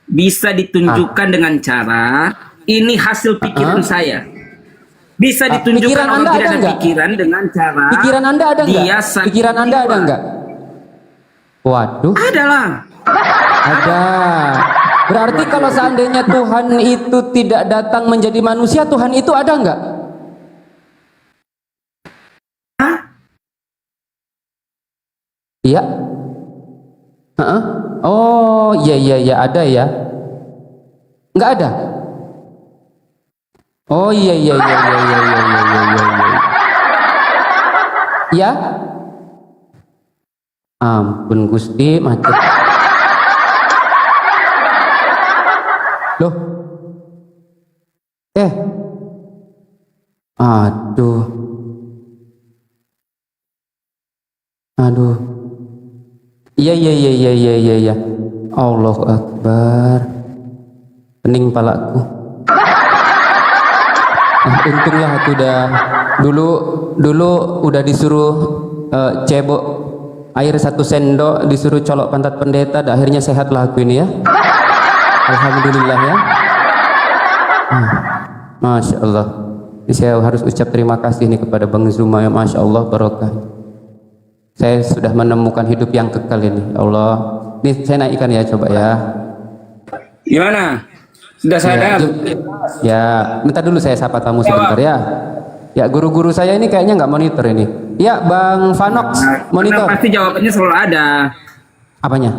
Bisa ditunjukkan dengan cara ini hasil pikiran saya. Bisa ditunjukkan pikiran orang Anda tidak ada ada nggak? pikiran dengan cara Pikiran Anda ada nggak? dia sakit Pikiran Anda ada jiwa. nggak? Waduh. Ada lah. Ada. Berarti kalau seandainya Tuhan itu tidak datang menjadi manusia, Tuhan itu ada nggak? Iya. Heeh. Oh, iya ada ya. Nggak ada. Oh iya. Ya. Ampun Gusti, macet. Loh. Aduh. Iya. Allahu Akbar. Pening palaku. Untunglah aku udah dulu udah disuruh cebok air 1 sendok, disuruh colok pantat pendeta, dan akhirnya sehatlah aku ini ya. Alhamdulillah ya. Masya Allah. Ini saya harus ucap terima kasih nih kepada Bang Zuma ya, Masya Allah barokah. Saya sudah menemukan hidup yang kekal ini. Ya Allah. Ini saya naikkan ya, coba ya. Gimana? Sudah sadar? Ya, minta dulu saya sapa tamu sebentar ya. Ya, guru-guru saya ini kayaknya nggak monitor ini. Ya, Bang Vanox, monitor. Karena pasti jawabannya selalu ada. Apanya?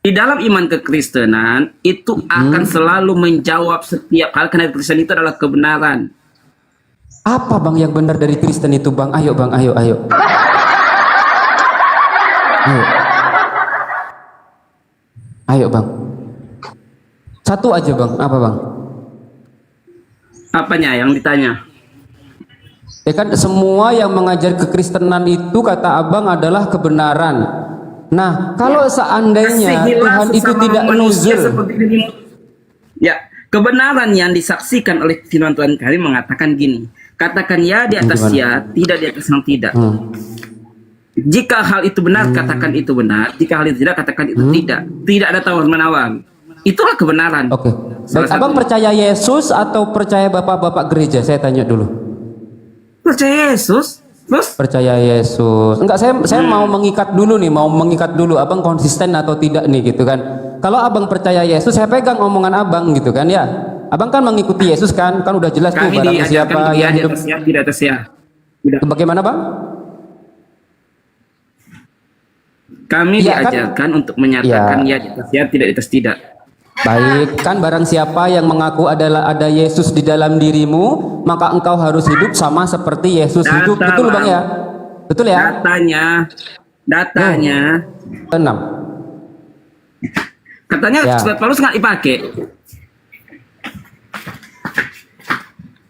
Di dalam iman kekristenan itu akan selalu menjawab setiap hal, karena Kristen itu adalah kebenaran. Apa Bang yang benar dari Kristen itu Bang? Ayo Bang, ayo. Ayo Bang. Satu aja bang, apa bang? Apanya yang ditanya? Ya kan semua yang mengajar kekristenan itu kata abang adalah kebenaran. Nah kalau seandainya Tuhan itu tidak nuzul, ya kebenaran yang disaksikan oleh firman Tuhan kami mengatakan gini, katakan ya di atas ya, tidak di atas yang tidak. Jika hal itu benar, katakan itu benar. Jika hal itu tidak, katakan itu tidak. Tidak ada tawar-menawar. Itulah kebenaran. Oke. Baik, abang percaya Yesus atau percaya bapak-bapak gereja? Saya tanya dulu. Percaya Yesus? Terus? Percaya Yesus. Enggak, saya mau mengikat dulu nih, mau mengikat dulu. Abang konsisten atau tidak nih, gitu kan? Kalau abang percaya Yesus, saya pegang omongan abang, gitu kan ya? Abang kan mengikuti Yesus kan? Kan udah jelas tuh barang siapa yang hidup. Tidak atas ya. Bagaimana bang? Kami Ya, kan? diajarkan untuk menyatakan ya di atas ya, tidak di atas tidak. Baik, kan barang siapa yang mengaku adalah ada Yesus di dalam dirimu, maka engkau harus hidup sama seperti Yesus hidup. Betul bang ya? Betul ya? Datanya. 6. Katanya Ya. surat Paulus nggak dipakai.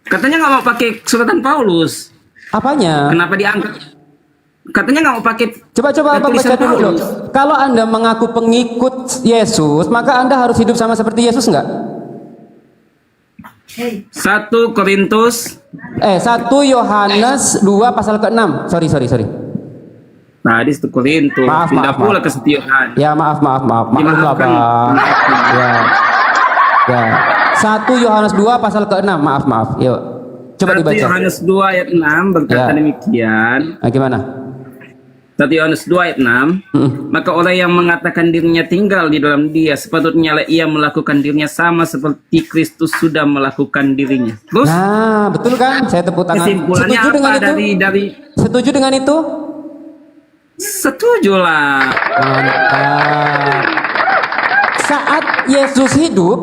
Katanya nggak mau pakai suratan Paulus. Apanya? Kenapa diangkat? Katanya nggak mau pakai. Coba abang baca dulu loh. Kalau anda mengaku pengikut Yesus, maka anda harus hidup sama seperti Yesus nggak? 1 Korintus 1 Yohanes 2 pasal ke-6. Sorry. Tadi 1 Korintus. Pindah pula ke 1 Yohanes. Ya maaf. Maklum lah bang. Ya. 1 Yohanes 2 pasal ke-6. Maaf. Yuk. Coba 1 dibaca. Yohanes 2 ayat 6 berkata demikian. Nah, gimana? 1 Yohanes 2 ayat 6. Maka orang yang mengatakan dirinya tinggal di dalam dia, sepatutnya ia melakukan dirinya sama seperti Kristus sudah melakukan dirinya. Terus? Nah, betul kan? Saya tepuk tangan. Kesimpulannya Setuju dengan apa itu? dari Setuju dengan itu? Setuju lah. Mantap. Saat Yesus hidup,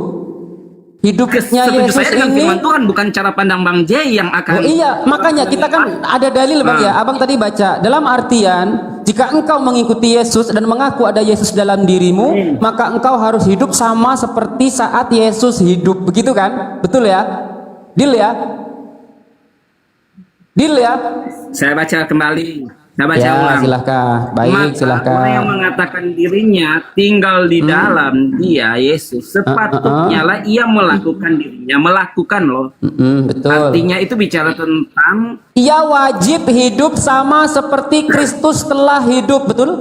hidupnya Setuju Yesus saya dengan ini. firman Tuhan, bukan cara pandang Bang J yang akan. Oh iya, makanya kita kan ada dalil bang ya. Abang tadi baca dalam artian jika engkau mengikuti Yesus dan mengaku ada Yesus dalam dirimu, maka engkau harus hidup sama seperti saat Yesus hidup. Begitu kan? Betul ya? Deal ya? Deal ya? Saya baca kembali. Saya baca Ya, ulang. silahkan. Baik, Maka silahkan. orang yang mengatakan dirinya tinggal di dalam dia Yesus, sepatutnya lah ia melakukan dirinya, melakukan loh. Betul. Artinya itu bicara tentang ia wajib hidup sama seperti Kristus telah hidup, betul?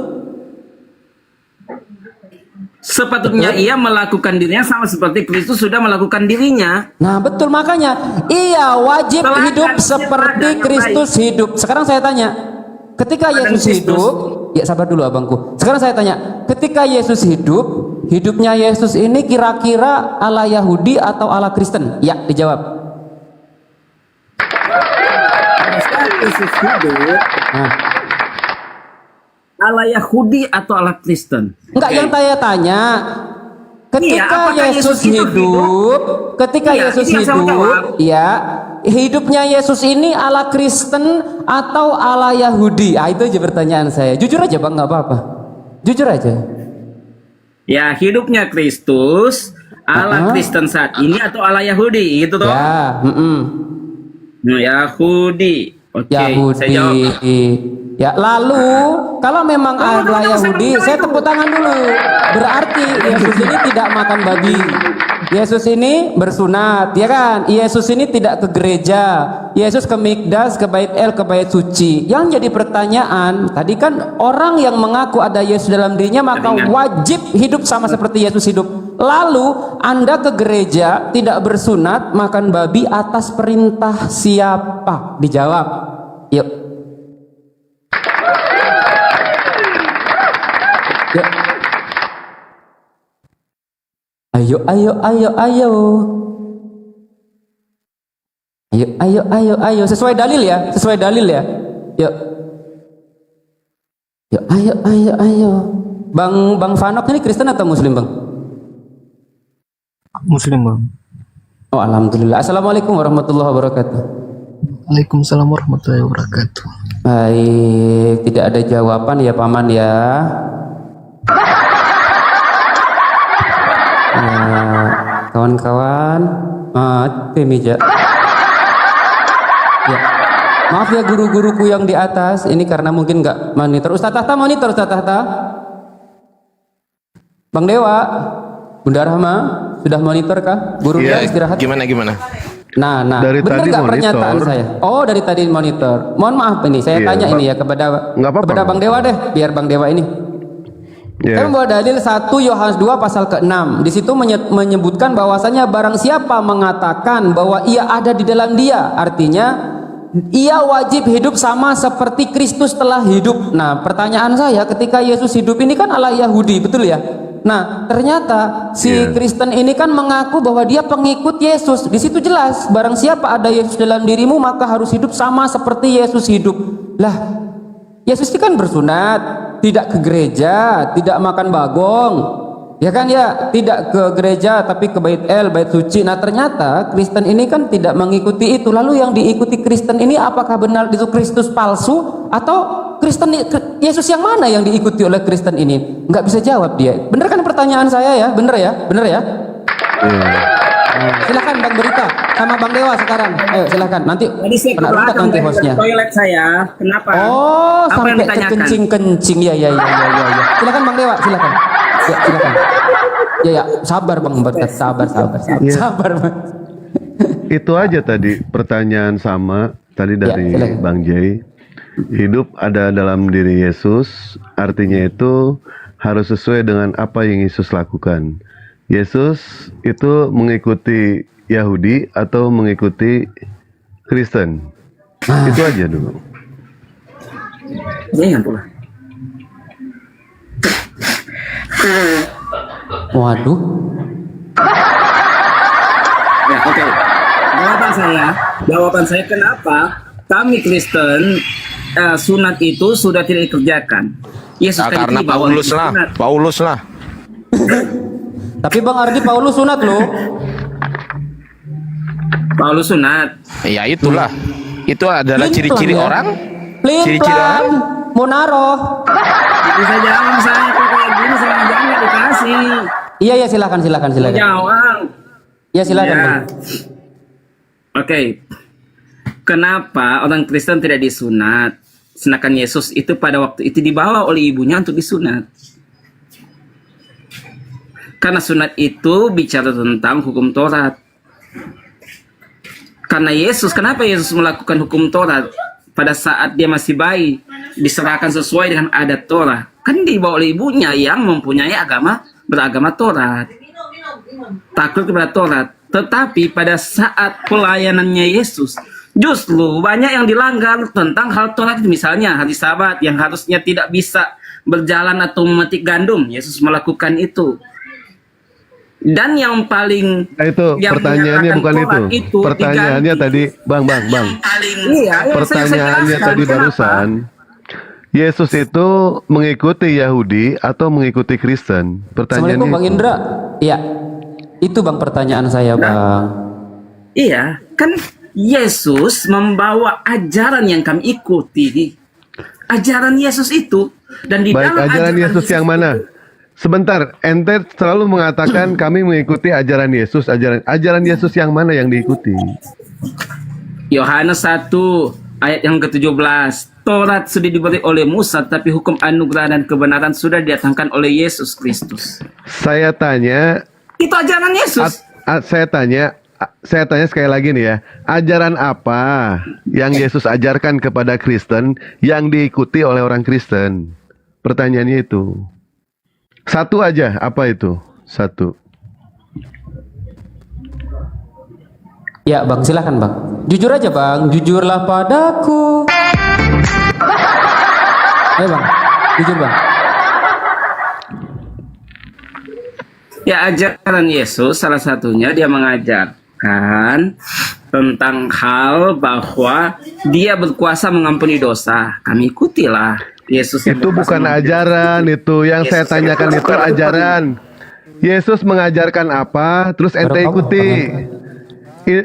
sepatutnya ia melakukan dirinya sama seperti Kristus sudah melakukan dirinya. Nah, betul, makanya ia wajib Teladan hidup seperti Kristus hidup. Sekarang saya tanya, ketika Yesus hidup, ya sabar dulu abangku. Sekarang saya tanya, ketika Yesus hidup, hidupnya Yesus ini kira-kira ala Yahudi atau ala Kristen? Ya, dijawab. Pada saat Yesus hidup, ala Yahudi atau ala Kristen? Enggak, yang saya tanya, ketika apakah Yesus hidup, ketika Iya, Yesus ini yang saya mau hidup, jawab. ya, hidupnya Yesus ini ala Kristen atau ala Yahudi? Ah, itu aja pertanyaan saya. Jujur aja bang, nggak apa-apa. Jujur aja. Ya, hidupnya Kristus ala Kristen saat ini atau ala Yahudi, gitu toh? Ya, Yahudi. Oke, saya jawab. Yahudi. Ya, lalu kalau memang ala Yahudi, saya tepuk tangan dulu. Berarti Yesus ini tidak makan babi. Yesus ini bersunat, ya kan? Yesus ini tidak ke gereja. Yesus ke Mikdas, ke Bait El, ke Bait Suci. Yang jadi pertanyaan, tadi kan orang yang mengaku ada Yesus dalam dirinya maka wajib hidup sama seperti Yesus hidup. Lalu Anda ke gereja tidak bersunat, makan babi atas perintah siapa? Dijawab. Yuk. Yuk. Ayo. Sesuai dalil ya, Yuk. Yuk, ayo. Bang Fanok ini Kristen atau Muslim, Bang? Muslim, Bang. Oh, alhamdulillah. Assalamualaikum warahmatullahi wabarakatuh. Waalaikumsalam warahmatullahi wabarakatuh. Baik, tidak ada jawaban ya, Paman ya. kawan-kawan, mati meja. Ya. Maaf ya guru-guruku yang di atas, ini karena mungkin nggak monitor. Ustaz Tahta monitor, Ustaz Tahta. Bang Dewa, Bunda Rahma, sudah monitor kah? Gurunya istirahat. Gimana? Nah, Dari benar tadi nggak monitor. pernyataan saya? Oh, dari tadi monitor. Mohon maaf ini, saya Iya, tanya Pak. ini ya kepada Bang Dewa deh, biar Bang Dewa ini. Saya membawa dalil 1 Yohanes 2 pasal ke-6. Di situ menyebutkan bahwasanya barang siapa mengatakan bahwa ia ada di dalam dia, artinya ia wajib hidup sama seperti Kristus telah hidup. Nah, pertanyaan saya, ketika Yesus hidup ini kan ala Yahudi, betul ya? Nah, ternyata si Kristen ini kan mengaku bahwa dia pengikut Yesus. Di situ jelas, barang siapa ada Yesus dalam dirimu, maka harus hidup sama seperti Yesus hidup. Lah, Yesus itu kan bersunat, tidak ke gereja, tidak makan bagong, ya kan ya, tidak ke gereja tapi ke bait suci. Nah, ternyata Kristen ini kan tidak mengikuti itu. Lalu yang diikuti Kristen ini apakah benar itu Kristus palsu atau Yesus yang mana yang diikuti oleh Kristen ini? Nggak bisa jawab dia. Bener kan pertanyaan saya ya? Bener ya? Nah, silakan Bang Berita sama Bang Dewa sekarang. Ayo silakan. Nanti Tadi saya kena rumput nanti hostnya. toilet saya. Kenapa? Oh, Apa yang sampai ditanyakan? kencing-kencing. Ya. Silakan Bang Dewa, silakan. Ya, silakan. Ya, sabar Bang Berita, sabar. Sabar, Bang. Itu aja tadi pertanyaan sama tadi dari silakan. Bang Jay. Hidup ada dalam diri Yesus, artinya itu harus sesuai dengan apa yang Yesus lakukan. Yesus itu mengikuti Yahudi atau mengikuti Kristen. Itu aja dulu. Iya, pula. Waduh. Ya, oke. Jawaban saya kenapa kami Kristen sunat itu sudah tidak dikerjakan. Yesus Karena bawa sunat. Paulus lah. Tapi Bang Ardi Paulus sunat loh. Paulus sunat. Ya itulah. Itu adalah ciri-ciri orang. Ciri-ciri orang. Monaro. Bisa jawab saya kalau kayak gini, saya jangan dikasih. Iya, silakan. Jawab. Ya, silakan, Ya. Bang. Oke. Kenapa orang Kristen tidak disunat? Sedangkan Yesus itu pada waktu itu dibawa oleh ibunya untuk disunat. Karena sunat itu bicara tentang hukum Taurat. Karena kenapa Yesus melakukan hukum Taurat? Pada saat dia masih bayi, diserahkan sesuai dengan adat Taurat. Kan dibawa oleh ibunya yang mempunyai beragama Taurat. Takut kepada Taurat. Tetapi pada saat pelayanannya Yesus, justru banyak yang dilanggar tentang hal Taurat. Misalnya hari Sabat yang harusnya tidak bisa berjalan atau memetik gandum, Yesus melakukan itu. Dan yang paling yang pertanyaannya bukan Taurat itu. Pertanyaannya tadi, Bang. Iya, Pertanyaannya tadi barusan, Yesus itu mengikuti Yahudi atau mengikuti Kristen? Pertanyaannya Assalamualaikum Bang Indra. Iya. Itu Bang pertanyaan saya, Bang. Iya, kan Yesus membawa ajaran yang kami ikuti. Ajaran Yesus itu, dan di baik, dalam ajaran Yesus yang mana? Sebentar, ente selalu mengatakan kami mengikuti ajaran Yesus. Ajaran Yesus yang mana yang diikuti? Yohanes 1 ayat yang ke-17. Taurat sudah diberi oleh Musa, tapi hukum anugerah dan kebenaran sudah didatangkan oleh Yesus Kristus. Saya tanya, Itu ajaran Yesus. saya tanya sekali lagi nih ya, ajaran apa yang Yesus ajarkan kepada Kristen yang diikuti oleh orang Kristen? Pertanyaannya itu. Satu aja, apa itu? Satu. Ya Bang, silakan Bang. Jujur aja Bang, jujurlah padaku. Ayo Bang, jujur Bang. Ya, ajaran Yesus salah satunya dia mengajarkan tentang hal bahwa dia berkuasa mengampuni dosa. Kami ikutilah Yesus. Itu bukan ajaran, itu yang saya tanyakan itu ajaran. Yesus mengajarkan apa, terus ente ikuti.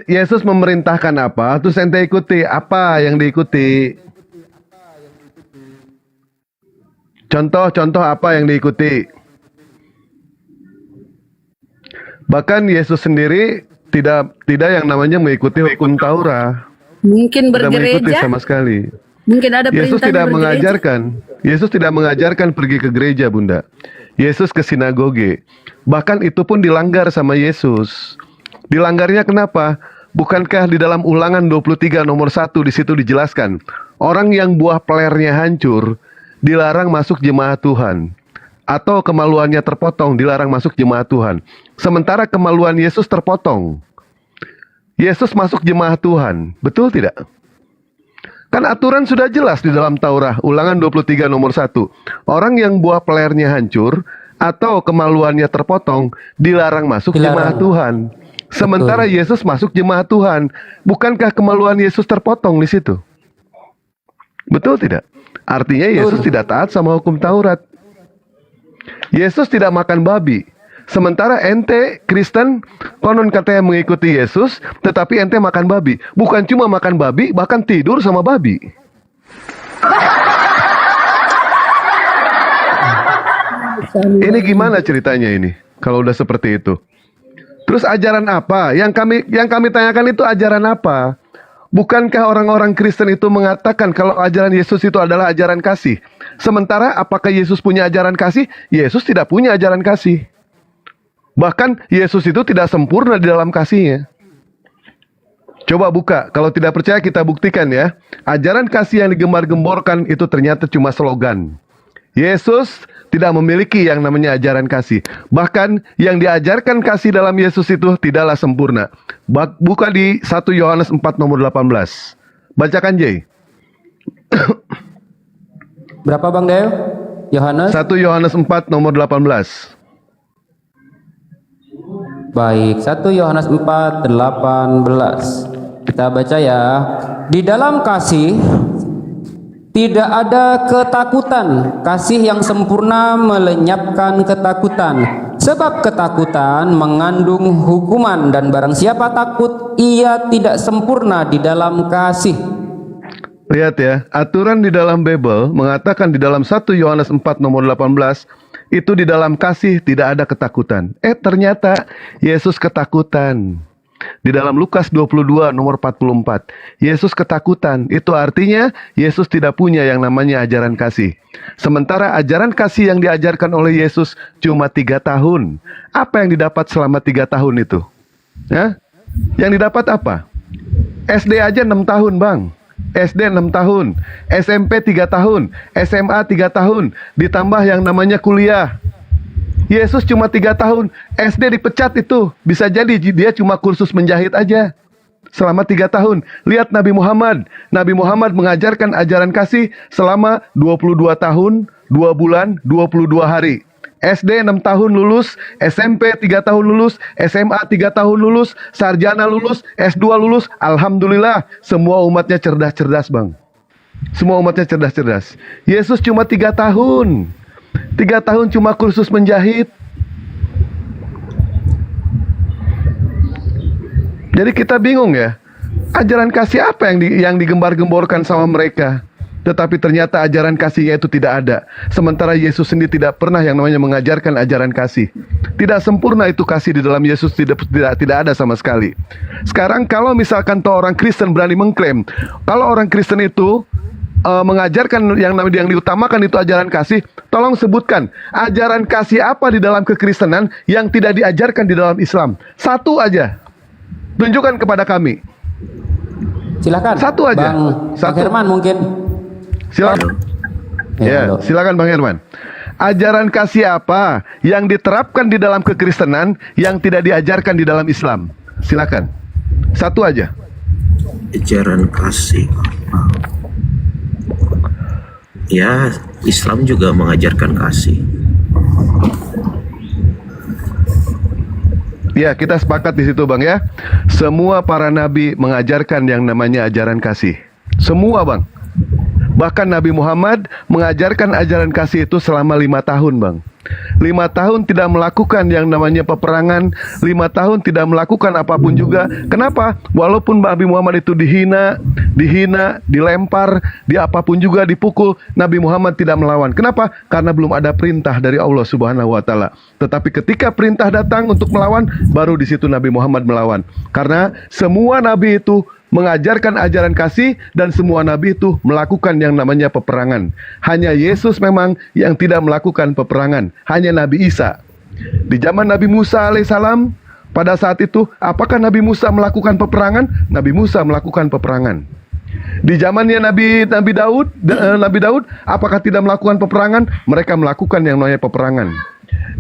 Yesus memerintahkan apa, terus ente ikuti. Apa yang diikuti? Contoh apa yang diikuti? Bahkan Yesus sendiri tidak yang namanya mengikuti hukum Taurat. Mungkin Tidak mengikuti bergereja, sama sekali. mungkin ada Yesus perintahnya tidak bergereja. mengajarkan. Yesus tidak mengajarkan pergi ke gereja, Bunda. Yesus ke sinagoge. Bahkan itu pun dilanggar sama Yesus. Dilanggarnya kenapa? Bukankah di dalam Ulangan 23 nomor 1 di situ dijelaskan, orang yang buah pelernya hancur dilarang masuk jemaat Tuhan, atau kemaluannya terpotong dilarang masuk jemaat Tuhan. Sementara kemaluan Yesus terpotong. Yesus masuk jemaat Tuhan. Betul tidak? Kan aturan sudah jelas di dalam Taurat, Ulangan 23 nomor 1. Orang yang buah pelernya hancur atau kemaluannya terpotong dilarang masuk jemaat Tuhan. Sementara Yesus masuk jemaat Tuhan. Bukankah kemaluan Yesus terpotong di situ? Betul tidak? Artinya Yesus tidak taat sama hukum Taurat. Yesus tidak makan babi. Sementara ente Kristen konon katanya mengikuti Yesus, tetapi ente makan babi. Bukan cuma makan babi, bahkan tidur sama babi. Ini gimana ceritanya ini? Kalau udah seperti itu. Terus ajaran apa? Yang kami tanyakan itu ajaran apa? Bukankah orang-orang Kristen itu mengatakan kalau ajaran Yesus itu adalah ajaran kasih? Sementara apakah Yesus punya ajaran kasih? Yesus tidak punya ajaran kasih. Bahkan Yesus itu tidak sempurna di dalam kasihnya. Coba buka, kalau tidak percaya kita buktikan ya. Ajaran kasih yang digembar-gemborkan itu ternyata cuma slogan. Yesus tidak memiliki yang namanya ajaran kasih. Bahkan yang diajarkan kasih dalam Yesus itu tidaklah sempurna. Buka di 1 Yohanes 4 nomor 18. Bacakan Jay. Berapa Bang Deo? Yohanes? 1 Yohanes 4 nomor 18. Baik, 1 Yohanes 4, 18. Kita baca ya. Di dalam kasih tidak ada ketakutan. Kasih yang sempurna melenyapkan ketakutan. Sebab ketakutan mengandung hukuman, dan barang siapa takut, ia tidak sempurna di dalam kasih. Lihat ya, aturan di dalam Bible mengatakan di dalam 1 Yohanes 4 nomor 18, itu di dalam kasih tidak ada ketakutan. Ternyata Yesus ketakutan. Di dalam Lukas 22 nomor 44, Yesus ketakutan. Itu artinya Yesus tidak punya yang namanya ajaran kasih. Sementara ajaran kasih yang diajarkan oleh Yesus cuma 3 tahun. Apa yang didapat selama 3 tahun itu? Ya? Yang didapat apa? SD aja 6 tahun bang. SD 6 tahun, SMP 3 tahun, SMA 3 tahun, ditambah yang namanya kuliah. Yesus cuma 3 tahun, SD dipecat itu. Bisa jadi dia cuma kursus menjahit aja. Selama 3 tahun. Lihat Nabi Muhammad. Nabi Muhammad mengajarkan ajaran kasih selama 22 tahun, 2 bulan, 22 hari. SD 6 tahun lulus, SMP 3 tahun lulus, SMA 3 tahun lulus, sarjana lulus, S2 lulus. Alhamdulillah, semua umatnya cerdas-cerdas bang. Semua umatnya cerdas-cerdas. Yesus cuma 3 tahun. 3 tahun cuma kursus menjahit. Jadi kita bingung ya. Ajaran kasih apa yang digembar-gemborkan sama mereka? Tetapi ternyata ajaran kasihnya itu tidak ada. Sementara Yesus sendiri tidak pernah yang namanya mengajarkan ajaran kasih. Tidak sempurna itu kasih di dalam Yesus, tidak ada sama sekali. Sekarang kalau misalkan orang Kristen berani mengklaim, kalau orang Kristen itu mengajarkan yang diutamakan itu ajaran kasih, tolong sebutkan ajaran kasih apa di dalam kekristenan yang tidak diajarkan di dalam Islam. Satu aja. Tunjukkan kepada kami. Silakan. Satu aja. Bang Herman mungkin. Silakan. Ya, silakan Bang Herman. Ajaran kasih apa yang diterapkan di dalam kekristenan yang tidak diajarkan di dalam Islam? Silakan. Satu aja. Ajaran kasih. Ya, Islam juga mengajarkan kasih. Ya, kita sepakat di situ Bang ya. Semua para nabi mengajarkan yang namanya ajaran kasih. Semua Bang. Bahkan Nabi Muhammad mengajarkan ajaran kasih itu selama 5 tahun Bang. 5 tahun tidak melakukan yang namanya peperangan, 5 tahun tidak melakukan apapun juga. Kenapa? Walaupun Nabi Muhammad itu dihina, dilempar, di apapun juga dipukul, Nabi Muhammad tidak melawan. Kenapa? Karena belum ada perintah dari Allah Subhanahu wa taala. Tetapi ketika perintah datang untuk melawan, baru di situ Nabi Muhammad melawan. Karena semua nabi itu mengajarkan ajaran kasih dan semua nabi itu melakukan yang namanya peperangan. Hanya Yesus memang yang tidak melakukan peperangan, hanya Nabi Isa. Di zaman Nabi Musa alaihissalam, pada saat itu apakah Nabi Musa melakukan peperangan? Nabi Musa melakukan peperangan. Di zamannya Nabi Daud, apakah tidak melakukan peperangan? Mereka melakukan yang namanya peperangan.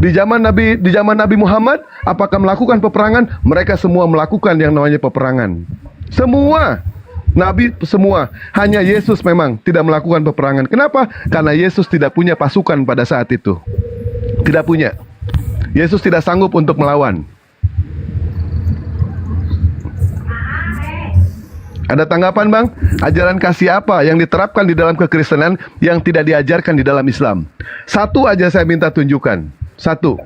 Di zaman Nabi Muhammad, apakah melakukan peperangan? Mereka semua melakukan yang namanya peperangan. Semua nabi, semua. Hanya Yesus memang tidak melakukan peperangan. Kenapa? Karena Yesus tidak punya pasukan pada saat itu. Tidak punya. Yesus tidak sanggup untuk melawan. Ada tanggapan, Bang? Ajaran kasih apa yang diterapkan di dalam kekristenan yang tidak diajarkan di dalam Islam? Satu aja saya minta tunjukkan. Satu.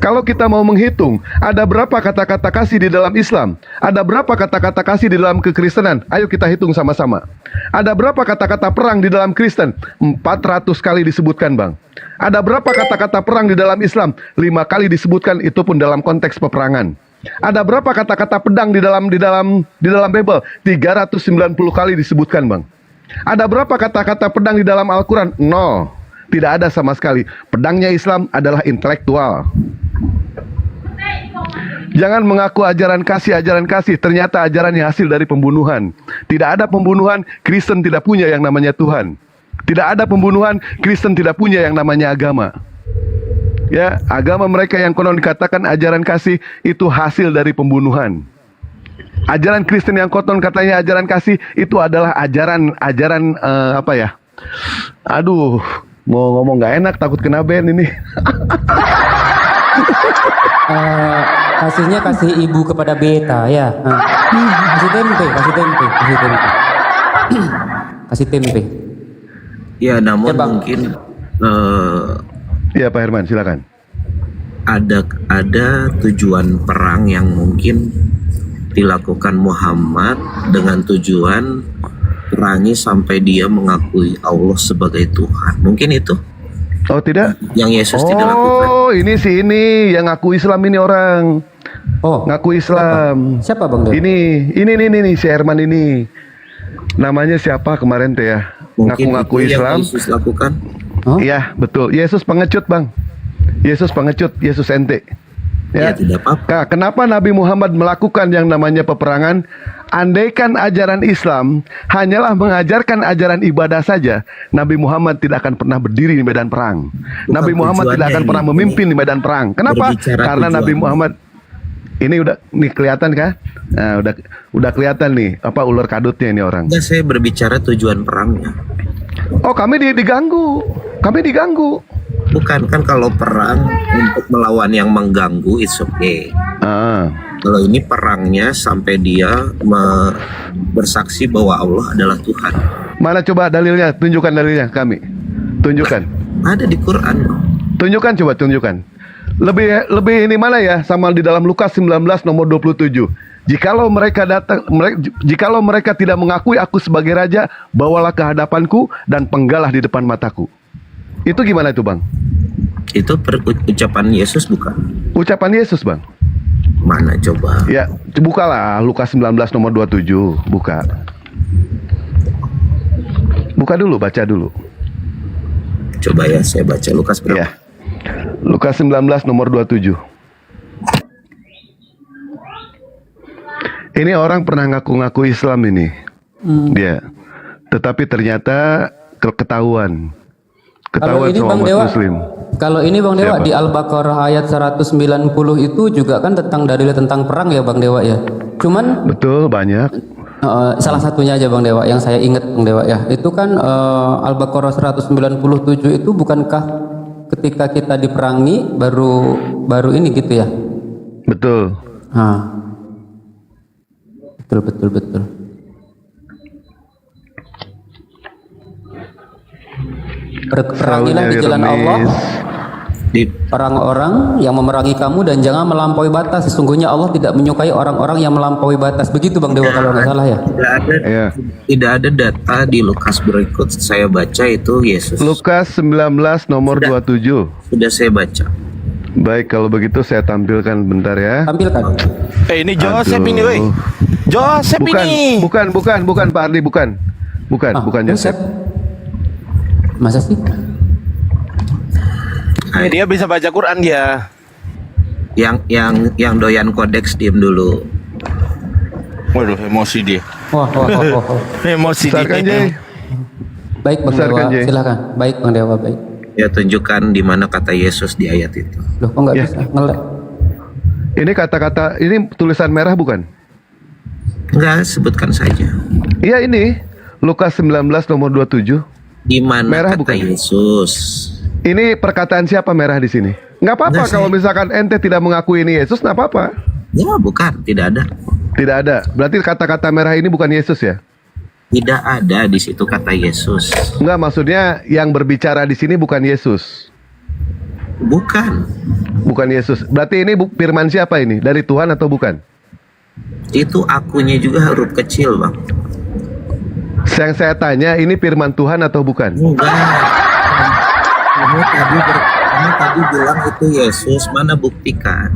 Kalau kita mau menghitung, ada berapa kata-kata kasih di dalam Islam? Ada berapa kata-kata kasih di dalam kekristenan? Ayo kita hitung sama-sama. Ada berapa kata-kata perang di dalam Kristen? 400 kali disebutkan, Bang. Ada berapa kata-kata perang di dalam Islam? 5 kali disebutkan, itu pun dalam konteks peperangan. Ada berapa kata-kata pedang di dalam Bible? 390 kali disebutkan, Bang. Ada berapa kata-kata pedang di dalam Al-Quran? 0. Tidak ada sama sekali. Pedangnya Islam adalah intelektual. Jangan mengaku ajaran kasih, ternyata ajarannya hasil dari pembunuhan. Tidak ada pembunuhan, Kristen tidak punya yang namanya Tuhan. Tidak ada pembunuhan, Kristen tidak punya yang namanya agama. Ya, agama mereka yang konon dikatakan ajaran kasih itu hasil dari pembunuhan. Ajaran Kristen yang konon katanya ajaran kasih itu adalah ajaran apa ya? Aduh, mau ngomong nggak enak, takut kena ban ini. Kasihnya kasih ibu kepada beta ya. Kasih tempe. Kasih tempe. Ya, namun Ya, Bang. mungkin Ya, Pak Herman, silakan. ada tujuan perang yang mungkin dilakukan Muhammad dengan tujuan perangi sampai dia mengakui Allah sebagai Tuhan. Mungkin itu. Oh, tidak? Yang Yesus tidak lakukan. Oh, ini yang ngaku Islam ini orang. Oh, ngaku Islam. Siapa Bang Dewa? Ini si Herman ini. Namanya siapa kemarin teh ya? Mungkin Ngaku-ngaku itu Islam. yang Yesus lakukan. Iya, betul. Yesus pengecut, Bang. Yesus pengecut, Yesus ente. Ya, tidak apa-apa. Kenapa Nabi Muhammad melakukan yang namanya peperangan? Andaikan ajaran Islam hanyalah mengajarkan ajaran ibadah saja, Nabi Muhammad tidak akan pernah berdiri di medan perang. Nabi Muhammad tidak akan pernah memimpin di medan perang. Kenapa? Karena Nabi Muhammad ini udah kelihatan kah? Nah, udah kelihatan nih apa ular kadutnya ini orang. Enggak, saya berbicara tujuan perangnya. Oh, kami diganggu. Kami diganggu. Bukan, kan kalau perang untuk melawan yang mengganggu it's okay. Kalau ini perangnya sampai dia bersaksi bahwa Allah adalah Tuhan. Mana coba dalilnya? Tunjukkan dalilnya kami. Tunjukkan. Ada di Quran. Tunjukkan. Lebih ini mana ya? Sama di dalam Lukas 19 nomor 27. Jikalau mereka tidak mengakui aku sebagai raja, bawalah ke hadapanku dan penggalah di depan mataku. Itu gimana itu, Bang? Itu ucapan Yesus bukan? Ucapan Yesus, Bang. Mana coba? Ya, bukalah Lukas 19 nomor 27. Buka dulu, baca dulu. Coba ya, saya baca Lukas berapa? Ya. Lukas 19 nomor 27. Ini orang pernah ngaku-ngaku Islam ini. Dia. Tetapi ternyata ketahuan Kalau ini sama Bang umat Dewa, Muslim. kalau ini Bang Dewa Siapa? di Al-Baqarah ayat 190 itu juga kan tentang dalil tentang perang ya Bang Dewa ya. Cuman betul banyak. Salah satunya aja Bang Dewa yang saya ingat Bang Dewa ya. Itu kan Al-Baqarah 197 itu bukankah ketika kita diperangi baru ini gitu ya? Betul. Betul. Perangilah di jalan Allah orang-orang yang memerangi kamu dan jangan melampaui batas. Sesungguhnya Allah tidak menyukai orang-orang yang melampaui batas. Begitu Bang Dewa kalau nggak salah ya. Tidak ada data di Lukas berikut saya baca itu Yesus. Lukas 19 nomor 27. Sudah saya baca. Baik, kalau begitu saya tampilkan bentar ya. Tampilkan. Ini Joseph ini, woi. Joseph ini. Bukan Pak Ardi, bukan Joseph. Masa sih? Dia bisa baca Quran dia. Yang doyan kodeks diem dulu. Waduh, emosi dia. Wah. Emosi Besarkan, dia. Jay. Baik Bang Besarkan, Dewa, Jay. silakan. Baik Bang Dewa, baik. Ya, tunjukkan di mana kata Yesus di ayat itu. Loh, kok nggak bisa ngelek? Ini kata-kata, ini tulisan merah bukan? Enggak, sebutkan saja. Iya ini, Lukas 19 nomor 27. Di mana merah kata bukan? Yesus? Ini perkataan siapa merah di sini? Nggak apa-apa Enggak, kalau misalkan ente tidak mengakui ini Yesus, nggak apa-apa. Ya, bukan, tidak ada. Tidak ada. Berarti kata-kata merah ini bukan Yesus ya? Tidak ada di situ kata Yesus. Enggak, maksudnya yang berbicara di sini bukan Yesus. Bukan. Bukan Yesus. Berarti ini firman siapa ini? Dari Tuhan atau bukan? Itu akunya juga huruf kecil, Bang. Yang saya tanya, ini firman Tuhan atau bukan? Enggak. Kamu tadi bilang itu Yesus, mana buktikan?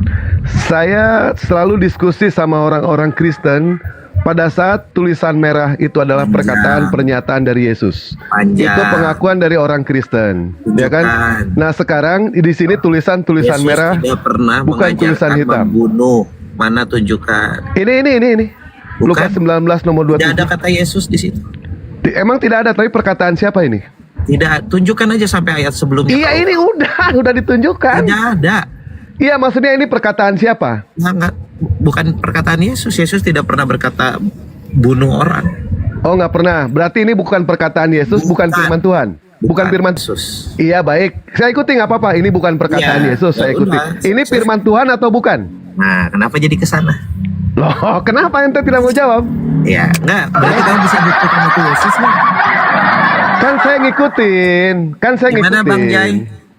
Saya selalu diskusi sama orang-orang Kristen pada saat tulisan merah itu adalah perkataan pernyataan dari Yesus. Itu pengakuan dari orang Kristen, ya kan? Nah, sekarang di sini tulisan Yesus merah tidak pernah bukan tulisan mengajarkan hitam. membunuh. Mana tunjukkan? Ini. Lukas 19 nomor 27. Tidak ada kata Yesus di situ. Emang tidak ada, tapi perkataan siapa ini? Tidak, tunjukkan aja sampai ayat sebelumnya. Iya, ini udah ditunjukkan. Tidak ada. Iya, maksudnya ini perkataan siapa? Enggak, bukan perkataan Yesus. Yesus tidak pernah berkata bunuh orang. Oh, nggak pernah. Berarti ini bukan perkataan Yesus, bukan firman Tuhan. Bukan firman Yesus. Iya, baik. Saya ikuti nggak apa-apa. Ini bukan perkataan Ya, Yesus. Saya ya ikuti. udah. Ini firman Tuhan atau bukan? Nah, kenapa jadi ke sana? Loh, kenapa ente tidak mau jawab? Ya, enggak. Berarti kamu bisa buktikan itu Yesus nggak? Kan saya ngikutin. Gimana Bang Jai?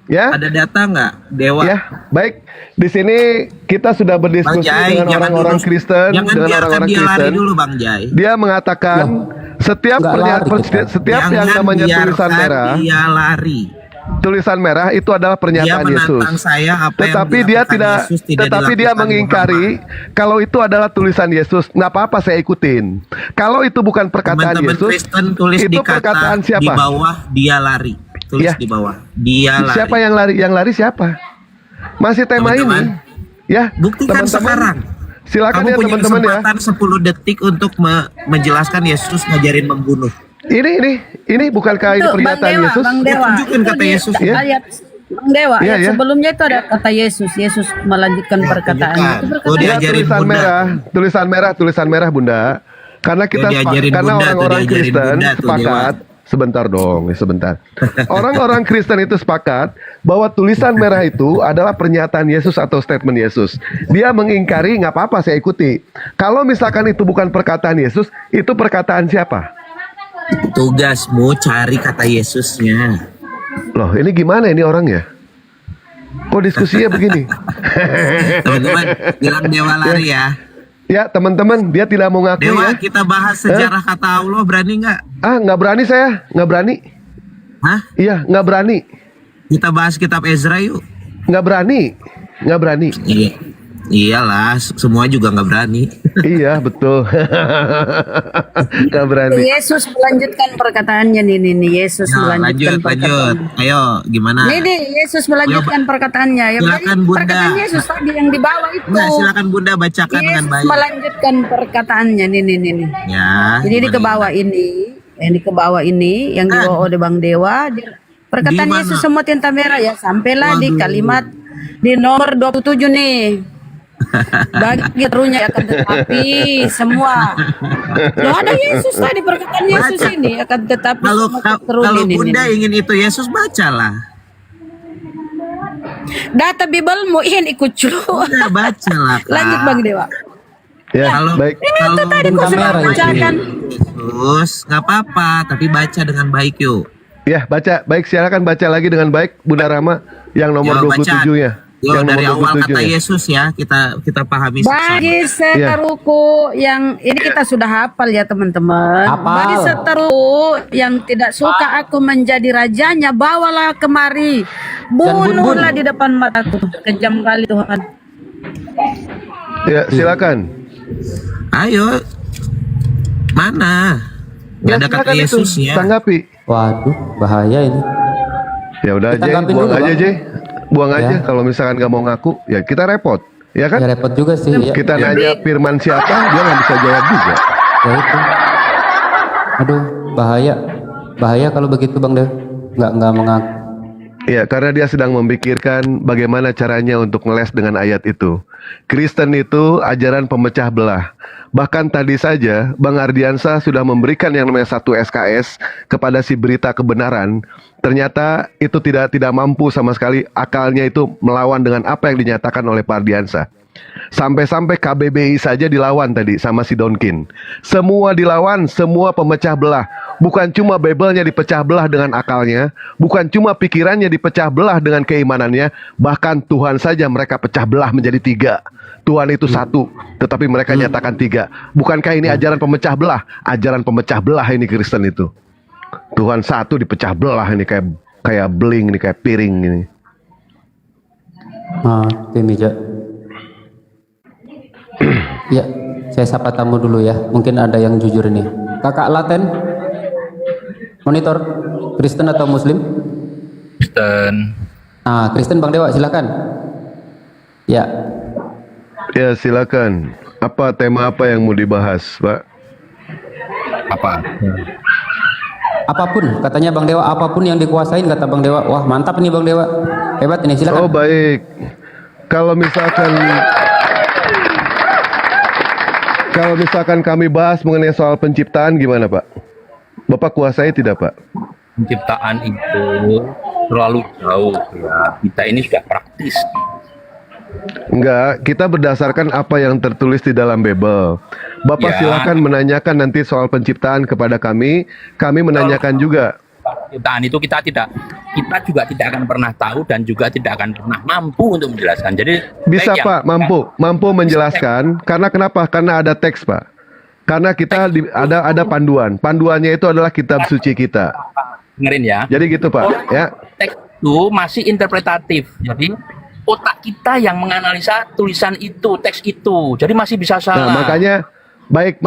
Ya. Ada data nggak? Dewa. Ya, baik. Di sini kita sudah berdiskusi Bang Jai, dengan jangan orang-orang dulu- Kristen, jangan dengan biarkan orang-orang dia lari Kristen. dulu, Bang Jai. Dia mengatakan setiap Nggak lari kita. setiap yang Jangan namanya tulisan biarkan merah, dia lari. tulisan merah itu adalah Dia pernyataan Yesus. menantang saya apa Tetapi yang dia dilakukan tidak, Yesus tidak tetapi dia dilakukan mengingkari kalau itu adalah tulisan Yesus. Nggak apa-apa, saya ikutin. Kalau itu bukan perkataan Teman-teman Yesus, Kristen tulis itu di kata perkataan di siapa? bawah dia lari. Tulis Ya. di bawah. Dia lari. Siapa yang lari? Yang lari siapa? Masih tema Teman-teman, ini. Ya, buktikan sekarang. Silakan Kamu ya punya teman-teman ya. kesempatan 10 detik untuk menjelaskan Yesus ngajarin membunuh. Ini bukankah ini Itu, Bang pernyataan Dewa, Yesus? Bang Dewa. Tunjukin Itu kata di Yesus. Ayat Bang Dewa, Iya, ayat ya. sebelumnya itu ada kata Yesus. Yesus melanjutkan perkataannya. Itu Oh, perkataan diajarin Tulisan merah, Bunda. Karena kita diajarin karena Bunda tuh, orang-orang diajarin Kristen Bunda tuh, sepakat. Sebentar dong, sebentar. Orang-orang Kristen itu sepakat bahwa tulisan merah itu adalah pernyataan Yesus atau statement Yesus. Dia mengingkari, nggak apa-apa, saya ikuti. Kalau misalkan itu bukan perkataan Yesus, itu perkataan siapa? Tugasmu cari kata Yesusnya. Loh, ini gimana ini orangnya? Kok diskusinya begini? Teman-teman, bilang Dewa lari ya. Ya, teman-teman, dia tidak mau ngaku Dewa, ya. kita bahas sejarah kata Allah, berani nggak? Nggak berani saya, nggak berani. Hah? Iya, nggak berani. Kita bahas kitab Ezra yuk. Nggak berani. Iya. Iyalah, semua juga nggak berani. Iya, betul. Nggak berani. Yesus melanjutkan perkataannya nih. Yesus Ya, melanjutkan lanjut. perkataannya. Ayo, gimana? Nih, Yesus melanjutkan perkataannya. Ya, silakan, berarti Bunda. perkataan Yesus tadi yang di bawah itu. Nah, silakan Bunda bacakan dengan Yesus baik. melanjutkan perkataannya nih. Ya. Jadi di ke bawah ini, yang di ke bawah ini, yang dibawa oleh Bang Dewa, perkataan Di mana? Yesus semua tinta merah ya, sampailah di kalimat di nomor 27 nih. Bagi terunya akan tetapi semua. Loh, ada Yesus tadi perkataan Yesus ini akan tetapi Kalau semua kalau keturunan ini. Bunda ingin itu Yesus, bacalah. Data Bibelmu ini ikut dulu. Bunda bacalah. Kak. Lanjut Bang Dewa. Ya, Kalau baik. Ini itu tadi aku sudah bacakan. Yesus, nggak apa-apa, tapi baca dengan baik yuk. Ya, baca. Baik, silakan baca lagi dengan baik, Bunda Rama. Yang nomor Yo, baca. 27-nya. Yo, Yang dari nomor awal kata 27-nya. Yesus ya, kita pahami Bagi seteruku yang ini kita sudah hafal ya teman-teman. Hafal. Bagi seteruku yang tidak suka aku menjadi rajanya, bawalah kemari, bunuhlah di depan mataku. Kejam kali Tuhan. Ya, silakan. Ayo, mana? Ya, Ada kata silakan itu. Yesusnya. Tanggapi. Waduh, bahaya ini. Ya udah Kita aja, tanggapin buang dulu, aja Bang. aja. Buang aja. Ya. Kalau misalkan nggak mau ngaku, ya kita repot. Ya kan? Ya repot juga sih. Ya. Kita nanya firman siapa, dia nggak bisa jawab juga. Ya itu. Aduh, bahaya. Bahaya kalau begitu Bang Dev. Nggak mengaku. Ya, karena dia sedang memikirkan bagaimana caranya untuk ngeles dengan ayat itu. Kristen itu ajaran pemecah belah. Bahkan tadi saja Bang Ardiansa sudah memberikan yang namanya 1 SKS kepada si berita kebenaran. Ternyata itu tidak mampu sama sekali, akalnya itu melawan dengan apa yang dinyatakan oleh Pak Ardiansa. Sampai-sampai KBBI saja dilawan tadi sama si Donkin. Semua dilawan, semua pemecah belah. Bukan cuma Bible-nya dipecah belah dengan akalnya, bukan cuma pikirannya dipecah belah dengan keimanannya, bahkan Tuhan saja mereka pecah belah menjadi 3. Tuhan itu 1, tetapi mereka nyatakan 3. Bukankah ini ajaran pemecah belah? Ajaran pemecah belah ini Kristen itu. Tuhan 1 dipecah belah ini kayak beling ini, kayak piring ini. Meja. Ya, saya sapa tamu dulu ya. Mungkin ada yang jujur ini. Kakak Laten, monitor, Kristen atau Muslim? Kristen. Kristen Bang Dewa, silakan. Ya. Ya, silakan. Tema apa yang mau dibahas, Pak? Apa? Apapun, katanya Bang Dewa, apapun yang dikuasain kata Bang Dewa. Wah, mantap nih Bang Dewa. Hebat ini, silakan. Oh, baik. Kalau misalkan kami bahas mengenai soal penciptaan gimana, Pak? Bapak kuasai tidak, Pak? Penciptaan itu terlalu jauh ya. Kita ini sudah praktis. Enggak, kita berdasarkan apa yang tertulis di dalam Bible. Bapak Ya. silakan menanyakan nanti soal penciptaan kepada kami menanyakan juga. Penciptaan itu kita juga tidak akan pernah tahu dan juga tidak akan pernah mampu untuk menjelaskan. Jadi Bisa, baik yang- Pak, mampu menjelaskan. Karena kenapa? Karena ada teks, Pak. Karena kita ada panduan. Panduannya itu adalah kitab suci kita. dengerin ya. Jadi gitu, Pak, ya. Teks itu masih interpretatif. Jadi otak kita yang menganalisa tulisan itu, teks itu. Jadi masih bisa salah. Nah, makanya baik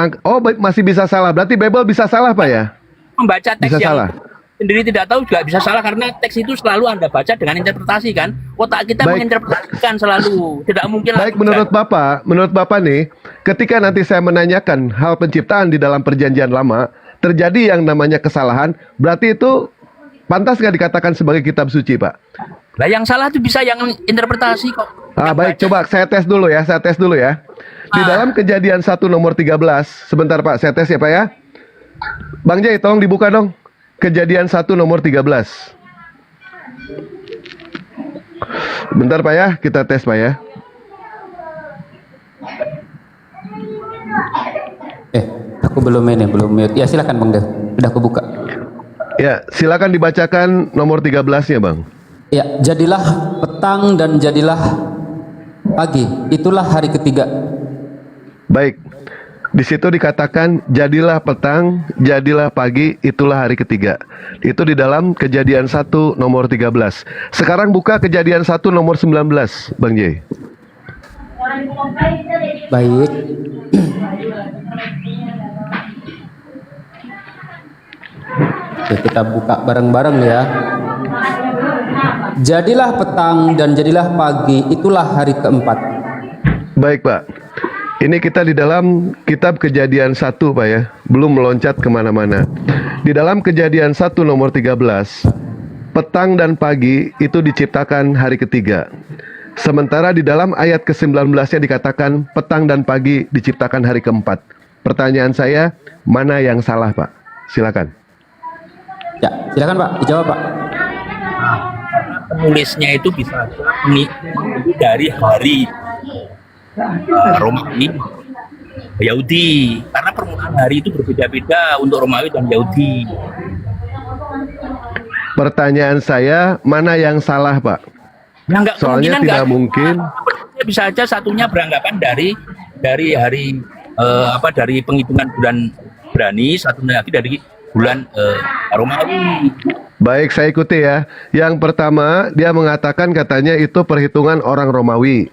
masih bisa salah. Berarti Bible bisa salah, Pak ya? Membaca teks Bisa yang salah. sendiri tidak tahu juga bisa salah karena teks itu selalu Anda baca dengan interpretasi kan. Otak kita Baik. menginterpretasikan selalu. Tidak mungkin Baik, menurut Bapak nih, ketika nanti saya menanyakan hal penciptaan di dalam perjanjian lama, terjadi yang namanya kesalahan, berarti itu pantas nggak dikatakan sebagai kitab suci, Pak? Lah yang salah itu bisa yang interpretasi kok. Baik, coba saya tes dulu ya. Di dalam Kejadian 1 nomor 13, sebentar Pak, saya tes ya Pak ya. Bang Jai, tolong dibuka dong. Kejadian 1 nomor 13. Bentar Pak ya, kita tes Pak ya. Aku belum mute. Ya silakan Bang Dev. Udah aku buka. Ya, silakan dibacakan nomor 13-nya, Bang. Ya, jadilah petang dan jadilah pagi. Itulah hari ketiga. Baik. Di situ dikatakan jadilah petang, jadilah pagi, itulah hari ketiga. Itu di dalam Kejadian 1 nomor 13. Sekarang buka Kejadian 1 nomor 19, Bang Jay. Baik. Oke, kita buka bareng-bareng ya. Jadilah petang dan jadilah pagi, itulah hari keempat. Baik Pak. Ini kita di dalam kitab Kejadian 1 Pak ya. Belum meloncat kemana-mana. Di dalam Kejadian 1 nomor 13, petang dan pagi itu diciptakan hari ketiga. Sementara di dalam ayat ke-19-nya dikatakan petang dan pagi diciptakan hari keempat. Pertanyaan saya, mana yang salah Pak? Silakan. Ya, silakan Pak, dijawab Pak. Penulisnya itu bisa dari hari Romawi, Yahudi, karena permulaan hari itu berbeda-beda untuk Romawi dan Yahudi. Pertanyaan saya, mana yang salah Pak? Ya nggak Soalnya kemungkinan tidak nggak. mungkin. Bisa aja satunya beranggapan dari hari dari penghitungan bulan Ibrani, satunya lagi dari bulan Romawi. Baik, saya ikuti ya. Yang pertama, dia mengatakan katanya itu perhitungan orang Romawi.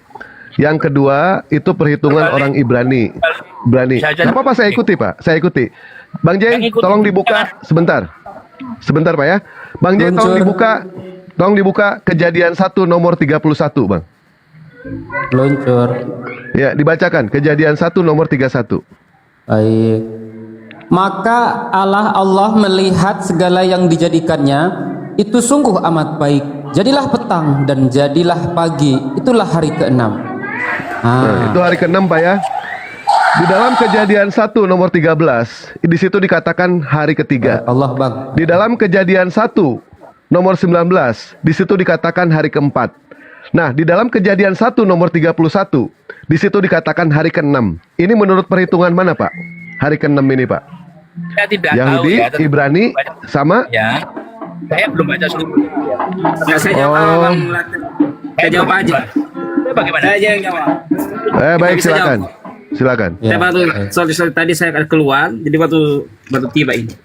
Yang kedua, itu perhitungan orang Ibrani. Nggak apa-apa, saya ikuti, Pak. Saya ikuti. Bang J, tolong dibuka sebentar. Sebentar, Pak ya. Bang J, tolong dibuka Kejadian 1 nomor 31, Bang. Luncur. Ya, dibacakan Kejadian 1 nomor 31. Baik. Maka Allah melihat segala yang dijadikannya itu sungguh amat baik. Jadilah petang dan jadilah pagi. Itulah hari ke-6. Nah, itu hari ke-6, Pak ya. Di dalam Kejadian 1 nomor 13, di situ dikatakan hari ketiga. Allah, Bang. Di dalam Kejadian 1 nomor 19, di situ dikatakan hari keempat. Nah, di dalam Kejadian 1 nomor 31, di situ dikatakan hari ke-6. Ini menurut perhitungan mana, Pak? Hari ke-6 ini, Pak? Saya tidak Yahudi, tahu ya. Ibrani, sama? Ya, saya belum baca seluruh. Nggak, saya jawab Bang. Saya jawab aja. Bagaimana? Saya aja yang jawab. Baik, Bisa silakan. Silakan. Saya sorry, tadi saya akan keluar, jadi baru tiba ini.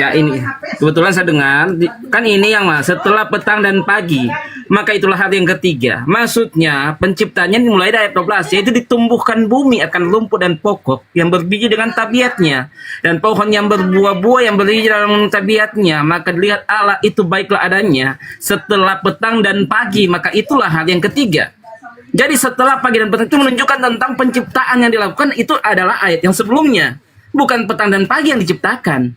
Ya ini kebetulan saya dengar kan ini yang mas setelah petang dan pagi maka itulah hari yang ketiga. Maksudnya penciptanya dimulai dari ayat 12, yaitu ditumbuhkan bumi akan rumput dan pokok yang berbiji dengan tabiatnya dan pohon yang berbuah-buah yang berbiji dalam tabiatnya. Maka dilihat Allah itu baiklah adanya setelah petang dan pagi, maka itulah hari yang ketiga. Jadi setelah pagi dan petang itu menunjukkan tentang penciptaan yang dilakukan, itu adalah ayat yang sebelumnya. Bukan petang dan pagi yang diciptakan.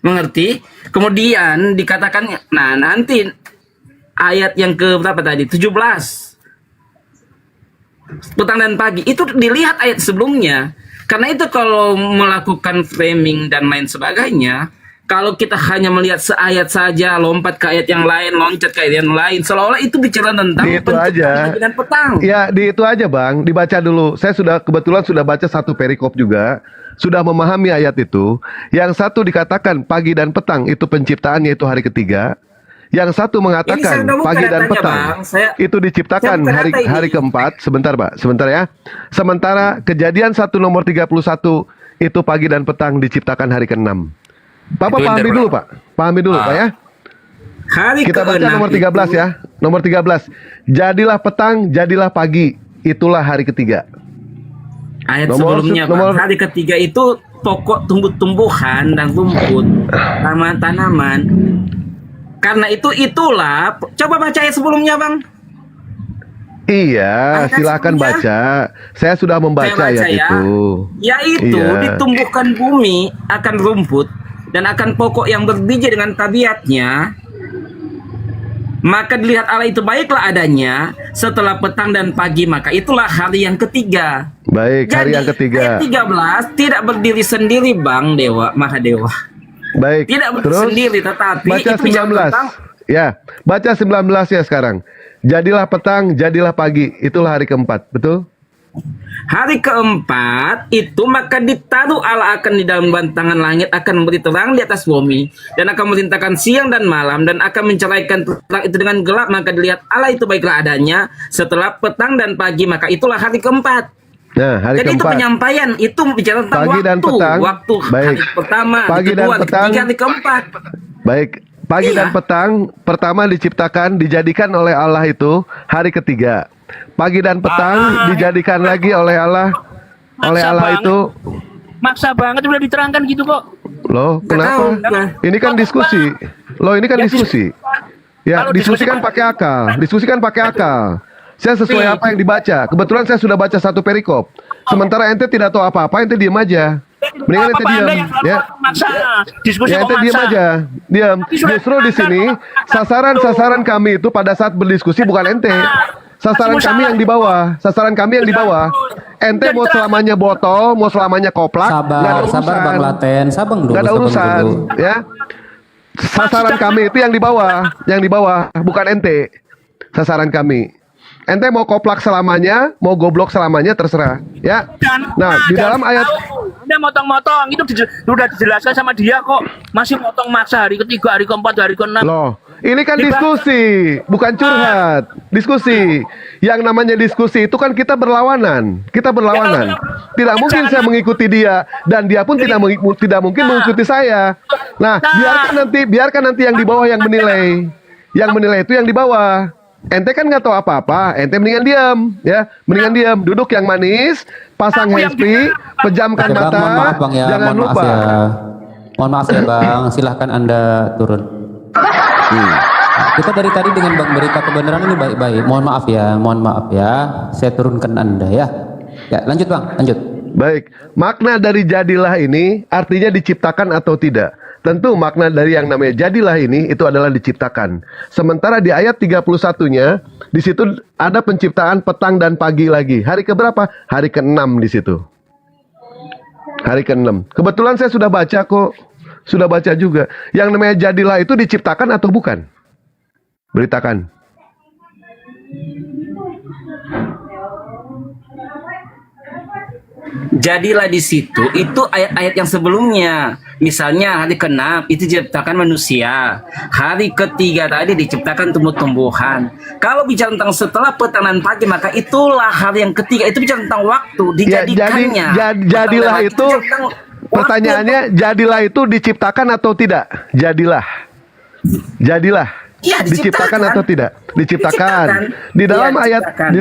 Mengerti? Kemudian dikatakan, nah nanti ayat yang ke berapa tadi? 17. Petang dan pagi. Itu dilihat ayat sebelumnya. Karena itu kalau melakukan framing dan lain sebagainya, kalau kita hanya melihat seayat saja, lompat ke ayat yang lain, loncat ke ayat yang lain, seolah-olah itu bicara tentang Di itu aja. pagi dan petang. Ya, di itu aja, Bang. Dibaca dulu. Saya kebetulan sudah baca satu perikop juga, sudah memahami ayat itu. Yang satu dikatakan pagi dan petang itu penciptaannya itu hari ketiga. Yang satu mengatakan pagi dan petang itu diciptakan hari keempat. Sebentar, Pak. Sebentar ya. Sementara Kejadian 1 nomor 31 itu pagi dan petang diciptakan hari ke-6. Bapak pahami dulu, Pak. Pahami dulu, Pak ya. Kita baca nomor 13 ya. Nomor 13. Jadilah petang, jadilah pagi. Itulah hari ketiga. Ayat sebelumnya, Pak. Hari ketiga itu pokok tumbuh-tumbuhan dan rumput, tanaman-tanaman. Karena itulah. Coba baca ayat sebelumnya, Bang. Iya, silakan baca. Saya sudah membaca ayat itu. Yaitu ditumbuhkan bumi akan rumput dan akan pokok yang berbiji dengan tabiatnya. Maka dilihat Allah itu baiklah adanya setelah petang dan pagi, maka itulah hari yang ketiga. Baik, hari yang ketiga. Ayat 13 tidak berdiri sendiri, Bang Dewa, Mahadewa. Baik. Tidak berdiri sendiri, tetapi baca itu 19. Ya, baca 19 ya sekarang. Jadilah petang, jadilah pagi. Itulah hari keempat, betul? Hari keempat itu maka ditaruh Allah akan di dalam bantangan langit, akan memberi terang di atas bumi dan akan memerintahkan siang dan malam dan akan menceraikan terang itu dengan gelap. Maka dilihat Allah itu baiklah adanya setelah petang dan pagi, maka itulah hari keempat. Nah, hari jadi keempat. itu penyampaian, itu bicara tentang pagi waktu, dan petang. waktu Baik. hari pertama, pagi hari kedua, dan hari petang. ketiga, hari keempat. Baik, pagi dan petang pertama diciptakan, dijadikan oleh Allah itu hari ketiga. Pagi dan petang dijadikan lagi oleh Allah, itu. Maksa banget udah diterangkan gitu kok. Loh, kenapa? Ini kan diskusi. Loh, ini kan diskusi. Ya, diskusi kan pakai akal. Diskusi kan pakai akal. Saya sesuai apa yang dibaca. Kebetulan saya sudah baca satu perikop. Sementara ente tidak tahu apa-apa, ente diam aja. Mendingan ente diam, ya. Ya, ente diam aja. Diam. Justru di sini sasaran kami itu pada saat berdiskusi bukan ente. Sasaran kami yang di bawah. Sasaran kami yang di bawah. Ente mau selamanya botol, mau selamanya koplak, Sabar Bang Laten, sabar dulu. Gak ada urusan, ya. Sasaran kami itu yang di bawah, bukan ente. Sasaran kami. Ente mau koplak selamanya, mau goblok selamanya, terserah, ya. Nah, di dalam ayat Anda motong-motong itu sudah dijelaskan sama dia kok. Masih motong maksa hari ketiga, hari keempat, hari keenam. Loh, Ini kan diskusi, bukan curhat. Diskusi. Yang namanya diskusi itu kan kita berlawanan. Kita berlawanan. Tidak mungkin saya mengikuti dia dan dia pun tidak mungkin mengikuti saya. Nah, biarkan nanti yang di bawah yang menilai. Yang menilai itu yang di bawah. Ente kan nggak tahu apa-apa, ente mendingan diam, ya, mendingan diam, duduk yang manis, pasang handsfree, pejamkan Oke, Bang, mata, mohon maaf Bang ya, jangan mohon lupa. maaf ya. Mohon maaf ya Bang, silahkan Anda turun. Kita dari tadi dengan Bang berita kebenaran ini baik-baik. Mohon maaf ya, saya turunkan Anda ya. Ya, lanjut Bang, lanjut. Baik, makna dari jadilah ini artinya diciptakan atau tidak. Tentu makna dari yang namanya jadilah ini itu adalah diciptakan. Sementara di ayat 31-nya, di situ ada penciptaan petang dan pagi lagi. Hari keberapa? Hari ke-6 di situ. Hari ke-6. Kebetulan saya sudah baca kok. Sudah baca juga. Yang namanya jadilah itu diciptakan atau bukan? Beritakan. Jadilah di situ itu ayat-ayat yang sebelumnya. Misalnya hari ke-6 itu diciptakan manusia. Hari ke-3 tadi diciptakan tumbuh-tumbuhan. Kalau bicara tentang setelah petang dan pagi, maka itulah hari yang ketiga. Itu bicara tentang waktu dijadikannya. Jadilah itu pertanyaannya, jadilah itu diciptakan atau tidak? Jadilah. Iya, diciptakan atau tidak? Diciptakan. Di dalam Iya, ayat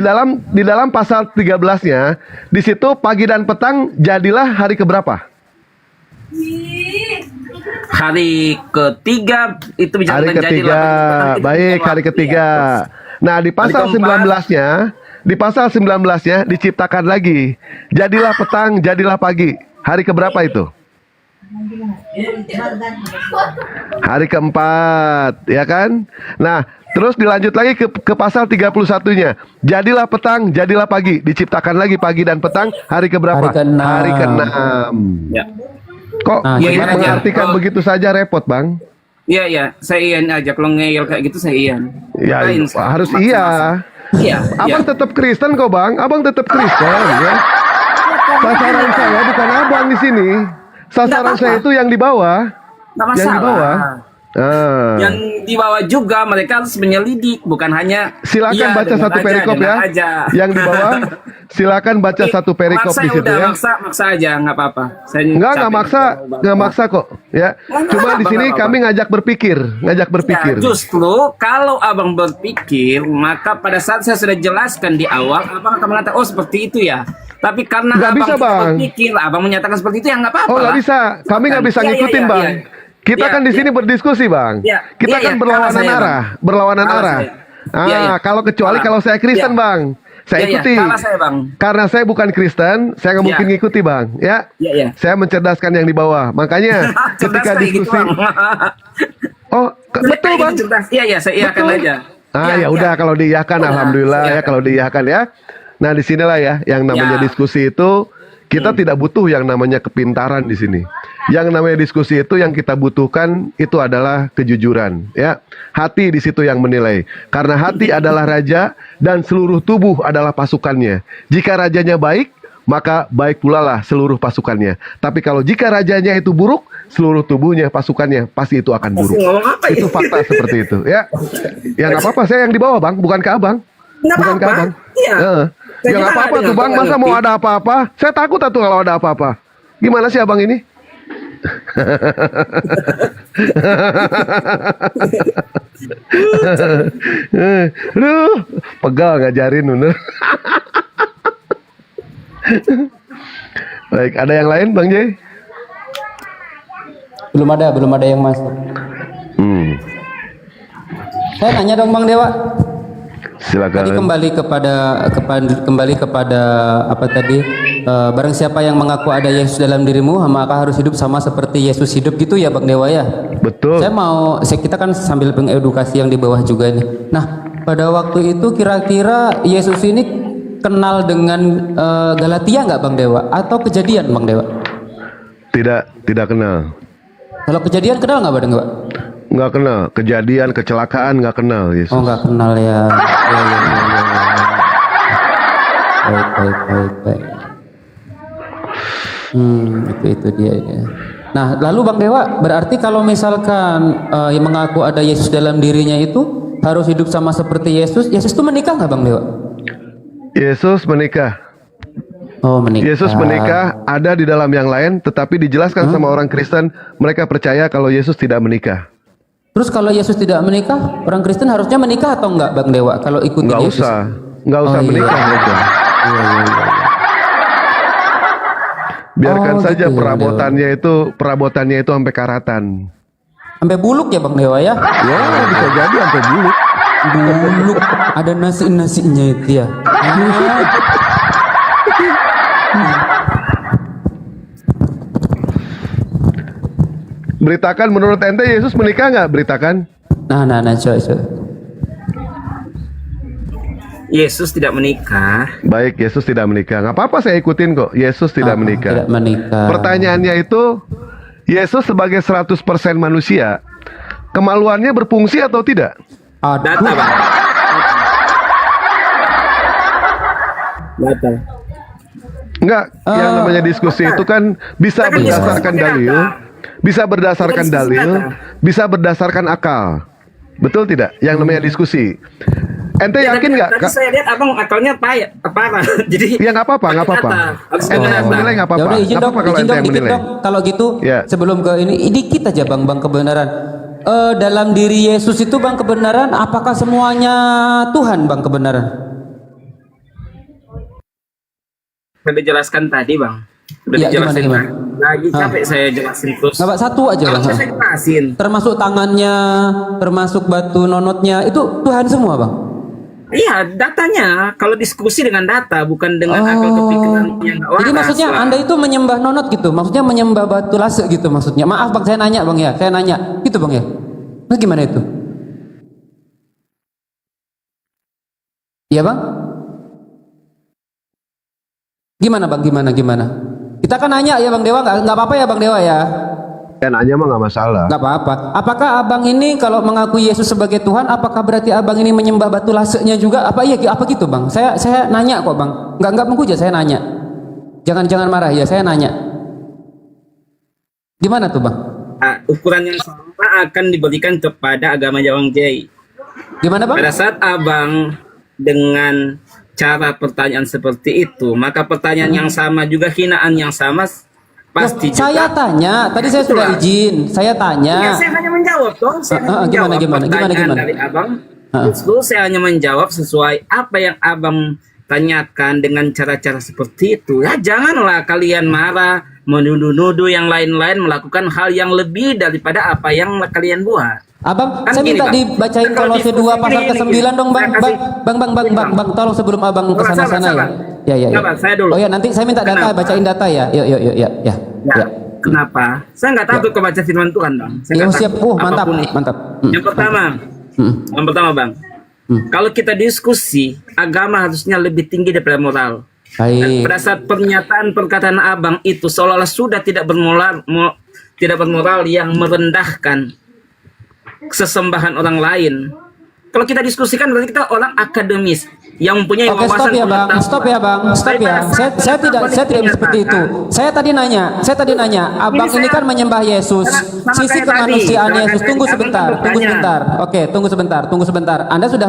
di dalam pasal 13-nya, di situ pagi dan petang jadilah hari keberapa? Hari ke-3 itu bicara Hari tentang ketiga. jadilah. Baik, hari ketiga. Nah, di pasal 19-nya, diciptakan lagi. Jadilah petang, jadilah pagi. Hari keberapa itu? Hari keempat, ya kan? Nah, terus dilanjut lagi ke pasal 31-nya. Jadilah petang, jadilah pagi. Diciptakan lagi pagi dan petang. Hari keberapa? Hari ke-6. Ya. Kok mengartikan begitu saja repot, Bang? Iya, saya iyan aja. Kalau ngeyel kayak gitu saya iyan. Ya, harus iya. Iya. Abang tetap Kristen kok, Bang. Abang tetap Kristen, ya. Sasaran saya bukan abang di sini. Sasaran saya itu yang di bawah. Nggak Yang di bawah. Yang di bawah juga mereka harus menyelidik, bukan hanya Silakan baca dengar satu aja, perikop ya. dengar aja. Yang di bawah, silakan baca satu perikop Maksa di situ udah, ya. maksa aja, nggak apa-apa. Nggak maksa kok, ya. Cuma di sini kami ngajak berpikir. Ya, justru kalau abang berpikir, maka pada saat saya sudah jelaskan di awal, abang akan mengatakan, oh seperti itu ya. Tapi karena Nggak abang bisa, Bang. berpikir, abang menyatakan seperti itu ya nggak apa-apa. Oh, nggak bisa. Kami nggak bisa ngikutin, Bang. Kita kan di sini berdiskusi, Bang. Kita kan berlawanan arah, kalau kecuali kalau saya Kristen, Bang. Saya ikuti. Karena saya bukan Kristen, saya nggak mungkin ngikuti, Bang. Ya. Saya mencerdaskan yang di bawah. Makanya ketika diskusi. Oh, betul, Bang. Iya, saya iakan aja. Ya udah, kalau diiyakan, alhamdulillah ya, kalau diiyakan ya. Nah, di sinilah ya yang namanya diskusi itu. Kita tidak butuh yang namanya kepintaran di sini. Yang namanya diskusi itu yang kita butuhkan itu adalah kejujuran, ya. Hati di situ yang menilai. Karena hati adalah raja dan seluruh tubuh adalah pasukannya. Jika rajanya baik, maka baik pula lah seluruh pasukannya. Tapi kalau jika rajanya itu buruk, seluruh tubuhnya, pasukannya pasti itu akan buruk. Itu fakta seperti itu, ya. Ya nggak apa-apa, saya yang di bawah, Bang, bukan ke Abang. Bukan ke Abang. Ya nggak apa-apa tuh, Bang. Masa mau ada apa-apa? Saya takut tuh kalau ada apa-apa. Gimana sih Abang ini? Aduh, pegal ngajarin bener. Baik, ada yang lain, Bang Jay? Belum ada yang masuk. Saya nanya dong, Bang Dewa. Silakan. Tadi kembali kepada apa tadi? Barang siapa yang mengaku ada Yesus dalam dirimu, maka harus hidup sama seperti Yesus hidup gitu ya, Bang Dewa ya. Betul. Kita kan sambil mengedukasi yang di bawah juga nih. Nah, pada waktu itu kira-kira Yesus ini kenal dengan Galatia nggak, Bang Dewa? Atau Kejadian, Bang Dewa? Tidak kenal. Kalau Kejadian kenal nggak, Bang Dewa? Nggak kenal. Kejadian, kecelakaan nggak kenal Yesus. Oh, nggak kenal ya. Baik. Itu dia ya. Nah, lalu Bang Dewa, berarti kalau misalkan yang mengaku ada Yesus dalam dirinya itu harus hidup sama seperti Yesus. Yesus itu menikah nggak Bang Dewa? Yesus menikah. Oh, menikah. Yesus menikah ada di dalam yang lain, tetapi dijelaskan sama orang Kristen, mereka percaya kalau Yesus tidak menikah. Terus kalau Yesus tidak menikah, orang Kristen harusnya menikah atau enggak Bang Dewa? Kalau ikutin Nggak Yesus? nggak usah menikah mereka. Biarkan saja gitu ya, perabotannya itu sampai karatan. Sampai buluk ya Bang Dewa ya? Ya, bisa jadi sampai buluk. Buluk, ada nasi-nasinya itu ya. Beritakan menurut ente Yesus menikah nggak? Beritakan. Nah, coy. Yesus tidak menikah. Baik, Yesus tidak menikah. Nggak apa-apa, saya ikutin kok. Yesus tidak menikah. Tidak menikah. Pertanyaannya itu, Yesus sebagai 100% manusia, kemaluannya berfungsi atau tidak? Data, Bang. Data. Enggak, yang namanya diskusi itu kan bisa berdasarkan dalil, bisa berdasarkan dalil, bisa berdasarkan akal. Betul tidak? Yang namanya diskusi. Ente yakin nggak? Tadi saya lihat abang akalnya apa? Jadi ya nggak apa-apa, nggak apa-apa. Ente menilai nggak apa-apa. Ya udah izin dong, kalau izin ente dong yang dikit menilai. dong. Kalau gitu, sebelum ke ini dikit aja Bang kebenaran. Dalam diri Yesus itu Bang kebenaran, apakah semuanya Tuhan Bang kebenaran? Sudah dijelaskan tadi Bang. Sudah Ya, dijelaskan gimana? lagi capek saya jelasin terus. Nggak, satu aja Bang. Saya jelasin. Termasuk tangannya, termasuk batu nonotnya, itu Tuhan semua Bang? Iya, datanya. Kalau diskusi dengan data, bukan dengan akal kepikiran yang nggak waras. Jadi maksudnya lah. Anda itu menyembah nonot gitu? Maksudnya menyembah batu lase gitu maksudnya? Maaf Bang, saya nanya Bang ya, saya nanya. Gitu Bang ya? Nah, gimana itu? Iya Bang? Gimana Bang? Gimana? Kita kan nanya ya Bang Dewa, nggak apa-apa ya Bang Dewa ya? Ya nanya mah nggak masalah. Nggak apa-apa. Apakah abang ini kalau mengaku Yesus sebagai Tuhan, apakah berarti abang ini menyembah batu lasenya juga? Apa iya? Apa gitu Bang? Saya nanya kok Bang. Nggak menghujat, saya nanya. Jangan marah ya, saya nanya. Gimana tuh Bang? Ukuran yang sama akan diberikan kepada agama Jawang Jai. Gimana Bang? Pada saat abang dengan cara pertanyaan seperti itu, maka pertanyaan yang sama juga hinaan yang sama pasti juga. Saya tanya, tadi saya sudah izin, saya tanya. Ya, saya hanya menjawab dong. Saya hanya menjawab pertanyaan dari abang. Justru saya hanya menjawab sesuai apa yang abang tanyakan dengan cara-cara seperti itu. Ya janganlah kalian marah, menuduh-nuduh yang lain-lain melakukan hal yang lebih daripada apa yang kalian buat. Abang, Kan saya gini, minta Bang. dibacain Kalau Kolose 2 pasal gini, ke-9 dong Bang. Bang, tolong sebelum abang Sabar, kesana-sana sabar. ya. Ya. Sabar, saya dulu. Oh ya, nanti saya minta data, Kenapa? bacain data ya. Yuk. Ya. Kenapa? Saya nggak takut kebaca firman Tuhan, Bang. Saya Ya, nggak siap. takut Mantap. apapun. Yang pertama, Bang. Kalau kita diskusi, agama harusnya lebih tinggi daripada moral. Dan pada saat pernyataan perkataan abang itu seolah-olah sudah tidak bermoral yang merendahkan sesembahan orang lain. Kalau kita diskusikan berarti kita orang akademis yang mempunyai Oke, wawasan stop ya Bang. Stop ya. Saya tidak seperti itu. Saya tadi nanya, Abang ini kan menyembah Yesus. Sisi kemanusiaan Yesus. Tunggu sebentar. Oke, tunggu sebentar. Anda sudah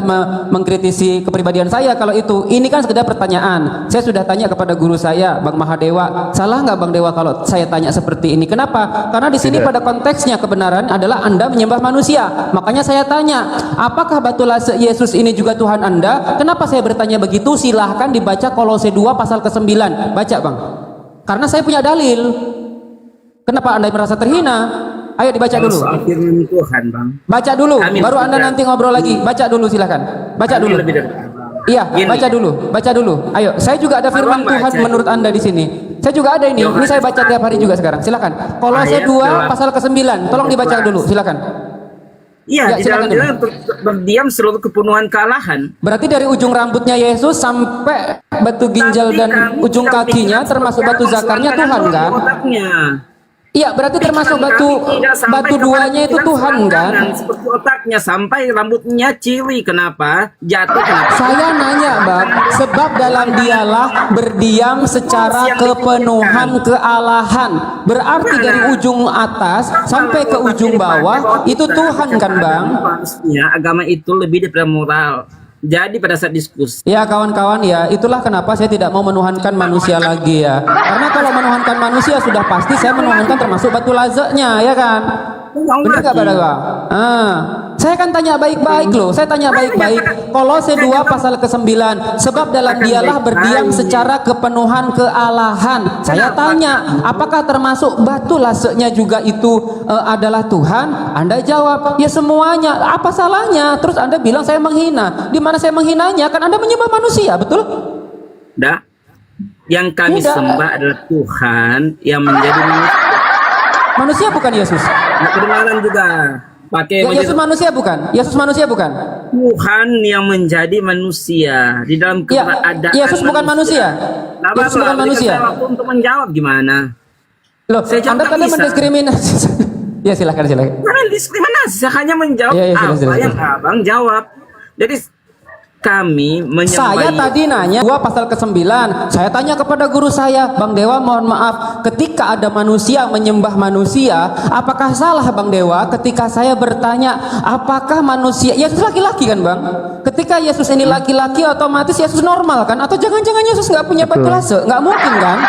mengkritisi kepribadian saya kalau itu. Ini kan sekedar pertanyaan. Saya sudah tanya kepada guru saya, Bang Mahadewa. Salah nggak Bang Dewa kalau saya tanya seperti ini? Kenapa? Karena di sini pada konteksnya kebenaran adalah Anda menyembah manusia. Makanya saya tanya, apakah batu lase Yesus ini juga Tuhan Anda? Kenapa saya bertanya begitu? Silahkan dibaca Kolose 2 pasal ke-9. Baca Bang. Karena saya punya dalil. Kenapa Anda merasa terhina? Ayo dibaca dulu. Soal firman Tuhan, Bang. Baca dulu, baru Anda nanti ngobrol lagi. Baca dulu silahkan. Baca dulu. Iya, baca dulu. Ayo, saya juga ada firman Tuhan menurut Anda di sini. Saya juga ada ini. Ini saya baca tiap hari juga sekarang. Silakan. Kolose 2 pasal ke-9. Tolong dibaca dulu, silakan. Iya, di dalam dia berdiam seluruh kepenuhan kealahan. Berarti dari ujung rambutnya Yesus sampai batu ginjal dan ujung kakinya termasuk batu zakarnya Tuhan kan? Iya, berarti termasuk batu duanya itu Tuhan kan? Seperti otaknya sampai rambutnya ciri. Kenapa? Jatuh kenapa? Saya nanya Bang, sebab dalam dialah berdiam secara kepenuhan kealahan. Berarti dari ujung atas sampai ke ujung bawah itu Tuhan kan Bang? Harusnya agama itu lebih daripada moral. Jadi pada saat diskusi, Ya kawan-kawan ya, itulah kenapa saya tidak mau menuhankan manusia lagi ya. Karena kalau menuhankan manusia sudah pasti saya menuhankan termasuk batu lazeknya, ya kan? Benar gak pada Bang? Saya kan tanya baik-baik loh, saya tanya baik-baik. Kolose 2 pasal ke-9, sebab dalam dialah berdiam secara kepenuhan kealahan. Saya tanya, apakah termasuk batu lazeknya juga itu adalah Tuhan? Anda jawab, ya semuanya. Apa salahnya? Terus Anda bilang saya menghina. Di mana saya menghinanya? Kan Anda menyembah manusia, betul? Dah, yang kami sembah adalah Tuhan yang menjadi manusia. Manusia bukan Yesus. Kebenaran juga. Pakai Yesus manusia bukan? Yesus manusia bukan? Tuhan yang menjadi manusia di dalam keadaan Yesus bukan manusia. Yesus bukan manusia. Waktu untuk menjawab gimana? Loh, Anda tadi mendiskriminasi. Ya silakan. Bukan diskriminasi, saya hanya menjawab apa yang Abang jawab. Jadi kami Saya tadi nanya 2 pasal ke-9. Saya tanya kepada guru saya, Bang Dewa mohon maaf, ketika ada manusia menyembah manusia, apakah salah Bang Dewa ketika saya bertanya apakah manusia Yesus laki-laki kan Bang? Ketika Yesus ini laki-laki otomatis Yesus normal kan? Atau jangan-jangan Yesus nggak punya batu lase? Nggak mungkin kan?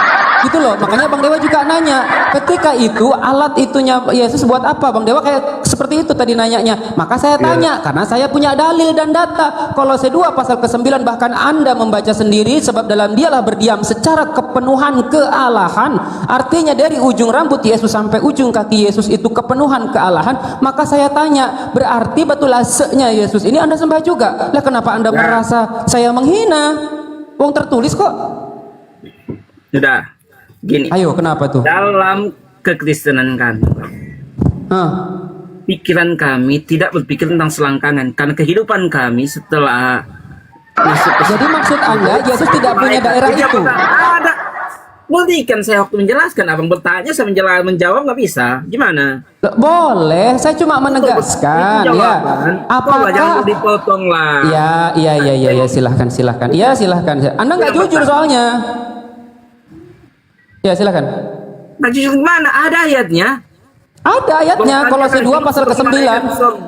Gitu loh, makanya Bang Dewa juga nanya ketika itu alat itunya Yesus buat apa? Bang Dewa kayak seperti itu tadi nanyanya. Maka saya tanya karena saya punya dalil dan data. Kolose 2 pasal ke-9 bahkan Anda membaca sendiri, sebab dalam dialah berdiam secara kepenuhan kealahan. Artinya dari ujung rambut Yesus sampai ujung kaki Yesus itu kepenuhan kealahan. Maka saya tanya, berarti batu laseknya Yesus ini Anda sembah juga? Lah kenapa Anda merasa saya menghina? Wong tertulis kok. Sudah. Gini. Ayo, kenapa tuh? Dalam kekristenan kami, pikiran kami tidak berpikir tentang selangkangan, karena kehidupan kami setelah masuk ke Jadi maksud Anda Yesus tidak punya daerah itu? Ada. Berikan saya waktu menjelaskan. Abang bertanya, saya menjawab nggak bisa. Gimana? Boleh, saya cuma menegaskan ya. Apakah jangan dipotong lah. Ya, silahkan. Iya, silahkan. Anda nggak jujur soalnya. Ya, silakan. Nah, jujur mana? Ada ayatnya. Ada ayatnya, Kolose 2 pasal ke-9.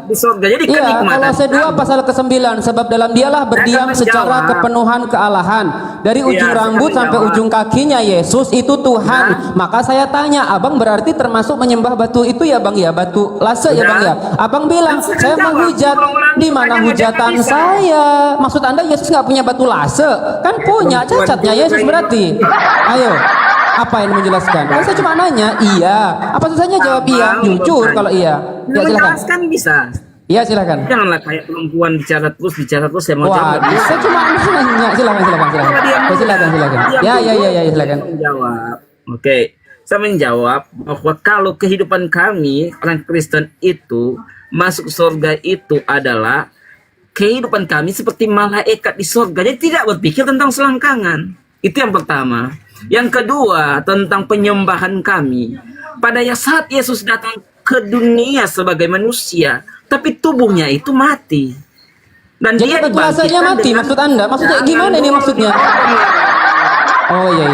Di surga. Jadi Iya, Kolose 2 pasal ke-9, sebab dalam dialah berdiam secara kepenuhan kealahan. Dari ujung rambut sampai ujung kakinya Yesus itu Tuhan. Maka saya tanya, Abang berarti termasuk menyembah batu itu ya Bang ya? Batu lase ya Bang ya? Abang bilang, saya menghujat. Di mana hujatan saya? Maksud Anda Yesus nggak punya batu lase? Kan punya, cacatnya Yesus berarti. Ayo. Apa yang menjelaskan? Kan saya cuma nanya, iya. Apa susahnya jawab iya? Jujur kalau iya. Ya silakan. Menjelaskan bisa. Iya silakan. Janganlah kayak perempuan bicara terus saya mau jawab. Saya cuma nanya. Silakan. Ya, silakan. Menjawab. Oke. Saya menjawab bahwa kalau kehidupan kami orang Kristen itu masuk surga itu adalah kehidupan kami seperti malaikat di surga. Jadi tidak berpikir tentang selangkangan. Itu yang pertama. Yang kedua, tentang penyembahan kami. Pada saat Yesus datang ke dunia sebagai manusia, tapi tubuhnya itu mati. Dan jadi batu lasenya mati maksud Anda? Maksudnya gimana ini maksudnya? Oh iya.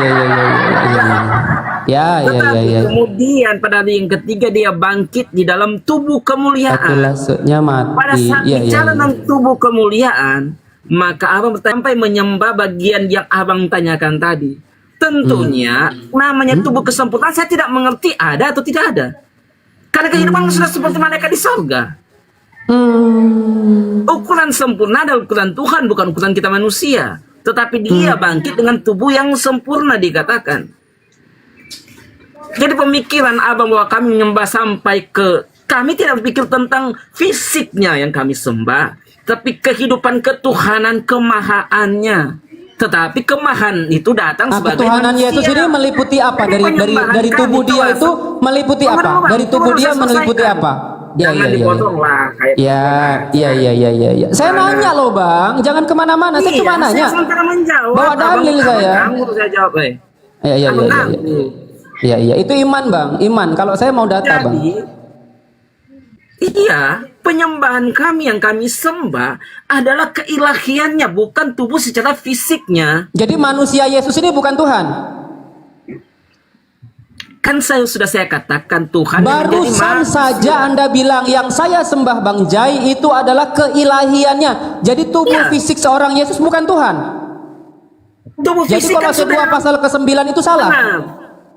Kemudian pada hari yang ketiga dia bangkit di dalam tubuh kemuliaan. Batu lasenya mati. Pada saat bicara tentang tubuh kemuliaan, maka Abang sampai menyembah bagian yang Abang tanyakan tadi. Tentunya namanya tubuh kesempurnaan saya tidak mengerti ada atau tidak ada. Karena kehidupan sudah seperti malaikat di surga. Ukuran sempurna adalah ukuran Tuhan, bukan ukuran kita manusia. Tetapi dia bangkit dengan tubuh yang sempurna dikatakan. Jadi pemikiran Abang bahwa kami menyembah sampai ke, kami tidak berpikir tentang fisiknya yang kami sembah, tapi kehidupan ketuhanan kemahaannya. Tetapi kemahan itu datang sebagai ketuhanan Yesus ini meliputi apa? Dari tubuh dia itu meliputi apa? Dari tubuh dia meliputi apa? Ya. Saya nanya loh Bang, jangan kemana-mana. Saya cuma nanya. Bawa dalil saya. Saya jawab, Iya. Iya, itu iman bang, iman. Kalau saya mau data bang. Iya, penyembahan kami yang kami sembah adalah keilahiannya, bukan tubuh secara fisiknya. Jadi manusia Yesus ini bukan Tuhan. Kan sudah saya katakan Tuhan yang menjadi Barusan manusia. saja Anda bilang yang saya sembah Bang Jai itu adalah keilahiannya. Jadi tubuh fisik seorang Yesus bukan Tuhan. Tubuh Jadi fisik kalau kan sudah- kedua pasal ke-9 itu salah.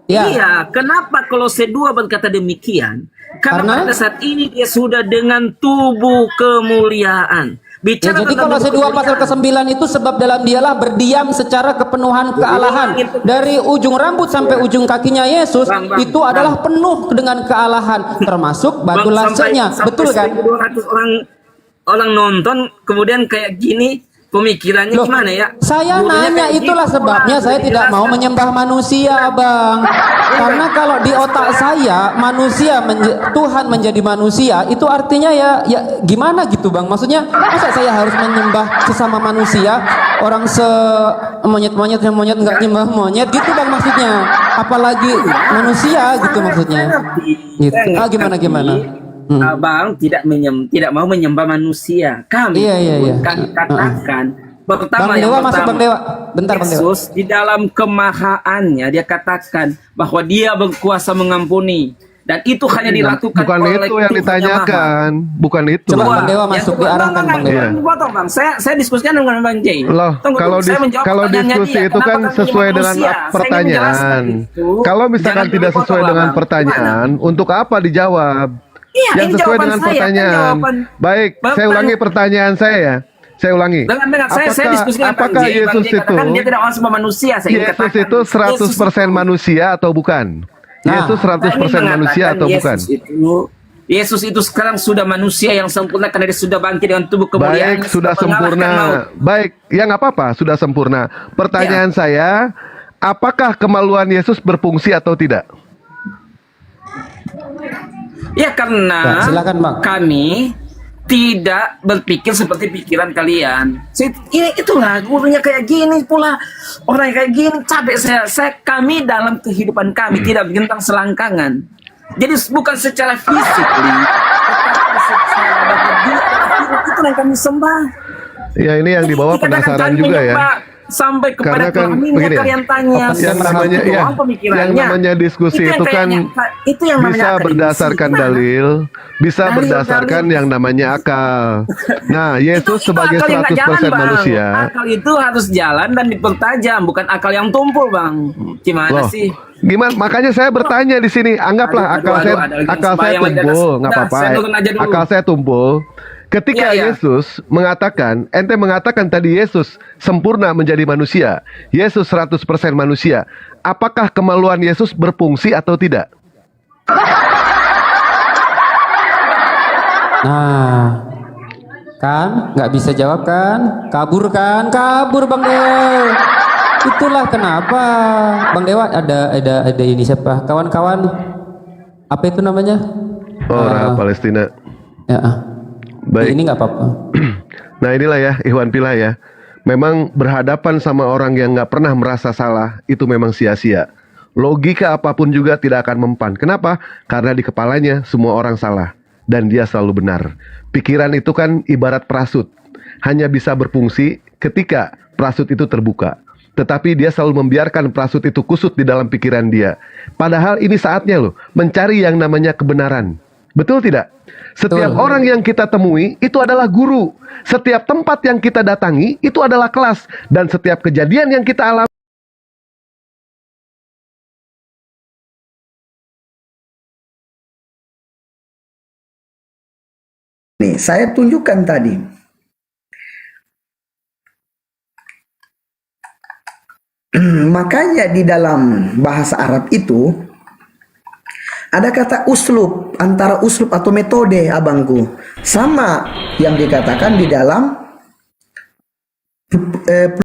Ya. Iya, kenapa Kolose 2 berkata demikian? Karena pada saat ini dia sudah dengan tubuh kemuliaan. Ya, Bicara jadi tentang kalau tubuh kedua pasal kemuliaan. ke-9 itu sebab dalam dialah berdiam secara kepenuhan kealahan. Dari ujung rambut sampai ujung kakinya Yesus itu adalah penuh dengan kealahan, termasuk batu lasenya. Betul kan? 200 orang nonton kemudian kayak gini pemikirannya gimana ya? Saya Gurunya nanya, kayak itulah gitu, sebabnya Bang. saya tidak mau menyembah manusia, Bang. Karena kalau di otak saya Tuhan menjadi manusia, itu artinya ya gimana gitu, Bang? Maksudnya masa saya harus menyembah sesama manusia, orang monyet nggak nyembah monyet gitu, Bang, maksudnya. Apalagi manusia gitu maksudnya. Gitu. Gimana? Abang tidak mau menyembah manusia. Kami katakan pertama Bang Dewa masuk, Bang Dewa. Bentar, Bang Dewa. Yesus di dalam kemahaannya dia katakan bahwa dia berkuasa mengampuni dan itu hanya dilakukan Bukan oleh itu yang Tuhan ditanyakan, bukan itu. Coba Bang Dewa masuk, diarahkan Bang Dewa. Bang, saya diskusikan dengan Bang Jay. Loh, kalau diskusi itu kan sesuai dengan pertanyaan. Kalau misalkan tidak sesuai dengan pertanyaan, untuk apa dijawab? Iya, Yang sesuai dengan pertanyaan. Baik, saya ulangi pertanyaan saya ya. Saya ulangi. Dengan saya diskusikan dengan apakah Yesus itu dia tidak orang sama manusia, saya ingin Yesus katakan. itu 100% manusia atau bukan? Yesus 100% manusia atau bukan? Yesus itu sekarang sudah manusia yang sempurna karena dia sudah bangkit dengan tubuh kemuliaan. Baik, sudah sempurna. Baik, ya nggak apa-apa, sudah sempurna. Pertanyaan saya, apakah kemaluan Yesus berfungsi atau tidak? Ya karena silakan, Bang. Kami tidak berpikir seperti pikiran kalian. Itulah gurunya kayak gini pula, orang kayak gini capek kami dalam kehidupan kami tidak tentang selangkangan. Jadi bukan secara fisik, tetapi secara itu yang kami sembah. Ya ini yang dibawa penasaran juga ya. Sampai kepada Karena kan kelaminnya begini ya, kalian tanya yang namanya diskusi itu kan bisa berdasarkan dalil, bisa berdasarkan yang namanya akal. Nah, Yesus sebagai 100% manusia. Akal itu harus jalan dan dipertajam, bukan akal yang tumpul, Bang. Gimana sih? Gimana? Makanya saya bertanya di sini. Anggaplah akal saya tumpul, nggak apa-apa. Akal saya tumpul. Ketika Yesus mengatakan, ente mengatakan tadi Yesus sempurna menjadi manusia, Yesus 100% manusia, apakah kemaluan Yesus berfungsi atau tidak? Nah, kan nggak bisa jawab kan? Kabur Bang Dewa. Itulah kenapa Bang Dewa ada ini siapa? Kawan-kawan apa itu namanya? Orang Palestina. Ya. Baik. Ini nggak apa-apa. Nah inilah ya Ikhwan Fillah ya. Memang berhadapan sama orang yang nggak pernah merasa salah itu memang sia-sia. Logika apapun juga tidak akan mempan. Kenapa? Karena di kepalanya semua orang salah dan dia selalu benar. Pikiran itu kan ibarat parasut, hanya bisa berfungsi ketika parasut itu terbuka. Tetapi dia selalu membiarkan parasut itu kusut di dalam pikiran dia. Padahal ini saatnya loh mencari yang namanya kebenaran. Betul tidak? Setiap orang yang kita temui itu adalah guru. Setiap tempat yang kita datangi itu adalah kelas. Dan setiap kejadian yang kita alami nih, saya tunjukkan tadi. Makanya di dalam bahasa Arab itu ada kata uslub, antara uslub atau metode, abangku, sama yang dikatakan di dalam